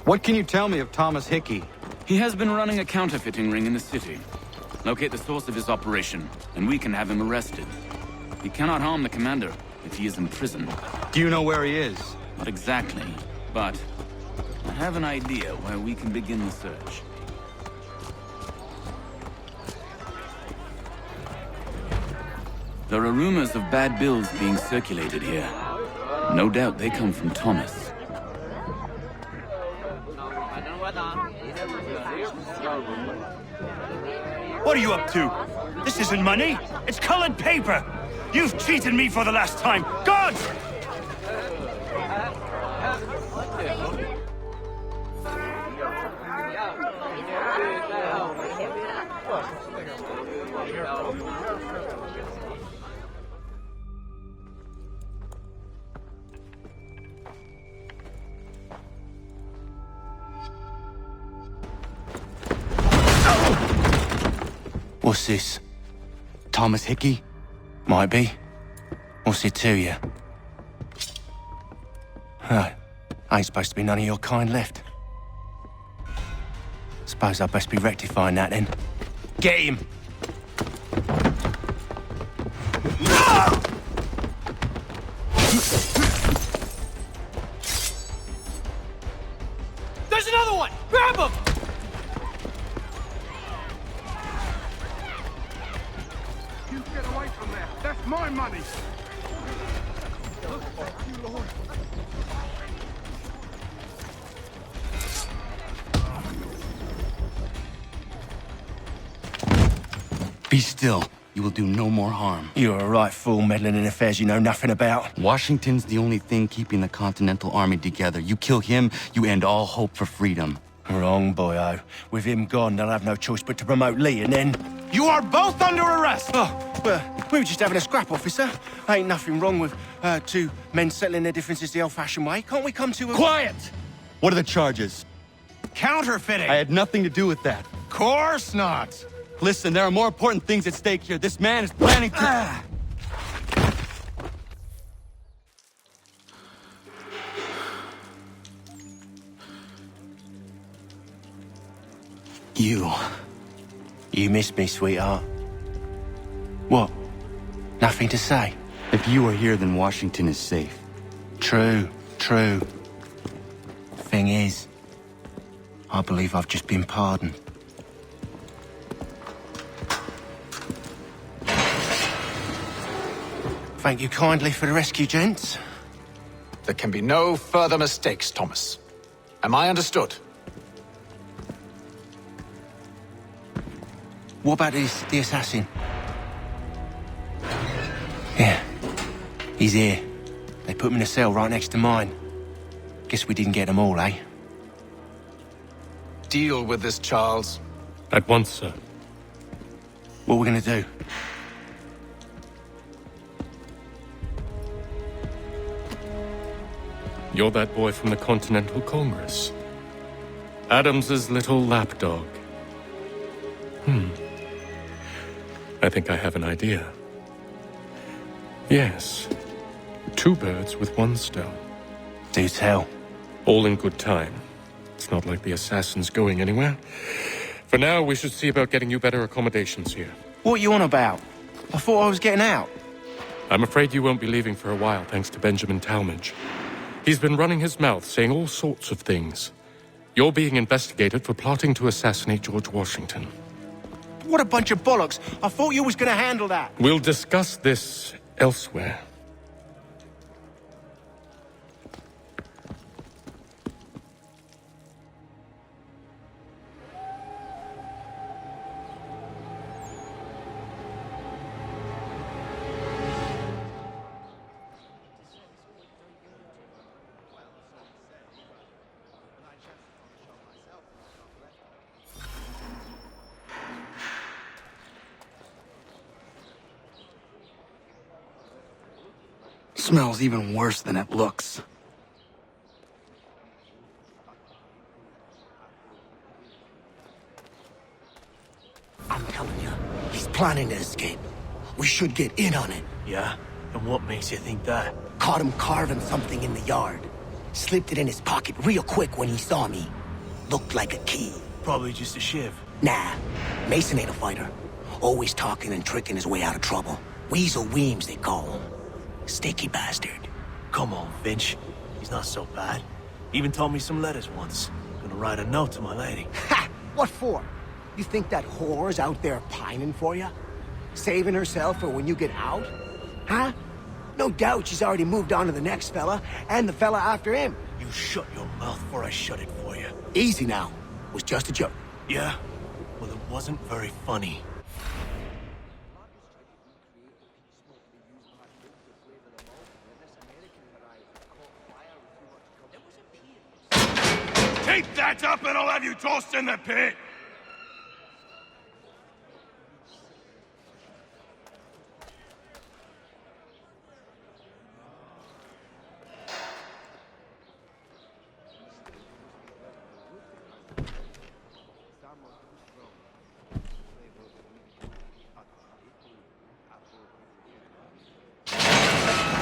What can you tell me of Thomas Hickey? He has been running a counterfeiting ring in the city. Locate the source of his operation, and we can have him arrested. He cannot harm the commander if he is in prison. Do you know where he is? Not exactly, but I have an idea where we can begin the search. There are rumors of bad bills being circulated here. No doubt they come from Thomas. What are you up to? This isn't money. It's colored paper. You've cheated me for the last time. Gods! What's this? Thomas Hickey? Might be. What's it to you? Oh, ain't supposed to be none of your kind left. Suppose I'd best be rectifying that then. Get him! There's another one! Grab him! You get away from there. That's my money. Be still. You will do no more harm. You're a right fool meddling in affairs you know nothing about. Washington's the only thing keeping the Continental Army together. You kill him, you end all hope for freedom. Wrong, boyo. With him gone, they'll have no choice but to promote Lee, and then... You are both under arrest! Oh, well, we were just having a scrap, officer. Ain't nothing wrong with two men settling their differences the old-fashioned way. Can't we come to a... Quiet! What are the charges? Counterfeiting! I had nothing to do with that. Course not! Listen, there are more important things at stake here. This man is planning to... You missed me, sweetheart. What? Nothing to say? If you are here, then Washington is safe. True. Thing is, I believe I've just been pardoned. Thank you kindly for the rescue, gents. There can be no further mistakes, Thomas. Am I understood? What about the assassin? Yeah, he's here. They put him in a cell right next to mine. Guess we didn't get them all, eh? Deal with this, Charles. At once, sir. What are we gonna do? You're that boy from the Continental Congress. Adams's little lapdog. I think I have an idea. Yes. 2 birds with 1 stone. Do tell. All in good time. It's not like the assassin's going anywhere. For now, we should see about getting you better accommodations here. What are you on about? I thought I was getting out. I'm afraid you won't be leaving for a while, thanks to Benjamin Talmadge. He's been running his mouth, saying all sorts of things. You're being investigated for plotting to assassinate George Washington. What a bunch of bollocks. I thought you was gonna handle that. We'll discuss this elsewhere. Smells even worse than it looks. I'm telling you, he's planning to escape. We should get in on it. Yeah? And what makes you think that? Caught him carving something in the yard. Slipped it in his pocket real quick when he saw me. Looked like a key. Probably just a shiv. Nah, Mason ain't a fighter. Always talking and tricking his way out of trouble. Weasel Weems, they call him. Sticky bastard. Come on, Finch. He's not so bad. Even told me some letters once. Gonna write a note to my lady. Ha! What for? You think that whore's out there pining for you? Saving herself for when you get out? Huh? No doubt she's already moved on to the next fella, and the fella after him. You shut your mouth before I shut it for you. Easy now. Was just a joke. Yeah? Well, it wasn't very funny. Keep that up and I'll have you tossed in the pit!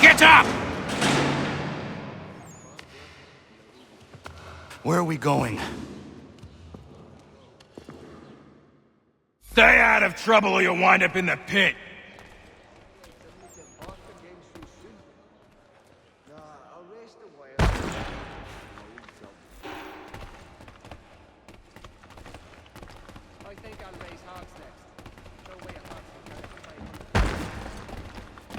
Get up! Where are we going? Stay out of trouble or you'll wind up in the pit.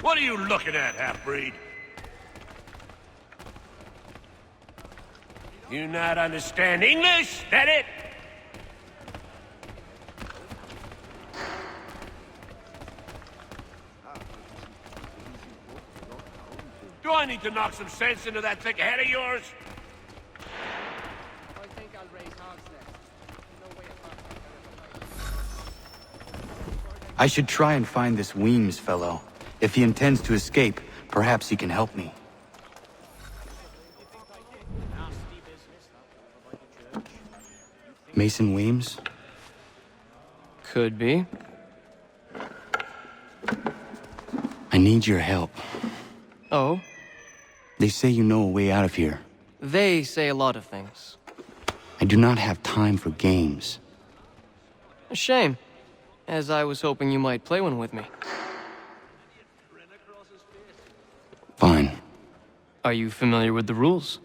What are you looking at, half-breed? You not understand English? That it? Do I need to knock some sense into that thick head of yours? I should try and find this Weems fellow. If he intends to escape, perhaps he can help me. Mason Weems? Could be. I need your help. Oh? They say you know a way out of here. They say a lot of things. I do not have time for games. A shame, as I was hoping you might play one with me. Fine. Are you familiar with the rules?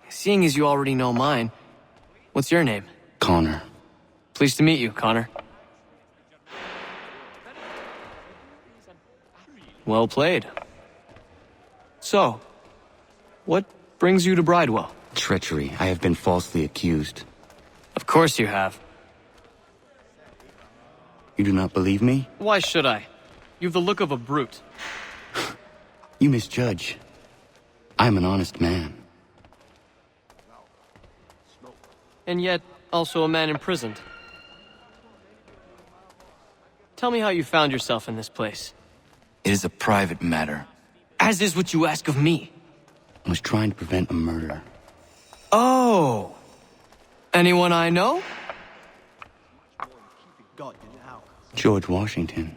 Seeing as you already know mine, what's your name? Connor. Pleased to meet you, Connor. Well played. So, what brings you to Bridewell? Treachery. I have been falsely accused. Of course you have. You do not believe me? Why should I? You've the look of a brute. You misjudge. I am an honest man. And yet, also a man imprisoned. Tell me how you found yourself in this place. It is a private matter. As is what you ask of me. I was trying to prevent a murder. Oh! Anyone I know? George Washington.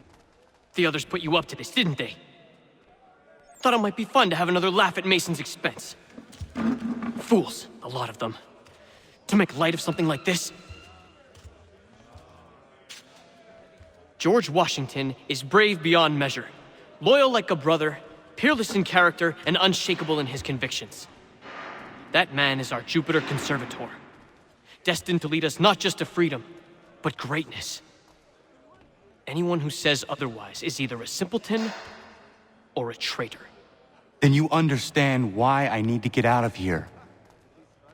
The others put you up to this, didn't they? Thought it might be fun to have another laugh at Mason's expense. Fools, a lot of them. To make light of something like this? George Washington is brave beyond measure, loyal like a brother, peerless in character, and unshakable in his convictions. That man is our Jupiter Conservator, destined to lead us not just to freedom, but greatness. Anyone who says otherwise is either a simpleton or a traitor. Then you understand why I need to get out of here.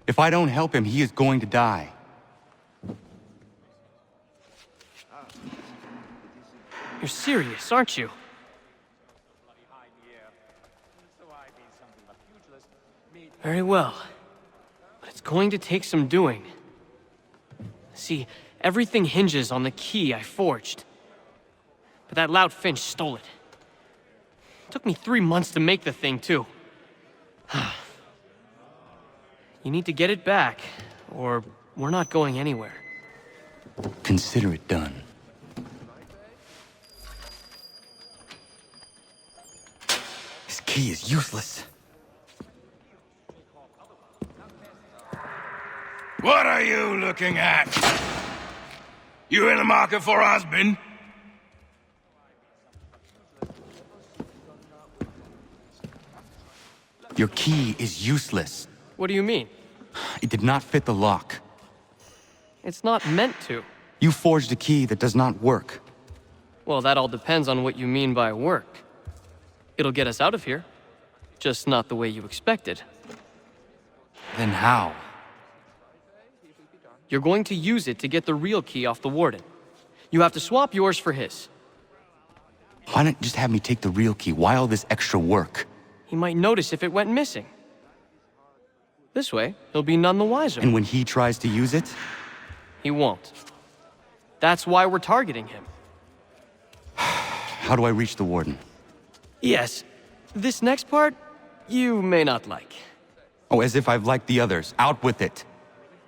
If I don't help him, he is going to die. You're serious, aren't you? Very well. But it's going to take some doing. See, everything hinges on the key I forged. But that lout Finch stole it. Took me 3 months to make the thing, too. You need to get it back, or we're not going anywhere. Consider it done. This key is useless. What are you looking at? You in the market for a husband? Your key is useless. What do you mean? It did not fit the lock. It's not meant to. You forged a key that does not work. Well, that all depends on what you mean by work. It'll get us out of here. Just not the way you expected. Then how? You're going to use it to get the real key off the warden. You have to swap yours for his. Why not just have me take the real key? Why all this extra work? He might notice if it went missing. This way, he'll be none the wiser. And when he tries to use it? He won't. That's why we're targeting him. How do I reach the warden? Yes. This next part, you may not like. Oh, as if I've liked the others. Out with it.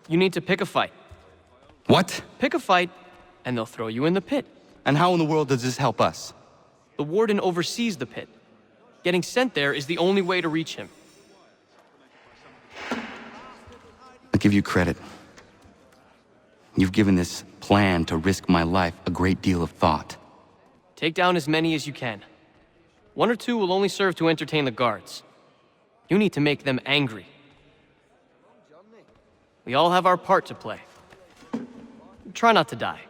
You need to pick a fight. What? Pick a fight, and they'll throw you in the pit. And how in the world does this help us? The warden oversees the pit. Getting sent there is the only way to reach him. I give you credit. You've given this plan to risk my life a great deal of thought. Take down as many as you can. 1 or 2 will only serve to entertain the guards. You need to make them angry. We all have our part to play. Try not to die.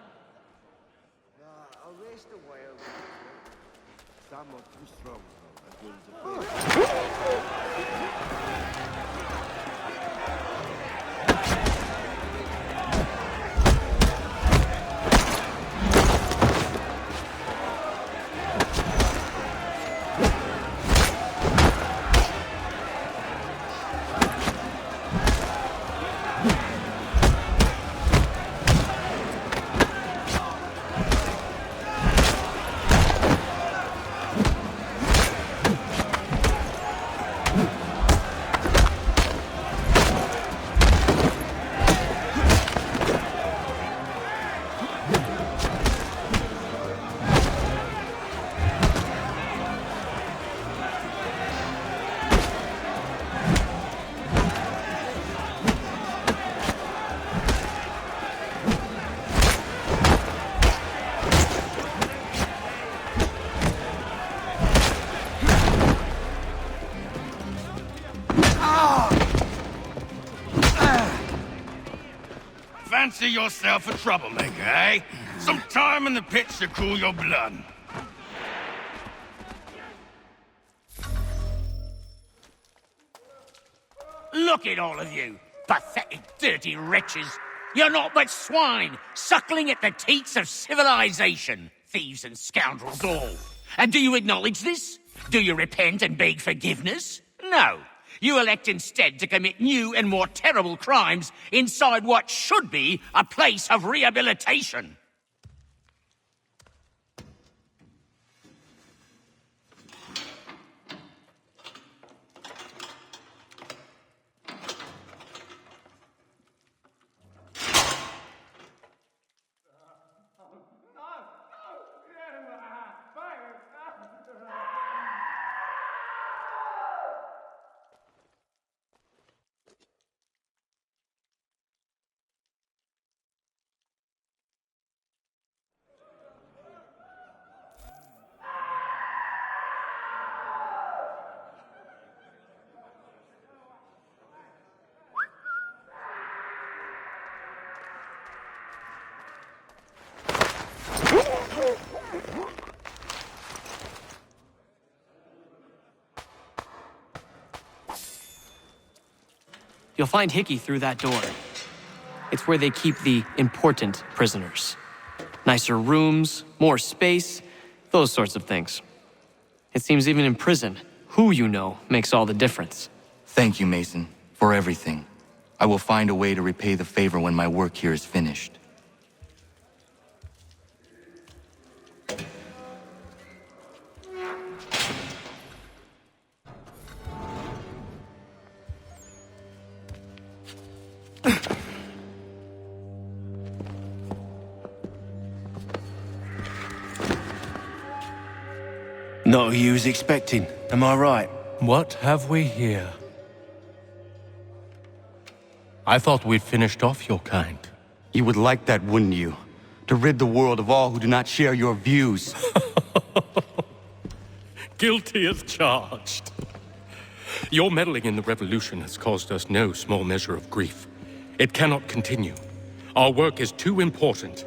Fancy yourself a troublemaker, eh? Some time in the pits to cool your blood. Look at all of you, pathetic, dirty wretches. You're not but swine, suckling at the teats of civilization. Thieves and scoundrels all. And do you acknowledge this? Do you repent and beg forgiveness? No. You elect instead to commit new and more terrible crimes inside what should be a place of rehabilitation. You'll find Hickey through that door. It's where they keep the important prisoners. Nicer rooms, more space, those sorts of things. It seems even in prison, who you know makes all the difference. Thank you, Mason, for everything. I will find a way to repay the favor when my work here is finished. Not who you was expecting, am I right? What have we here? I thought we'd finished off your kind. You would like that, wouldn't you? To rid the world of all who do not share your views. Guilty as charged. Your meddling in the revolution has caused us no small measure of grief. It cannot continue. Our work is too important.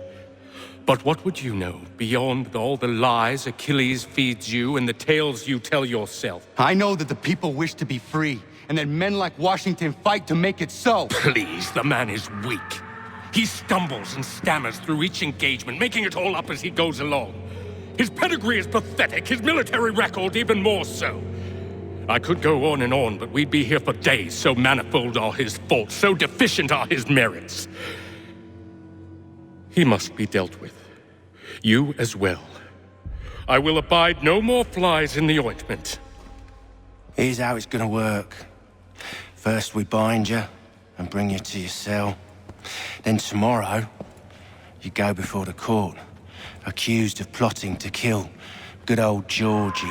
But what would you know beyond all the lies Achilles feeds you and the tales you tell yourself? I know that the people wish to be free, and that men like Washington fight to make it so. Please, the man is weak. He stumbles and stammers through each engagement, making it all up as he goes along. His pedigree is pathetic, his military record even more so. I could go on and on, but we'd be here for days, so manifold are his faults, so deficient are his merits. He must be dealt with. You as well. I will abide no more flies in the ointment. Here's how it's gonna work. First we bind you and bring you to your cell. Then tomorrow, You go before the court, accused of plotting to kill good old Georgie.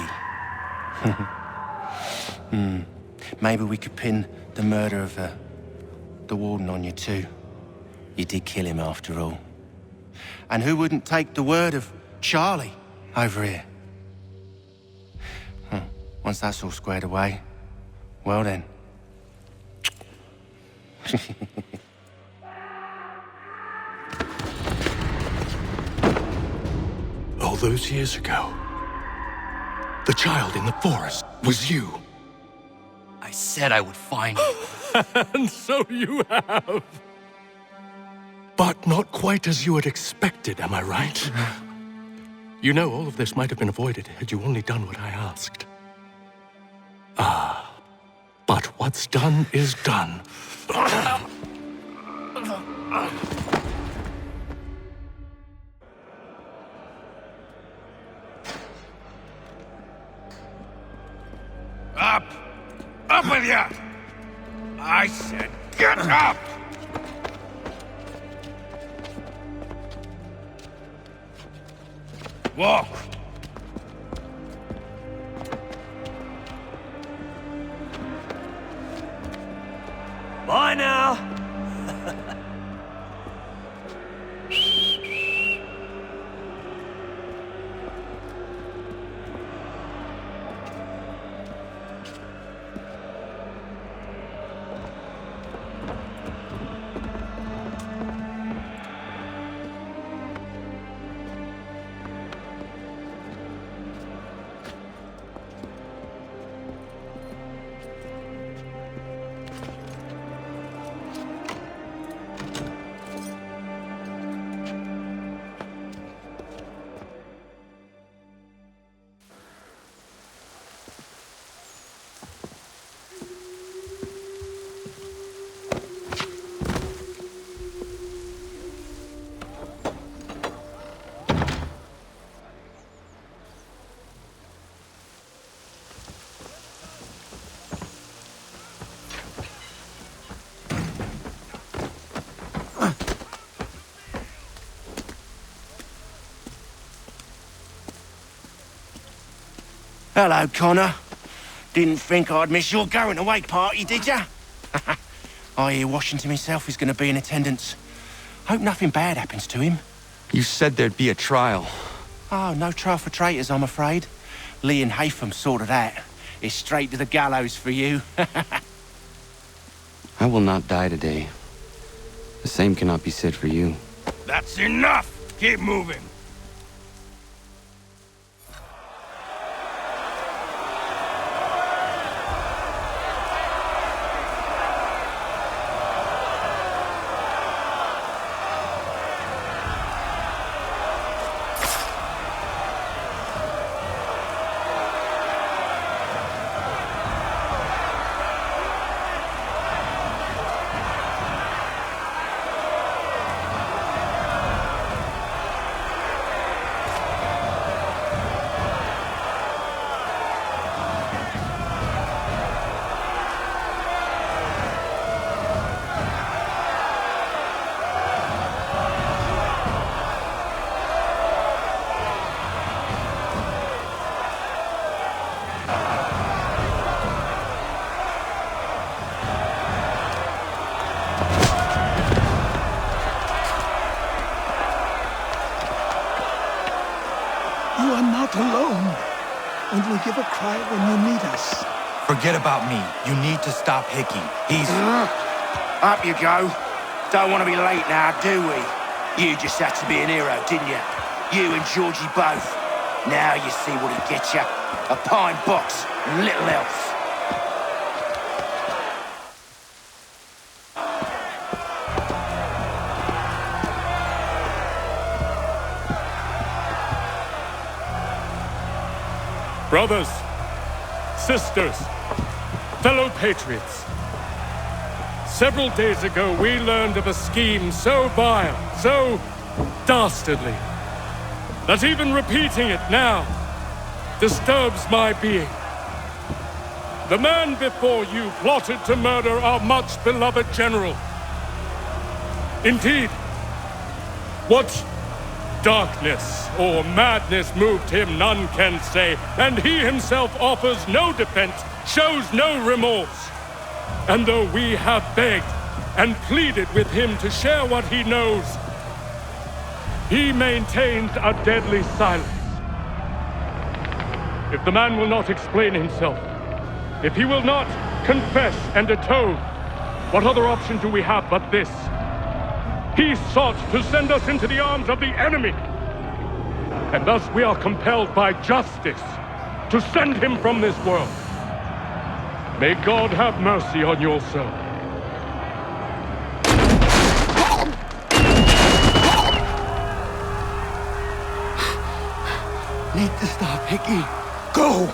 Maybe we could pin the murder of the warden on you too. You did kill him after all. And who wouldn't take the word of Charlie over here? Once that's all squared away, well then. All those years ago, the child in the forest was you. I said I would find you. And so you have. But not quite as you had expected, am I right? You know, all of this might have been avoided had you only done what I asked. But what's done is done. Up! Up with you! I said get up! Walk! Bye now! Hello, Connor. Didn't think I'd miss your going-away party, did ya? I hear Washington himself is going to be in attendance. Hope nothing bad happens to him. You said there'd be a trial. Oh, no trial for traitors, I'm afraid. Lee and Haytham sorted that. It's straight to the gallows for you. I will not die today. The same cannot be said for you. That's enough! Keep moving! You are not alone, and will give a cry when you need us. Forget about me. You need to stop Hickey. He's... Up you go. Don't want to be late now, do we? You just had to be an hero, didn't you? You and Georgie both. Now you see what he gets you. A pine box and little else. Brothers, sisters, fellow patriots. Several days ago, we learned of a scheme so vile, so dastardly, that even repeating it now disturbs my being. The man before you plotted to murder our much-beloved general. Indeed, What darkness or madness moved him, none can say, and he himself offers no defense, shows no remorse. And though we have begged and pleaded with him to share what he knows, he maintains a deadly silence. If the man will not explain himself, if he will not confess and atone, what other option do we have but this? He sought to send us into the arms of the enemy, and thus we are compelled by justice to send him from this world. May God have mercy on your soul. Need to stop, Hickey. Go!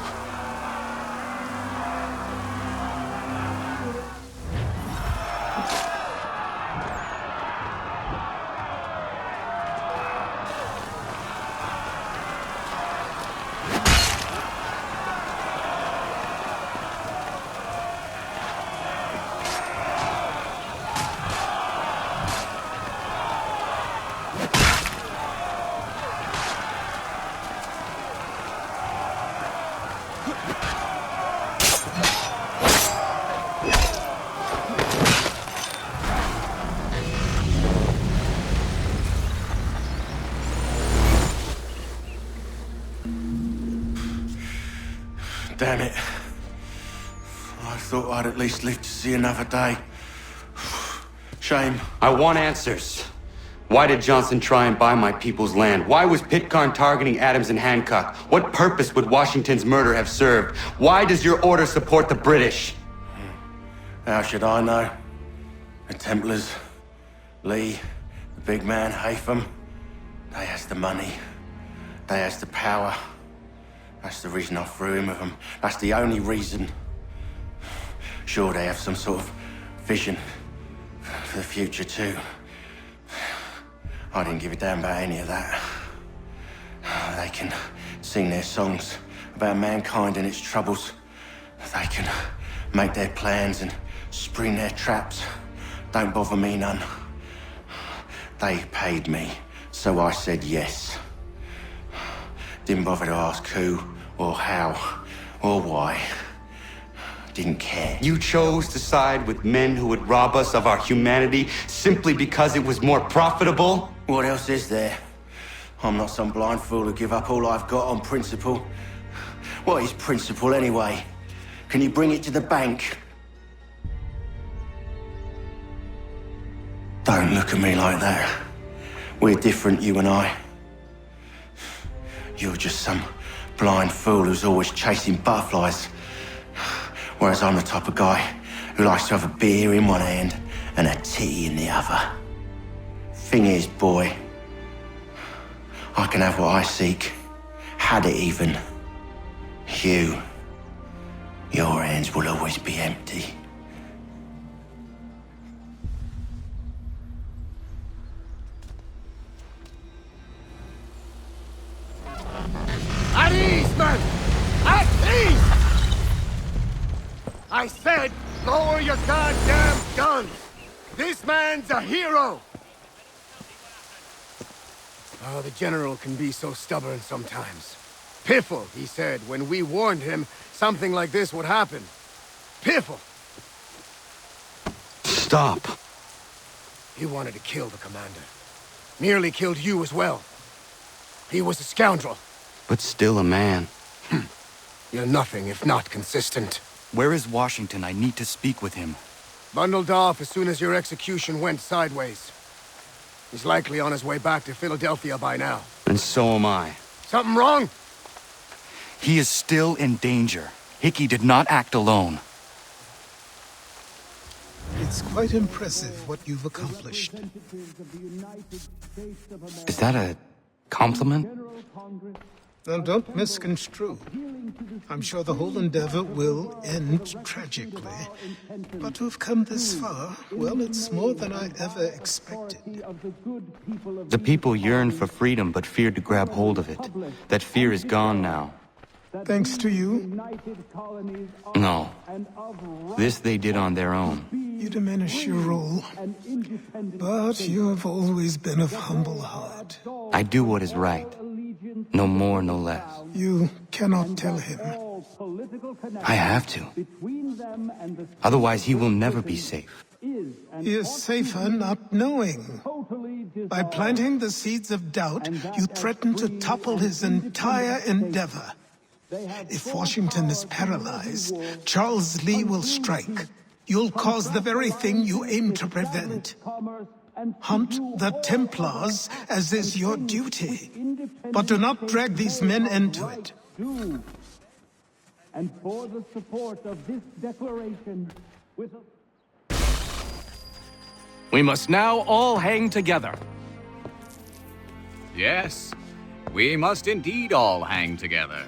Damn it. I thought I'd at least live to see another day. Shame. I want answers. Why did Johnson try and buy my people's land? Why was Pitcairn targeting Adams and Hancock? What purpose would Washington's murder have served? Why does your order support the British? How should I know? The Templars, Lee, the big man, Haytham, they has the money. They has the power. That's the reason I threw in with them. That's the only reason. Sure, they have some sort of vision for the future, too. I didn't give a damn about any of that. They can sing their songs about mankind and its troubles. They can make their plans and spring their traps. Don't bother me none. They paid me, so I said yes. Didn't bother to ask who, or how, or why. Didn't care. You chose to side with men who would rob us of our humanity simply because it was more profitable? What else is there? I'm not some blind fool who give up all I've got on principle. What is principle anyway? Can you bring it to the bank? Don't look at me like that. We're different, you and I. You're just some blind fool who's always chasing butterflies. Whereas I'm the type of guy who likes to have a beer in one hand and a tea in the other. Thing is, boy, I can have what I seek. Had it even. Your hands will always be empty. At ease, man! At ease! I said, lower your goddamn guns! This man's a hero! Oh, the General can be so stubborn sometimes. Piffle, he said, when we warned him something like this would happen. Piffle! Stop. He wanted to kill the commander. Nearly killed you as well. He was a scoundrel. But still a man. You're nothing if not consistent. Where is Washington? I need to speak with him. Bundled off as soon as your execution went sideways. He's likely on his way back to Philadelphia by now. And so am I. Something wrong? He is still in danger. Hickey did not act alone. It's quite impressive what you've accomplished. Is that a compliment? Now, don't misconstrue. I'm sure the whole endeavor will end tragically. But to have come this far, well, it's more than I ever expected. The people yearned for freedom but feared to grab hold of it. That fear is gone now. Thanks to you? No. This they did on their own. You diminish your role. But you have always been of humble heart. I do what is right. No more, no less. You cannot tell him. I have to. Otherwise, he will never be safe. He is safer not knowing. By planting the seeds of doubt, you threaten to topple his entire endeavor. If Washington is paralyzed, Charles Lee will strike. You'll cause the very thing you aim to prevent. Hunt the Templars, as is your duty. But do not drag these men into it. And for the support of this declaration, with a... We must now all hang together. Yes, we must indeed all hang together.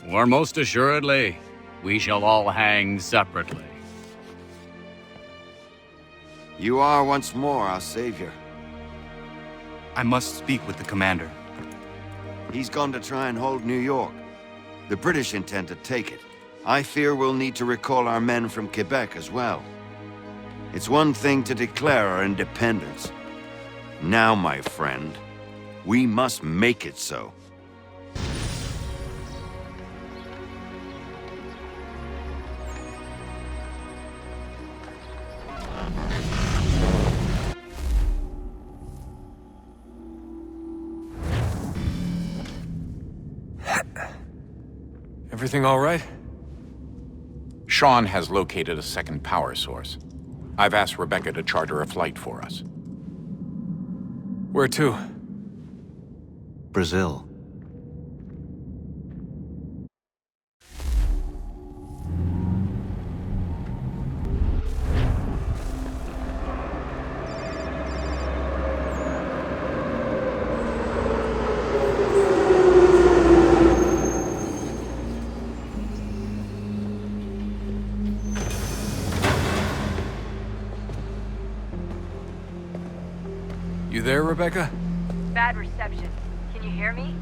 Or most assuredly, we shall all hang separately. You are once more our savior. I must speak with the commander. He's gone to try and hold New York. The British intend to take it. I fear we'll need to recall our men from Quebec as well. It's one thing to declare our independence. Now, my friend, we must make it so. Everything all right? Sean has located a second power source. I've asked Rebecca to charter a flight for us. Where to? Brazil. You there, Rebecca? Bad reception. Can you hear me?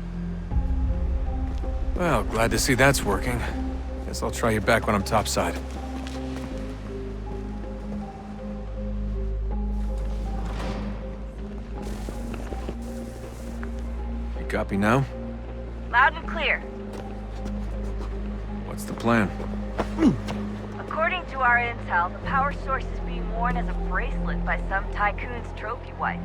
Well, glad to see that's working. Guess I'll try you back when I'm topside. You copy now? Loud and clear. What's the plan? According to our intel, the power source is being worn as a bracelet by some tycoon's trophy wife.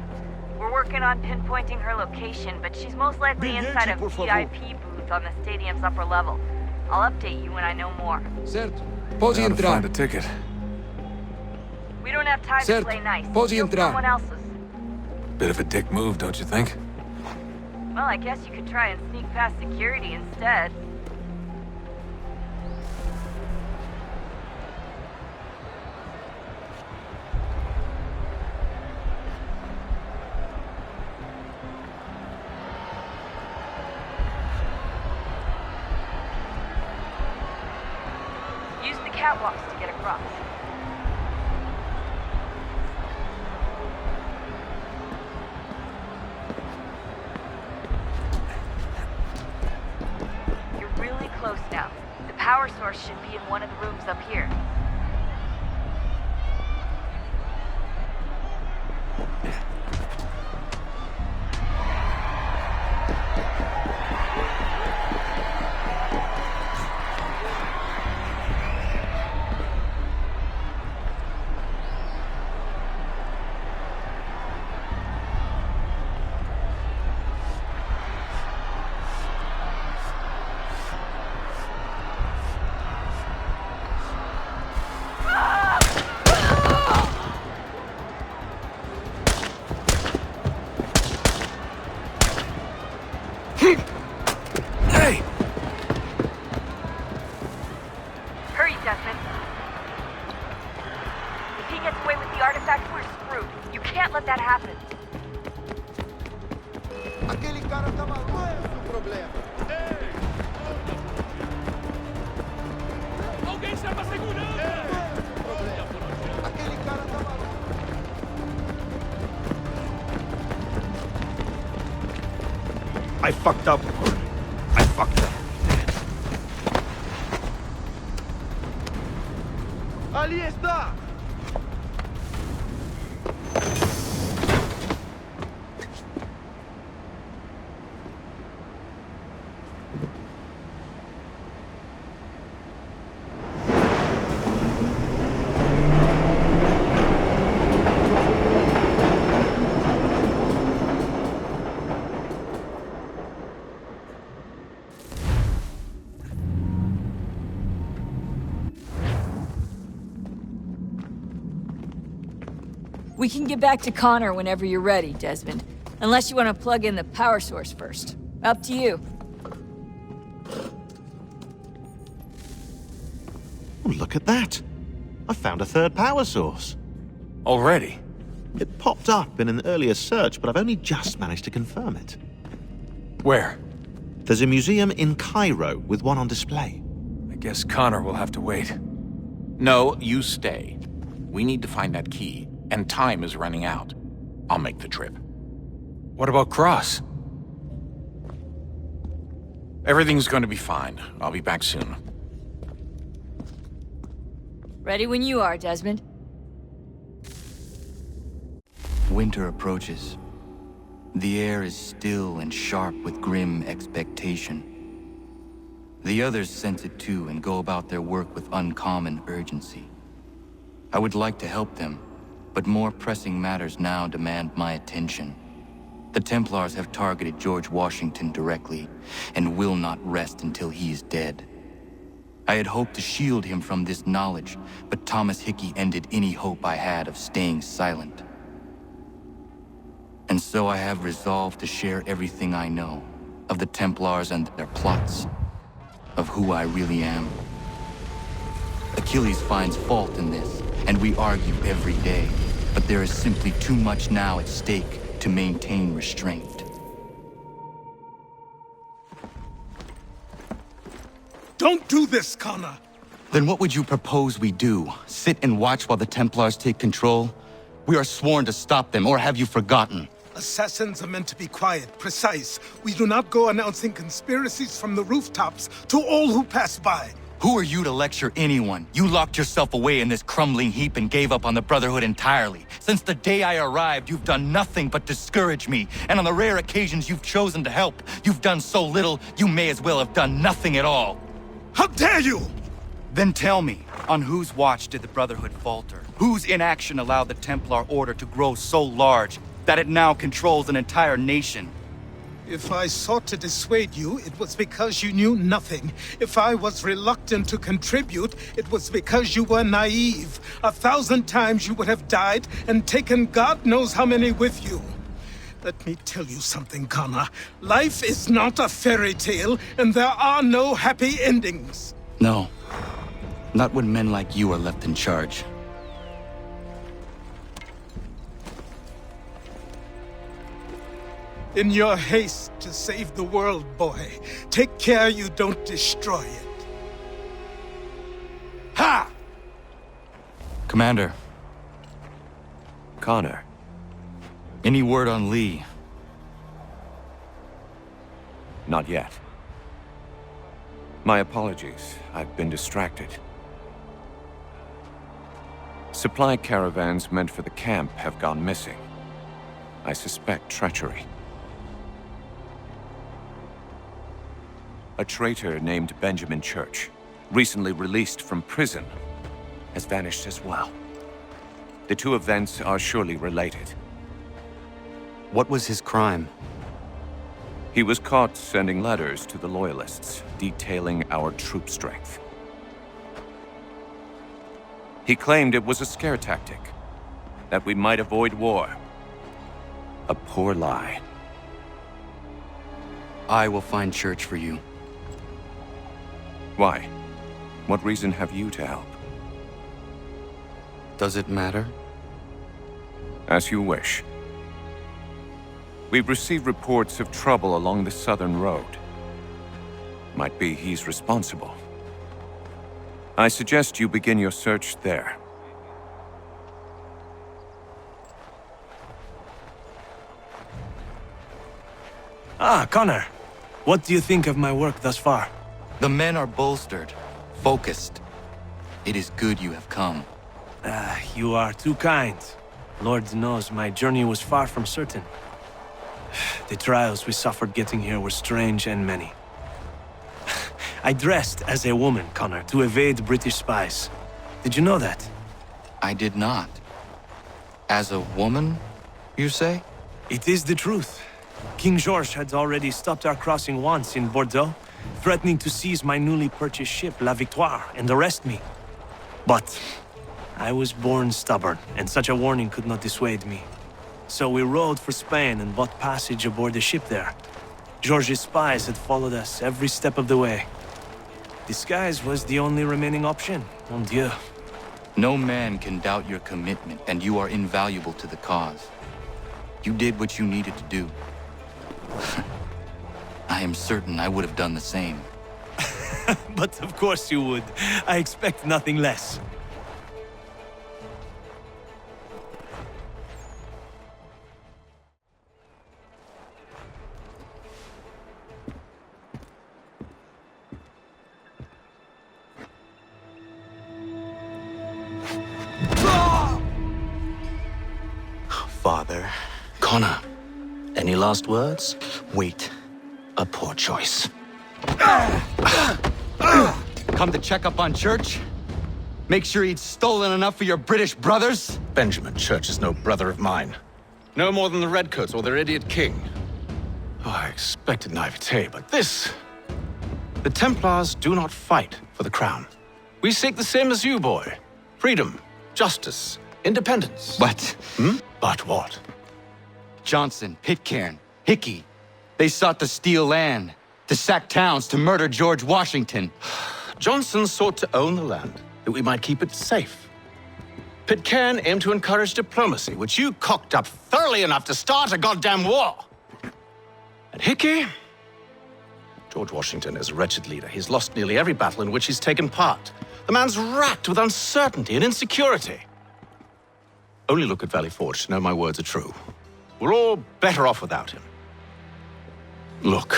We're working on pinpointing her location, but she's most likely inside a VIP booth on the stadium's upper level. I'll update you when I know more. Certo. Pode entrar. Find a ticket. We don't have time to play nice. Pode Steal entrar. someone else's. Bit of a dick move, don't you think? Well, I guess you could try and sneak past security instead. Catwalks to get across. You're really close now. The power source should be in one of the rooms up here. Hey! Hurry, Desmond. If he gets away with the artifact, we're screwed. You can't let that happen. Aquele cara tá maluco, qual é o problema? Alguém chama a segurança! Aquele cara tá maluco. I fucked up. I fucked up. Allí está! We can get back to Connor whenever you're ready, Desmond. Unless you want to plug in the power source first. Up to you. Oh, look at that. I found a third power source. Already? It popped up in an earlier search, but I've only just managed to confirm it. Where? There's a museum in Cairo with one on display. I guess Connor will have to wait. No, you stay. We need to find that key, and time is running out. I'll make the trip. What about Cross? Everything's going to be fine. I'll be back soon. Ready when you are, Desmond. Winter approaches. The air is still and sharp with grim expectation. The others sense it too and go about their work with uncommon urgency. I would like to help them, but more pressing matters now demand my attention. The Templars have targeted George Washington directly, and will not rest until he is dead. I had hoped to shield him from this knowledge, but Thomas Hickey ended any hope I had of staying silent. And so I have resolved to share everything I know, of the Templars and their plots, of who I really am. Achilles finds fault in this, and we argue every day, but there is simply too much now at stake to maintain restraint. Don't do this, Connor! Then what would you propose we do? Sit and watch while the Templars take control? We are sworn to stop them, or have you forgotten? Assassins are meant to be quiet, precise. We do not go announcing conspiracies from the rooftops to all who pass by. Who are you to lecture anyone? You locked yourself away in this crumbling heap and gave up on the Brotherhood entirely. Since the day I arrived, you've done nothing but discourage me. And on the rare occasions you've chosen to help, you've done so little, you may as well have done nothing at all. How dare you! Then tell me, on whose watch did the Brotherhood falter? Whose inaction allowed the Templar Order to grow so large that it now controls an entire nation? If I sought to dissuade you, it was because you knew nothing. If I was reluctant to contribute, it was because you were naive. 1,000 times you would have died and taken God knows how many with you. Let me tell you something, Connor. Life is not a fairy tale, and there are no happy endings. No. Not when men like you are left in charge. In your haste to save the world, boy, take care you don't destroy it. Ha! Commander. Connor. Any word on Lee? Not yet. My apologies. I've been distracted. Supply caravans meant for the camp have gone missing. I suspect treachery. A traitor named Benjamin Church, recently released from prison, has vanished as well. The two events are surely related. What was his crime? He was caught sending letters to the Loyalists, detailing our troop strength. He claimed it was a scare tactic, that we might avoid war. A poor lie. I will find Church for you. Why? What reason have you to help? Does it matter? As you wish. We've received reports of trouble along the southern road. Might be he's responsible. I suggest you begin your search there. Ah, Connor. What do you think of my work thus far? The men are bolstered, focused. It is good you have come. You are too kind. Lord knows my journey was far from certain. The trials we suffered getting here were strange and many. I dressed as a woman, Connor, to evade British spies. Did you know that? I did not. As a woman, you say? It is the truth. King George had already stopped our crossing once in Bordeaux, threatening to seize my newly purchased ship, La Victoire, and arrest me. But I was born stubborn, and such a warning could not dissuade me. So we rode for Spain and bought passage aboard the ship there. George's spies had followed us every step of the way. Disguise was the only remaining option, mon Dieu. No man can doubt your commitment, and you are invaluable to the cause. You did what you needed to do. I am certain I would have done the same. But of course you would. I expect nothing less. Father. Connor, any last words? Wait. A poor choice. Come to check up on Church? Make sure he'd stolen enough for your British brothers? Benjamin Church is no brother of mine. No more than the Redcoats or their idiot king. Oh, I expected naivete, but this... The Templars do not fight for the crown. We seek the same as you, boy. Freedom, justice, independence. But... But what? Johnson, Pitcairn, Hickey. They sought to steal land, to sack towns, to murder George Washington. Johnson sought to own the land, that we might keep it safe. Pitcairn aimed to encourage diplomacy, which you cocked up thoroughly enough to start a goddamn war. And Hickey? George Washington is a wretched leader. He's lost nearly every battle in which he's taken part. The man's racked with uncertainty and insecurity. Only look at Valley Forge to know my words are true. We're all better off without him. Look,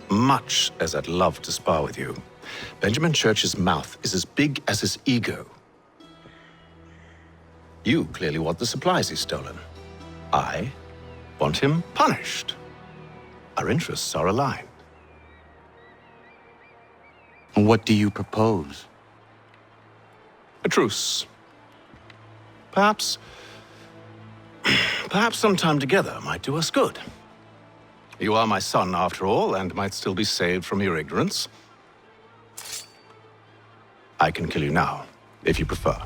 much as I'd love to spar with you, Benjamin Church's mouth is as big as his ego. You clearly want the supplies he's stolen. I want him punished. Our interests are aligned. What do you propose? A truce. Perhaps some time together might do us good. You are my son, after all, and might still be saved from your ignorance. I can kill you now, if you prefer.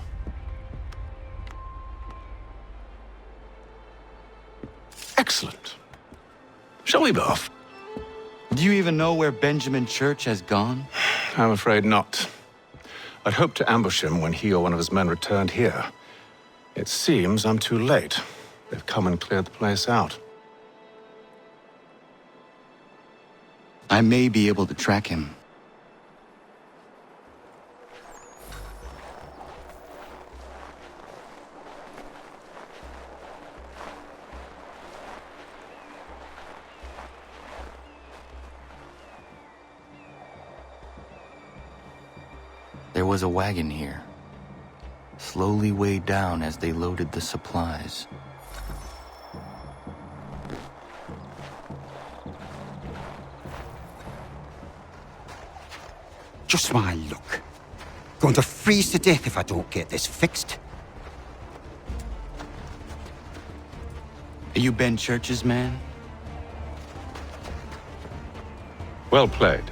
Excellent. Shall we be off? Do you even know where Benjamin Church has gone? I'm afraid not. I'd hoped to ambush him when he or one of his men returned here. It seems I'm too late. They've come and cleared the place out. I may be able to track him. There was a wagon here, slowly weighed down as they loaded the supplies. Just my luck. Going to freeze to death if I don't get this fixed. Are you Ben Church's man? Well played.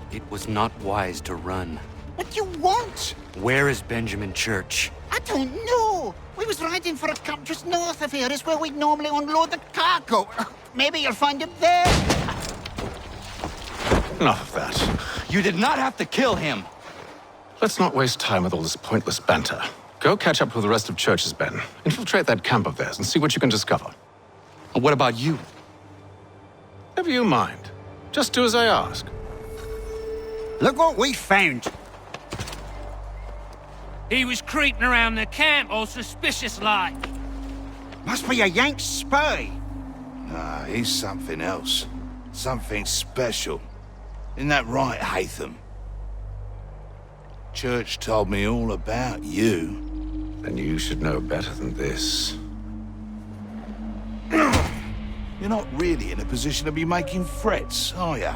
It was not wise to run. What do you want? Where is Benjamin Church? I don't know. We was riding for a camp just north of here. Is where we'd normally unload the cargo. Maybe you'll find him there. Enough of that. You did not have to kill him. Let's not waste time with all this pointless banter. Go catch up with the rest of Church's men. Infiltrate that camp of theirs and see what you can discover. What about you? Never you mind. Just do as I ask. Look what we found. He was creeping around the camp all suspicious-like. Must be a Yank spy. Nah, he's something else. Something special. Isn't that right, Hatham? Church told me all about you. Then you should know better than this. You're not really in a position to be making threats, are ya?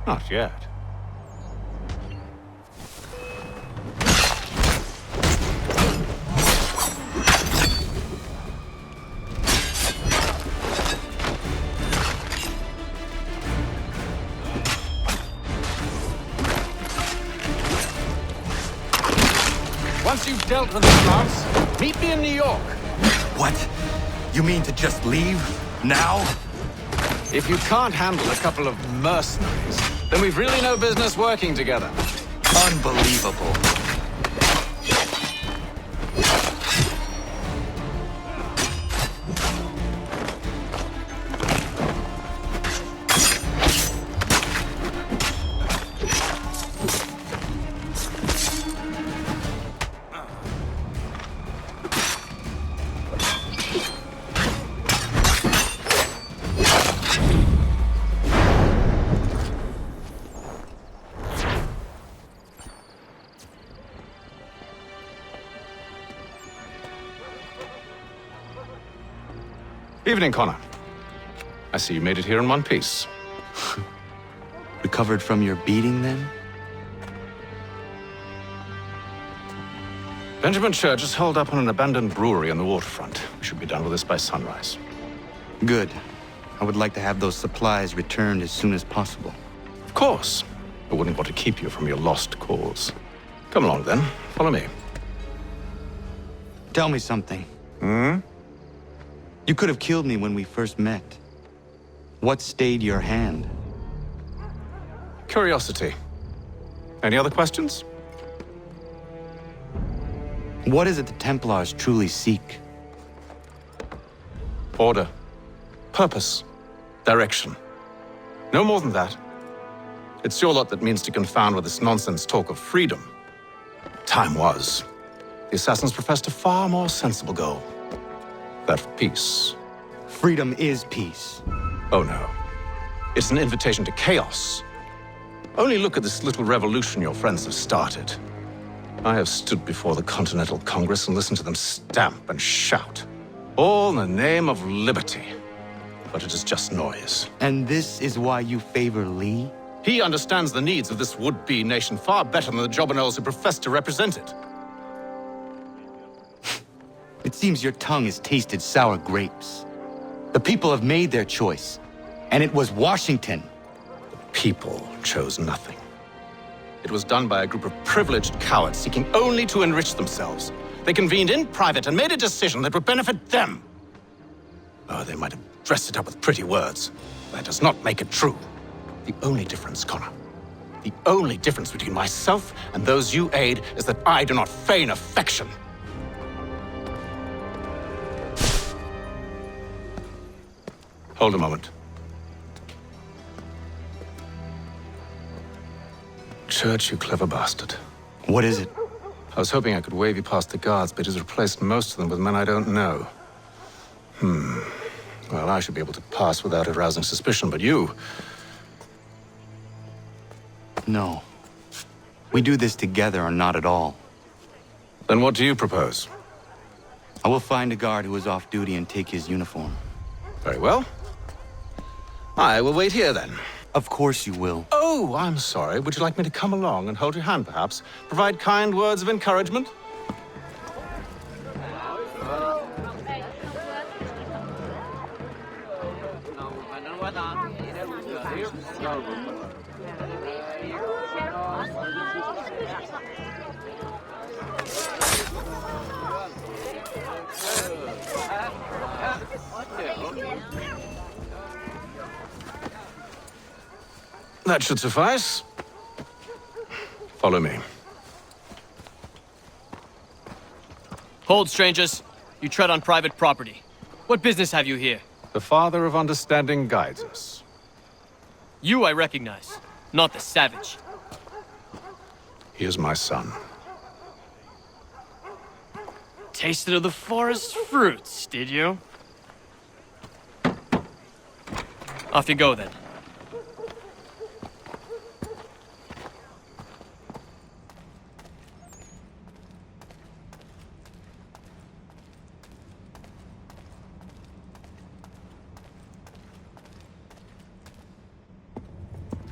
Not yet. Once you've dealt with the Slavs, meet me in New York. What? You mean to just leave? Now? If you can't handle a couple of mercenaries, then we've really no business working together. Unbelievable. Evening, Connor. I see you made it here in one piece. Recovered from your beating, then? Benjamin Church is holed up on an abandoned brewery on the waterfront. We should be done with this by sunrise. Good. I would like to have those supplies returned as soon as possible. Of course. I wouldn't want to keep you from your lost cause. Come along, then. Follow me. Tell me something. You could have killed me when we first met. What stayed your hand? Curiosity. Any other questions? What is it the Templars truly seek? Order. Purpose. Direction. No more than that. It's your lot that means to confound with this nonsense talk of freedom. Time was. The assassins professed a far more sensible goal. That of peace. Freedom is peace. Oh no. It's an invitation to chaos. Only look at this little revolution your friends have started. I have stood before the Continental Congress and listened to them stamp and shout. All in the name of liberty. But it is just noise. And this is why you favor Lee? He understands the needs of this would-be nation far better than the jobberknolls who profess to represent it. It seems your tongue has tasted sour grapes. The people have made their choice, and it was Washington. The people chose nothing. It was done by a group of privileged cowards seeking only to enrich themselves. They convened in private and made a decision that would benefit them. Oh, they might have dressed it up with pretty words. That does not make it true. The only difference, Connor, the only difference between myself and those you aid is that I do not feign affection. Hold a moment. Church, you clever bastard. What is it? I was hoping I could wave you past the guards, but he's replaced most of them with men I don't know. Well, I should be able to pass without arousing suspicion, but you... No. We do this together or not at all. Then what do you propose? I will find a guard who is off duty and take his uniform. Very well. I will wait here, then. Of course you will. Oh, I'm sorry. Would you like me to come along and hold your hand, perhaps? Provide kind words of encouragement? That should suffice. Follow me. Hold, strangers. You tread on private property. What business have you here? The Father of Understanding guides us. You I recognize, not the savage. He is my son. Tasted of the forest fruits, did you? Off you go, then.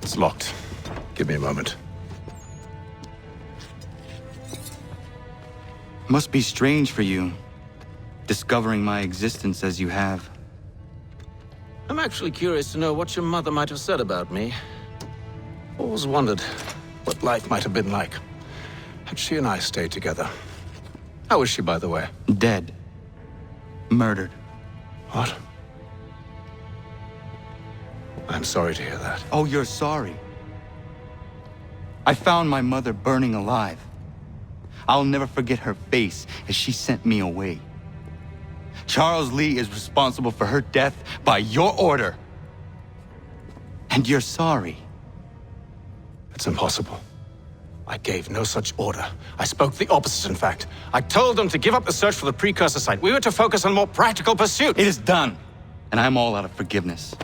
It's locked. Give me a moment. Must be strange for you, discovering my existence as you have. I'm actually curious to know what your mother might have said about me. Always wondered what life might have been like had she and I stayed together. How is she, by the way? Dead. Murdered. What? I'm sorry to hear that. Oh, you're sorry? I found my mother burning alive. I'll never forget her face as she sent me away. Charles Lee is responsible for her death by your order. And you're sorry. It's impossible. I gave no such order. I spoke the opposite, in fact. I told them to give up the search for the precursor site. We were to focus on more practical pursuits. It is done, and I'm all out of forgiveness.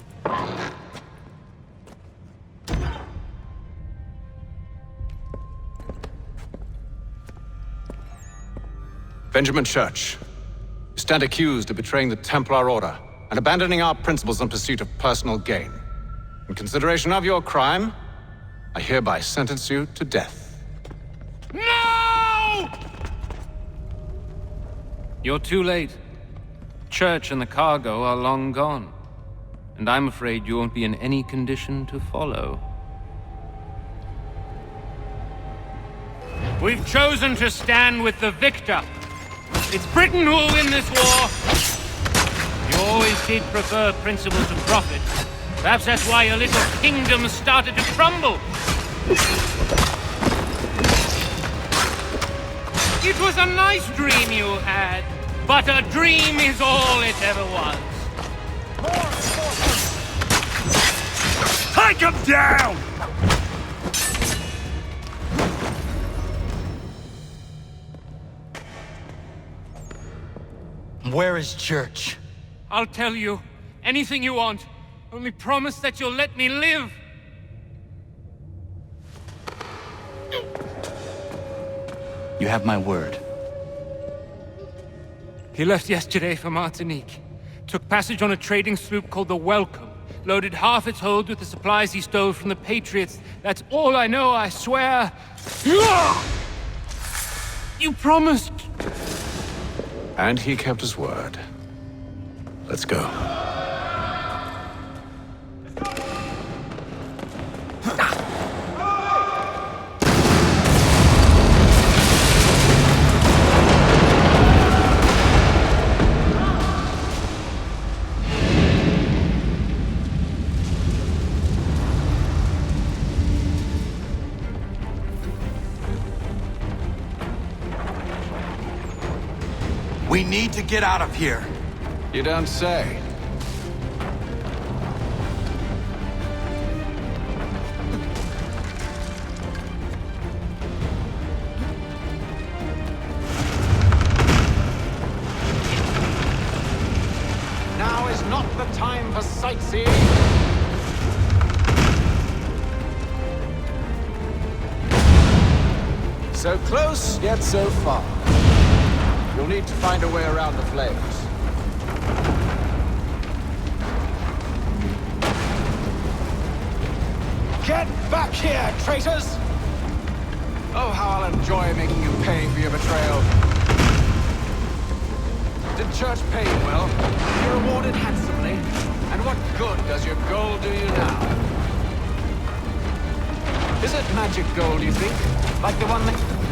Benjamin Church, you stand accused of betraying the Templar Order and abandoning our principles in pursuit of personal gain. In consideration of your crime, I hereby sentence you to death. No! You're too late. Church and the cargo are long gone. And I'm afraid you won't be in any condition to follow. We've chosen to stand with the victor. It's Britain who will win this war. You always did prefer principle to profit. Perhaps that's why your little kingdom started to crumble. It was a nice dream you had, but a dream is all it ever was. Take him down! Where is Church? I'll tell you anything you want. Only promise that you'll let me live. You have my word. He left yesterday for Martinique. Took passage on a trading sloop called the Welcome. Loaded half its hold with the supplies he stole from the Patriots. That's all I know, I swear. You promised. And he kept his word. Let's go. We need to get out of here. You don't say. Now is not the time for sightseeing. So close, yet so far. You'll need to find a way around the flames. Get back here, traitors! Oh, how I'll enjoy making you pay for your betrayal. Did Church pay you well? You're rewarded handsomely. And what good does your gold do you now? Is it magic gold, you think? Like the one that...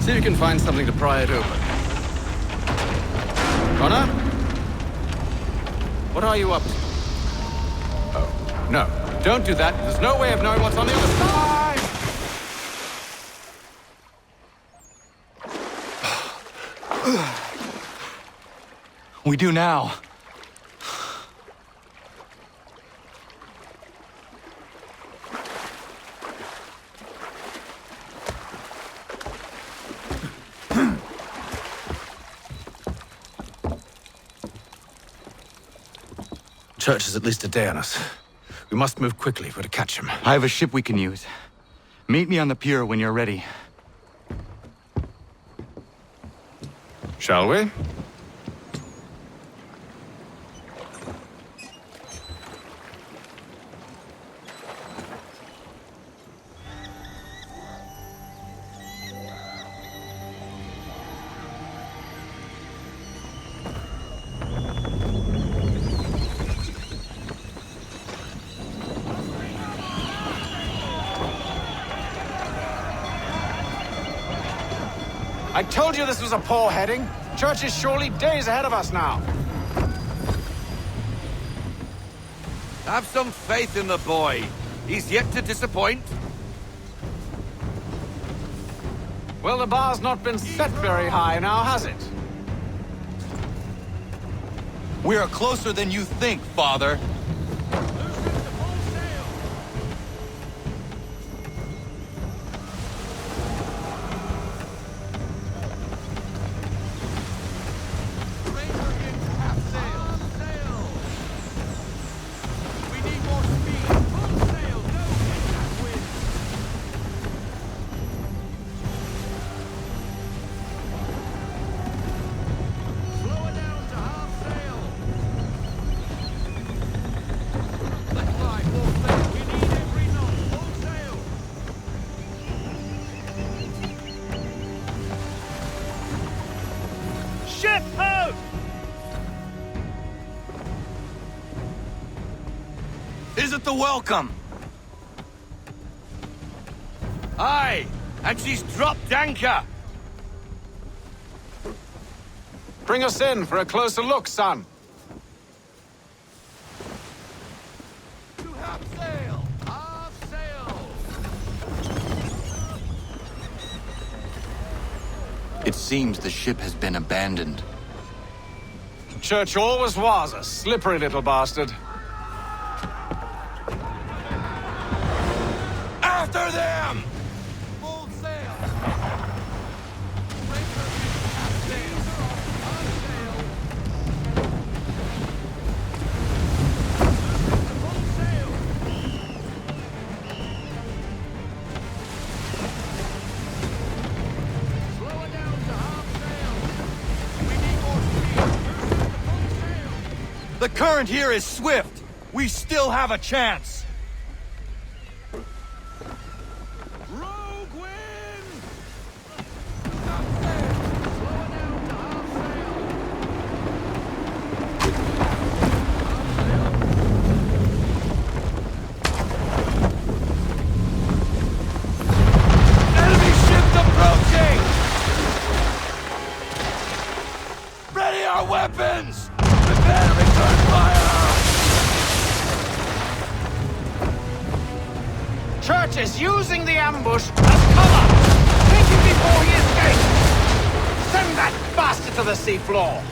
See if you can find something to pry it open. Connor? What are you up to? Oh, no. Don't do that. There's no way of knowing what's on the other side! We do now. Church is at least a day on us. We must move quickly if we're to catch him. I have a ship we can use. Meet me on the pier when you're ready. Shall we? I told you this was a poor heading. Church is surely days ahead of us now. Have some faith in the boy. He's yet to disappoint. Well, the bar's not been set very high now, has it? We are closer than you think, Father. Is it the welcome? Aye, and she's dropped anchor. Bring us in for a closer look, son. To have sail! Have sail! It seems the ship has been abandoned. Church always was a slippery little bastard. After them! Full sail! The current here is swift. We still have a chance. Weapons! Prepare to return fire! Church is using the ambush as cover! Take him before he escapes! Send that bastard to the seafloor!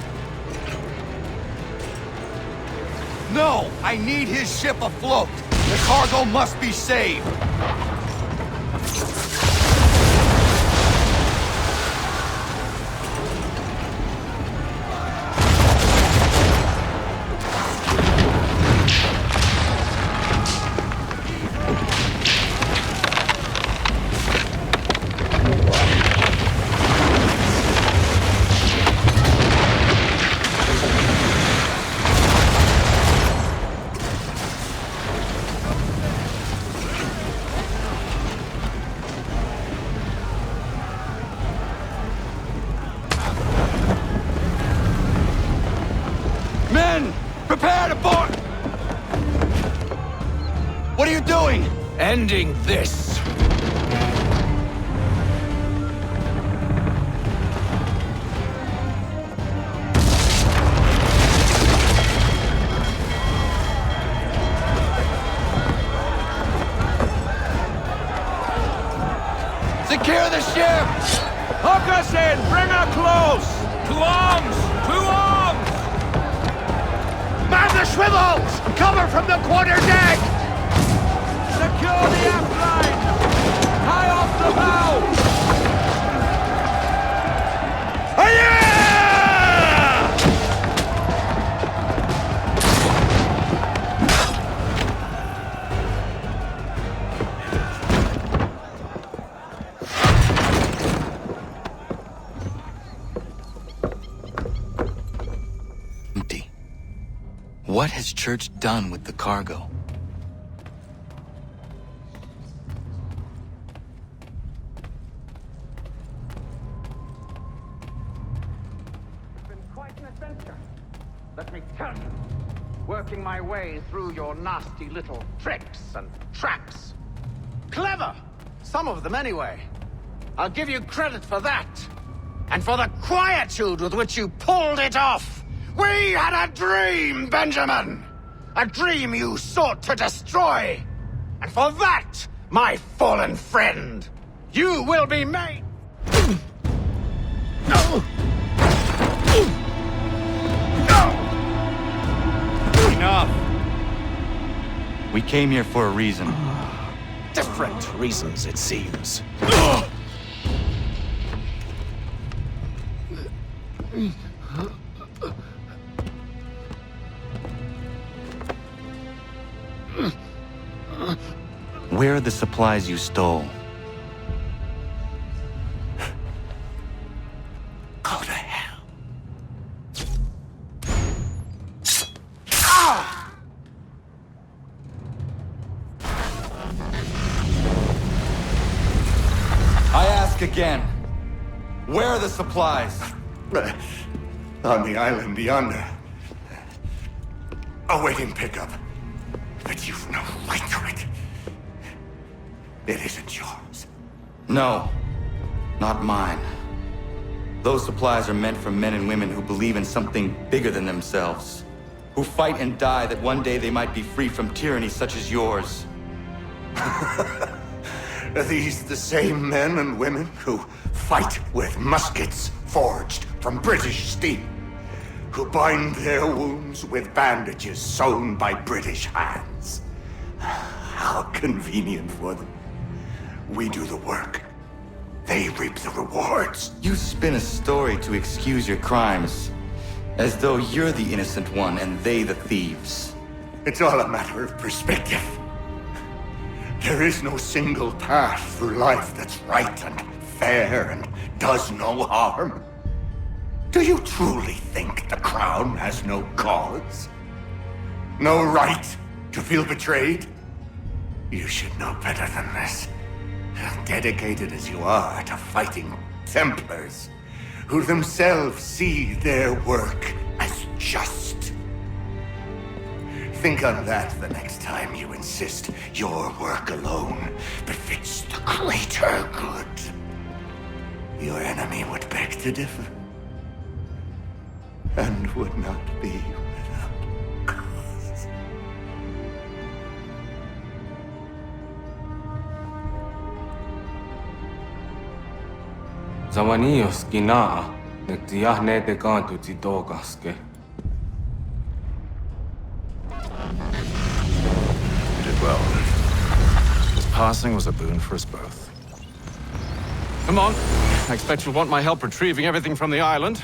No! I need his ship afloat! The cargo must be saved! Prepare to board! What are you doing? Ending this. Secure the ship! Hook us in! Bring her close! To arms! To arms! Man the swivels! Cover from the quarter deck! Secure the aft line! High off the bow! Empty. What has Church done with the cargo? Let me tell you, working my way through your nasty little tricks and traps. Clever! Some of them, anyway. I'll give you credit for that. And for the quietude with which you pulled it off. We had a dream, Benjamin! A dream you sought to destroy. And for that, my fallen friend, you will be made... No! Enough! We came here for a reason. Different reasons, it seems. Where are the supplies you stole? Go to hell. I ask again. Where are the supplies? On the island yonder. Awaiting pickup. But you've no right to it. It isn't yours. No, not mine. Those supplies are meant for men and women who believe in something bigger than themselves. Who fight and die that one day they might be free from tyranny such as yours. Are these the same men and women who fight with muskets forged from British steel? Who bind their wounds with bandages sewn by British hands? How convenient for them. We do the work. They reap the rewards. You spin a story to excuse your crimes, as though you're the innocent one and they the thieves. It's all a matter of perspective. There is no single path through life that's right and fair and does no harm. Do you truly think the Crown has no cause? No right to feel betrayed? You should know better than this. Dedicated as you are to fighting Templars, who themselves see their work as just. Think on that the next time you insist your work alone befits the greater good. Your enemy would beg to differ, and would not be without cause. Zawanios kinaa, nagtiyahne te kantu titokaske. You did well. His passing was a boon for us both. Come on. I expect you'll want my help retrieving everything from the island.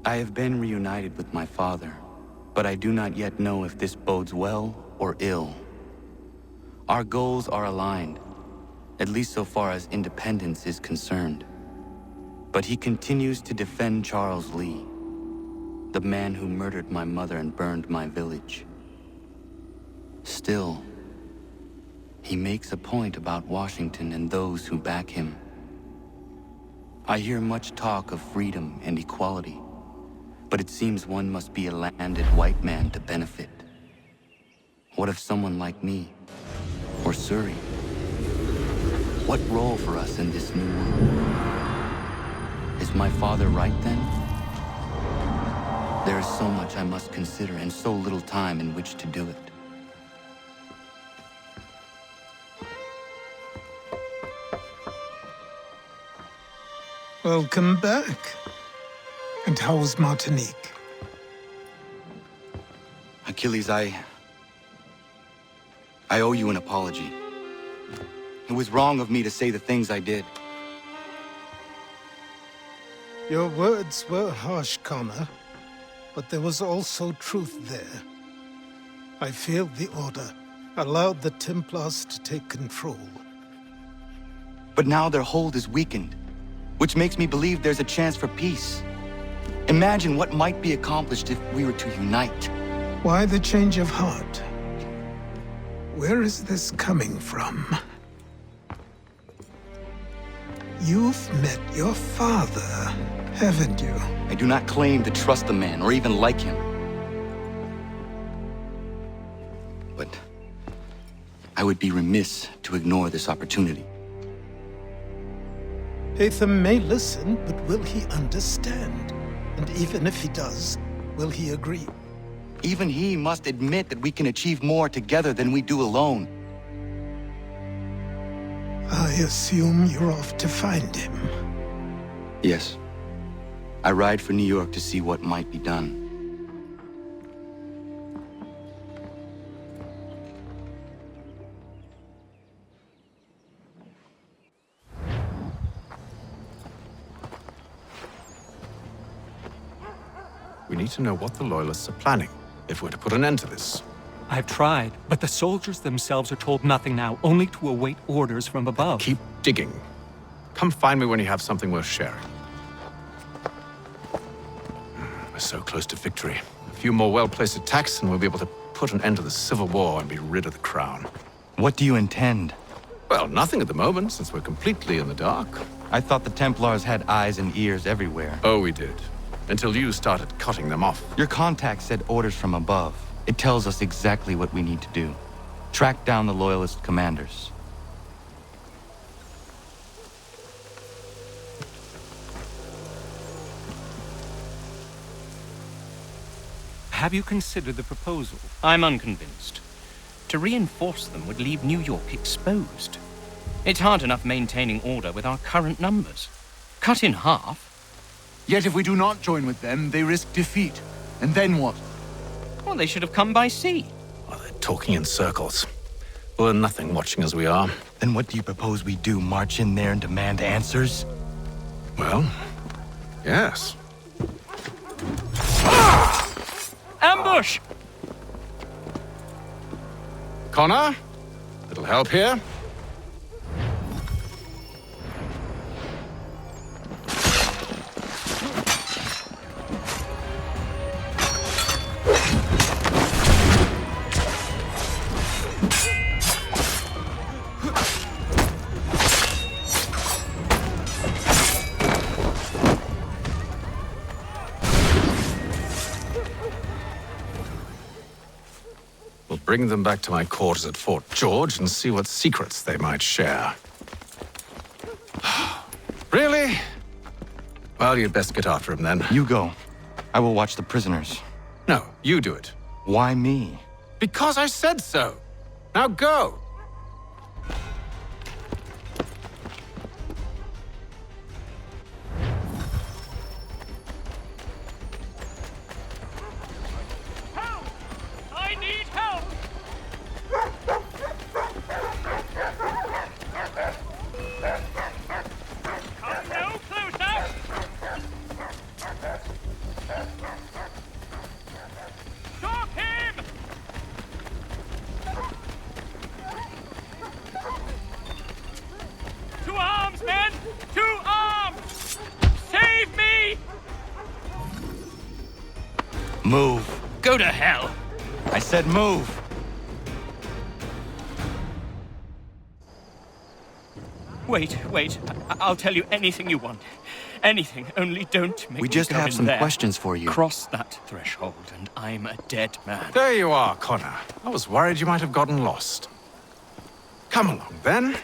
I have been reunited with my father, but I do not yet know if this bodes well or ill. Our goals are aligned, at least so far as independence is concerned. But he continues to defend Charles Lee, the man who murdered my mother and burned my village. Still, he makes a point about Washington and those who back him. I hear much talk of freedom and equality, but it seems one must be a landed white man to benefit. What of someone like me, or Surrey? What role for us in this new world? Is my father right then? There is so much I must consider and so little time in which to do it. Welcome back. And how was Martinique? Achilles, I owe you an apology. It was wrong of me to say the things I did. Your words were harsh, Connor, but there was also truth there. I failed the Order, allowed the Templars to take control. But now their hold is weakened, which makes me believe there's a chance for peace. Imagine what might be accomplished if we were to unite. Why the change of heart? Where is this coming from? You've met your father, haven't you? I do not claim to trust the man or even like him. But I would be remiss to ignore this opportunity. Hatham may listen, but will he understand? And even if he does, will he agree? Even he must admit that we can achieve more together than we do alone. I assume you're off to find him. Yes. I ride for New York to see what might be done. We need to know what the Loyalists are planning, if we're to put an end to this. I've tried, but the soldiers themselves are told nothing now, only to await orders from above. Keep digging. Come find me when you have something worth sharing. We're so close to victory. A few more well-placed attacks and we'll be able to put an end to the Civil War and be rid of the crown. What do you intend? Well, nothing at the moment, since we're completely in the dark. I thought the Templars had eyes and ears everywhere. Oh, we did. Until you started cutting them off. Your contact said orders from above. It tells us exactly what we need to do. Track down the Loyalist commanders. Have you considered the proposal? I'm unconvinced. To reinforce them would leave New York exposed. It's hard enough maintaining order with our current numbers. Cut in half. Yet if we do not join with them, they risk defeat. And then what? Well, they should have come by sea. Oh, they're talking in circles. We're nothing watching as we are. Then what do you propose we do? March in there and demand answers? Well, yes. Ambush! Connor? Little help here? Bring them back to my quarters at Fort George and see what secrets they might share. Really? Well, you'd best get after him then. You go. I will watch the prisoners. No, you do it. Why me? Because I said so. Now go. Move. Go to hell. I said move. Wait. I'll tell you anything you want. Anything, only don't make me We just go have in some there. questions for you. Cross that threshold and I'm a dead man. There you are, Connor. I was worried you might have gotten lost. Come along, then.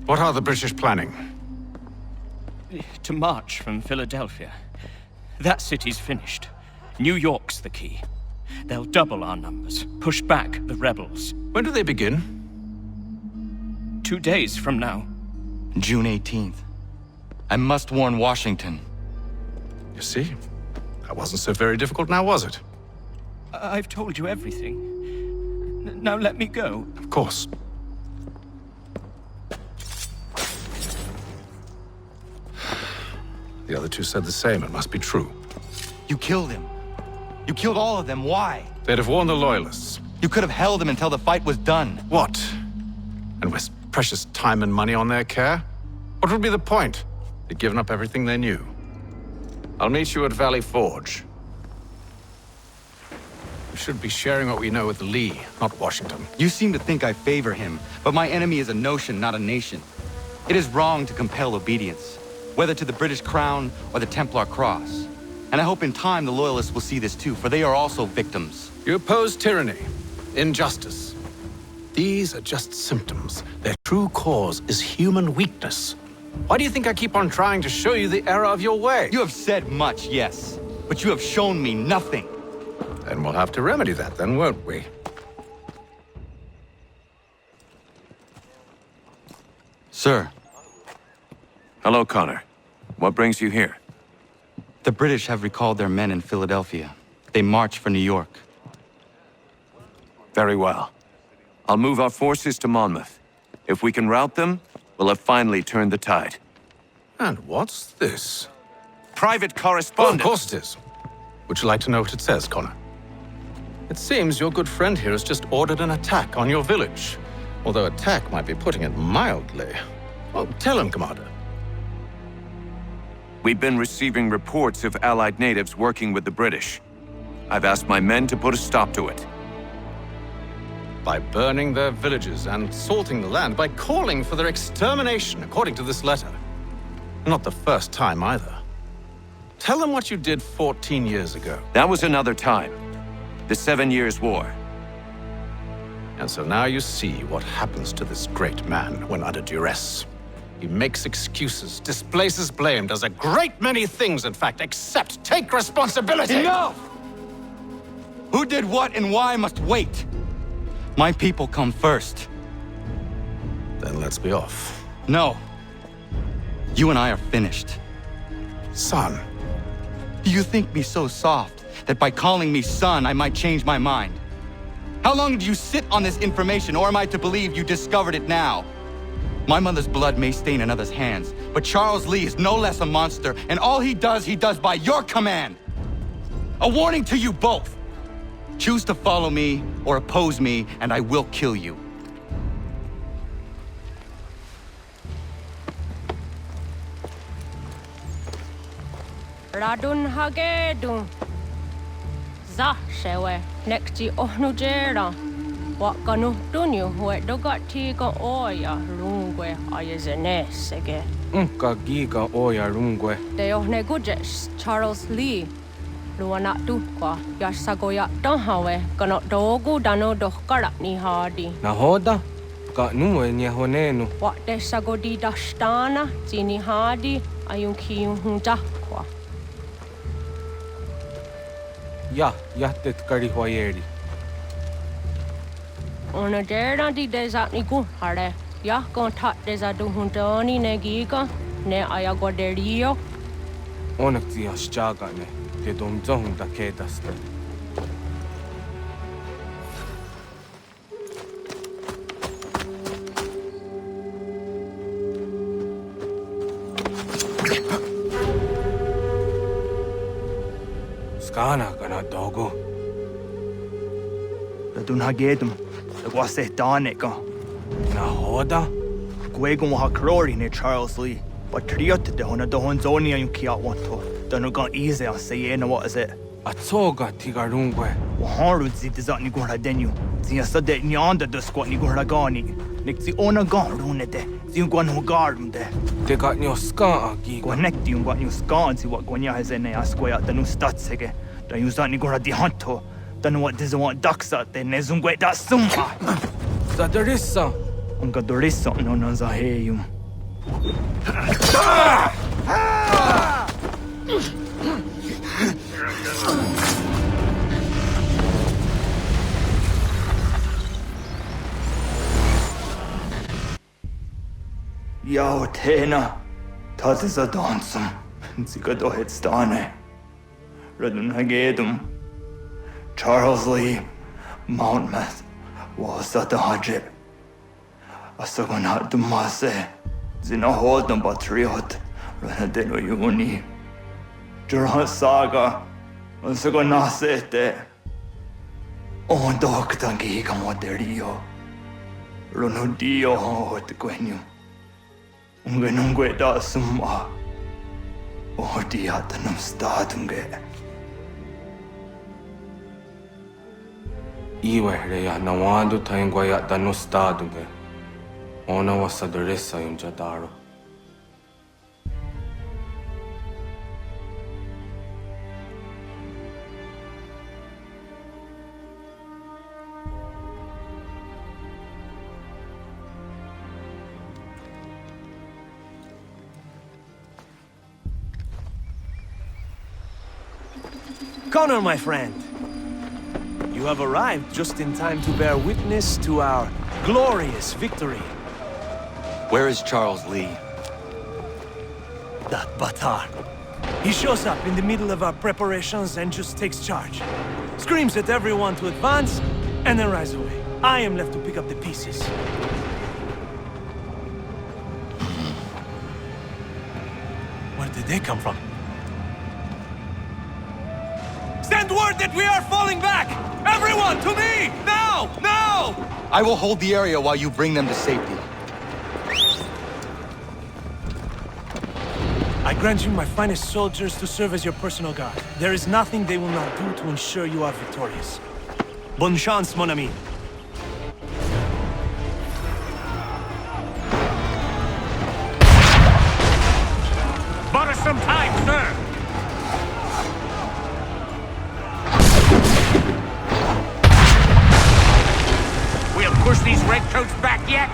What are the British planning? To march from Philadelphia. That city's finished. New York's the key. They'll double our numbers, push back the rebels. When do they begin? 2 days from now. June 18th. I must warn Washington. You see? That wasn't so very difficult now, was it? I've told you everything. Now let me go. Of course. The other two said the same. It must be true. You killed him. You killed all of them. Why? They'd have warned the Loyalists. You could have held them until the fight was done. What? And waste precious time and money on their care? What would be the point? They'd given up everything they knew. I'll meet you at Valley Forge. We should be sharing what we know with Lee, not Washington. You seem to think I favor him, but my enemy is a notion, not a nation. It is wrong to compel obedience, whether to the British Crown or the Templar Cross. And I hope in time the Loyalists will see this too, for they are also victims. You oppose tyranny, injustice. These are just symptoms. Their true cause is human weakness. Why do you think I keep on trying to show you the error of your way? You have said much, yes, but you have shown me nothing. Then we'll have to remedy that then, won't we? Sir. Hello, Connor. What brings you here? The British have recalled their men in Philadelphia. They march for New York. Very well. I'll move our forces to Monmouth. If we can rout them, we'll have finally turned the tide. And what's this? Private Oh, correspondence. of course it is. Would you like to know what it says, Connor? It seems your good friend here has just ordered an attack on your village. Although attack might be putting it mildly. Well, tell him, Commander. We've been receiving reports of Allied natives working with the British. I've asked my men to put a stop to it. By burning their villages and salting the land, by calling for their extermination, according to this letter. Not the first time either. Tell them what you did 14 years ago. That was another time. The 7 Years' War. And so now you see what happens to this great man when under duress. He makes excuses, displaces blame, does a great many things, in fact, except take responsibility! Enough! Who did what and why must wait. My people come first. Then let's be off. No. You and I are finished. Son. Do you think me so soft that by calling me son I might change my mind? How long did you sit on this information, or am I to believe you discovered it now? My mother's blood may stain another's hands, but Charles Lee is no less a monster, and all he does by your command. A warning to you both. Choose to follow me or oppose me, and I will kill you. Radun hagedun. Zashewe nekti ohnujera. Wakanu dunyu hue dogati ga oya rungwe ayazenesege. Unka giga oya rungwe. De ohne gujes Charles Lee. Luana tukwa yasagoya donhawe kano dogu dano dohkara ni hadi. Nahoda? Ka nuwe nyehonenu. Wat de sagodi dashtana zini hadi ayunki hundakwa. Ja, jahtet karihuayeri. Ona dera di desa ni hare. Ya kon tat desa duhuntoni ne giga ne ayagoderio. Onak tias jagane. Te domzong da kedaste. Skana kana dogo. Radun hagedum. Wase Danica. Nahoda? Guegon ha Crori ne Charles Lee. But Triot de Hona de Honzonia you kia wanto. Dano got easy on say what is it? A toga tigarungwe. Waharu zi dizat gora denu. Zia sade nyanda de squat ni gora gani. Nick the ona garune de. Zinguan who garden de. They got no ska agi. Connect you what you ska and see what Gwanya has in a square the new statsege. The use that gora di hunto. Then what does want ducks out then nezungwe that summa. Zadarissa. Unga dorissa no nazaheum. Yao Tena, Tatisa Donsum, Zigado Headstane, Radunagedum, Charles Lee, Mountmouth, was at the Hajib. Asagonat Dumase, Zinahodam Patriot, Ranadeno Uni, Jurhan Saga, Asagonasete, On Doctangi Camoterio, Runudio Hotquenu. Ungenungue da summa. Odiatanum statunge. Iwehreya nawando taingwaya dano stadunge. Ona wasadresa yunjadaro. Connor, my friend, you have arrived just in time to bear witness to our glorious victory. Where is Charles Lee? That Batar. He shows up in the middle of our preparations and just takes charge. Screams at everyone to advance, and then rides away. I am left to pick up the pieces. Where did they come from? Send word that we are falling back! Everyone, to me! Now! Now! I will hold the area while you bring them to safety. I grant you my finest soldiers to serve as your personal guard. There is nothing they will not do to ensure you are victorious. Bonne chance, mon ami. Bought us some time, sir! We'll push these redcoats back yet?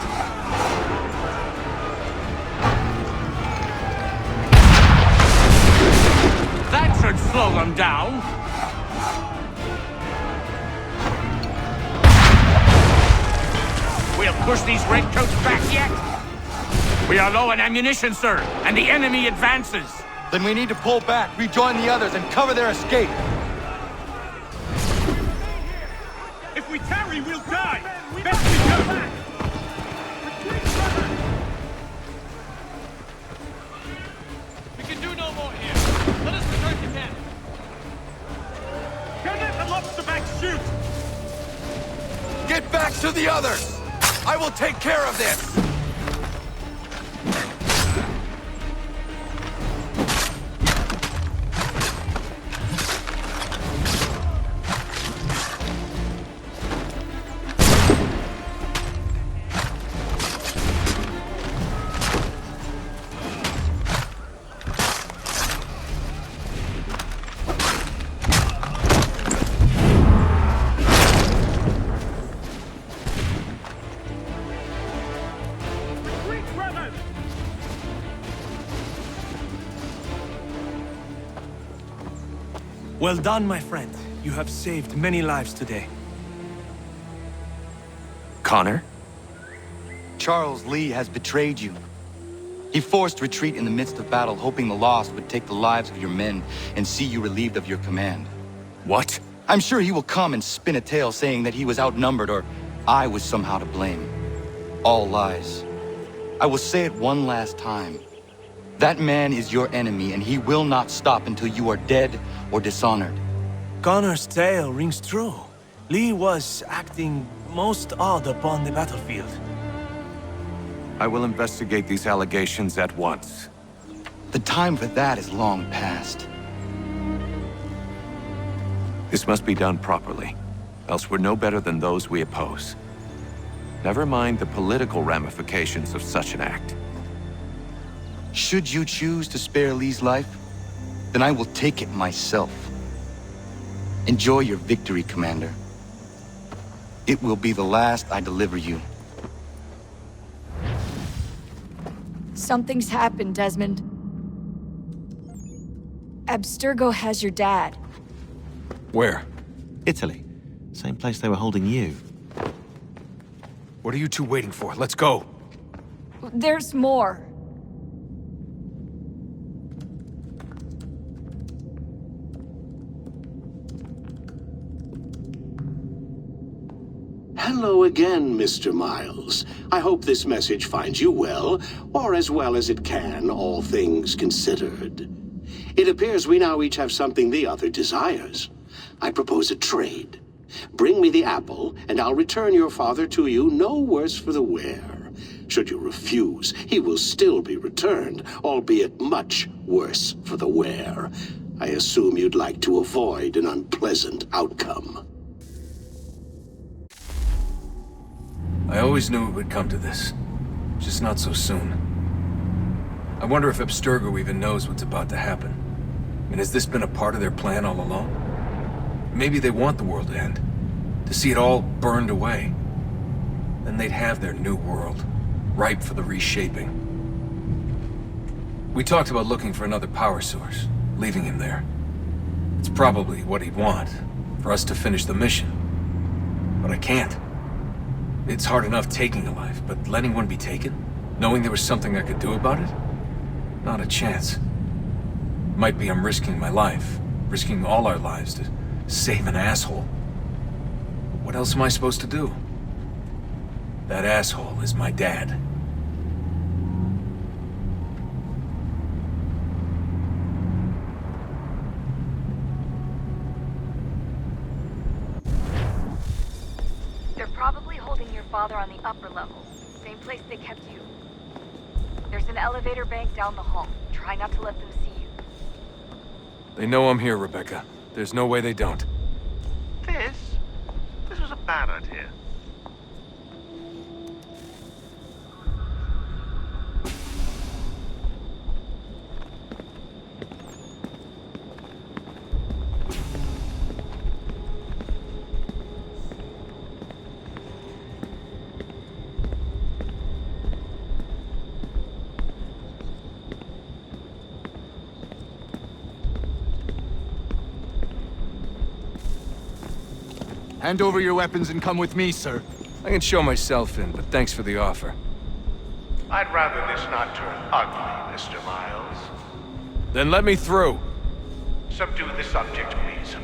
That should slow them down. We'll push these redcoats back yet? We are low on ammunition, sir, and the enemy advances. Then we need to pull back, rejoin the others, and cover their escape. If we tarry, we'll die. Best we go. We can do no more here. Let us return to camp. Don't let the lobster back shoot. Get back to the others! I will take care of this! Well done, my friend. You have saved many lives today. Connor? Charles Lee has betrayed you. He forced retreat in the midst of battle, hoping the loss would take the lives of your men and see you relieved of your command. What? I'm sure he will come and spin a tale saying that he was outnumbered or I was somehow to blame. All lies. I will say it one last time. That man is your enemy, and he will not stop until you are dead or dishonored. Connor's tale rings true. Lee was acting most odd upon the battlefield. I will investigate these allegations at once. The time for that is long past. This must be done properly, else we're no better than those we oppose. Never mind the political ramifications of such an act. Should you choose to spare Lee's life, then I will take it myself. Enjoy your victory, Commander. It will be the last I deliver you. Something's happened, Desmond. Abstergo has your dad. Where? Italy. Same place they were holding you. What are you two waiting for? Let's go. There's more. Hello again, Mr. Miles. I hope this message finds you well, or as well as it can, all things considered. It appears we now each have something the other desires. I propose a trade. Bring me the apple, and I'll return your father to you no worse for the wear. Should you refuse, he will still be returned, albeit much worse for the wear. I assume you'd like to avoid an unpleasant outcome. I always knew it would come to this. Just not so soon. I wonder if Abstergo even knows what's about to happen. I mean, has this been a part of their plan all along? Maybe they want the world to end. To see it all burned away. Then they'd have their new world, ripe for the reshaping. We talked about looking for another power source, leaving him there. It's probably what he'd want, for us to finish the mission. But I can't. It's hard enough taking a life, but letting one be taken? Knowing there was something I could do about it? Not a chance. Might be I'm risking my life, risking all our lives to save an asshole. What else am I supposed to do? That asshole is my dad. They're probably holding your father on the upper level. Same place they kept you. There's an elevator bank down the hall. Try not to let them see you. They know I'm here, Rebecca. There's no way they don't. This was a bad idea. Hand over your weapons and come with me, sir. I can show myself in, but thanks for the offer. I'd rather this not turn ugly, Mr. Miles. Then let me through. Subdue the subject, please.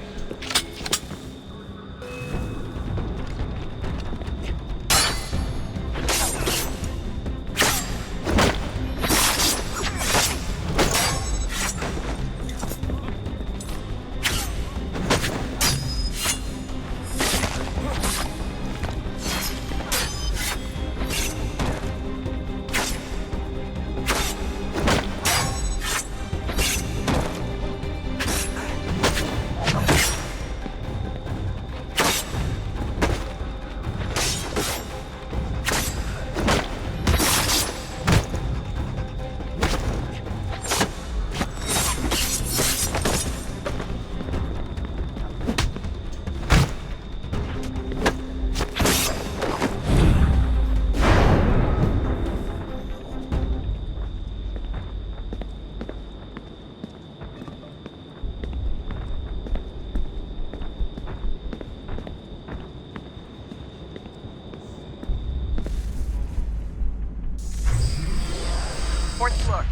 Fourth floor.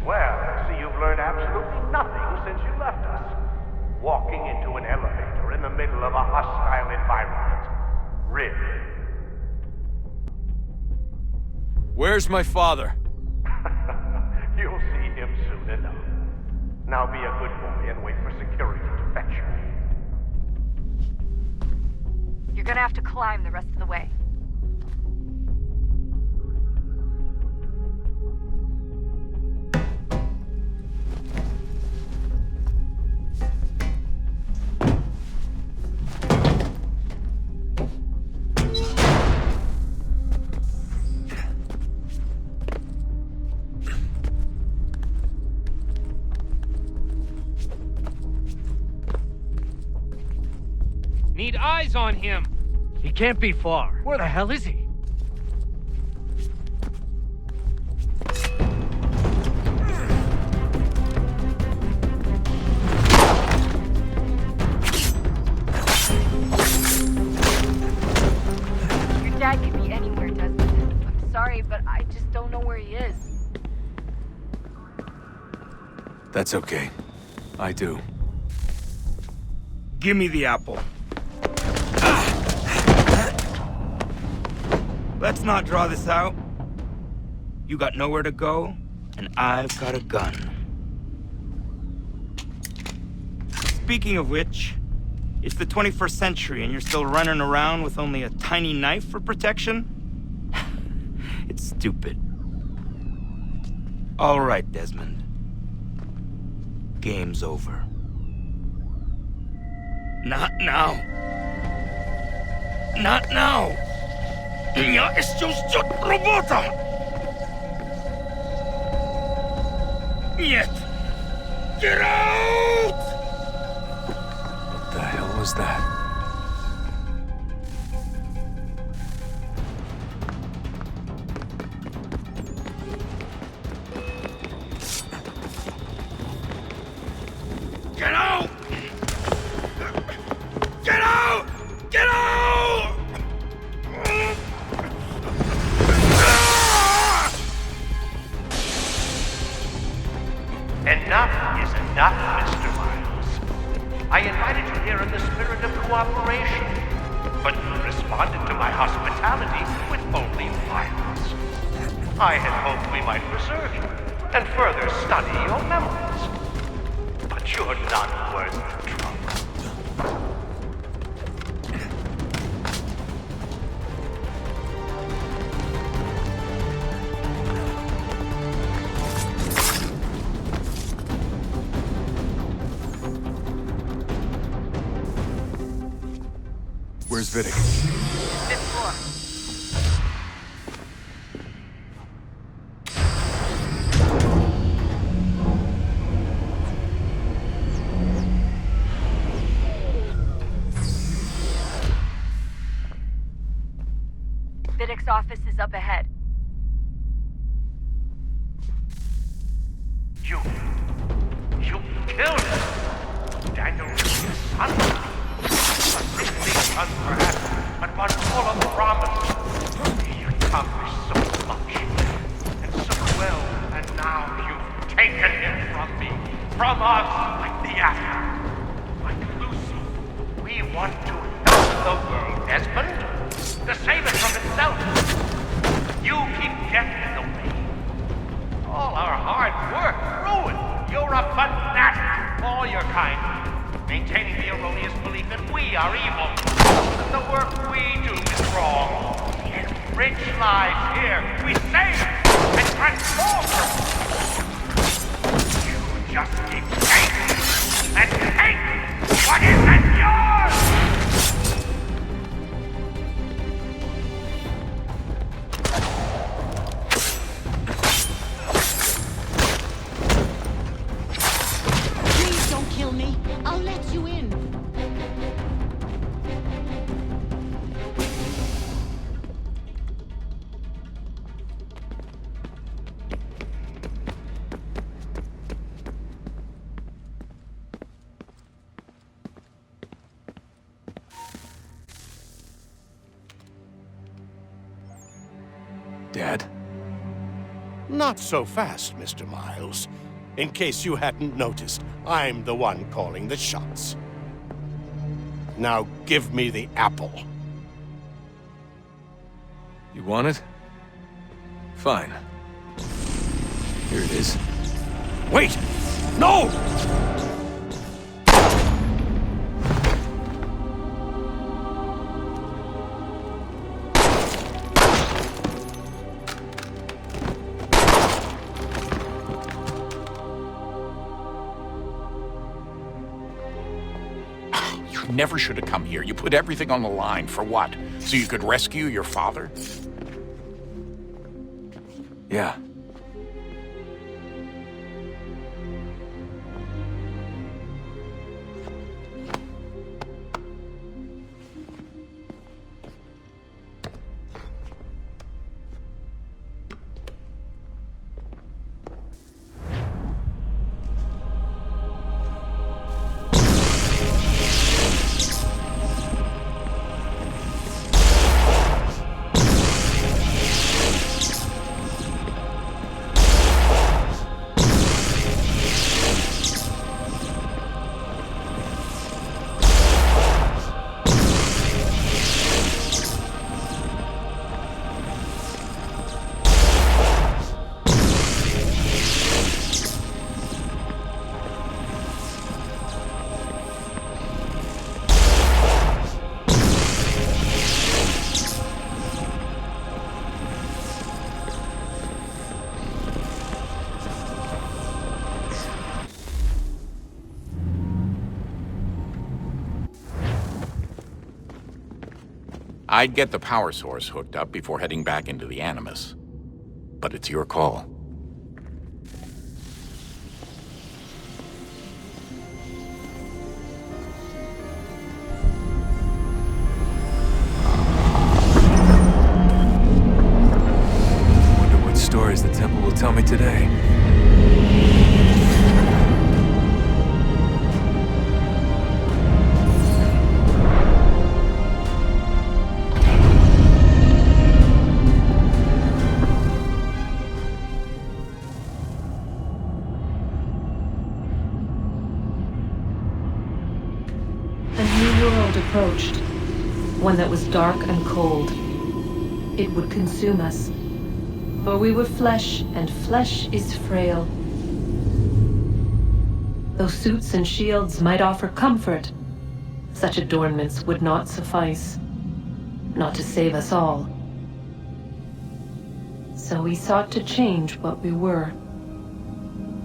Well, I see you've learned absolutely nothing since you left us. Walking into an elevator in the middle of a hostile environment. Really? Where's my father? You'll see him soon enough. Now be a good boy and wait for security to fetch you. You're gonna have to climb the rest of the way. Need eyes on him. He can't be far. Where the hell is he? Your dad could be anywhere, Desmond. I'm sorry, but I just don't know where he is. That's okay. I do. Give me the apple. Let's not draw this out. You got nowhere to go, and I've got a gun. Speaking of which, it's the 21st century and you're still running around with only a tiny knife for protection? It's stupid. All right, Desmond. Game's over. Not now. Not now. Я еще ждет работа. Нет. Get out! What the hell was that? Get out! Get out! Get out! Enough is enough, Mr. Miles. I invited you here in the spirit of cooperation, but you responded to my hospitality with only violence. I had hoped we might preserve you and further study your memories. But you're not worth the trouble. Where's Vidic? Fifth floor. Vidic's office is up ahead. You killed him! Daniel was his son. A sickly son, perhaps, but one full of promise. He accomplished so much, and so well, and now you've taken him from me, from us, like the apple, like Lucy. We want to help the world, Desmond, to save it from itself. You keep getting in the way. All our hard work ruined. You're a fanatic, all your kind, maintaining the erroneous belief that we are evil, that the work we do is wrong. We enrich lives here. We save and transform them. You just keep taking and take what isn't yours! Please don't kill me. I'll let you in. Dad? Not so fast, Mr. Miles. In case you hadn't noticed, I'm the one calling the shots. Now give me the apple. You want it? Fine. Here it is. Wait! No! Never should have come here. You put everything on the line. For what? So you could rescue your father? Yeah. I'd get the power source hooked up before heading back into the Animus. But it's your call. Wonder what stories the temple will tell me today. Approached, one that was dark and cold. It would consume us, for we were flesh, and flesh is frail. Though suits and shields might offer comfort, such adornments would not suffice, not to save us all. So we sought to change what we were.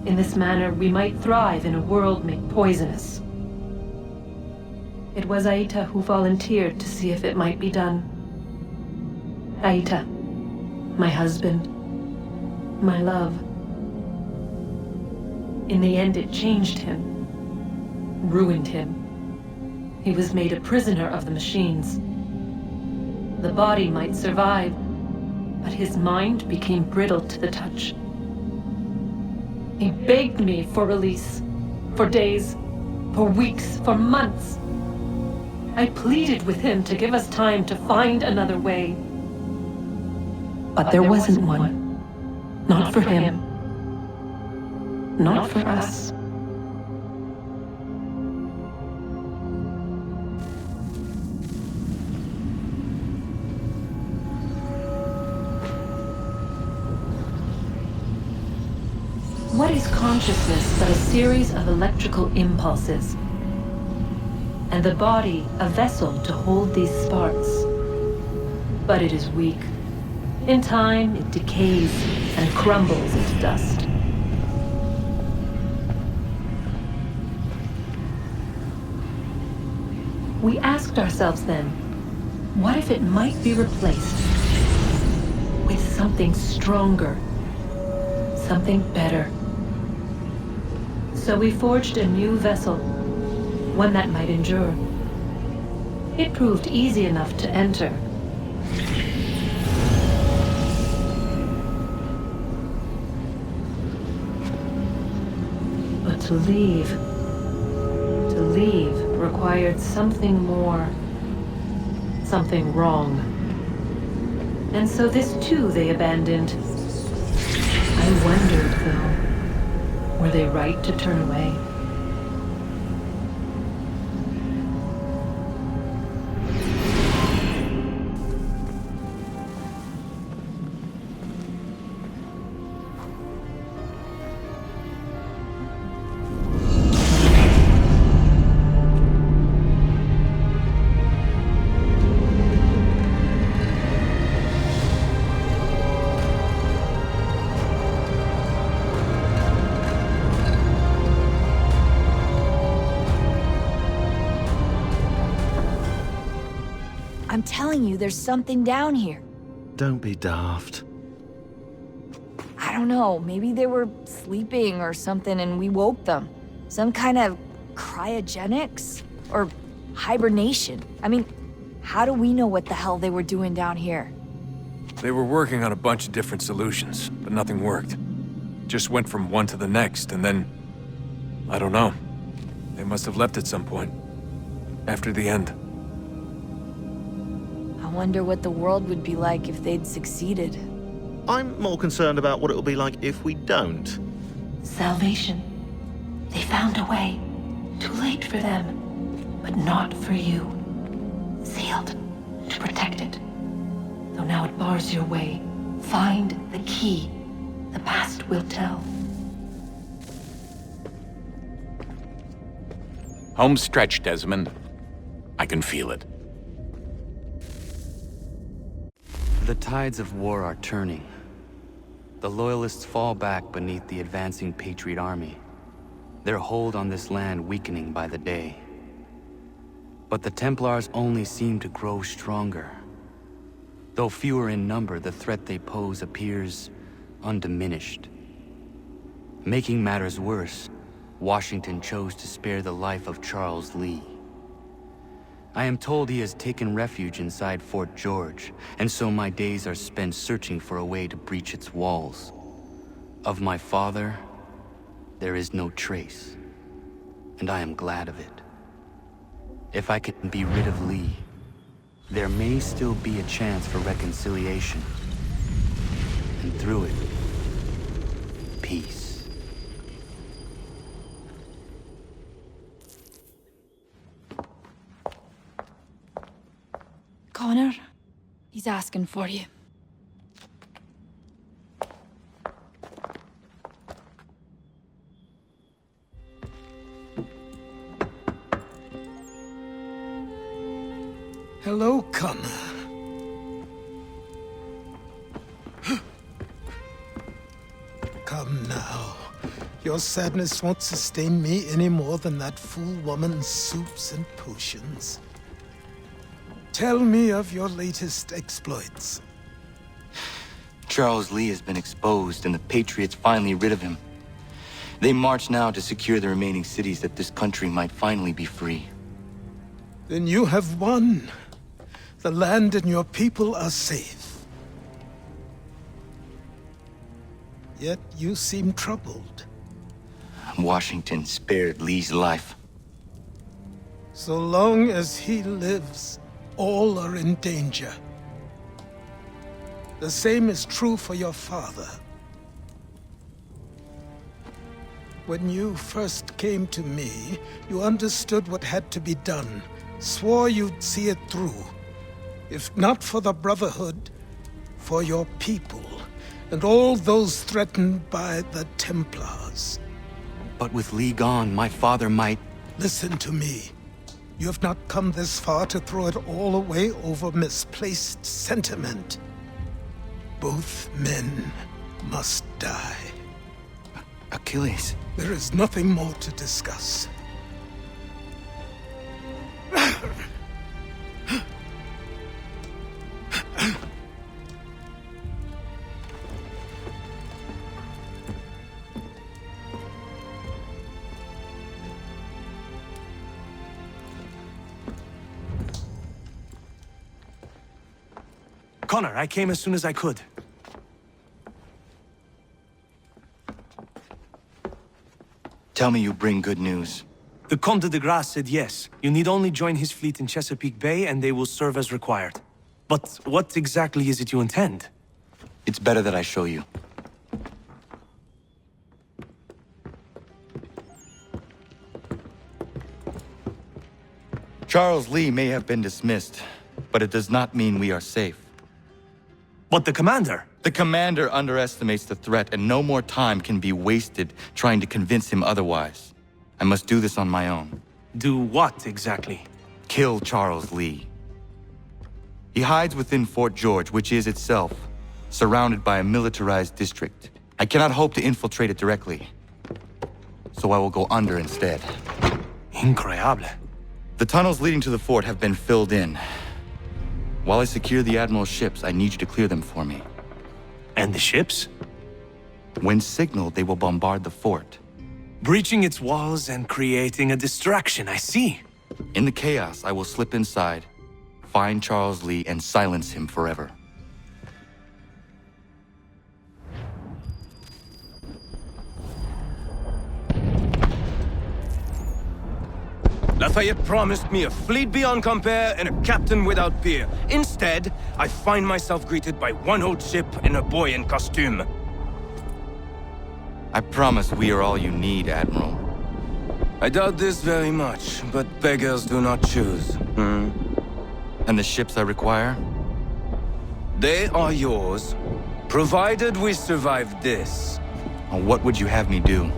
In this manner, we might thrive in a world made poisonous. It was Aita who volunteered to see if it might be done. Aita, my husband, my love. In the end, it changed him, ruined him. He was made a prisoner of the machines. The body might survive, but his mind became brittle to the touch. He begged me for release, for days, for weeks, for months. I pleaded with him to give us time to find another way. But there wasn't one. Not for him. Not for us. What is consciousness but a series of electrical impulses? And the body a vessel to hold these sparks. But it is weak. In time, it decays and crumbles into dust. We asked ourselves then, what if it might be replaced with something stronger, something better? So we forged a new vessel, one that might endure. It proved easy enough to enter. But to leave required something more, something wrong. And so this too they abandoned. I wondered, though, were they right to turn away? I'm telling you, there's something down here. Don't be daft. I don't know, maybe they were sleeping or something and we woke them. Some kind of cryogenics? Or hibernation. I mean, how do we know what the hell they were doing down here? They were working on a bunch of different solutions, but nothing worked. Just went from one to the next, and then... I don't know. They must have left at some point. After the end. I wonder what the world would be like if they'd succeeded. I'm more concerned about what it'll be like if we don't. Salvation. They found a way. Too late for them, but not for you. Sealed to protect it. Though now it bars your way. Find the key. The past will tell. Home stretch, Desmond. I can feel it. The tides of war are turning. The Loyalists fall back beneath the advancing Patriot army, their hold on this land weakening by the day. But the Templars only seem to grow stronger. Though fewer in number, the threat they pose appears undiminished. Making matters worse, Washington chose to spare the life of Charles Lee. I am told he has taken refuge inside Fort George, and so my days are spent searching for a way to breach its walls. Of my father, there is no trace, and I am glad of it. If I can be rid of Lee, there may still be a chance for reconciliation. And through it, peace. Connor, he's asking for you. Hello, Connor. Come now. Your sadness won't sustain me any more than that fool woman's soups and potions. Tell me of your latest exploits. Charles Lee has been exposed, and the Patriots finally rid of him. They march now to secure the remaining cities that this country might finally be free. Then you have won. The land and your people are safe. Yet you seem troubled. Washington spared Lee's life. So long as he lives, all are in danger. The same is true for your father. When you first came to me, you understood what had to be done, swore you'd see it through. If not for the Brotherhood, for your people, and all those threatened by the Templars. But with Lee gone, my father might... Listen to me. You have not come this far to throw it all away over misplaced sentiment. Both men must die. Achilles. There is nothing more to discuss. Connor, I came as soon as I could. Tell me you bring good news. The Comte de Grasse said yes. You need only join his fleet in Chesapeake Bay and they will serve as required. But what exactly is it you intend? It's better that I show you. Charles Lee may have been dismissed, but it does not mean we are safe. But the commander? The commander underestimates the threat, and no more time can be wasted trying to convince him otherwise. I must do this on my own. Do what, exactly? Kill Charles Lee. He hides within Fort George, which is itself surrounded by a militarized district. I cannot hope to infiltrate it directly, so I will go under instead. Incroyable. The tunnels leading to the fort have been filled in. While I secure the Admiral's ships, I need you to clear them for me. And the ships? When signaled, they will bombard the fort. Breaching its walls and creating a distraction, I see. In the chaos, I will slip inside, find Charles Lee, and silence him forever. Lafayette promised me a fleet beyond compare and a captain without peer. Instead, I find myself greeted by one old ship and a boy in costume. I promise we are all you need, Admiral. I doubt this very much, but beggars do not choose. And the ships I require? They are yours, provided we survive this. What would you have me do?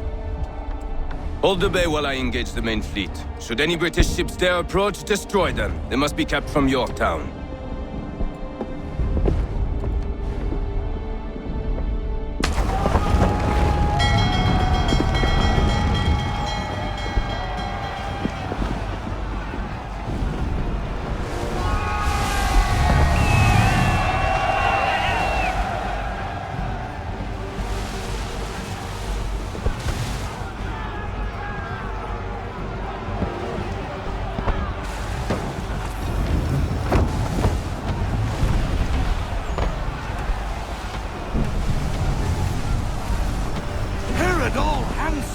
Hold the bay while I engage the main fleet. Should any British ships dare approach, destroy them. They must be kept from Yorktown.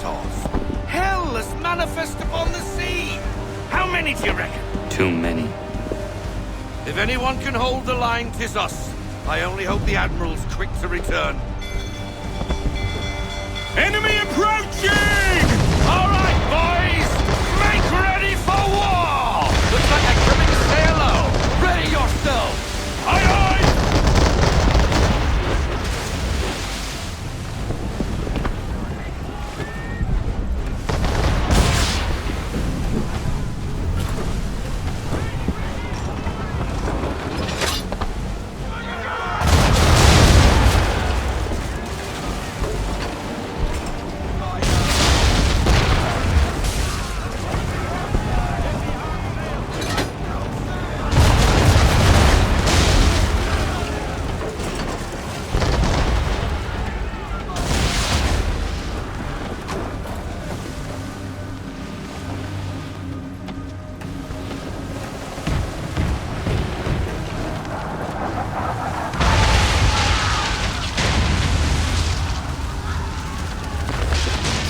centaurs. Hell is manifest upon the sea. How many do you reckon? Too many. If anyone can hold the line, 'tis us. I only hope the Admiral's quick to return. Enemy approaching! All right, boys! Make ready for war! Looks like they're coming to say hello. Ready yourselves! Aye, aye!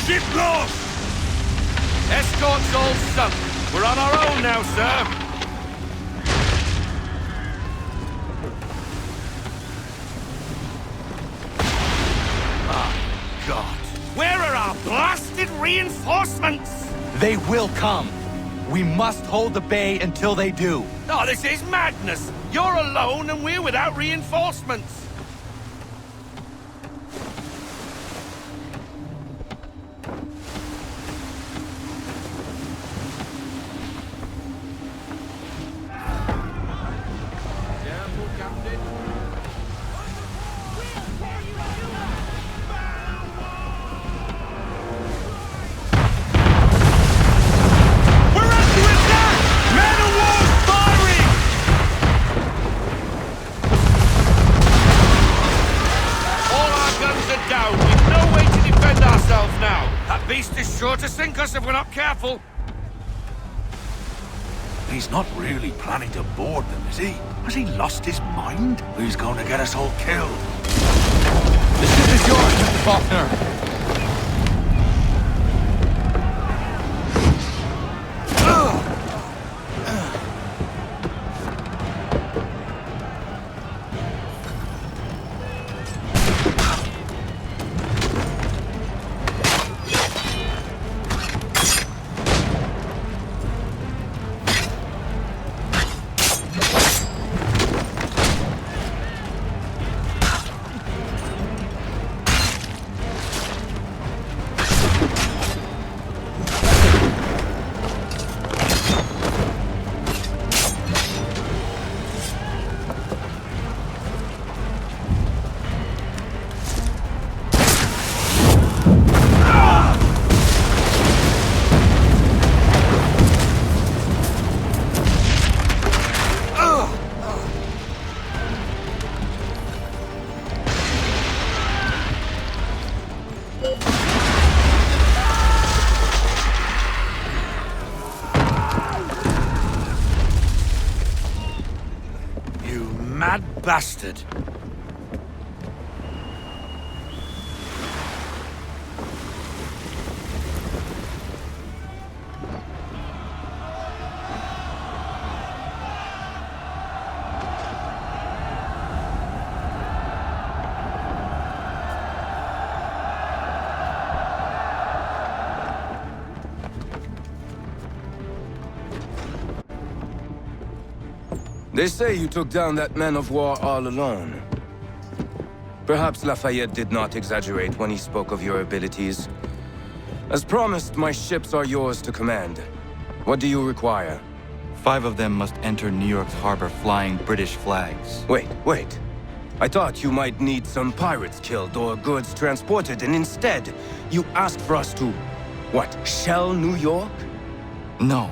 Ship lost! Escort's all sunk. We're on our own now, sir. Oh, God. Where are our blasted reinforcements? They will come. We must hold the bay until they do. Oh, this is madness. You're alone and we're without reinforcements. Sure to sink us if we're not careful. He's not really planning to board them, is he? Has he lost his mind? He's going to get us all killed. The ship is yours, Mr. Faulkner. Bastard. They say you took down that man of war all alone. Perhaps Lafayette did not exaggerate when he spoke of your abilities. As promised, my ships are yours to command. What do you require? 5 of them must enter New York's harbor flying British flags. Wait. I thought you might need some pirates killed or goods transported, and instead, you asked for us to, what, shell New York? No.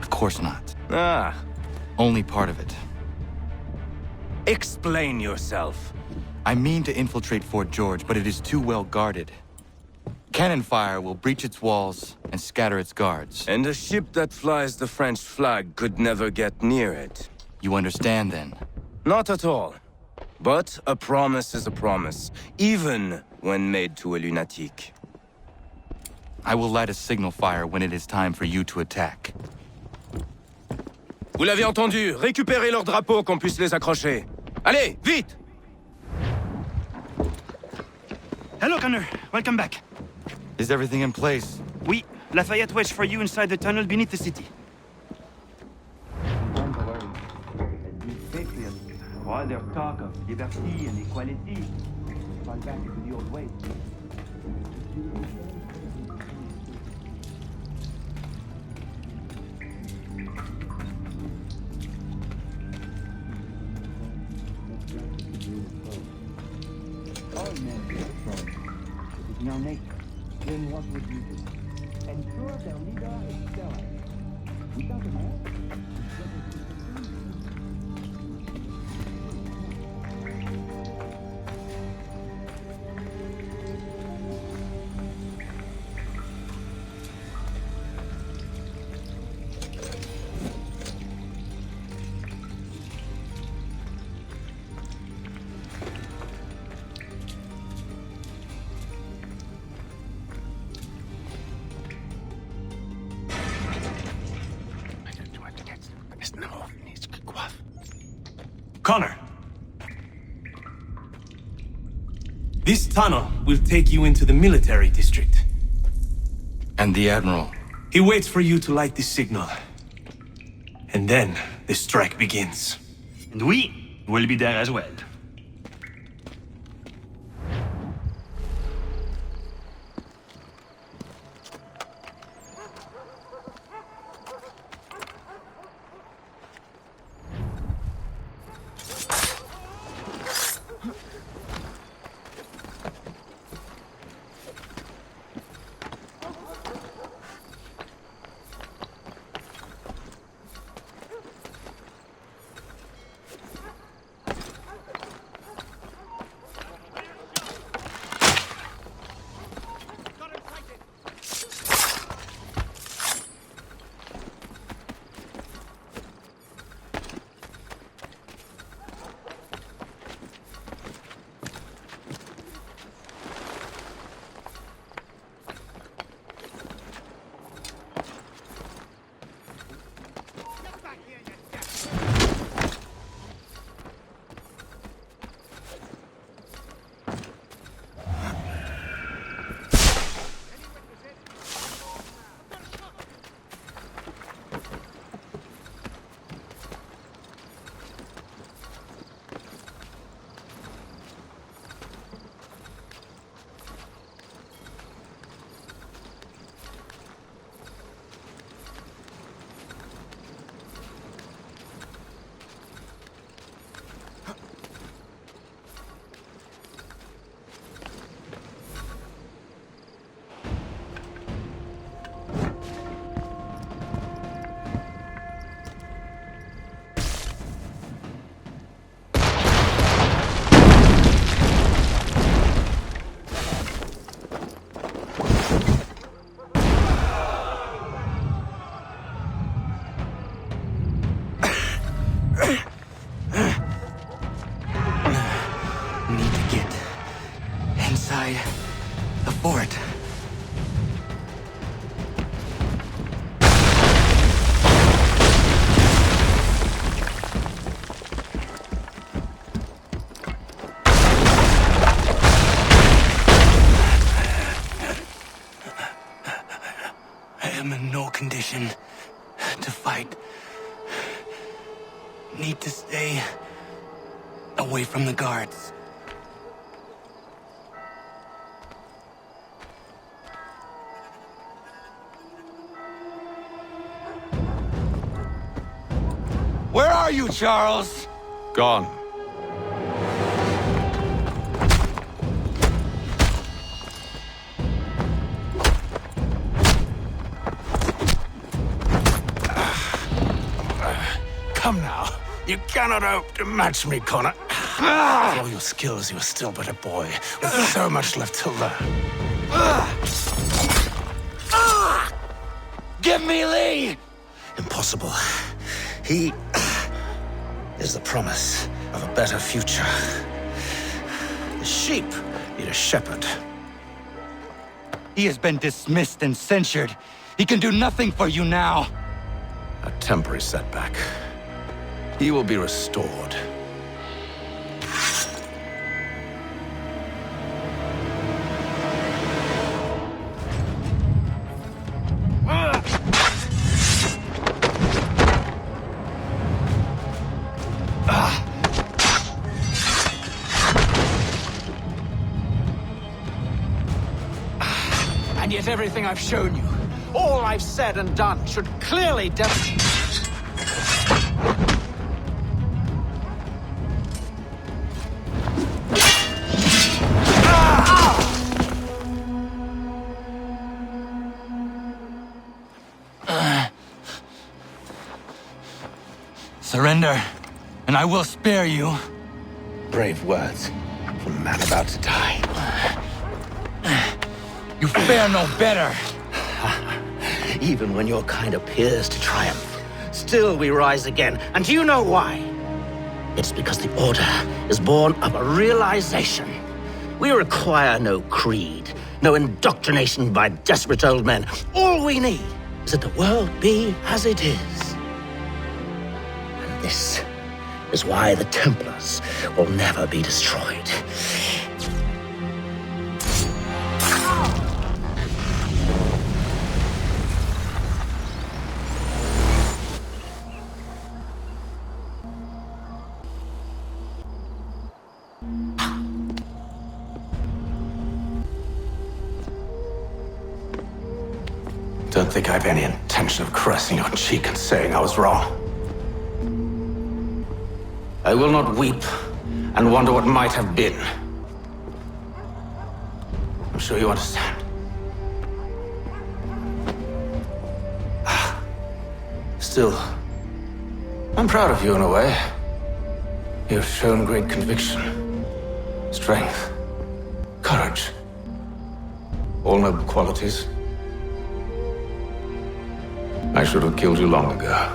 Of course not. Ah. Only part of it. Explain yourself. I mean to infiltrate Fort George, but it is too well guarded. Cannon fire will breach its walls and scatter its guards. And a ship that flies the French flag could never get near it. You understand, then? Not at all. But a promise is a promise, even when made to a lunatic. I will light a signal fire when it is time for you to attack. Vous l'avez entendu, récupérez leurs drapeaux qu'on puisse les accrocher. Allez, vite! Hello, Connor. Welcome back. Is everything in place? Oui, Lafayette waits for you inside the tunnel beneath the city. All their talk of liberty and equality fall back into the old ways. All men are strong. It is now nature. Then what would you do? Ensure their leader is sterile. Without a man, Connor. This tunnel will take you into the military district. And the Admiral? He waits for you to light this signal. And then the strike begins. And we will be there as well. Condition to fight. Need to stay away from the guards. Where are you, Charles? Gone. Come now. You cannot hope to match me, Connor. For all your skills, you are still but a boy, with so much left to learn. Give me Lee! Impossible. He is the promise of a better future. The sheep need a shepherd. He has been dismissed and censured. He can do nothing for you now. A temporary setback. He will be restored. And yet everything I've shown you, all I've said and done, should clearly demonstrate... Surrender, and I will spare you. Brave words from a man about to die. You fare no better. Even when your kind appears to triumph, still we rise again. And do you know why? It's because the Order is born of a realization. We require no creed, no indoctrination by desperate old men. All we need is that the world be as it is. And this is why the Templars will never be destroyed. Don't think I've any intention of caressing your cheek and saying I was wrong. I will not weep and wonder what might have been. I'm sure you understand. Still, I'm proud of you in a way. You've shown great conviction, strength, courage. All noble qualities. I should have killed you long ago.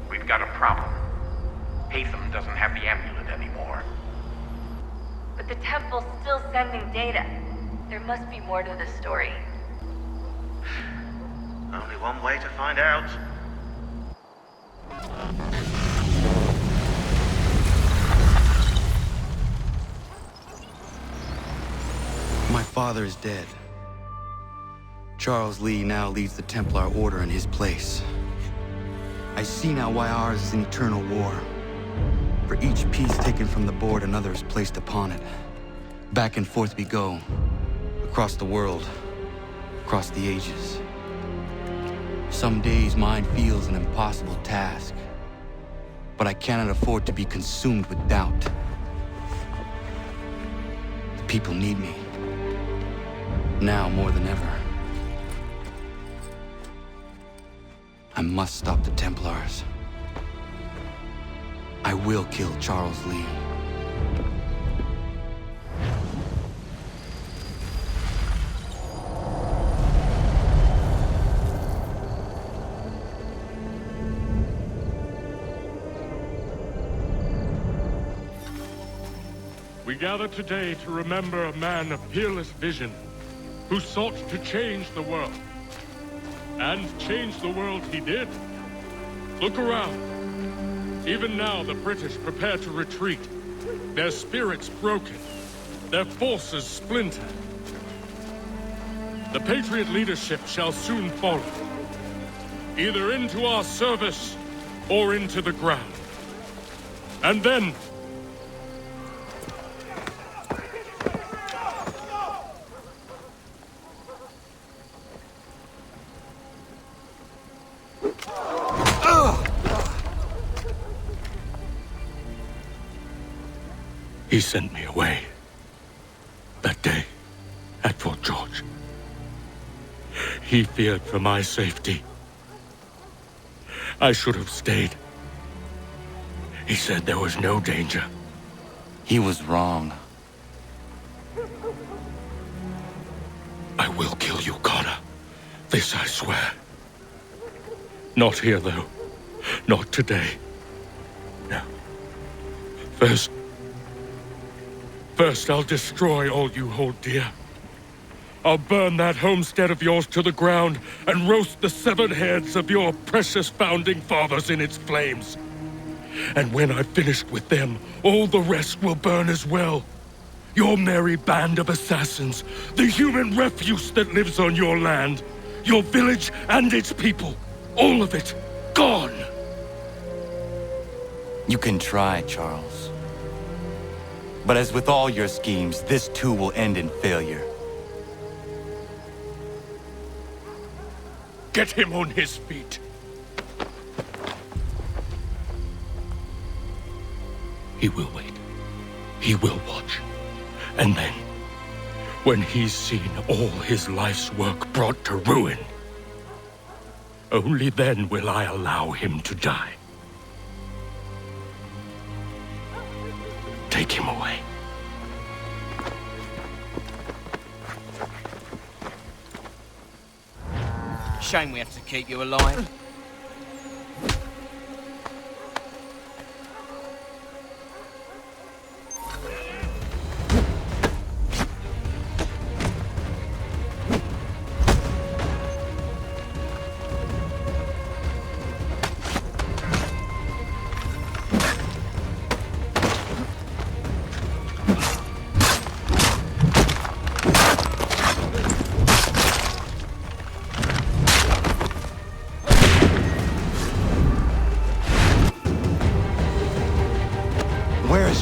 We've got a problem. Hatham doesn't have the amulet anymore. But the temple's still sending data. There must be more to the story. Only one way to find out. My father is dead. Charles Lee now leads the Templar Order in his place. I see now why ours is an eternal war. For each piece taken from the board, another is placed upon it. Back and forth we go. Across the world. Across the ages. Some days mine feels an impossible task. But I cannot afford to be consumed with doubt. The people need me. Now more than ever. I must stop the Templars. I will kill Charles Lee. We gather today to remember a man of peerless vision who sought to change the world. And change the world he did. Look around. Even now the British prepare to retreat. Their spirits broken. Their forces splintered. The Patriot leadership shall soon follow. Either into our service or into the ground. And then he sent me away. That day, at Fort George. He feared for my safety. I should have stayed. He said there was no danger. He was wrong. I will kill you, Connor. This I swear. Not here, though. Not today. No. First I'll destroy all you hold dear. I'll burn that homestead of yours to the ground and roast the severed heads of your precious founding fathers in its flames. And when I've finished with them, all the rest will burn as well. Your merry band of assassins, the human refuse that lives on your land, your village and its people, all of it, gone. You can try, Charles. But as with all your schemes, this too will end in failure. Get him on his feet. He will wait. He will watch. And then, when he's seen all his life's work brought to ruin, only then will I allow him to die. Take him away. Shame we have to keep you alive.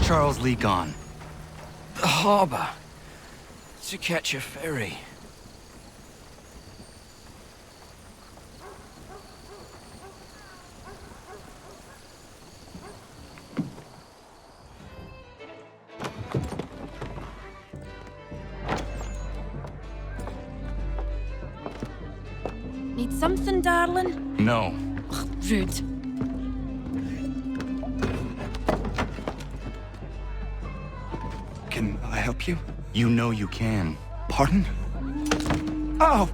Charles Lee gone? The harbor. To catch a ferry. Need something, darling? No. Ugh, rude. Can I help you? You know you can. Pardon? Oh!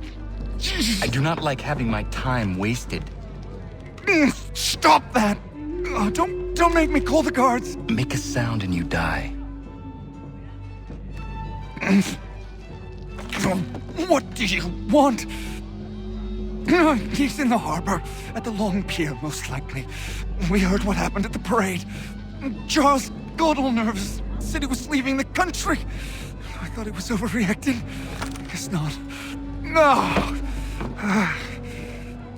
I do not like having my time wasted. Stop that! Oh, don't make me call the guards! Make a sound and you die. What do you want? He's in the harbor, at the Long Pier, most likely. We heard what happened at the parade. Charles got all nervous, said he was leaving the country. I thought he was overreacting. Guess not. No!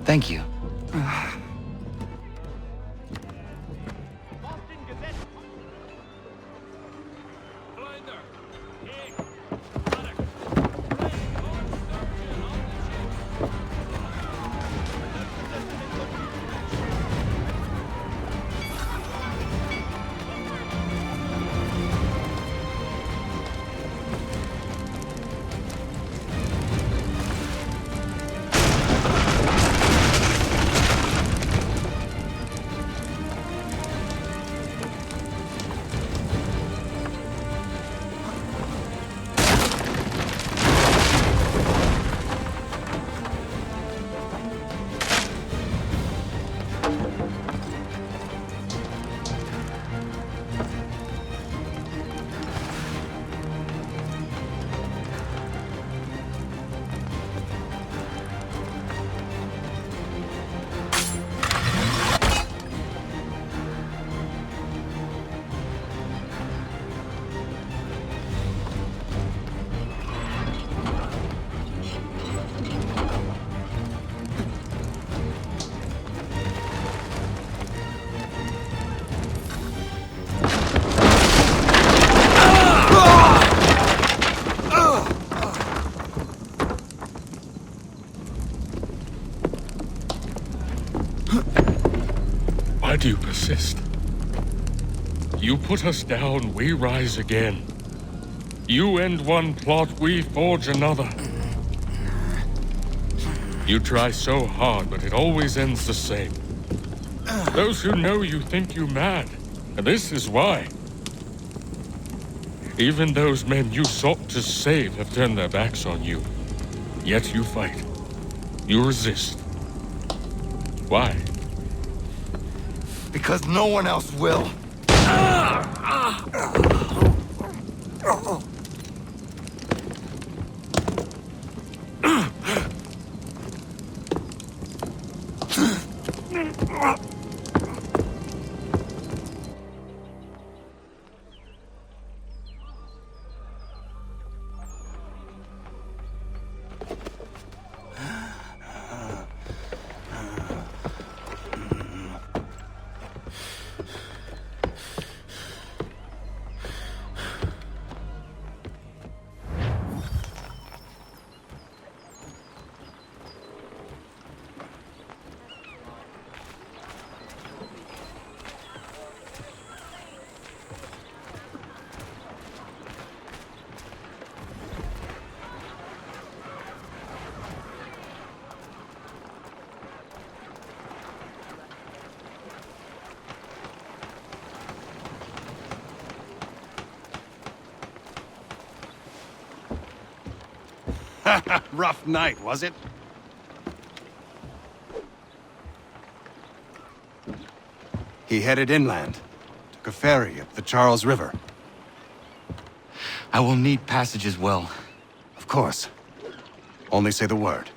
Thank you. Why do you persist? You put us down, we rise again. You end one plot, we forge another. You try so hard, but it always ends the same. Those who know you think you mad, and this is why. Even those men you sought to save have turned their backs on you. Yet you fight. You resist. Why? Because no one else will. Rough night, was it? He headed inland. Took a ferry up the Charles River. I will need passage as well. Of course. Only say the word.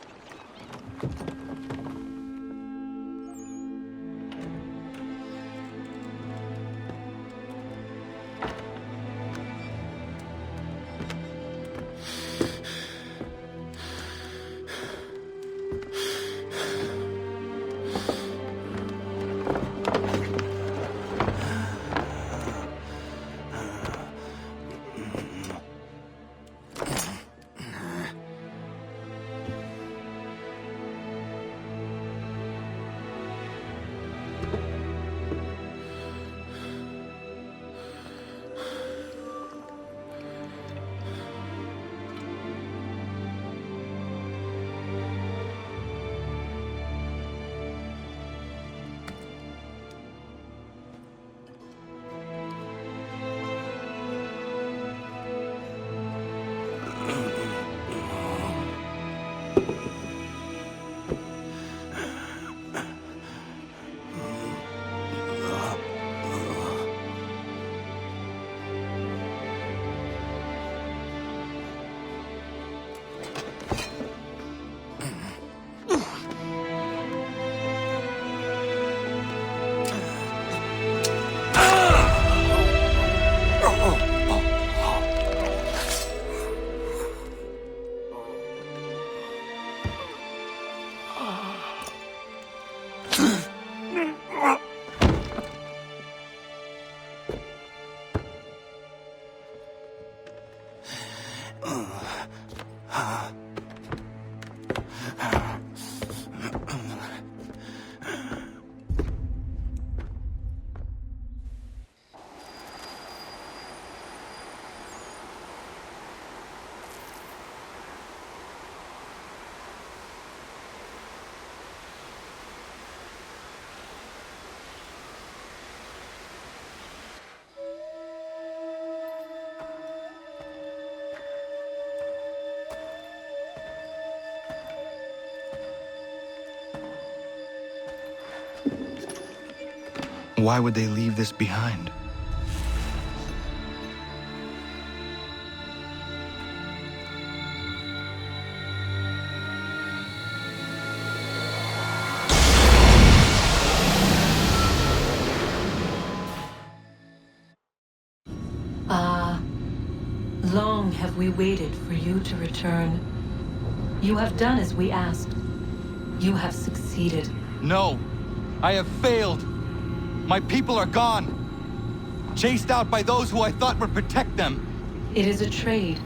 Why would they leave this behind? Long have we waited for you to return. You have done as we asked. You have succeeded. No, I have failed. My people are gone. Chased out by those who I thought would protect them. It is a trade,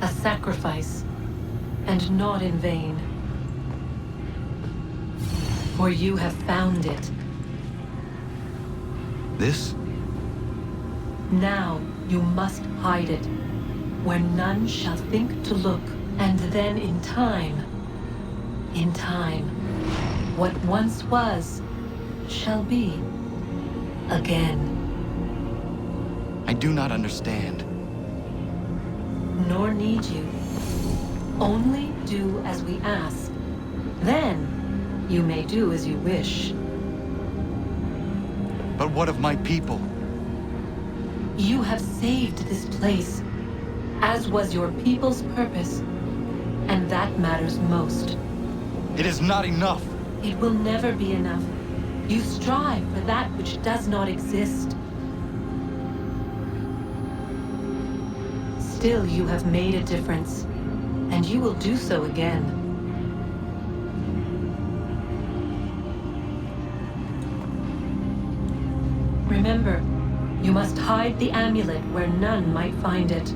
a sacrifice, and not in vain. For you have found it. This? Now you must hide it, where none shall think to look, and then in time, what once was, shall be again. I do not understand. Nor need you. Only do as we ask. Then, you may do as you wish. But what of my people? You have saved this place, as was your people's purpose, and that matters most. It is not enough. It will never be enough. You strive for that which does not exist. Still, you have made a difference, and you will do so again. Remember, you must hide the amulet where none might find it.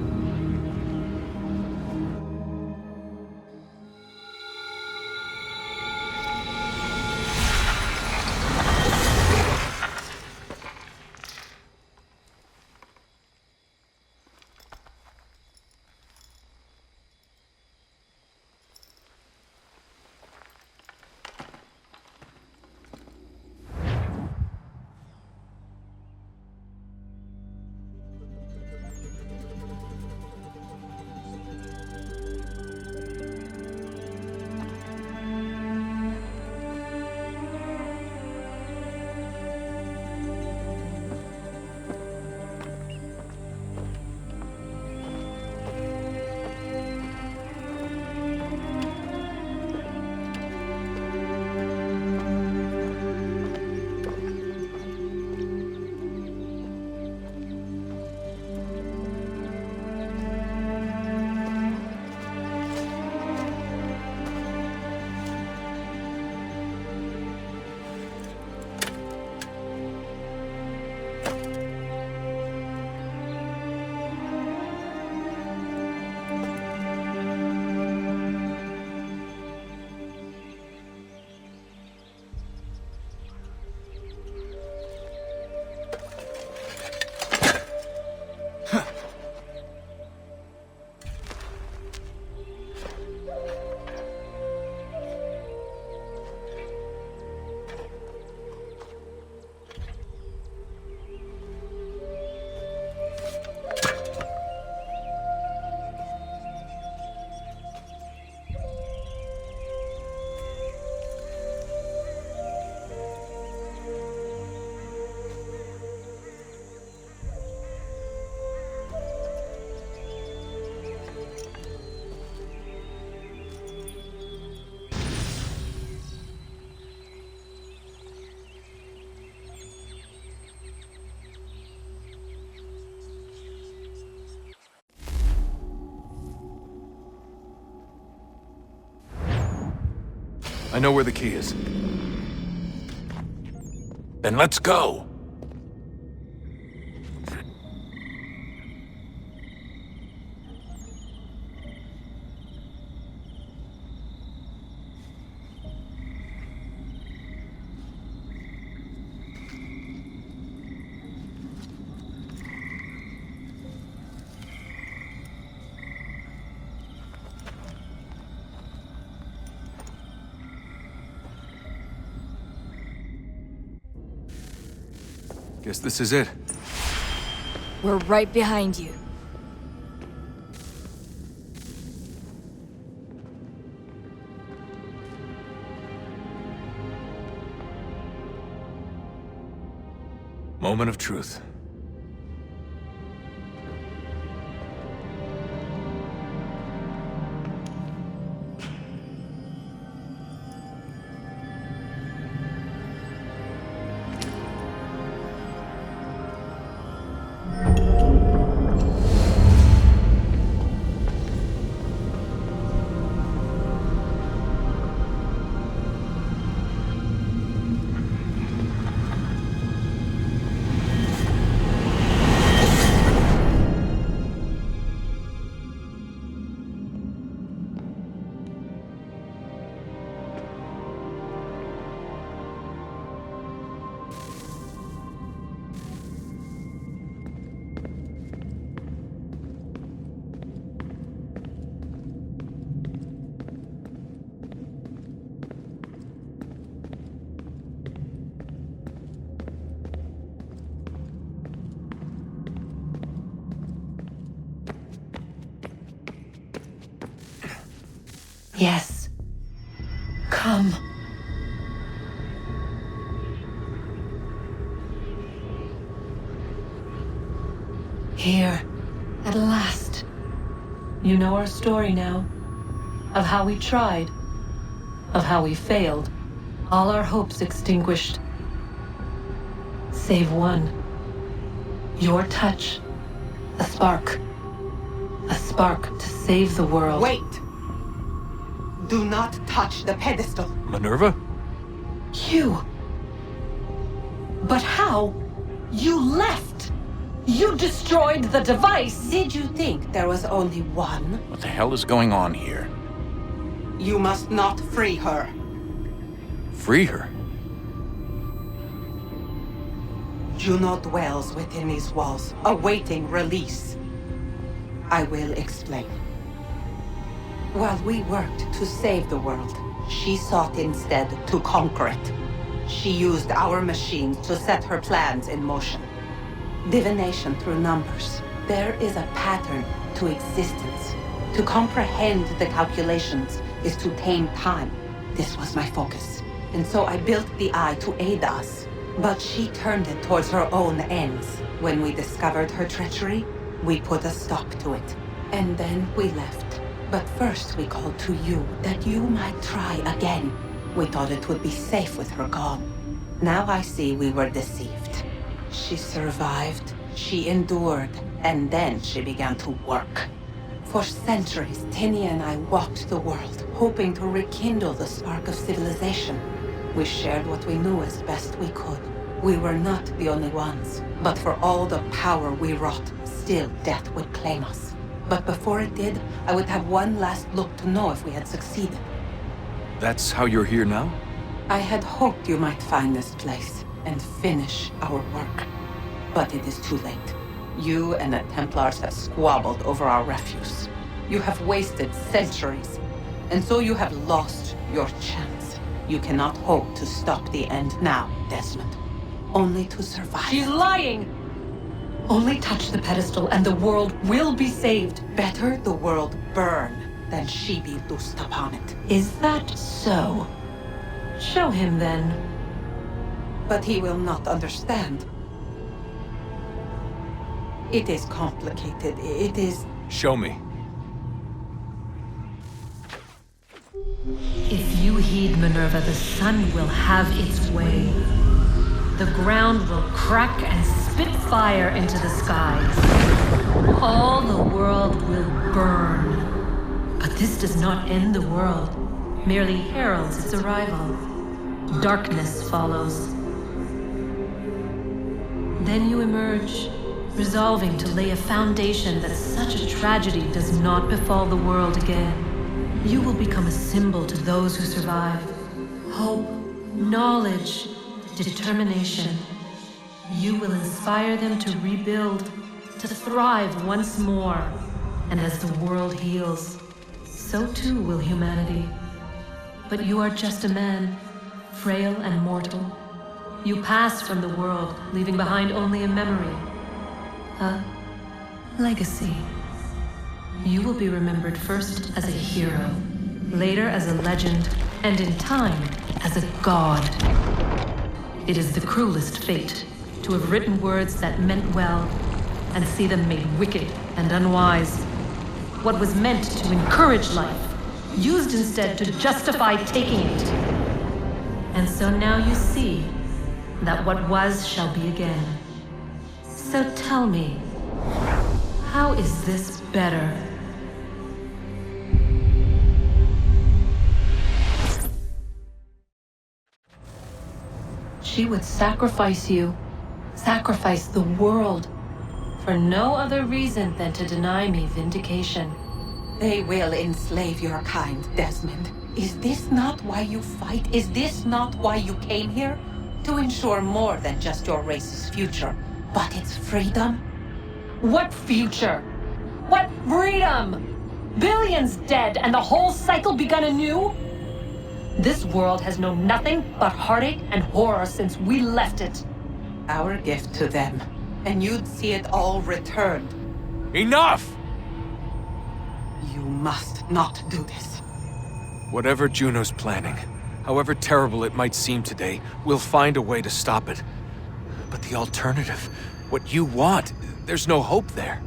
I know where the key is. Then let's go! Guess this is it. We're right behind you. Moment of truth. Yes. Come. Here, at last. You know our story now. Of how we tried. Of how we failed. All our hopes extinguished. Save one. Your touch. A spark. A spark to save the world. Wait! Do not touch the pedestal. Minerva? You. But how? You left! You destroyed the device! Did you think there was only one? What the hell is going on here? You must not free her. Free her? Juno dwells within these walls, awaiting release. I will explain. While we worked to save the world, she sought instead to conquer it. She used our machines to set her plans in motion. Divination through numbers. There is a pattern to existence. To comprehend the calculations is to tame time. This was my focus. And so I built the eye to aid us. But she turned it towards her own ends. When we discovered her treachery, we put a stop to it. And then we left. But first we called to you, that you might try again. We thought it would be safe with her gone. Now I see we were deceived. She survived, she endured, and then she began to work. For centuries, Tinia and I walked the world, hoping to rekindle the spark of civilization. We shared what we knew as best we could. We were not the only ones, but for all the power we wrought, still death would claim us. But before it did, I would have one last look to know if we had succeeded. That's how you're here now? I had hoped you might find this place and finish our work. But it is too late. You and the Templars have squabbled over our refuse. You have wasted centuries, and so you have lost your chance. You cannot hope to stop the end now, Desmond. Only to survive. She's lying! Only touch the pedestal and the world will be saved. Better the world burn than she be loosed upon it. Is that so? Show him then. But he will not understand. It is complicated. It is... Show me. If you heed Minerva, the sun will have its way. The ground will crack and spit fire into the skies. All the world will burn. But this does not end the world, merely heralds its arrival. Darkness follows. Then you emerge, resolving to lay a foundation that such a tragedy does not befall the world again. You will become a symbol to those who survive. Hope, knowledge, determination. You will inspire them to rebuild, to thrive once more. And as the world heals, so too will humanity. But you are just a man, frail and mortal. You pass from the world, leaving behind only a memory. A legacy. You will be remembered first as a hero, later as a legend, and in time, as a god. It is the cruelest fate, to have written words that meant well, and see them made wicked and unwise. What was meant to encourage life, used instead to justify taking it. And so now you see that what was shall be again. So tell me, how is this better? She would sacrifice you, sacrifice the world, for no other reason than to deny me vindication. They will enslave your kind, Desmond. Is this not why you fight? Is this not why you came here? To ensure more than just your race's future, but its freedom? What future? What freedom? Billions dead and the whole cycle begun anew? This world has known nothing but heartache and horror since we left it. Our gift to them, and you'd see it all returned. Enough! You must not do this. Whatever Juno's planning, however terrible it might seem today, we'll find a way to stop it. But the alternative, what you want, There's no hope there.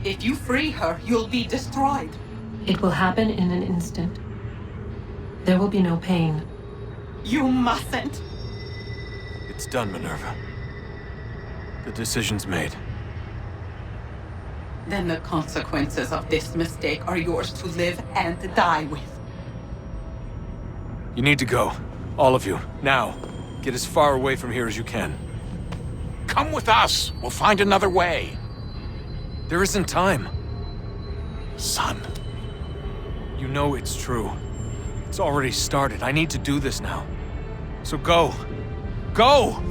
If you free her, you'll be destroyed. It will happen in an instant. There will be no pain. You mustn't. It's done, Minerva. The decision's made. Then the consequences of this mistake are yours to live and die with. You need to go. All of you. Now. Get as far away from here as you can. Come with us. We'll find another way. There isn't time. Son. You know it's true. It's already started. I need to do this now. So go. Go!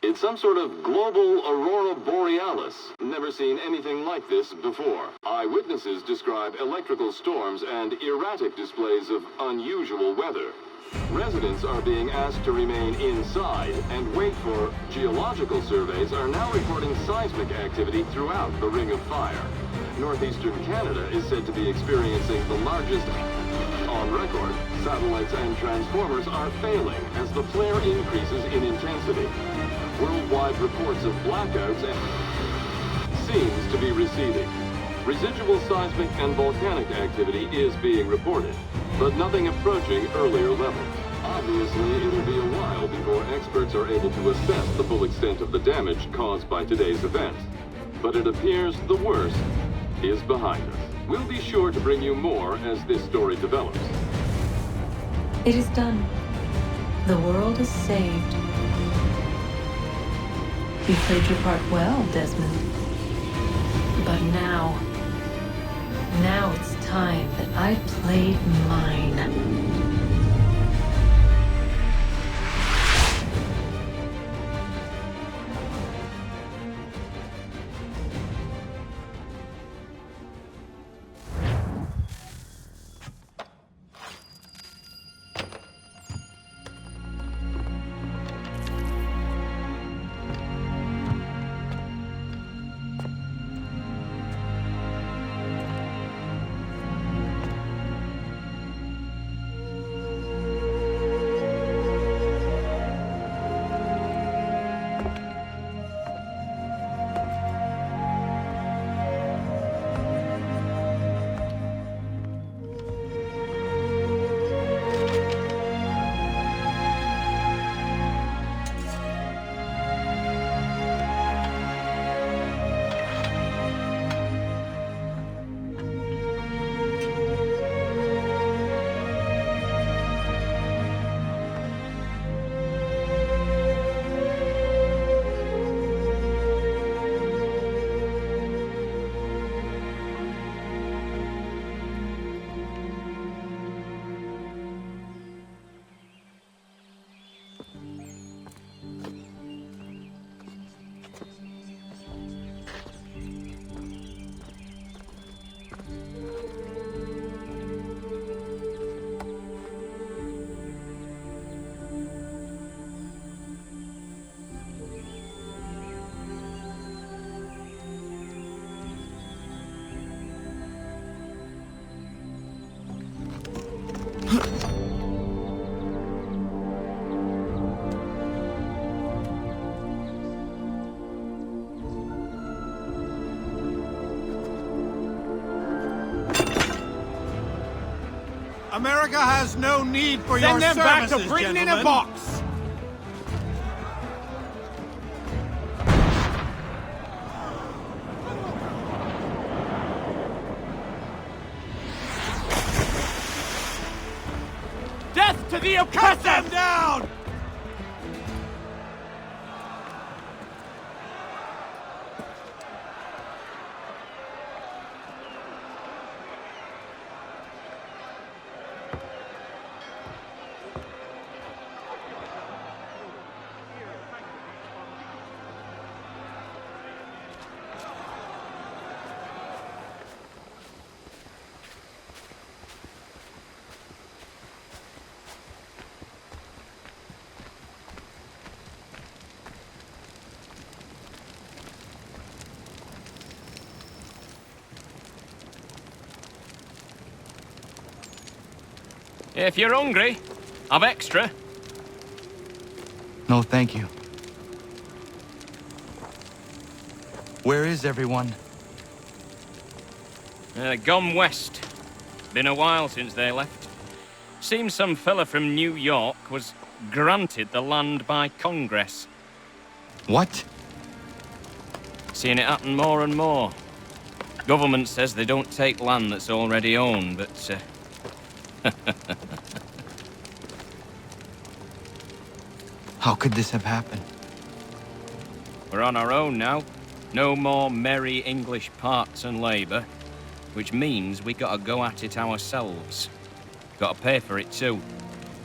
It's some sort of global aurora borealis. Never seen anything like this before. Eyewitnesses describe electrical storms and erratic displays of unusual weather. Residents are being asked to remain inside and wait for geological surveys are now reporting seismic activity throughout the Ring of Fire. Northeastern Canada is said to be experiencing the largest on record. Satellites and transformers are failing as the flare increases in intensity. Worldwide reports of blackouts seems to be receding. Residual seismic and volcanic activity is being reported, but nothing approaching earlier levels. Obviously, it'll be a while before experts are able to assess the full extent of the damage caused by today's event. But it appears the worst is behind us. We'll be sure to bring you more as this story develops. It is done. The world is saved. You played your part well, Desmond. But now it's time that I played mine. America has no need for your services, Send them back to Britain gentlemen. in a box! Death to the oppressor! Cut them down! If you're hungry, I've extra. No, thank you. Where is everyone? Gone west. Been a while since they left. Seems some fella from New York was granted the land by Congress. What? Seeing it happen more and more. Government says they don't take land that's already owned, but... How could this have happened? We're on our own now. No more merry English parts and labour, which means we gotta go at it ourselves. Gotta pay for it too.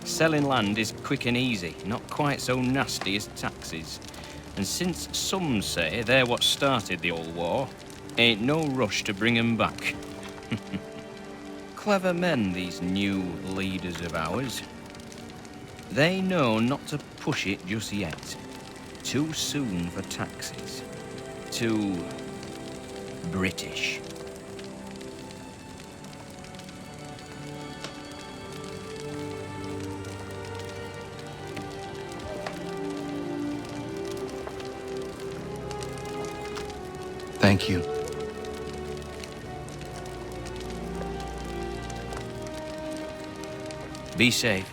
Selling land is quick and easy, not quite so nasty as taxes. And since some say they're what started the old war, ain't no rush to bring 'em back. Clever men, these new leaders of ours. They know not to push it just yet. Too soon for taxes. Too British. Thank you. Be safe.